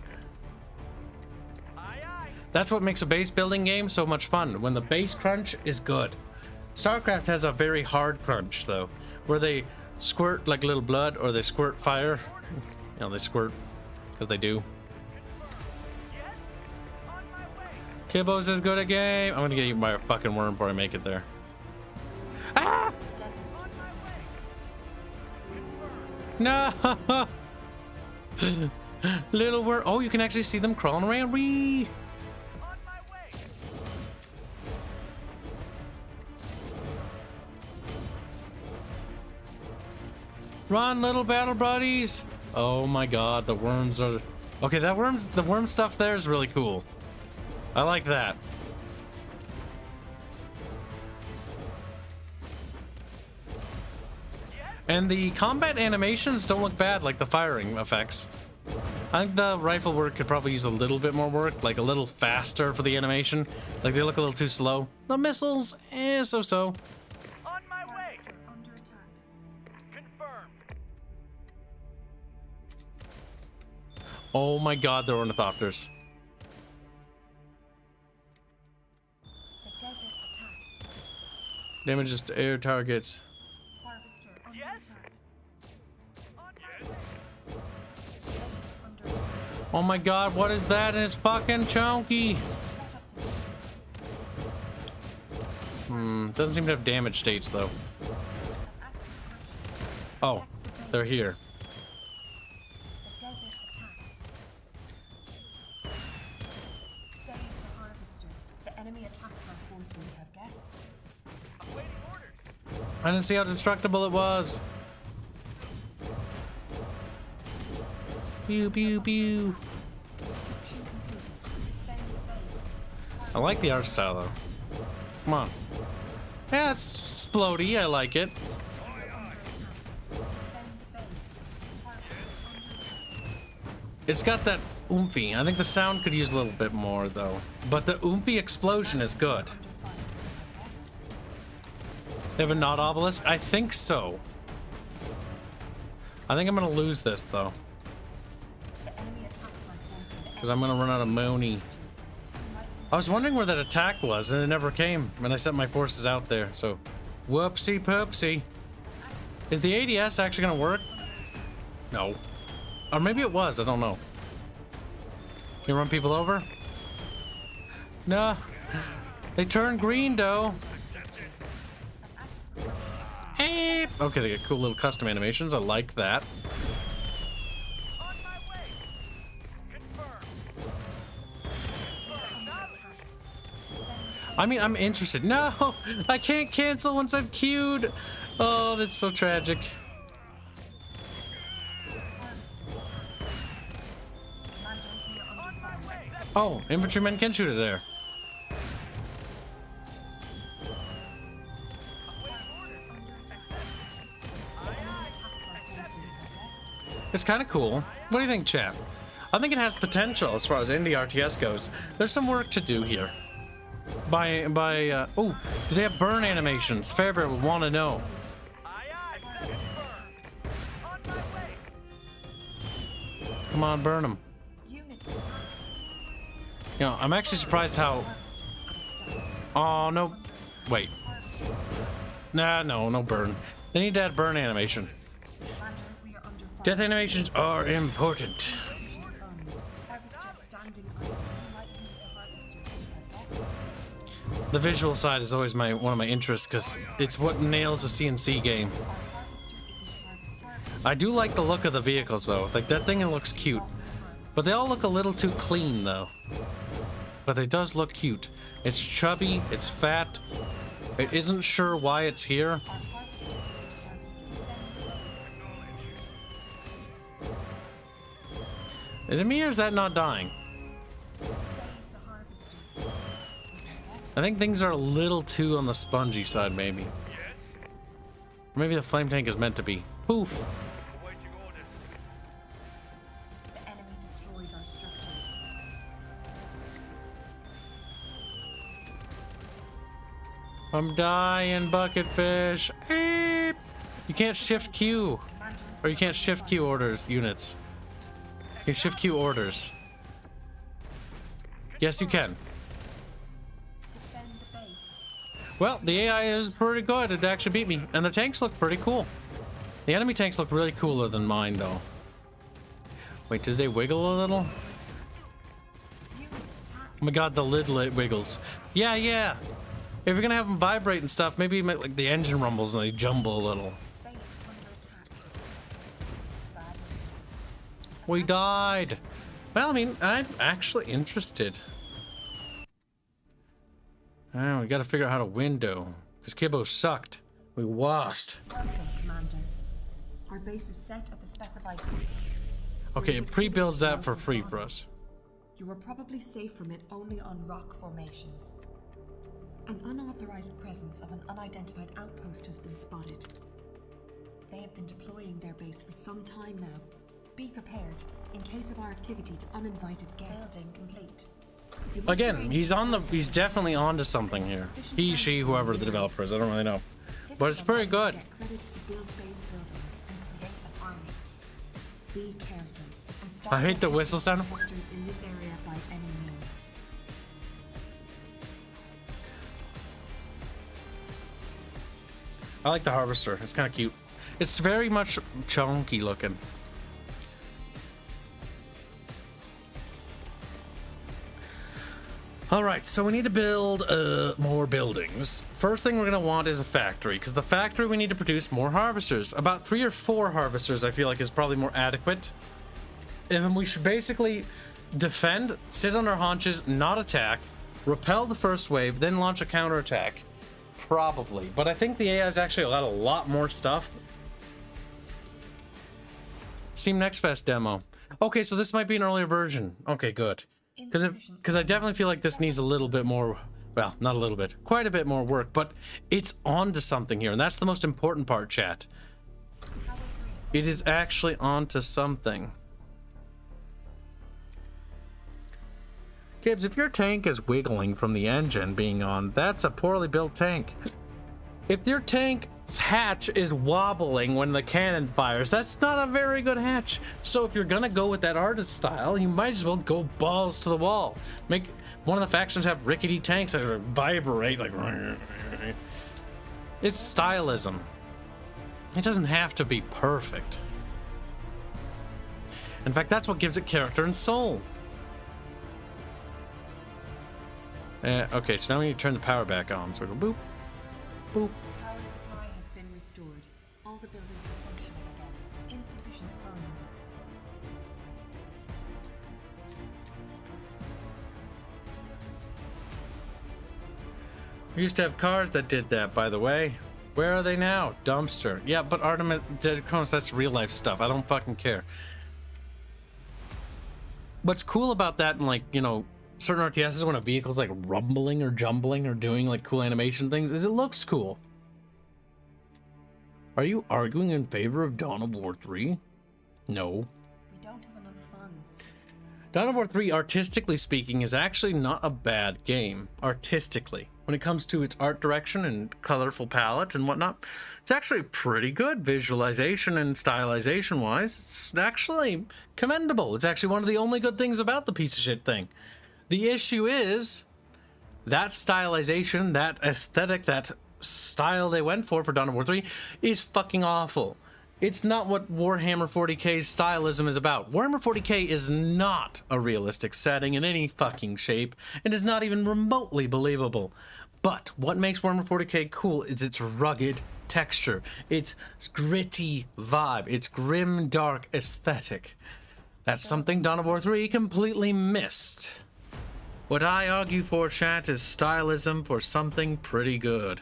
Aye, aye. That's what makes a base building game so much fun, when the base crunch is good. StarCraft has a very hard crunch, though, where they squirt like little blood, or they squirt fire. You know, they squirt, because they do. Yes. On my way. Kibos is good at game. I'm gonna get eaten by a fucking worm before I make it there. Ah! On my way. No! Little worm. Oh, you can actually see them crawling around. Whee! On my way. Run, little battle buddies! Oh my god, the worms are... Okay, the worm stuff there is really cool. I like that. And the combat animations don't look bad, like the firing effects. I think the rifle work could probably use a little bit more work, like a little faster for the animation. Like they look a little too slow. The missiles, so-so. On my way. Under attack. Confirmed. Oh my god, they're ornithopters. The desert attacks. Damages to air targets. Harvester under Yes. attack. On my way. Base under attack. Oh my god, what is that? And it's fucking chunky. Doesn't seem to have damage states though. Oh, they're here. The desert attacks. Save the harvester. The enemy attacks our forces. Have guests. Awaiting orders. I didn't see how destructible it was. Pew pew pew. Construction completed. Defend the base. I like the art style though. Come on. Yeah, it's splody. I like it. Defend the base. Harvester under attack. It's got that oomphy. I think the sound could use a little bit more though. But the oomphy explosion is good. Under fire. They have a not obelisk? I think so. I think I'm gonna lose this though. Because I'm gonna run out of money. I was wondering where that attack was and it never came when I sent my forces out there, so whoopsie poopsie. Is the ADS actually gonna work? No. Or maybe it was, I don't know. Can you run people over? No. They turn green though. Hey. Okay, they get cool little custom animations. I like that. On my way. Confirm. I mean, I'm interested. No, I can't cancel once I'm queued. Oh, that's so tragic. Oh, infantrymen can shoot it there. It's kind of cool. What do you think, chat? I think it has potential as far as indie RTS goes. There's some work to do here. Oh, do they have burn animations? Fairbear would want to know. Come on, burn them. You know, I'm actually surprised how... Oh, no. Wait. Nah, no burn. They need to add burn animation. Death animations are important. The visual side is always one of my interests because it's what nails a CNC game. I do like the look of the vehicles though. Like that thing looks cute. But they all look a little too clean though. But it does look cute. It's chubby, it's fat. It isn't sure why it's here. Is it me or is that not dying? I think things are a little too on the spongy side, maybe. Or maybe the flame tank is meant to be. Poof! The enemy destroys our structures. I'm dying, bucketfish. Eep. You can't shift Q. Or you can't shift Q orders, units. You can shift Q orders. Yes, you can. Well, the AI is pretty good. It actually beat me. And the tanks look pretty cool. The enemy tanks look really cooler than mine, though. Wait, did they wiggle a little? Oh my god, the lid wiggles. Yeah. If you're gonna have them vibrate and stuff, maybe make, like the engine rumbles and they jumble a little. We died. Well, I mean, I'm actually interested. Oh, we gotta figure out how to window. Because Kibbo sucked. We lost. Welcome, Commander. Our base is set at the specified point. Okay, it pre-builds that for free for us. You are probably safe from it only on rock formations. An unauthorized presence of an unidentified outpost has been spotted. They have been deploying their base for some time now. Be prepared in case of our activity to uninvited guests. Building complete. Again, he's definitely onto something here. He, she, whoever the developer is, I don't really know. But it's pretty good. Be careful and stop I hate the whistle sound. in this area by any means. I like the harvester. It's kind of cute. It's very much chunky looking. Alright, so we need to build more buildings. First thing we're going to want is a factory, because the factory we need to produce more harvesters. About 3 or 4 harvesters I feel like is probably more adequate. And then we should basically defend, sit on our haunches, not attack, repel the first wave, then launch a counterattack. Probably. But I think the AI is actually got a lot more stuff. Steam Next Fest demo. Okay, so this might be an earlier version. Okay, good. Because I definitely feel like this needs a little bit more, well, not a little bit, quite a bit more work, but it's on to something here, and that's the most important part, chat. It is actually onto something. Kibs, if your tank is wiggling from the engine being on, that's a poorly built tank. If your tank's hatch is wobbling when the cannon fires, that's not a very good hatch. So if you're gonna go with that artist style, you might as well go balls to the wall. Make one of the factions have rickety tanks that vibrate like. It's stylism. It doesn't have to be perfect. In fact, that's what gives it character and soul. Okay, so now we need to turn the power back on. So we go boop, boop. Power supply has been restored. All the buildings are functioning again. Insufficient funds. We used to have cars that did that, by the way. Where are they now? Dumpster. Yeah, but Artemis, that's real life stuff. I don't fucking care. What's cool about that, and like, you know, certain RTSs when a vehicle's like rumbling or jumbling or doing like cool animation things, is it looks cool. Are you arguing in favor of Dawn of War 3? No. We don't have enough funds. Dawn of War 3, artistically speaking, is actually not a bad game. Artistically. When it comes to its art direction and colorful palette and whatnot, it's actually pretty good visualization and stylization wise. It's actually commendable. It's actually one of the only good things about the piece of shit thing. The issue is that stylization, that aesthetic, that style they went for Dawn of War 3 is fucking awful. It's not what Warhammer 40k's stylism is about. Warhammer 40k is not a realistic setting in any fucking shape and is not even remotely believable. But what makes Warhammer 40k cool is its rugged texture, its gritty vibe, its grim, dark aesthetic. That's something Dawn of War 3 completely missed. What I argue for, chat, is stylism for something pretty good.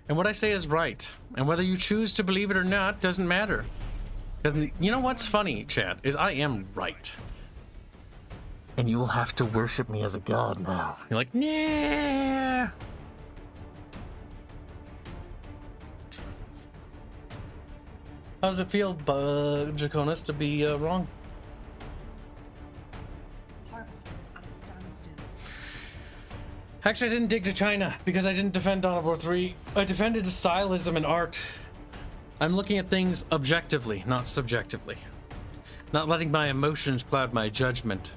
And what I say is right. And whether you choose to believe it or not doesn't matter. Because you know what's funny, chat, is I am right. And you will have to worship me as a god now. You're like, nah. How does it feel, Draconis, to be wrong? Harvester at a standstill. Actually, I didn't dig to China because I didn't defend Dawn of War 3. I defended stylism and art. I'm looking at things objectively, not subjectively. Not letting my emotions cloud my judgment.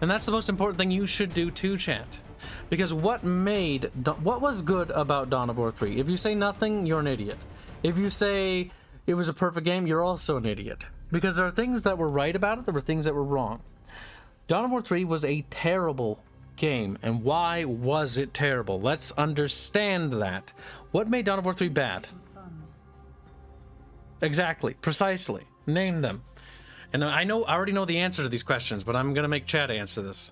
And that's the most important thing you should do too, chat. Because what was good about Dawn of War 3? If you say nothing, you're an idiot. If you say it was a perfect game, you're also an idiot. Because there are things that were right about it, there were things that were wrong. Dawn of War 3 was a terrible game. And why was it terrible? Let's understand that. What made Dawn of War 3 bad? Funds. Exactly. Precisely. Name them. And I already know the answer to these questions, but I'm going to make chat answer this.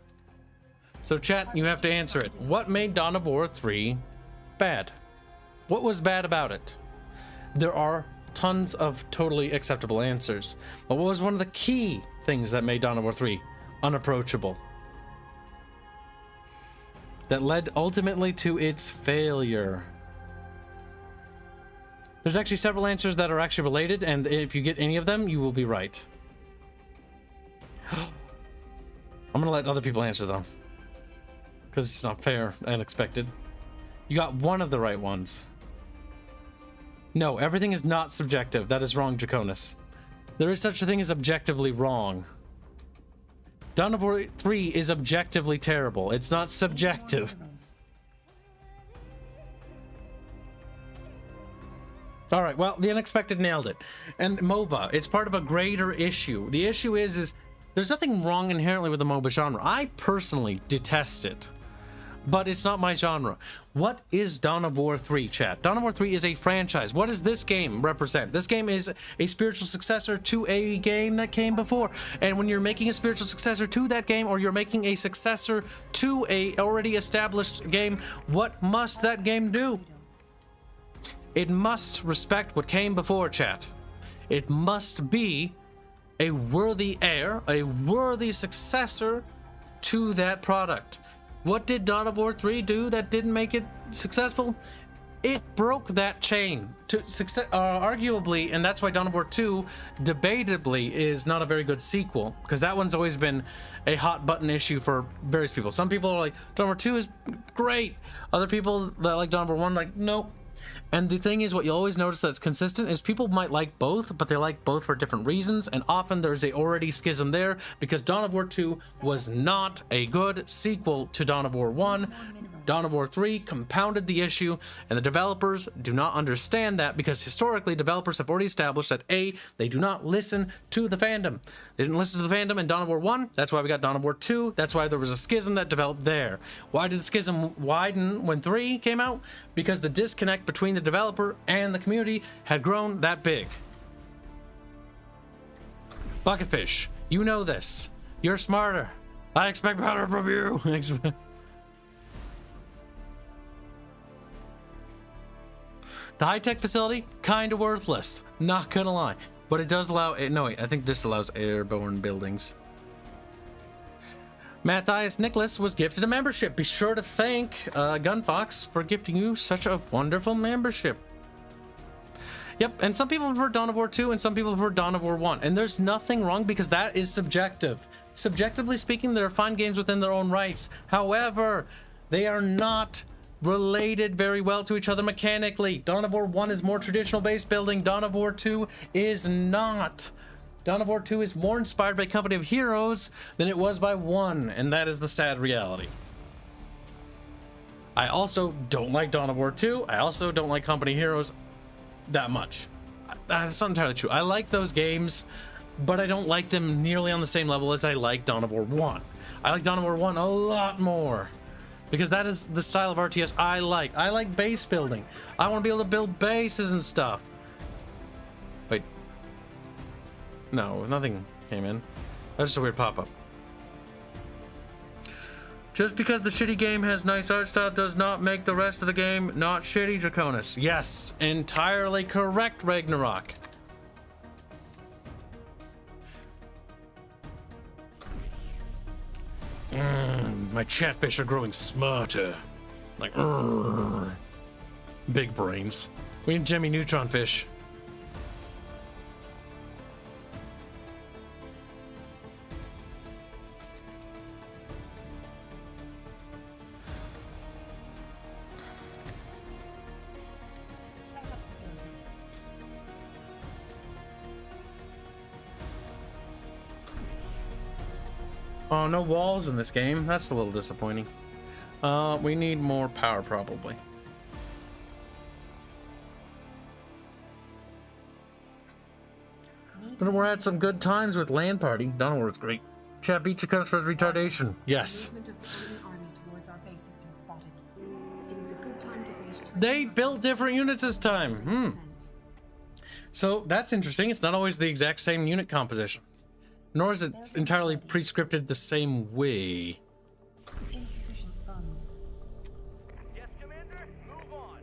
So chat, you have to answer it. What made Dawn of War 3 bad? What was bad about it? There are tons of totally acceptable answers. But what was one of the key things that made Dawn of War 3 unapproachable? That led ultimately to its failure. There's actually several answers that are actually related, and if you get any of them, you will be right. I'm gonna let other people answer though, because it's not fair and expected. You got one of the right ones. No, everything is not subjective. That is wrong, Draconis. There is such a thing as objectively wrong. Dawn of War 3 is objectively terrible. It's not subjective. All right, well, the unexpected nailed it. And MOBA, it's part of a greater issue. The issue is there's nothing wrong inherently with the MOBA genre. I personally detest it, but it's not my genre. What is Dawn of War 3, chat? Dawn of War 3 is a franchise. What does this game represent? This game is a spiritual successor to a game that came before. And when you're making a spiritual successor to that game, or you're making a successor to a already established game, what must that game do? It must respect what came before, chat. It must be a worthy heir, a worthy successor to that product. What did Dawn of War 3 do that didn't make it successful? It broke that chain to success, arguably, and that's why Dawn of War 2 debatably is not a very good sequel, because that one's always been a hot button issue for various people. Some people are like, Dawn of War 2 is great. Other people that like Dawn of War 1 like, nope. And the thing is, what you always notice that's consistent is people might like both, but they like both for different reasons, and often there's a already schism there, because Dawn of War 2 was not a good sequel to Dawn of War 1. Dawn of War 3 compounded the issue, and the developers do not understand that, because historically developers have already established that A, they do not listen to the fandom. They didn't listen to the fandom in Dawn of War 1, that's why we got Dawn of War 2, that's why there was a schism that developed there. Why did the schism widen when 3 came out? Because the disconnect between the developer and the community had grown that big. Bucketfish, you know this. You're smarter. I expect better from you. The high-tech facility, kind of worthless, not gonna lie. But it does allow, no wait, I think this allows airborne buildings. Matthias Nicholas was gifted a membership. Be sure to thank Gunfox for gifting you such a wonderful membership. Yep, and some people prefer Dawn of War 2 and some people prefer Dawn of War 1. And there's nothing wrong, because that is subjective. Subjectively speaking, they're fine games within their own rights. However, they are not related very well to each other mechanically. Dawn of War 1 is more traditional base building. Dawn of War 2 is not. Dawn of War 2 is more inspired by Company of Heroes than it was by 1, and that is the sad reality. I also don't like Dawn of War 2. I also don't like Company of Heroes that much. That's not entirely true. I like those games, but I don't like them nearly on the same level as I like Dawn of War 1. I like Dawn of War 1 a lot more, because that is the style of RTS I like. I like base building. I want to be able to build bases and stuff. Wait. No, nothing came in. That's just a weird pop-up. Just because the shitty game has nice art style does not make the rest of the game not shitty, Draconis. Yes, entirely correct, Ragnarok. My chatfish are growing smarter. Like, big brains. We need Jemmy Neutron fish. Oh, no walls in this game. That's a little disappointing. We need more power, probably. But we're at some good times with Land Party. Dawn of War is great. Chat beat your cuts for retardation. Yes. They built different units this time. So that's interesting. It's not always the exact same unit composition. Nor is it entirely pre-scripted the same way. Insufficient funds. Yes, Commander. Move on.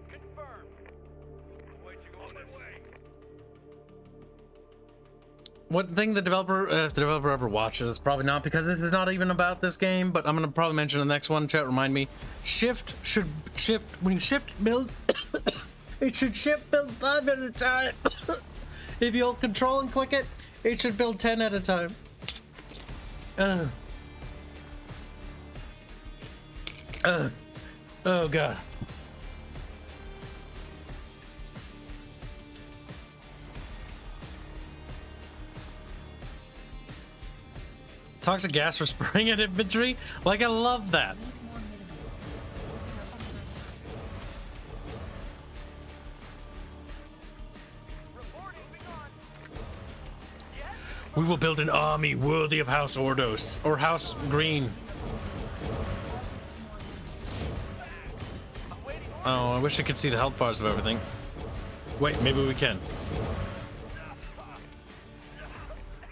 Confirmed. Wait to go on my way. One thing the developer, if the developer ever watches, probably not, because this is not even about this game, but I'm gonna probably mention the next one. Chat, remind me. Shift should shift when you shift build. It should shift build 5 at a time. If you hold control and click it, it should build 10 at a time. Oh god. Toxic gas for spraying at infantry? Like, I love that. We will build an army worthy of House Ordos, or House Green. Oh, I wish I could see the health bars of everything. Wait, maybe we can.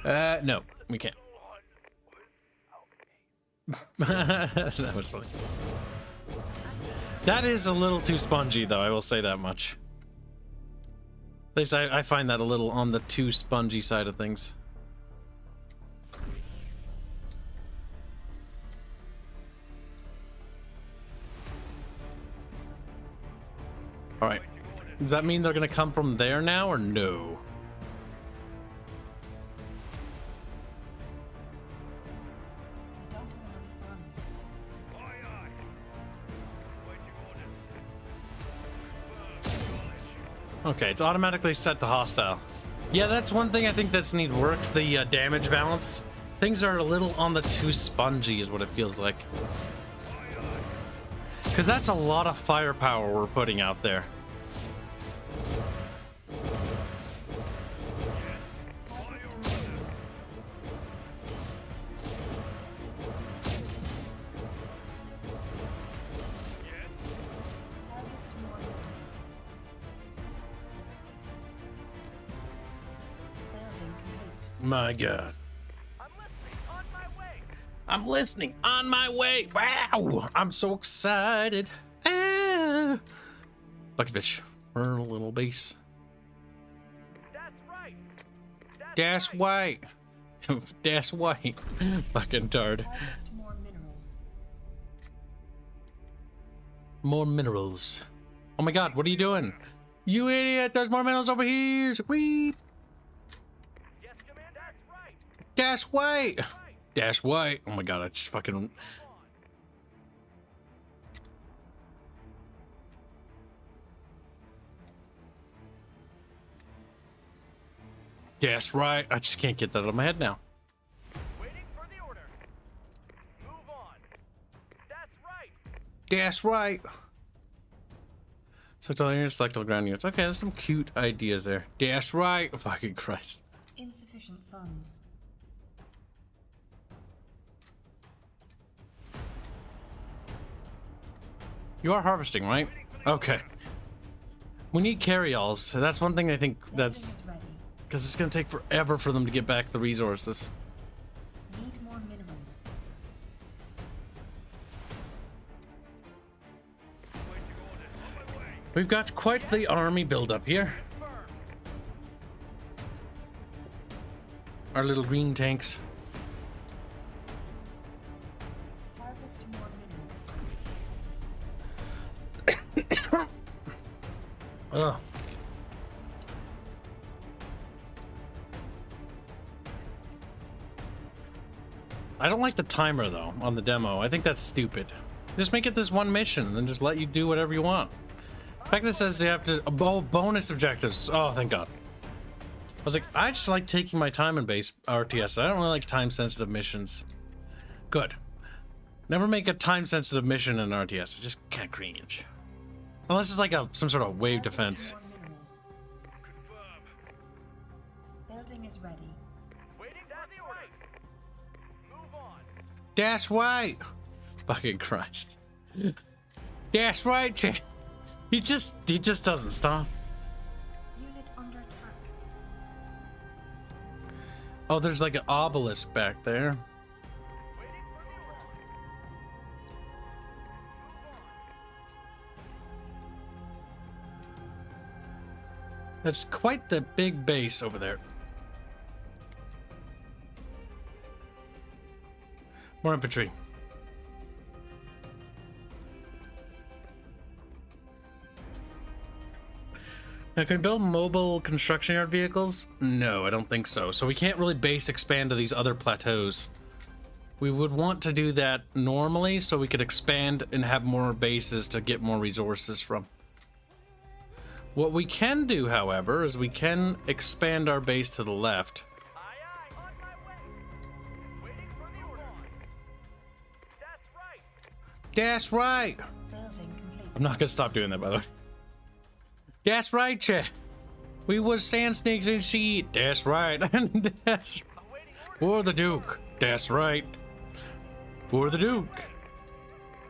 No, we can't. That was funny. That is a little too spongy, though, I will say that much. At least I find that a little on the too spongy side of things. Does that mean they're gonna come from there now or no? We don't have enough funds. Aye, aye. Waiting orders. Okay, it's automatically set to hostile. Yeah, that's one thing I think that's neat works, the damage balance. Things are a little on the too spongy is what it feels like. Because that's a lot of firepower we're putting out there. Harvest more minerals. Building complete. My God. I'm listening. On my way. I'm listening on my way. Wow, I'm so excited. Ah. Bucketfish, we're a little base. That's right. Dash right. white. Dash white. Fucking tard. Harvest more minerals. More minerals. Oh my God, what are you doing? You idiot, there's more minerals over here. Sweet. Yes, Commander. That's right. Dash white. Dash white. Oh my God, I just fucking. Dash right. I just can't get that out of my head now. Waiting for the order. Move on. That's right. Dash right. Select all units, select all ground units. Okay, there's some cute ideas there. Dash right. Oh, fucking Christ. Insufficient funds. You are harvesting, right? Okay. We need carry-alls. So that's one thing I think that's Building is ready. because it's gonna take forever for them to get back the resources. Need more minerals. We've got quite the army build-up here. Our little green tanks. Harvest more minerals. Ugh. I don't like the timer though on the demo. I think that's stupid. Just make it this one mission and then just let you do whatever you want. The fact that it says you have to bonus objectives. Oh, thank God. I was like, I just like taking my time in base RTS. I don't really like time sensitive missions. Good. Never make a time sensitive mission in RTS. I just can't cringe. Unless it's like some sort of wave defense. More minerals. Building is ready. Waiting for the order. Move on. Dash right. Fucking Christ. Dash right, Jay. He just doesn't stop. Unit under attack. Oh, there's like an obelisk back there. Waiting for the order. That's quite the big base over there. More infantry. Now, can we build mobile construction yard vehicles? No, I don't think so. So we can't really base expand to these other plateaus. We would want to do that normally so we could expand and have more bases to get more resources from. What we can do, however, is we can expand our base to the left. Aye, aye. On my way. Waiting for the order. That's right. That's right. Building complete. I'm not gonna stop doing that, by the way. That's right, Chet. We was sand snakes and shit. That's right. That's for the Duke. That's right. For the Duke.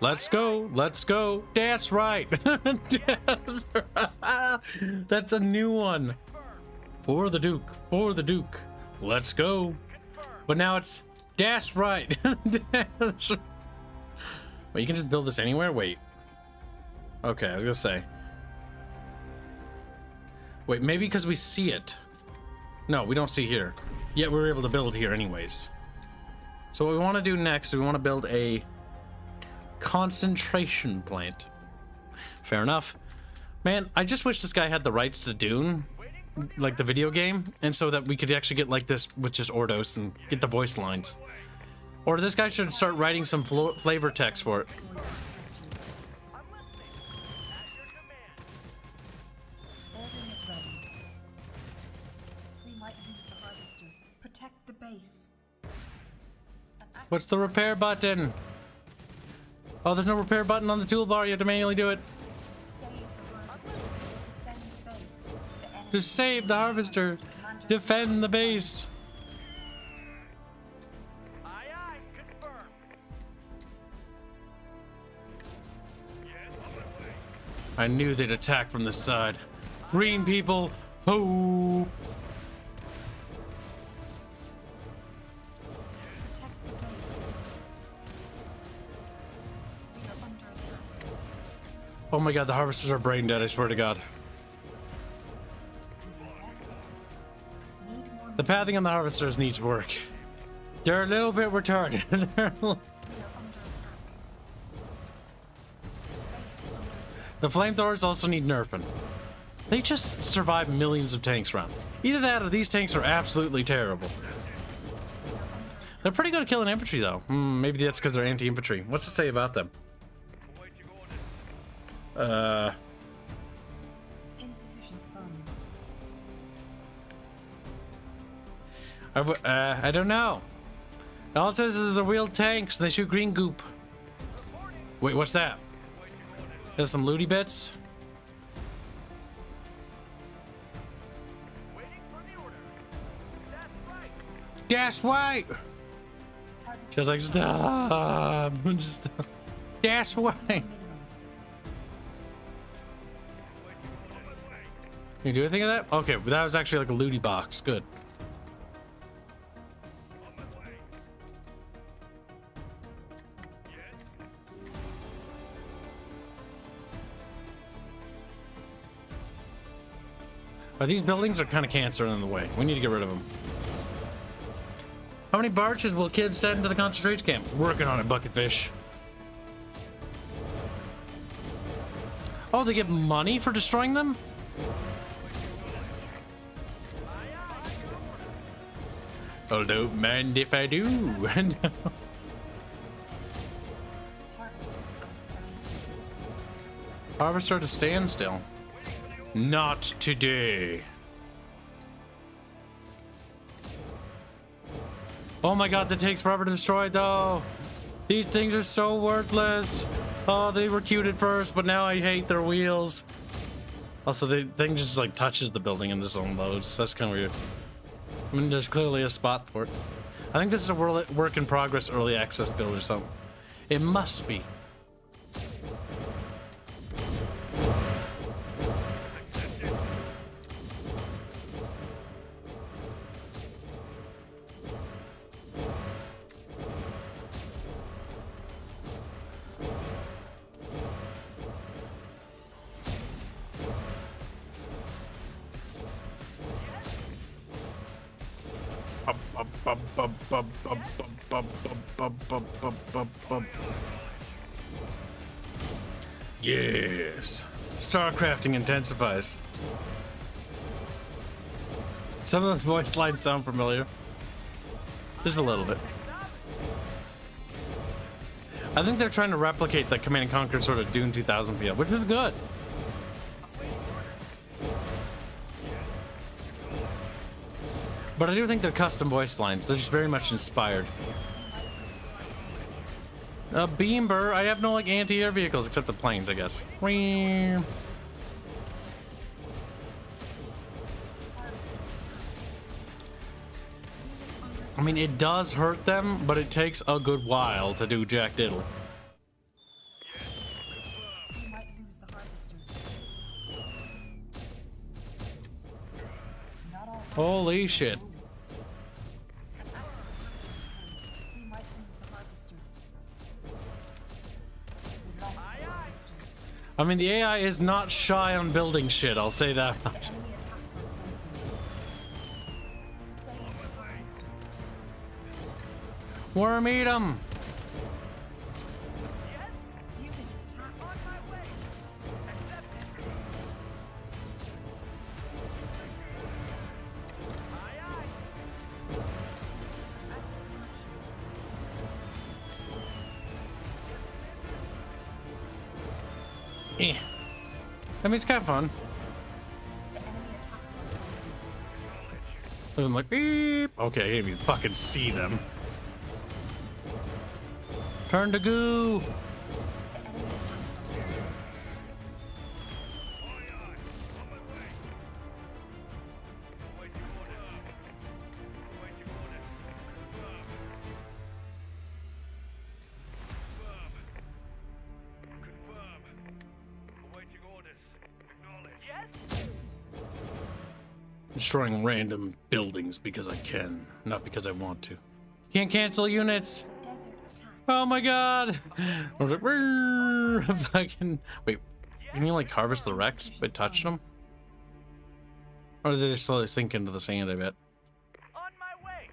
Let's go. Let's go. That's right. That's a new one. For the Duke. For the Duke. Let's go. But now it's that's right. Wait, you can just build this anywhere? Wait. Okay, I was gonna say. Wait, maybe because we see it. No, we don't see here. Yet we were able to build here anyways. So what we want to do next is we want to build a concentration plant. Fair enough. Man, I just wish this guy had the rights to Dune, like the video game, and so that we could actually get like this with just Ordos and get the voice lines. Or this guy should start writing some flavor text for it. Ordering is ready. We might use the harvester. Protect the base. What's the repair button? Oh, there's no repair button on the toolbar. You have to manually do it. Save the harvester. Defend the base. To save the harvester. Defend the base. Aye, aye, confirmed. Yes, on my way. I knew they'd attack from this side. Green people, ho! Protect the base. We are under attack. Oh my god, the harvesters are brain dead, I swear to god. Need more The pathing on the harvesters needs work. They're a little bit retarded. We are under attack. Base under attack. The flamethrowers also need nerfing. They just survive millions of tanks around. Either that or these tanks are absolutely terrible. They're pretty good at killing infantry though. Maybe that's because they're anti-infantry. What's it say about them? Wait, you going Insufficient funds. I don't know. All it says is they're real tanks and they shoot green goop. Wait, what's that? There's some looty bits. Waiting for the order. That's right. That's right. Just like stop. Just, that's right. Can you do anything of that? Okay, but that was actually like a looty box. Good. On my way. Yes. These buildings are kind of cancer in the way. We need to get rid of them. How many barges will Kibs send to the concentration camp? Working on it, Bucketfish. Oh, they get money for destroying them? Oh, don't mind if I do. Harvester to standstill. Not today. Oh my god, that takes forever to destroy though. These things are so worthless. Oh, they were cute at first, but now I hate their wheels. Also, the thing just like touches the building and just unloads. That's kind of weird. I mean, there's clearly a spot for it. I think this is a work in progress early access build or something. It must be. Yes. Starcrafting intensifies. Some of those voice lines sound familiar. Just a little bit. I think they're trying to replicate the Command & Conquer sort of Dune 2000 feel, which is good. But I do think they're custom voice lines. They're just very much inspired. A Beamer. I have no like anti-air vehicles except the planes, I guess. Whee. I mean, it does hurt them, but it takes a good while to do jack diddle. We might lose the harvester. Not all Holy shit. we might lose the harvester. We lost the harvester. I mean, the AI is not shy on building shit, I'll say that much. Enemy attacks our forces. Save the harvester. Worm eat 'em. Unit attack on my way. I mean, it's kind of fun. The enemy attacks our forces. I'm like, beep. Okay, I didn't even fucking see them. Turn to goo. The enemy attacks our forces. Destroying random buildings because I can, not because I want to. Can't cancel units. Desert attack. Oh my god! I was like, "Rrrr." Fucking wait. Can you like harvest the wrecks by touching them? Or do they just slowly sink into the sand? I bet. On my way.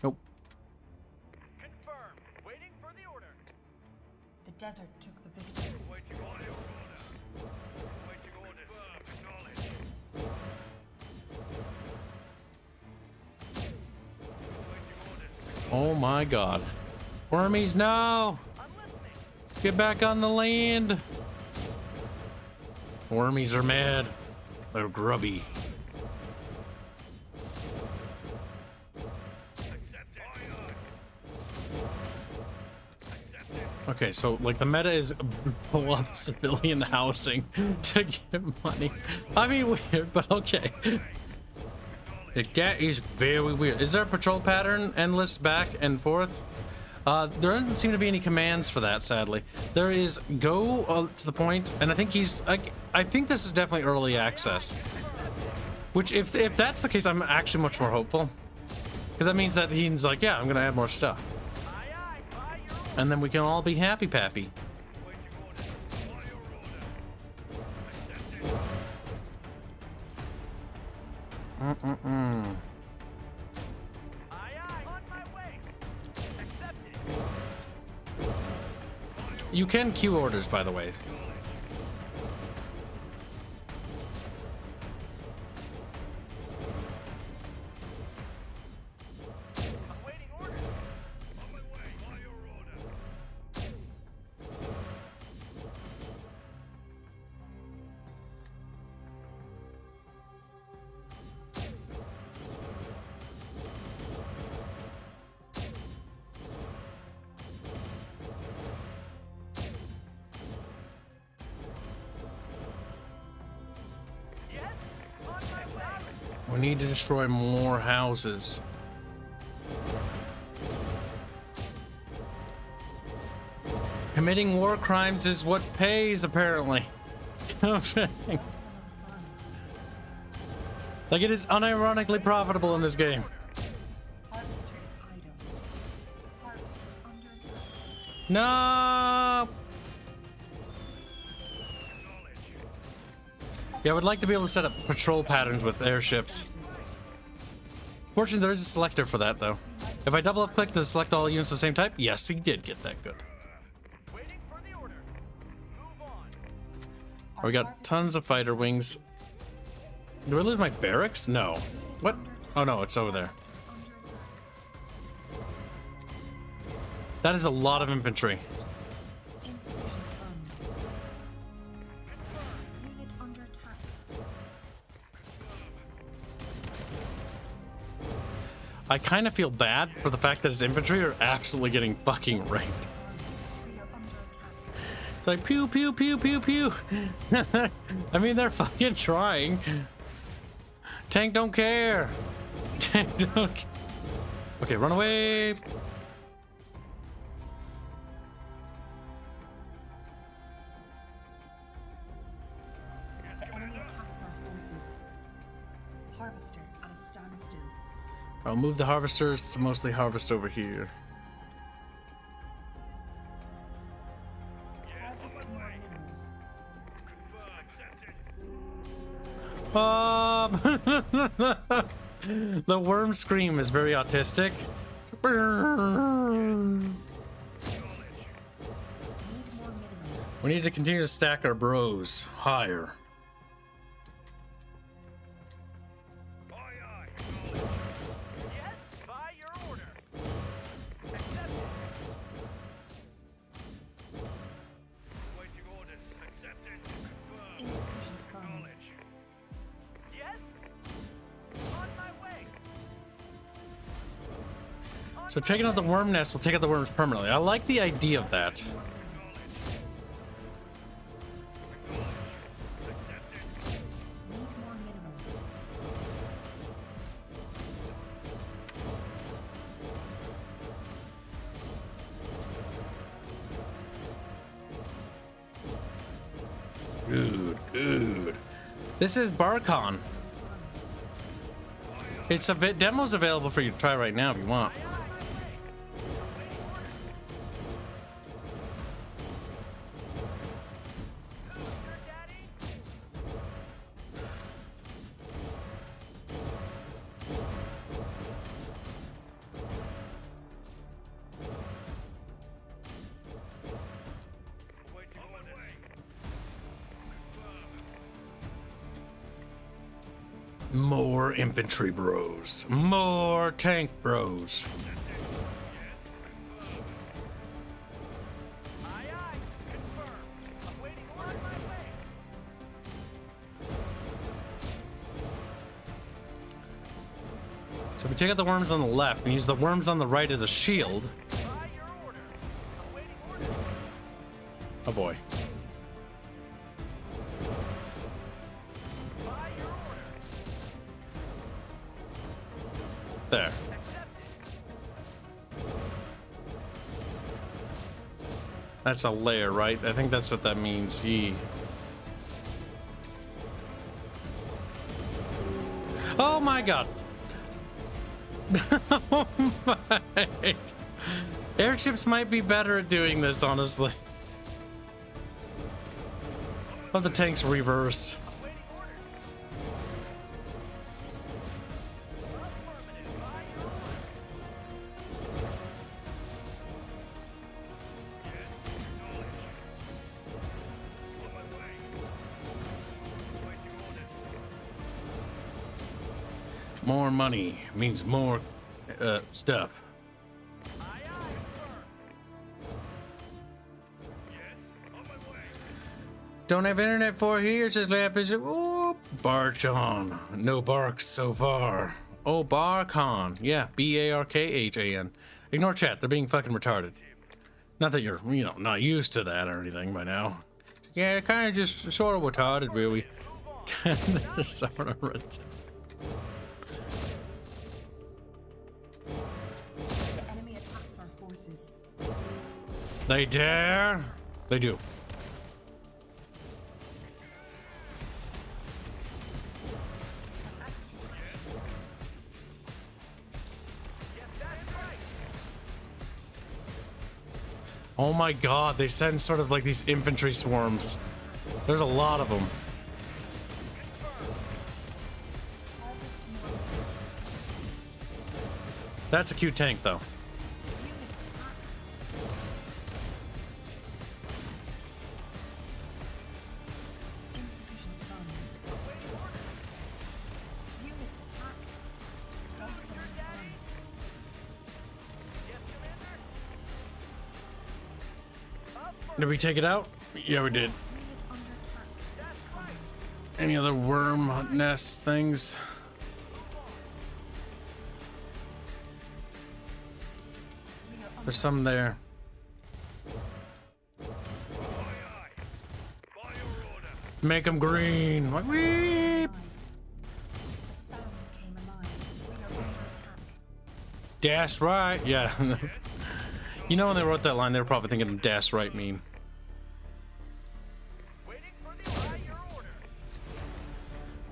Nope. Confirmed. Waiting for the order. The desert took the victory. Waiting order. Waiting order. Acknowledge. Oh my god. Wormies, no! I'm listening. Get back on the land! Wormies are mad. They're grubby. Okay, so like the meta is blow up civilian housing to get money. I mean, weird, but okay. That is very weird. Is there a patrol pattern, endless back and forth? There doesn't seem to be any commands for that, sadly. There is go to the point, and I think he's I think this is definitely early access. Which, if that's the case, I'm actually much more hopeful, because that means that he's like, yeah, I'm gonna add more stuff, and then we can all be happy pappy. Aye, aye. On my way. Accepted. You can queue orders, by the way. Awaiting orders. On my way. By your order. Yes. On my way. We need to destroy more houses. Committing war crimes is what pays, apparently. Like, it is unironically profitable in this game. Harvester is idle. Harvester under attack. No! Yeah, I would like to be able to set up patrol patterns with airships. Fortunately, there is a selector for that, though. If I double click to select all units of the same type, yes, he did get that good. Waiting for the order. Move on. We got tons of fighter wings. Do I lose my barracks? No. What? Oh no, it's over there. That is a lot of infantry. Insufficient funds. Unit under attack. I kind of feel bad for the fact that his infantry are absolutely getting fucking raped. We are under attack. It's like pew pew pew pew pew. I mean, they're fucking trying. Tank don't care. Tank don't. Okay, run away. The enemy attacks our forces. Harvester at a standstill. I'll move the harvesters to mostly harvest over here. Harvest more minerals. The worm scream is very autistic. Need more minerals. We need to continue to stack our bros higher. Aye, aye. Yes, by your order. Accepted. So taking out the worm nest will take out the worms permanently. I like the idea of that. Need more minerals. Good, good. This is Barcon. It's a demo's available for you to try right now if you want. More infantry bros. More tank bros. Aye, aye. Confirmed. Awaiting order on my way. So we take out the worms on the left and use the worms on the right as a shield. By your order. Awaiting order. Oh boy. By your order. There. Accepted. That's a layer, right? I think that's what that means. Yee. Oh my god. Oh my. Airships might be better at doing this, honestly. Let the tanks reverse. Awaiting order. Affirmative. By your order. Yes, acknowledged. On my way. Awaiting orders. More money means more stuff. Aye, aye. Confirmed. Yes, on my way. Don't have internet for here, says Lapis. Oh, barch on. No barks so far. Oh, Barcon. Yeah, Barkhan. Ignore chat. They're being fucking retarded. Not that you're, you know, not used to that or anything by now. Yeah, kind of just sort of retarded, really. They're sort of retarded. The enemy attacks our forces. They dare? They do. Yes, that's right. Oh my god, they send sort of like these infantry swarms. There's a lot of them. Harvest more minerals. That's a cute tank, though. Unit attacked. Insufficient funds. Unit attacked. Incoming funds. Yes, Commander. Up Did we take it out? Yeah, we did. Unit under attack. That's right. Any other worm nest things? We are under There's some there. Aye, aye. By your order. Make them green. Like, weep. alive. The sounds came alive. We are under attack. Das right. Yeah. You know when they wrote that line, they were probably thinking das right mean. Waiting for the by your order.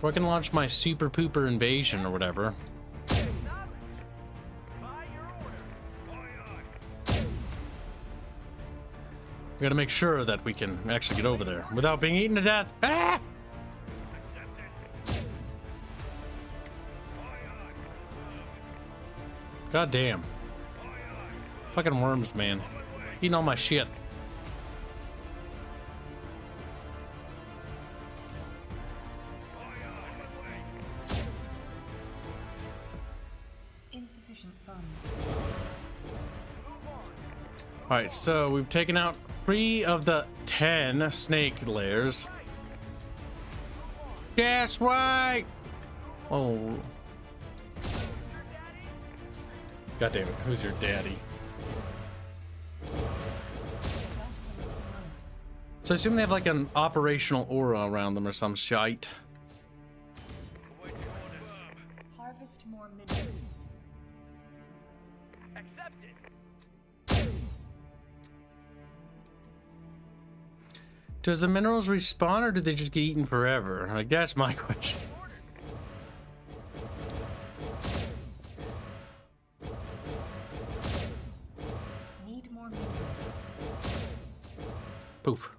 Or I can launch my super pooper invasion or whatever. Acknowledged. By your order. Aye, aye. We gotta make sure that we can actually get over there without being eaten to death. Ah! Accepted. Aye, aye. God damn. Aye, aye. Fucking worms, man. Eating all my shit. Insufficient funds. Alright, so we've taken out 3 of the 10 snake layers. That's right! Oh. God damn it, who's your daddy? So I assume they have like an operational aura around them or some shite. Harvest more minerals. Accepted. Does the minerals respawn or do they just get eaten forever? Like, that's my question. Need more minerals. Poof.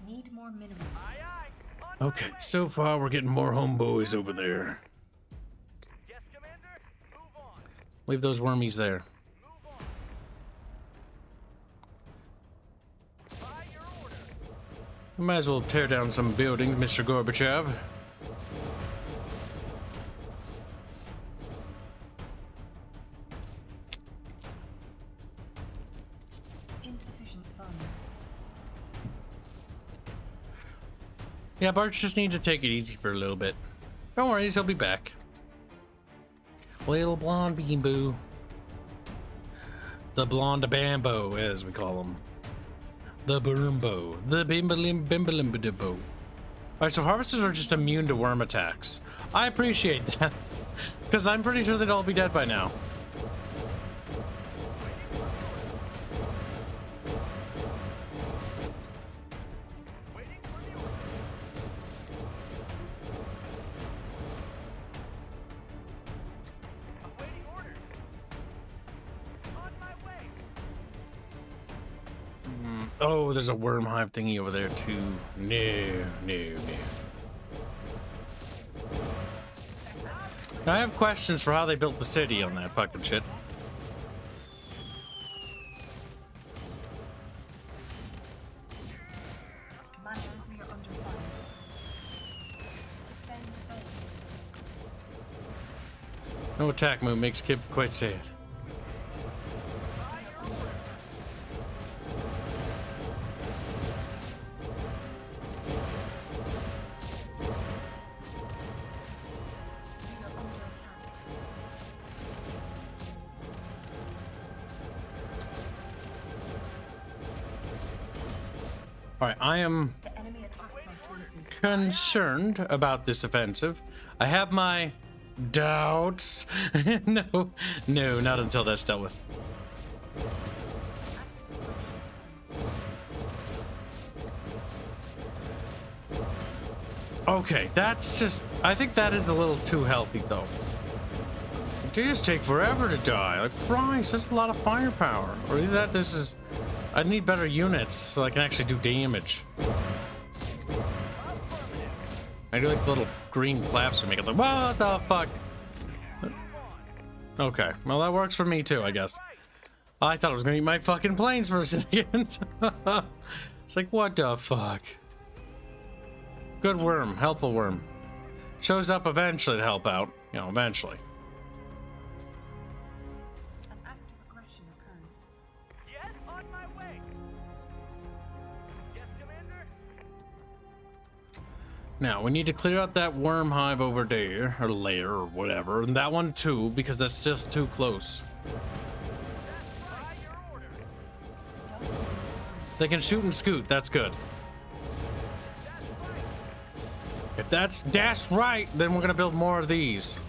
Need more minerals. Aye, aye. On my Okay, way. so far we're getting more homeboys over there. Yes, Commander. Move on. Leave those wormies there. Move on. By your order. We might as well tear down some buildings, Mr. Gorbachev. Insufficient funds. Yeah, Barch just needs to take it easy for a little bit. Don't worry, he'll be back. Little blonde bean boo. The blonde bambo, as we call him. The boombo. The bimbalim bimbalimbo. Alright, so harvesters are just immune to worm attacks. I appreciate that. Because I'm pretty sure they'd all be dead by now. Waiting for the order. Awaiting orders. On my way. Oh, there's a worm hive thingy over there too. No. Now, I have questions for how they built the city on that fucking shit. Commander, we are under fire. Defend the base. No attack move makes Kib quite sad. We are under attack. Alright, I am The enemy attacks our forces. concerned about this offensive. I have my doubts. No, not until that's dealt with. Okay, that's just... I think that is a little too healthy, though. They just take forever to die. Like, Christ, that's a lot of firepower. Or either that, this is... I need better units so I can actually do damage. I do like the little green claps we make. It's like, what the fuck? Okay, well, that works for me, too, I guess. I thought I was gonna eat my fucking planes for a second. It's like, what the fuck? Good worm, helpful worm. Shows up eventually to help out. You know, eventually. An act of aggression occurs. Yes, on my way. Yes, Commander. Now, we need to clear out that worm hive over there, or lair, or whatever. And that one too, because that's just too close. By your order. They can shoot and scoot, that's good. If that's right, then we're gonna build more of these.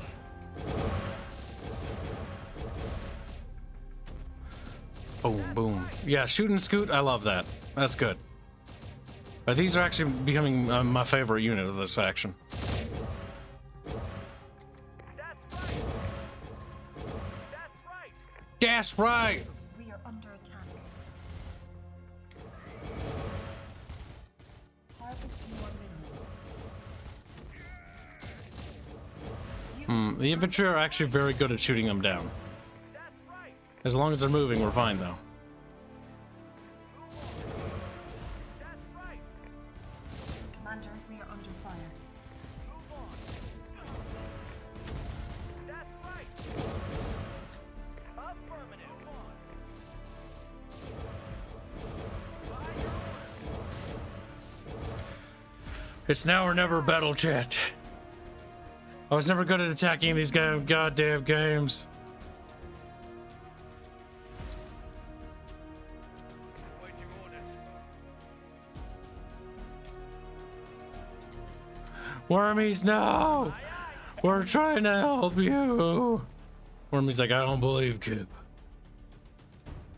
Boom, boom. Yeah, shoot and scoot, I love that. That's good. These are actually becoming my favorite unit of this faction. That's right. That's right. That's right! We are under attack. Harvest more minerals. The infantry are actually very good at shooting them down. That's right. As long as they're moving, we're fine though. That's right. Commander, we are under fire. Move on. That's right. Affirmative. Move on. It's now or never, battle chat. I was never good at attacking these goddamn games. Wormies, no! We're trying to help you. Wormy's like, I don't believe Kib.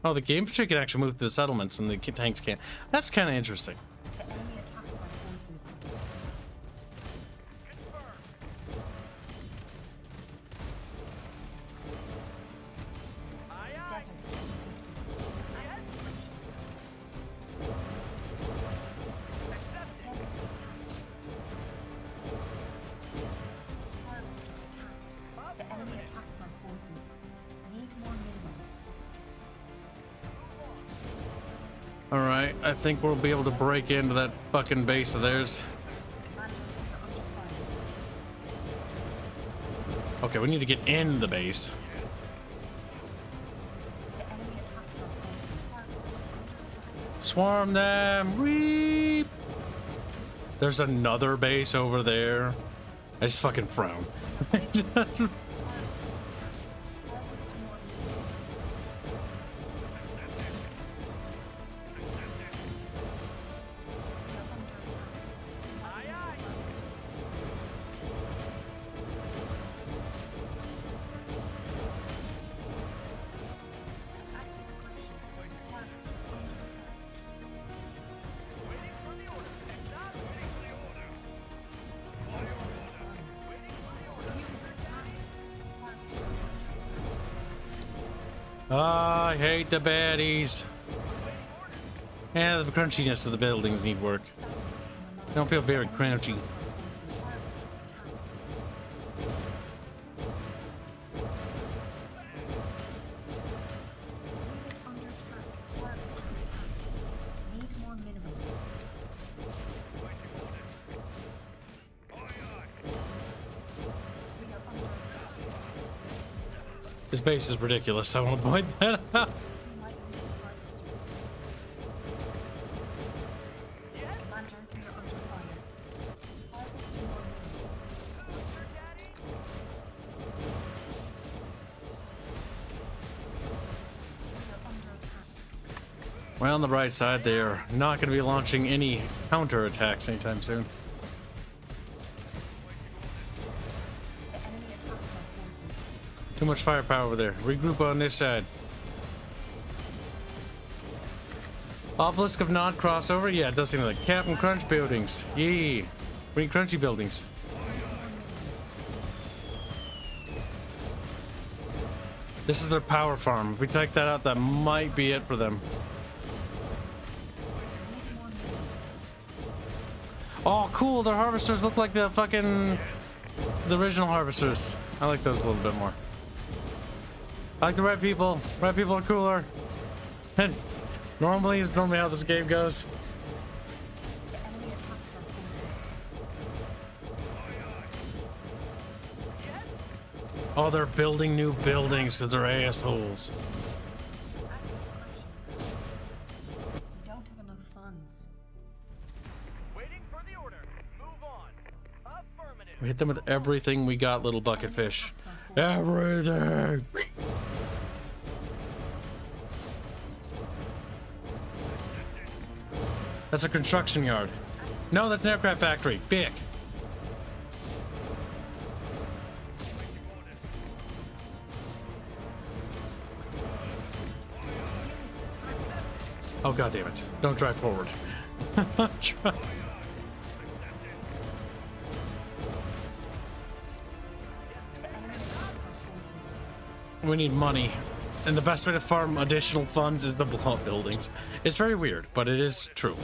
Oh, the game can actually move to the settlements and the tanks can't. That's kind of interesting. The enemy attacks our forces. Desert the enemy attacks our forces. Need more minerals. Alright, I think we'll be able to break into that fucking base of theirs. Okay, we need to get in the base. The enemy attacks our forces. Swarm them! Reap! There's another base over there. I just fucking frown. I hate the baddies. And the crunchiness of the buildings need work. They don't feel very crunchy. Need more minerals. We are under attack. This base is ridiculous. I want to point that out. We might lose harvesting. Commander, we are under fire. Harvesting more minerals. We are under attack. Well, on the bright side, they're not going to be launching any counter attacks anytime soon. The enemy attacks our forces. Too much firepower over there. Regroup on this side. Obelisk of Nod crossover? Yeah, it does seem like Captain Crunch buildings. Yee. Green Crunchy buildings. This is their power farm. If we take that out, that might be it for them. Oh, cool. Their harvesters look like the original harvesters. I like those a little bit more. I like the red people. Red people are cooler. And normally how this game goes. The enemy attacks our forces. Oh, they're building new buildings because they're assholes. We don't have enough funds. Waiting for the order. Move on. Affirmative. We hit them with everything we got, little bucket fish. Everything. That's a construction yard. No, that's an aircraft factory. Vic. Oh, god damn it. Don't drive forward. Try. We need money. And the best way to farm additional funds is to blow up buildings. It's very weird, but it is true.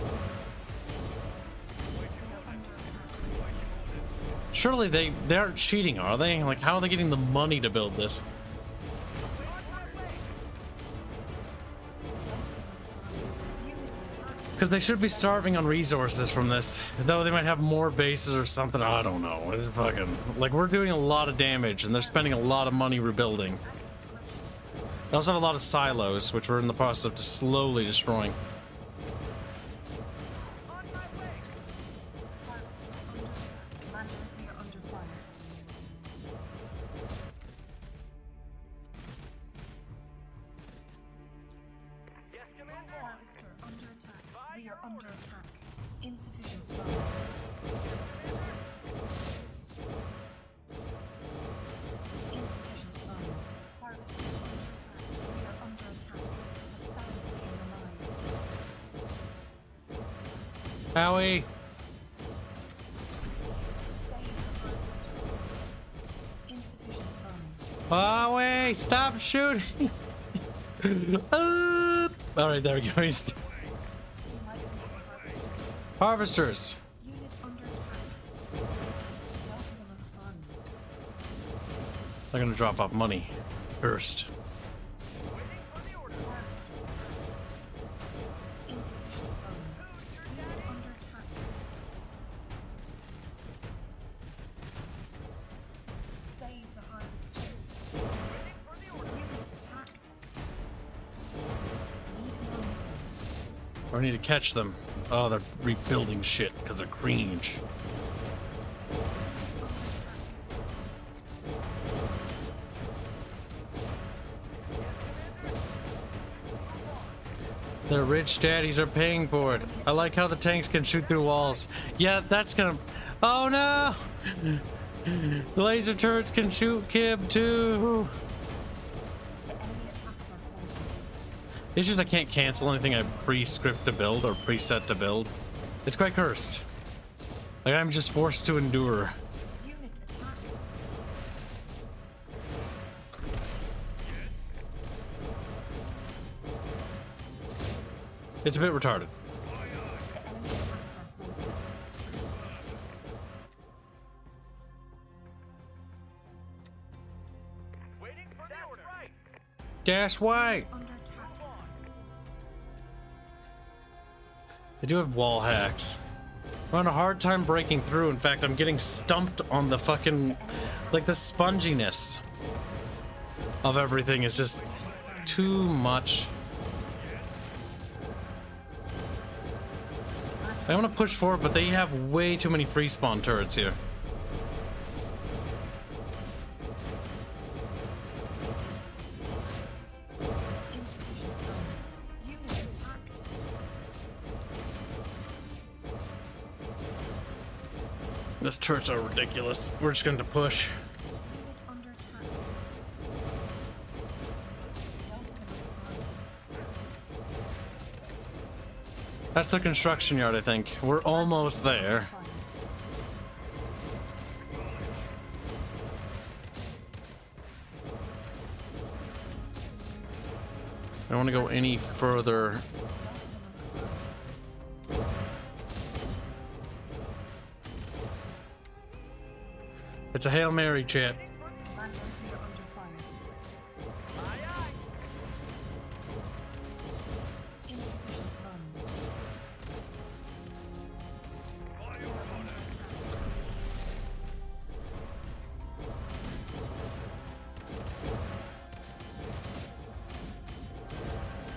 Surely they aren't cheating, are they? Like, how are they getting the money to build this? Because they should be starving on resources from this. Though they might have more bases or something. I don't know. It's fucking... Like, we're doing a lot of damage, and they're spending a lot of money rebuilding. They also have a lot of silos, which we're in the process of just slowly destroying. Harvester under attack. We are under attack. Insufficient funds. Insufficient funds. Harvester under attack. We are under attack. The silence came alive. Howie. Save the harvester. Insufficient funds. Howie, stop shooting. All right, there we go. We might lose the harvester. Harvesters. Unit under attack. Don't have enough funds. They're gonna drop off money first. Waiting for the order. Harvester attack. Insufficient funds. Unit under attack. Save the harvester. Waiting for the order. Unit attacked. Need more units. Or we need to catch them. Oh, they're rebuilding shit because they're cringe. Their rich daddies are paying for it. I like how the tanks can shoot through walls. Yeah, that's gonna... Oh no! The laser turrets can shoot Kib too. The enemy attacks our forces. It's just I can't cancel anything I pre-script to build or preset to build. It's quite cursed. Like I'm just forced to endure. Unit attacked. It's a bit retarded. The enemy attacks our forces. Waiting for the order. Right. Dash white. Under attack. They do have wall hacks. I'm having a hard time breaking through. In fact, I'm getting stumped on the fucking... Like the sponginess of everything is just too much. I want to push forward, but they have way too many free spawn turrets here. Insufficient funds. Unit attacked. Those turrets are ridiculous. We're just going to push. Unit under attack. Don't have enough funds. That's the construction yard, I think. We're almost there. Fire. I don't want to go any further. Don't have enough funds. It's a Hail Mary, chat. Commander, we are under fire. Aye, aye. Insufficient funds. For your order. Commander,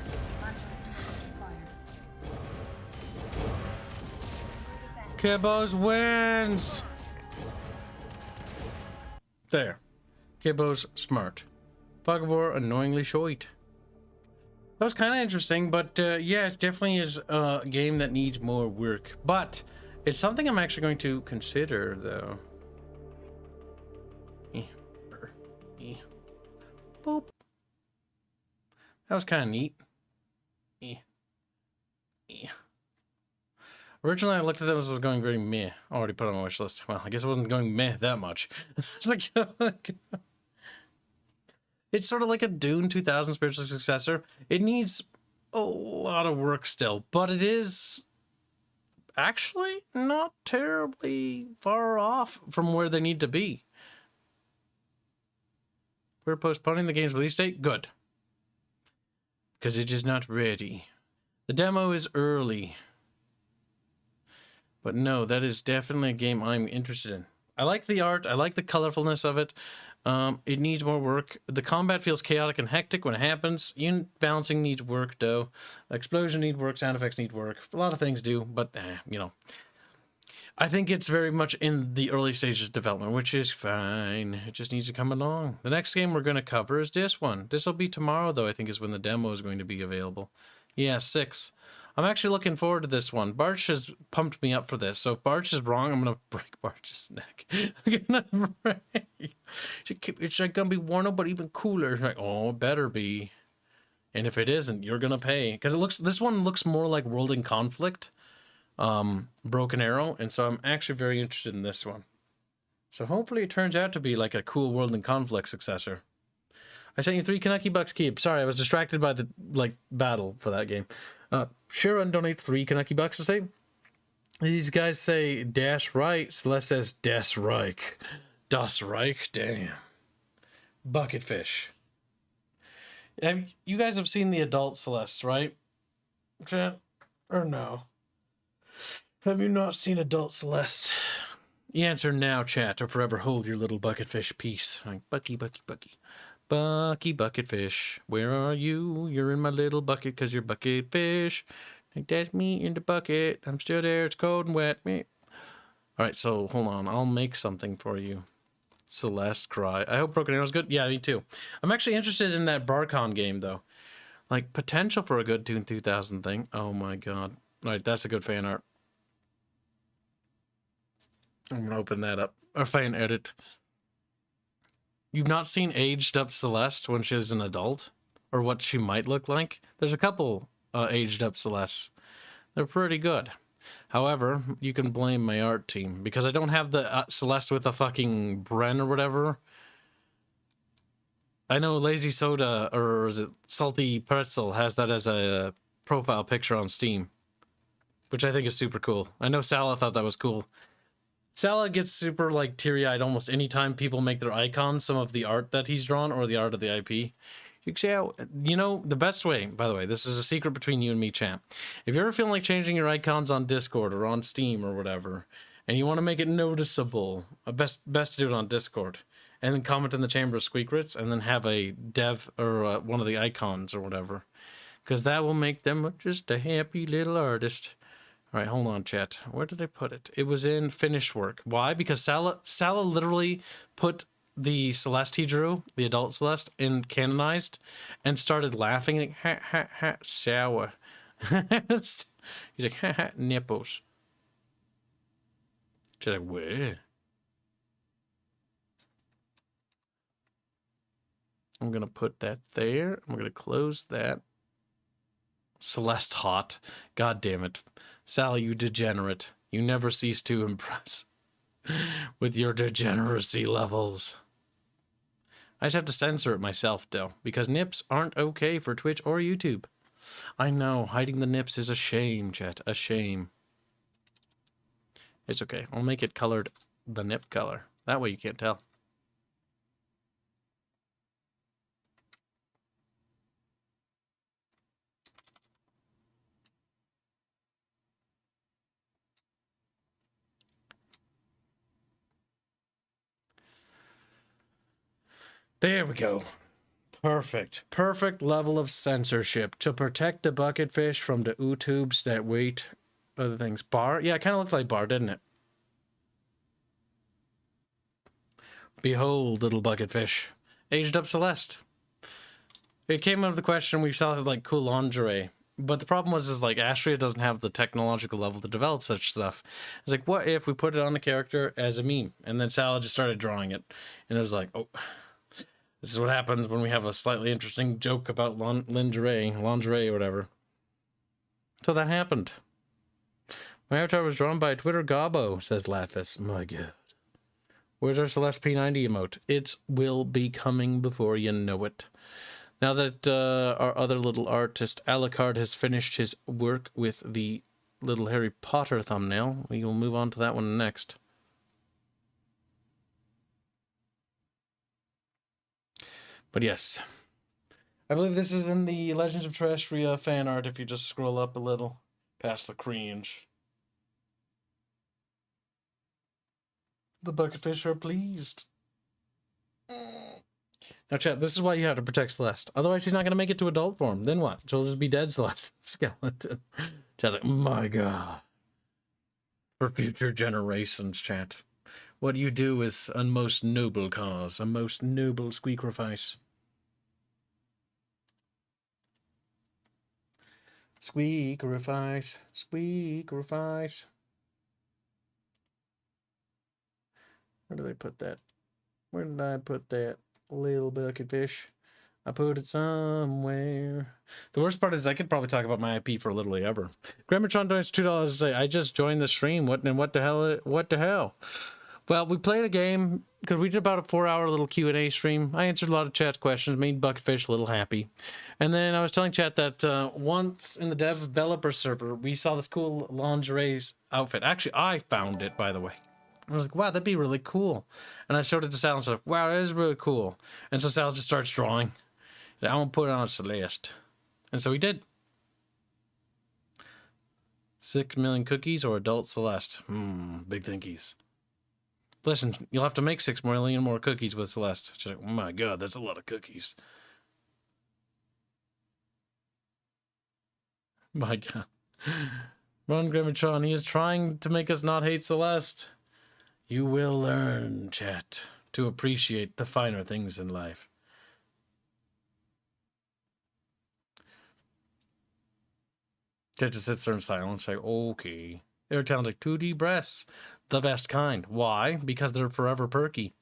we are under fire. Kibos wins! There. Kibos smart. Fog of War annoyingly short. That was kind of interesting, but yeah, it definitely is a game that needs more work. But it's something I'm actually going to consider, though. Boop. That was kind of neat. Originally, I looked at that as going very meh. Already put on my wish list. Well, I guess it wasn't going meh that much. It's like, it's sort of like a Dune 2000 spiritual successor. It needs a lot of work still, but it is actually not terribly far off from where they need to be. We're postponing the game's release date? Good. Because it is not ready. The demo is early. But no, that is definitely a game I'm interested in. I like the art. I like the colorfulness of it. It needs more work. The combat feels chaotic and hectic when it happens. Unit balancing needs work, though. Explosion needs work. Sound effects need work. A lot of things do, but, you know. I think it's very much in the early stages of development, which is fine. It just needs to come along. The next game we're going to cover is this one. This will be tomorrow, though, I think is when the demo is going to be available. Yeah, 6. I'm actually looking forward to this one. Barch has pumped me up for this. So if Barch is wrong, I'm gonna break Barch's neck. I'm gonna break. It's like gonna be worn out, but even cooler. It's like, oh, it better be. And if it isn't, you're gonna pay. Because this one looks more like World in Conflict, Broken Arrow, and so I'm actually very interested in this one. So hopefully it turns out to be like a cool World in Conflict successor. I sent you 3 Kaneki bucks, Keep. Sorry, I was distracted by the battle for that game. Sharon donates 3 Kaneki bucks to say, these guys say dash right, Celeste says das Reich. Das Reich, damn. Bucketfish. You guys have seen the adult Celeste, right? Chat? Or no? Have you not seen adult Celeste? You answer now, chat, or forever hold your little bucketfish peace. Like, Bucky, Bucky, Bucky. Bucky Bucketfish, where are you? You're in my little bucket because you're Bucketfish. Like, that's me in the bucket. I'm still there. It's cold and wet. Me. All right, so hold on. I'll make something for you. Celeste cry. I hope Broken Arrow's good. Yeah, me too. I'm actually interested in that Barcon game, though. Like, potential for a good Toon 2000 thing. Oh, my God. All right, that's a good fan art. I'm going to open that up. Or fan edit. You've not seen aged up Celeste when she's an adult? Or what she might look like? There's a couple aged up Celestes. They're pretty good. However, you can blame my art team. Because I don't have the Celeste with a fucking Bren or whatever. I know Lazy Soda, or is it Salty Pretzel, has that as a profile picture on Steam. Which I think is super cool. I know Sala thought that was cool. Sala gets super, like, teary-eyed almost anytime people make their icons some of the art that he's drawn or the art of the IP. You can see how, you know, the best way, by the way, this is a secret between you and me, champ. If you're ever feeling like changing your icons on Discord or on Steam or whatever, and you want to make it noticeable, best to do it on Discord. And then comment in the Chamber of Squeakrits, and then have a dev or one of the icons or whatever. Because that will make them just a happy little artist. All right, hold on, chat. Where did I put it? It was in finished work. Why? Because Sala literally put the Celeste he drew, the adult Celeste, in canonized, and started laughing. Like, ha, ha, ha, sour. He's like, ha, ha, nipples. She's like, where? I'm going to put that there. I'm going to close that. Celeste hot. God damn it. Sally, you degenerate. You never cease to impress with your degeneracy levels. I just have to censor it myself, though, because nips aren't okay for Twitch or YouTube. I know, hiding the nips is a shame, chat. A shame. It's okay. I'll make it colored the nip color. That way you can't tell. There we go. Perfect. Perfect level of censorship to protect the bucketfish from the YouTubes that wait other things. Bar? Yeah, it kind of looked like Bar, didn't it? Behold, little bucketfish. Aged up Celeste. It came out of the question, we saw like cool lingerie. But the problem was like Astria doesn't have the technological level to develop such stuff. It's like, what if we put it on a character as a meme? And then Sala just started drawing it. And it was like, oh... This is what happens when we have a slightly interesting joke about lingerie or whatever. So that happened. My avatar was drawn by Twitter Gobbo, says Latfus. My God. Where's our Celeste P90 emote? It will be coming before you know it. Now that our other little artist, Alucard, has finished his work with the little Harry Potter thumbnail, we will move on to that one next. But yes, I believe this is in the Legends of Terrestria fan art if you just scroll up a little past the cringe. The bucketfish are pleased. Now, chat, this is why you have to protect Celeste. Otherwise, she's not going to make it to adult form. Then what? She'll just be dead Celeste skeleton. Chat's like, my God. For future generations, chat. What you do is a most noble cause, a most noble squeacrifice. Squeakerifice. Squeakerifice. Where did I put that? Where did I put that little bucket fish? I put it somewhere. The worst part is I could probably talk about my IP for literally ever. Grammatron donates $2 to say, I just joined the stream. What the hell? Well, we played a game because we did about a 4-hour little Q&A stream. I answered a lot of chat questions, made Bucketfish a little happy. And then I was telling chat that once in the developer server, we saw this cool lingerie outfit. Actually, I found it, by the way. I was like, wow, that'd be really cool. And I showed it to Sal and said, wow, that is really cool. And so Sal just starts drawing. I won't put it on Celeste. And so he did. 6 million cookies or adult Celeste? Big thinkies. Listen, you'll have to make 6 million more cookies with Celeste. She's like, oh my god, that's a lot of cookies. My god. Ron Grimmitron, he is trying to make us not hate Celeste. You will learn, chat, to appreciate the finer things in life. Chat just sits there in silence, like, okay. They're talented 2D breasts, the best kind. Why? Because they're forever perky.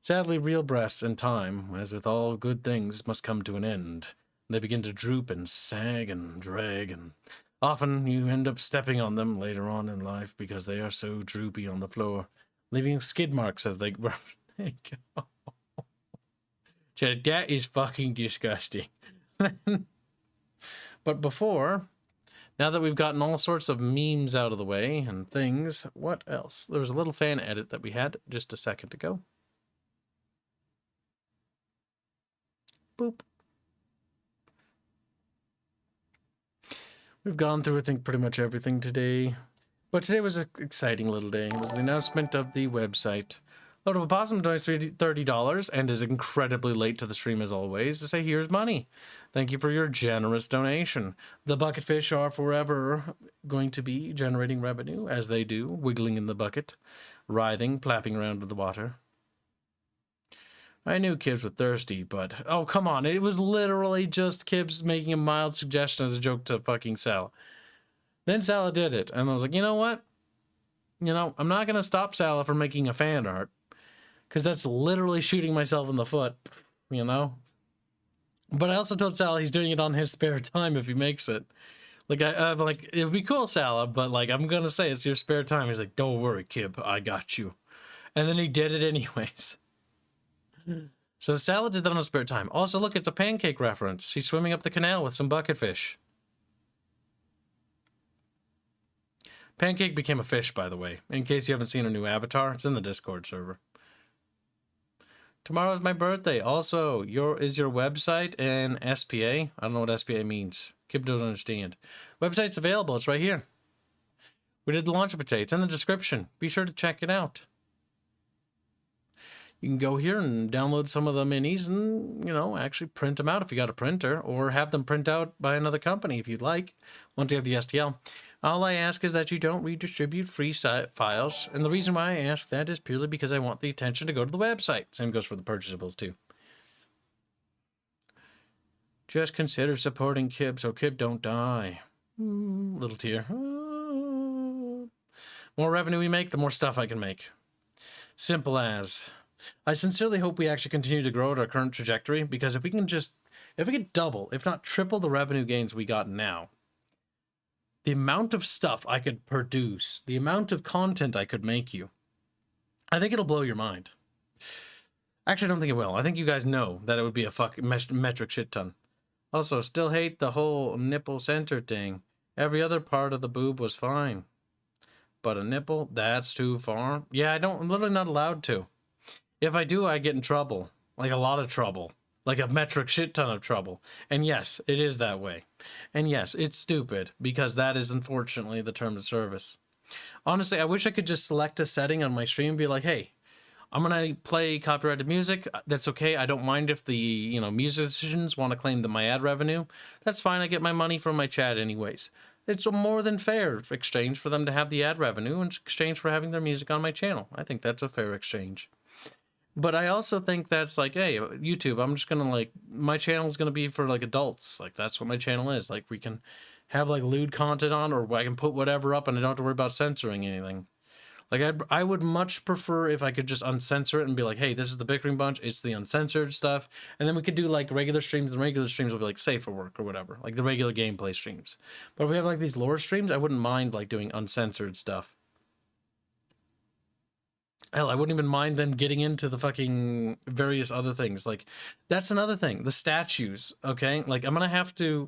Sadly, real breasts in time, as with all good things, must come to an end. They begin to droop and sag and drag, and often you end up stepping on them later on in life because they are so droopy on the floor, leaving skid marks as they grow. That is fucking disgusting. But before, now that we've gotten all sorts of memes out of the way and things, what else? There was a little fan edit that we had just a second ago. Boop. We've gone through, I think, pretty much everything today. But today was an exciting little day. It was the announcement of the website. Lord of Opossum donates $30 and is incredibly late to the stream as always to say, here's money. Thank you for your generous donation. The Bucketfish are forever going to be generating revenue, as they do, wiggling in the bucket, writhing, flapping around in the water. I knew Kibs were thirsty, but... oh, come on. It was literally just Kibs making a mild suggestion as a joke to fucking Sala. Then Sala did it, and I was like, you know what? You know, I'm not going to stop Sala from making a fan art, because that's literally shooting myself in the foot, you know? But I also told Sala he's doing it on his spare time if he makes it. Like, I'm like, it would be cool, Sala, but, like, I'm going to say it's your spare time. He's like, don't worry, Kib, I got you. And then he did it anyways. So Sala did that on his spare time. Also, look, it's a pancake reference. She's swimming up the canal with some bucketfish. Pancake became a fish, by the way. In case you haven't seen her new avatar, it's in the Discord server. Tomorrow's my birthday. Also, is your website an SPA? I don't know what SPA means. Kib doesn't understand. Website's available. It's right here. We did the launch of it today. It's in the description. Be sure to check it out. You can go here and download some of the minis and, you know, actually print them out if you got a printer, or have them print out by another company if you'd like, once you have the STL. All I ask is that you don't redistribute free files, and the reason why I ask that is purely because I want the attention to go to the website. Same goes for the purchasables too. Just consider supporting Kib so Kib don't die. Little tear. More revenue we make, the more stuff I can make. Simple as. I sincerely hope we actually continue to grow at our current trajectory, because if we can double, if not triple the revenue gains we got now, the amount of stuff I could produce, the amount of content I could make you, I think it'll blow your mind. Actually, I don't think it will. I think you guys know that it would be a fucking metric shit ton. Also, still hate the whole nipple center thing. Every other part of the boob was fine. But a nipple, that's too far. Yeah, I'm literally not allowed to. If I do, I get in trouble. Like a lot of trouble. Like a metric shit ton of trouble. And yes, it is that way. And yes, it's stupid, because that is unfortunately the term of service. Honestly, I wish I could just select a setting on my stream and be like, hey, I'm going to play copyrighted music. That's okay. I don't mind if the, you know, musicians want to claim my ad revenue. That's fine. I get my money from my chat anyways. It's a more than fair exchange for them to have the ad revenue in exchange for having their music on my channel. I think that's a fair exchange. But I also think that's like, hey, YouTube, I'm just gonna like, my channel is gonna be for like adults. Like that's what my channel is. Like we can have like lewd content on, or I can put whatever up and I don't have to worry about censoring anything. Like I would much prefer if I could just uncensor it and be like, hey, this is the Bickering Bunch, it's the uncensored stuff, and then we could do like regular streams, and regular streams will be like safe for work or whatever, like the regular gameplay streams. But if we have like these lore streams, I wouldn't mind like doing uncensored stuff. Hell, I wouldn't even mind them getting into the fucking various other things. Like, that's another thing. The statues, okay? Like, I'm going to have to,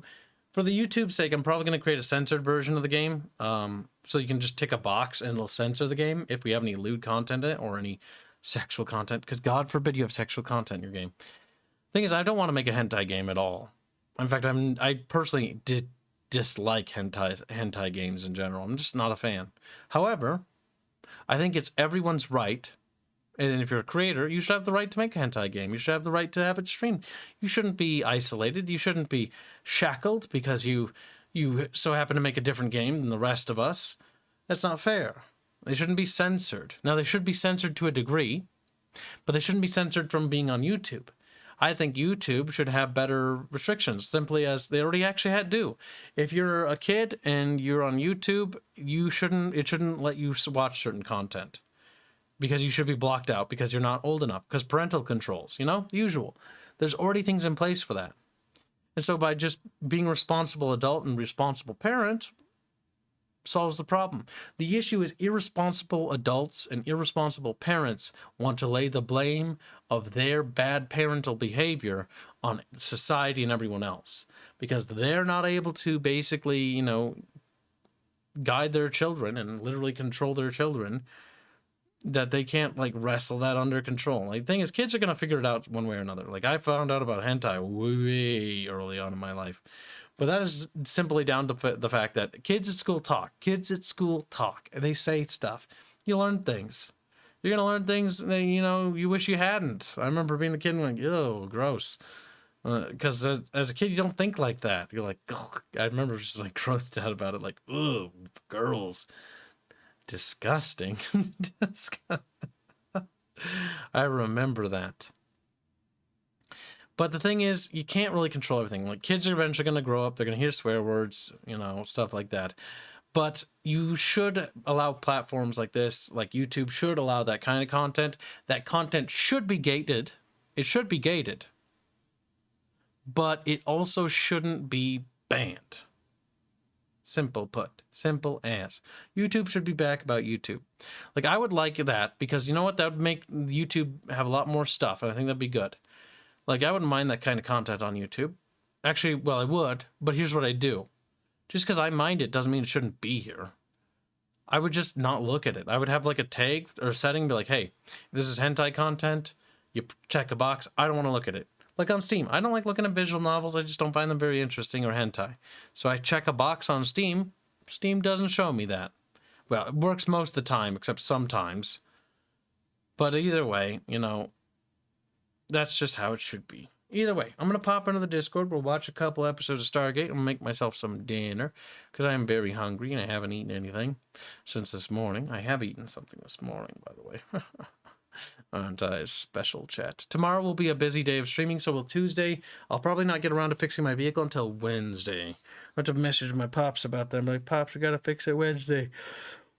for the YouTube sake, I'm probably going to create a censored version of the game. So you can just tick a box and it'll censor the game if we have any lewd content in it or any sexual content. Because God forbid you have sexual content in your game. Thing is, I don't want to make a hentai game at all. In fact, I personally dislike hentai games in general. I'm just not a fan. However, I think it's everyone's right, and if you're a creator, you should have the right to make a hentai game. You should have the right to have it streamed. You shouldn't be isolated. You shouldn't be shackled because you so happen to make a different game than the rest of us. That's not fair. They shouldn't be censored. Now, they should be censored to a degree, but they shouldn't be censored from being on YouTube. I think YouTube should have better restrictions, simply as they already actually do. If you're a kid and you're on YouTube, it shouldn't let you watch certain content because you should be blocked out because you're not old enough, because parental controls, you know, the usual. There's already things in place for that. And so by just being a responsible adult and responsible parent solves the problem. The issue is irresponsible adults and irresponsible parents want to lay the blame of their bad parental behavior on society and everyone else because they're not able to basically, you know, guide their children and literally control their children, that they can't like wrestle that under control. Like, the thing is, kids are going to figure it out one way or another. Like, I found out about hentai way early on in my life. But that is simply down to the fact that kids at school talk. Kids at school talk. And they say stuff. You learn things. You're going to learn things that, you know, you wish you hadn't. I remember being a kid and like, ew, gross. Because as a kid, you don't think like that. You're like, ugh. I remember just like grossed out about it. Like, ugh, girls. Disgusting. I remember that. But the thing is, you can't really control everything. Like, kids are eventually going to grow up. They're going to hear swear words, you know, stuff like that. But you should allow platforms like this, like YouTube, should allow that kind of content. That content should be gated. It should be gated. But it also shouldn't be banned. Simple put. Simple as. YouTube should be back about YouTube. Like, I would like that because, you know what? That would make YouTube have a lot more stuff. And I think that'd be good. Like, I wouldn't mind that kind of content on YouTube. Actually, well, I would, but here's what I do. Just because I mind it doesn't mean it shouldn't be here. I would just not look at it. I would have like a tag or setting, be like, hey, if this is hentai content, you check a box. I don't want to look at it. Like on Steam, I don't like looking at visual novels. I just don't find them very interesting or hentai. So I check a box on Steam. Steam doesn't show me that. Well, it works most of the time, except sometimes. But either way, you know, that's just how it should be. Either way, I'm going to pop into the Discord. We'll watch a couple episodes of Stargate. I'm going to make myself some dinner because I am very hungry and I haven't eaten anything since this morning. I have eaten something this morning, by the way. On special chat. Tomorrow will be a busy day of streaming, so will Tuesday. I'll probably not get around to fixing my vehicle until Wednesday. I have to message my pops about that. I'm like, Pops, we got to fix it Wednesday.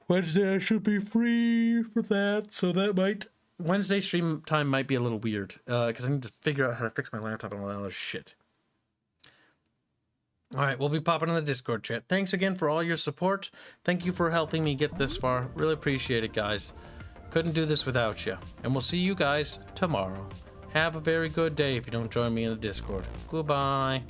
Wednesday I should be free for that, so that might... Wednesday stream time might be a little weird, because I need to figure out how to fix my laptop and all that other shit. Alright, we'll be popping in the Discord chat. Thanks again for all your support. Thank you for helping me get this far. Really appreciate it, guys. Couldn't do this without you. And we'll see you guys tomorrow. Have a very good day if you don't join me in the Discord. Goodbye.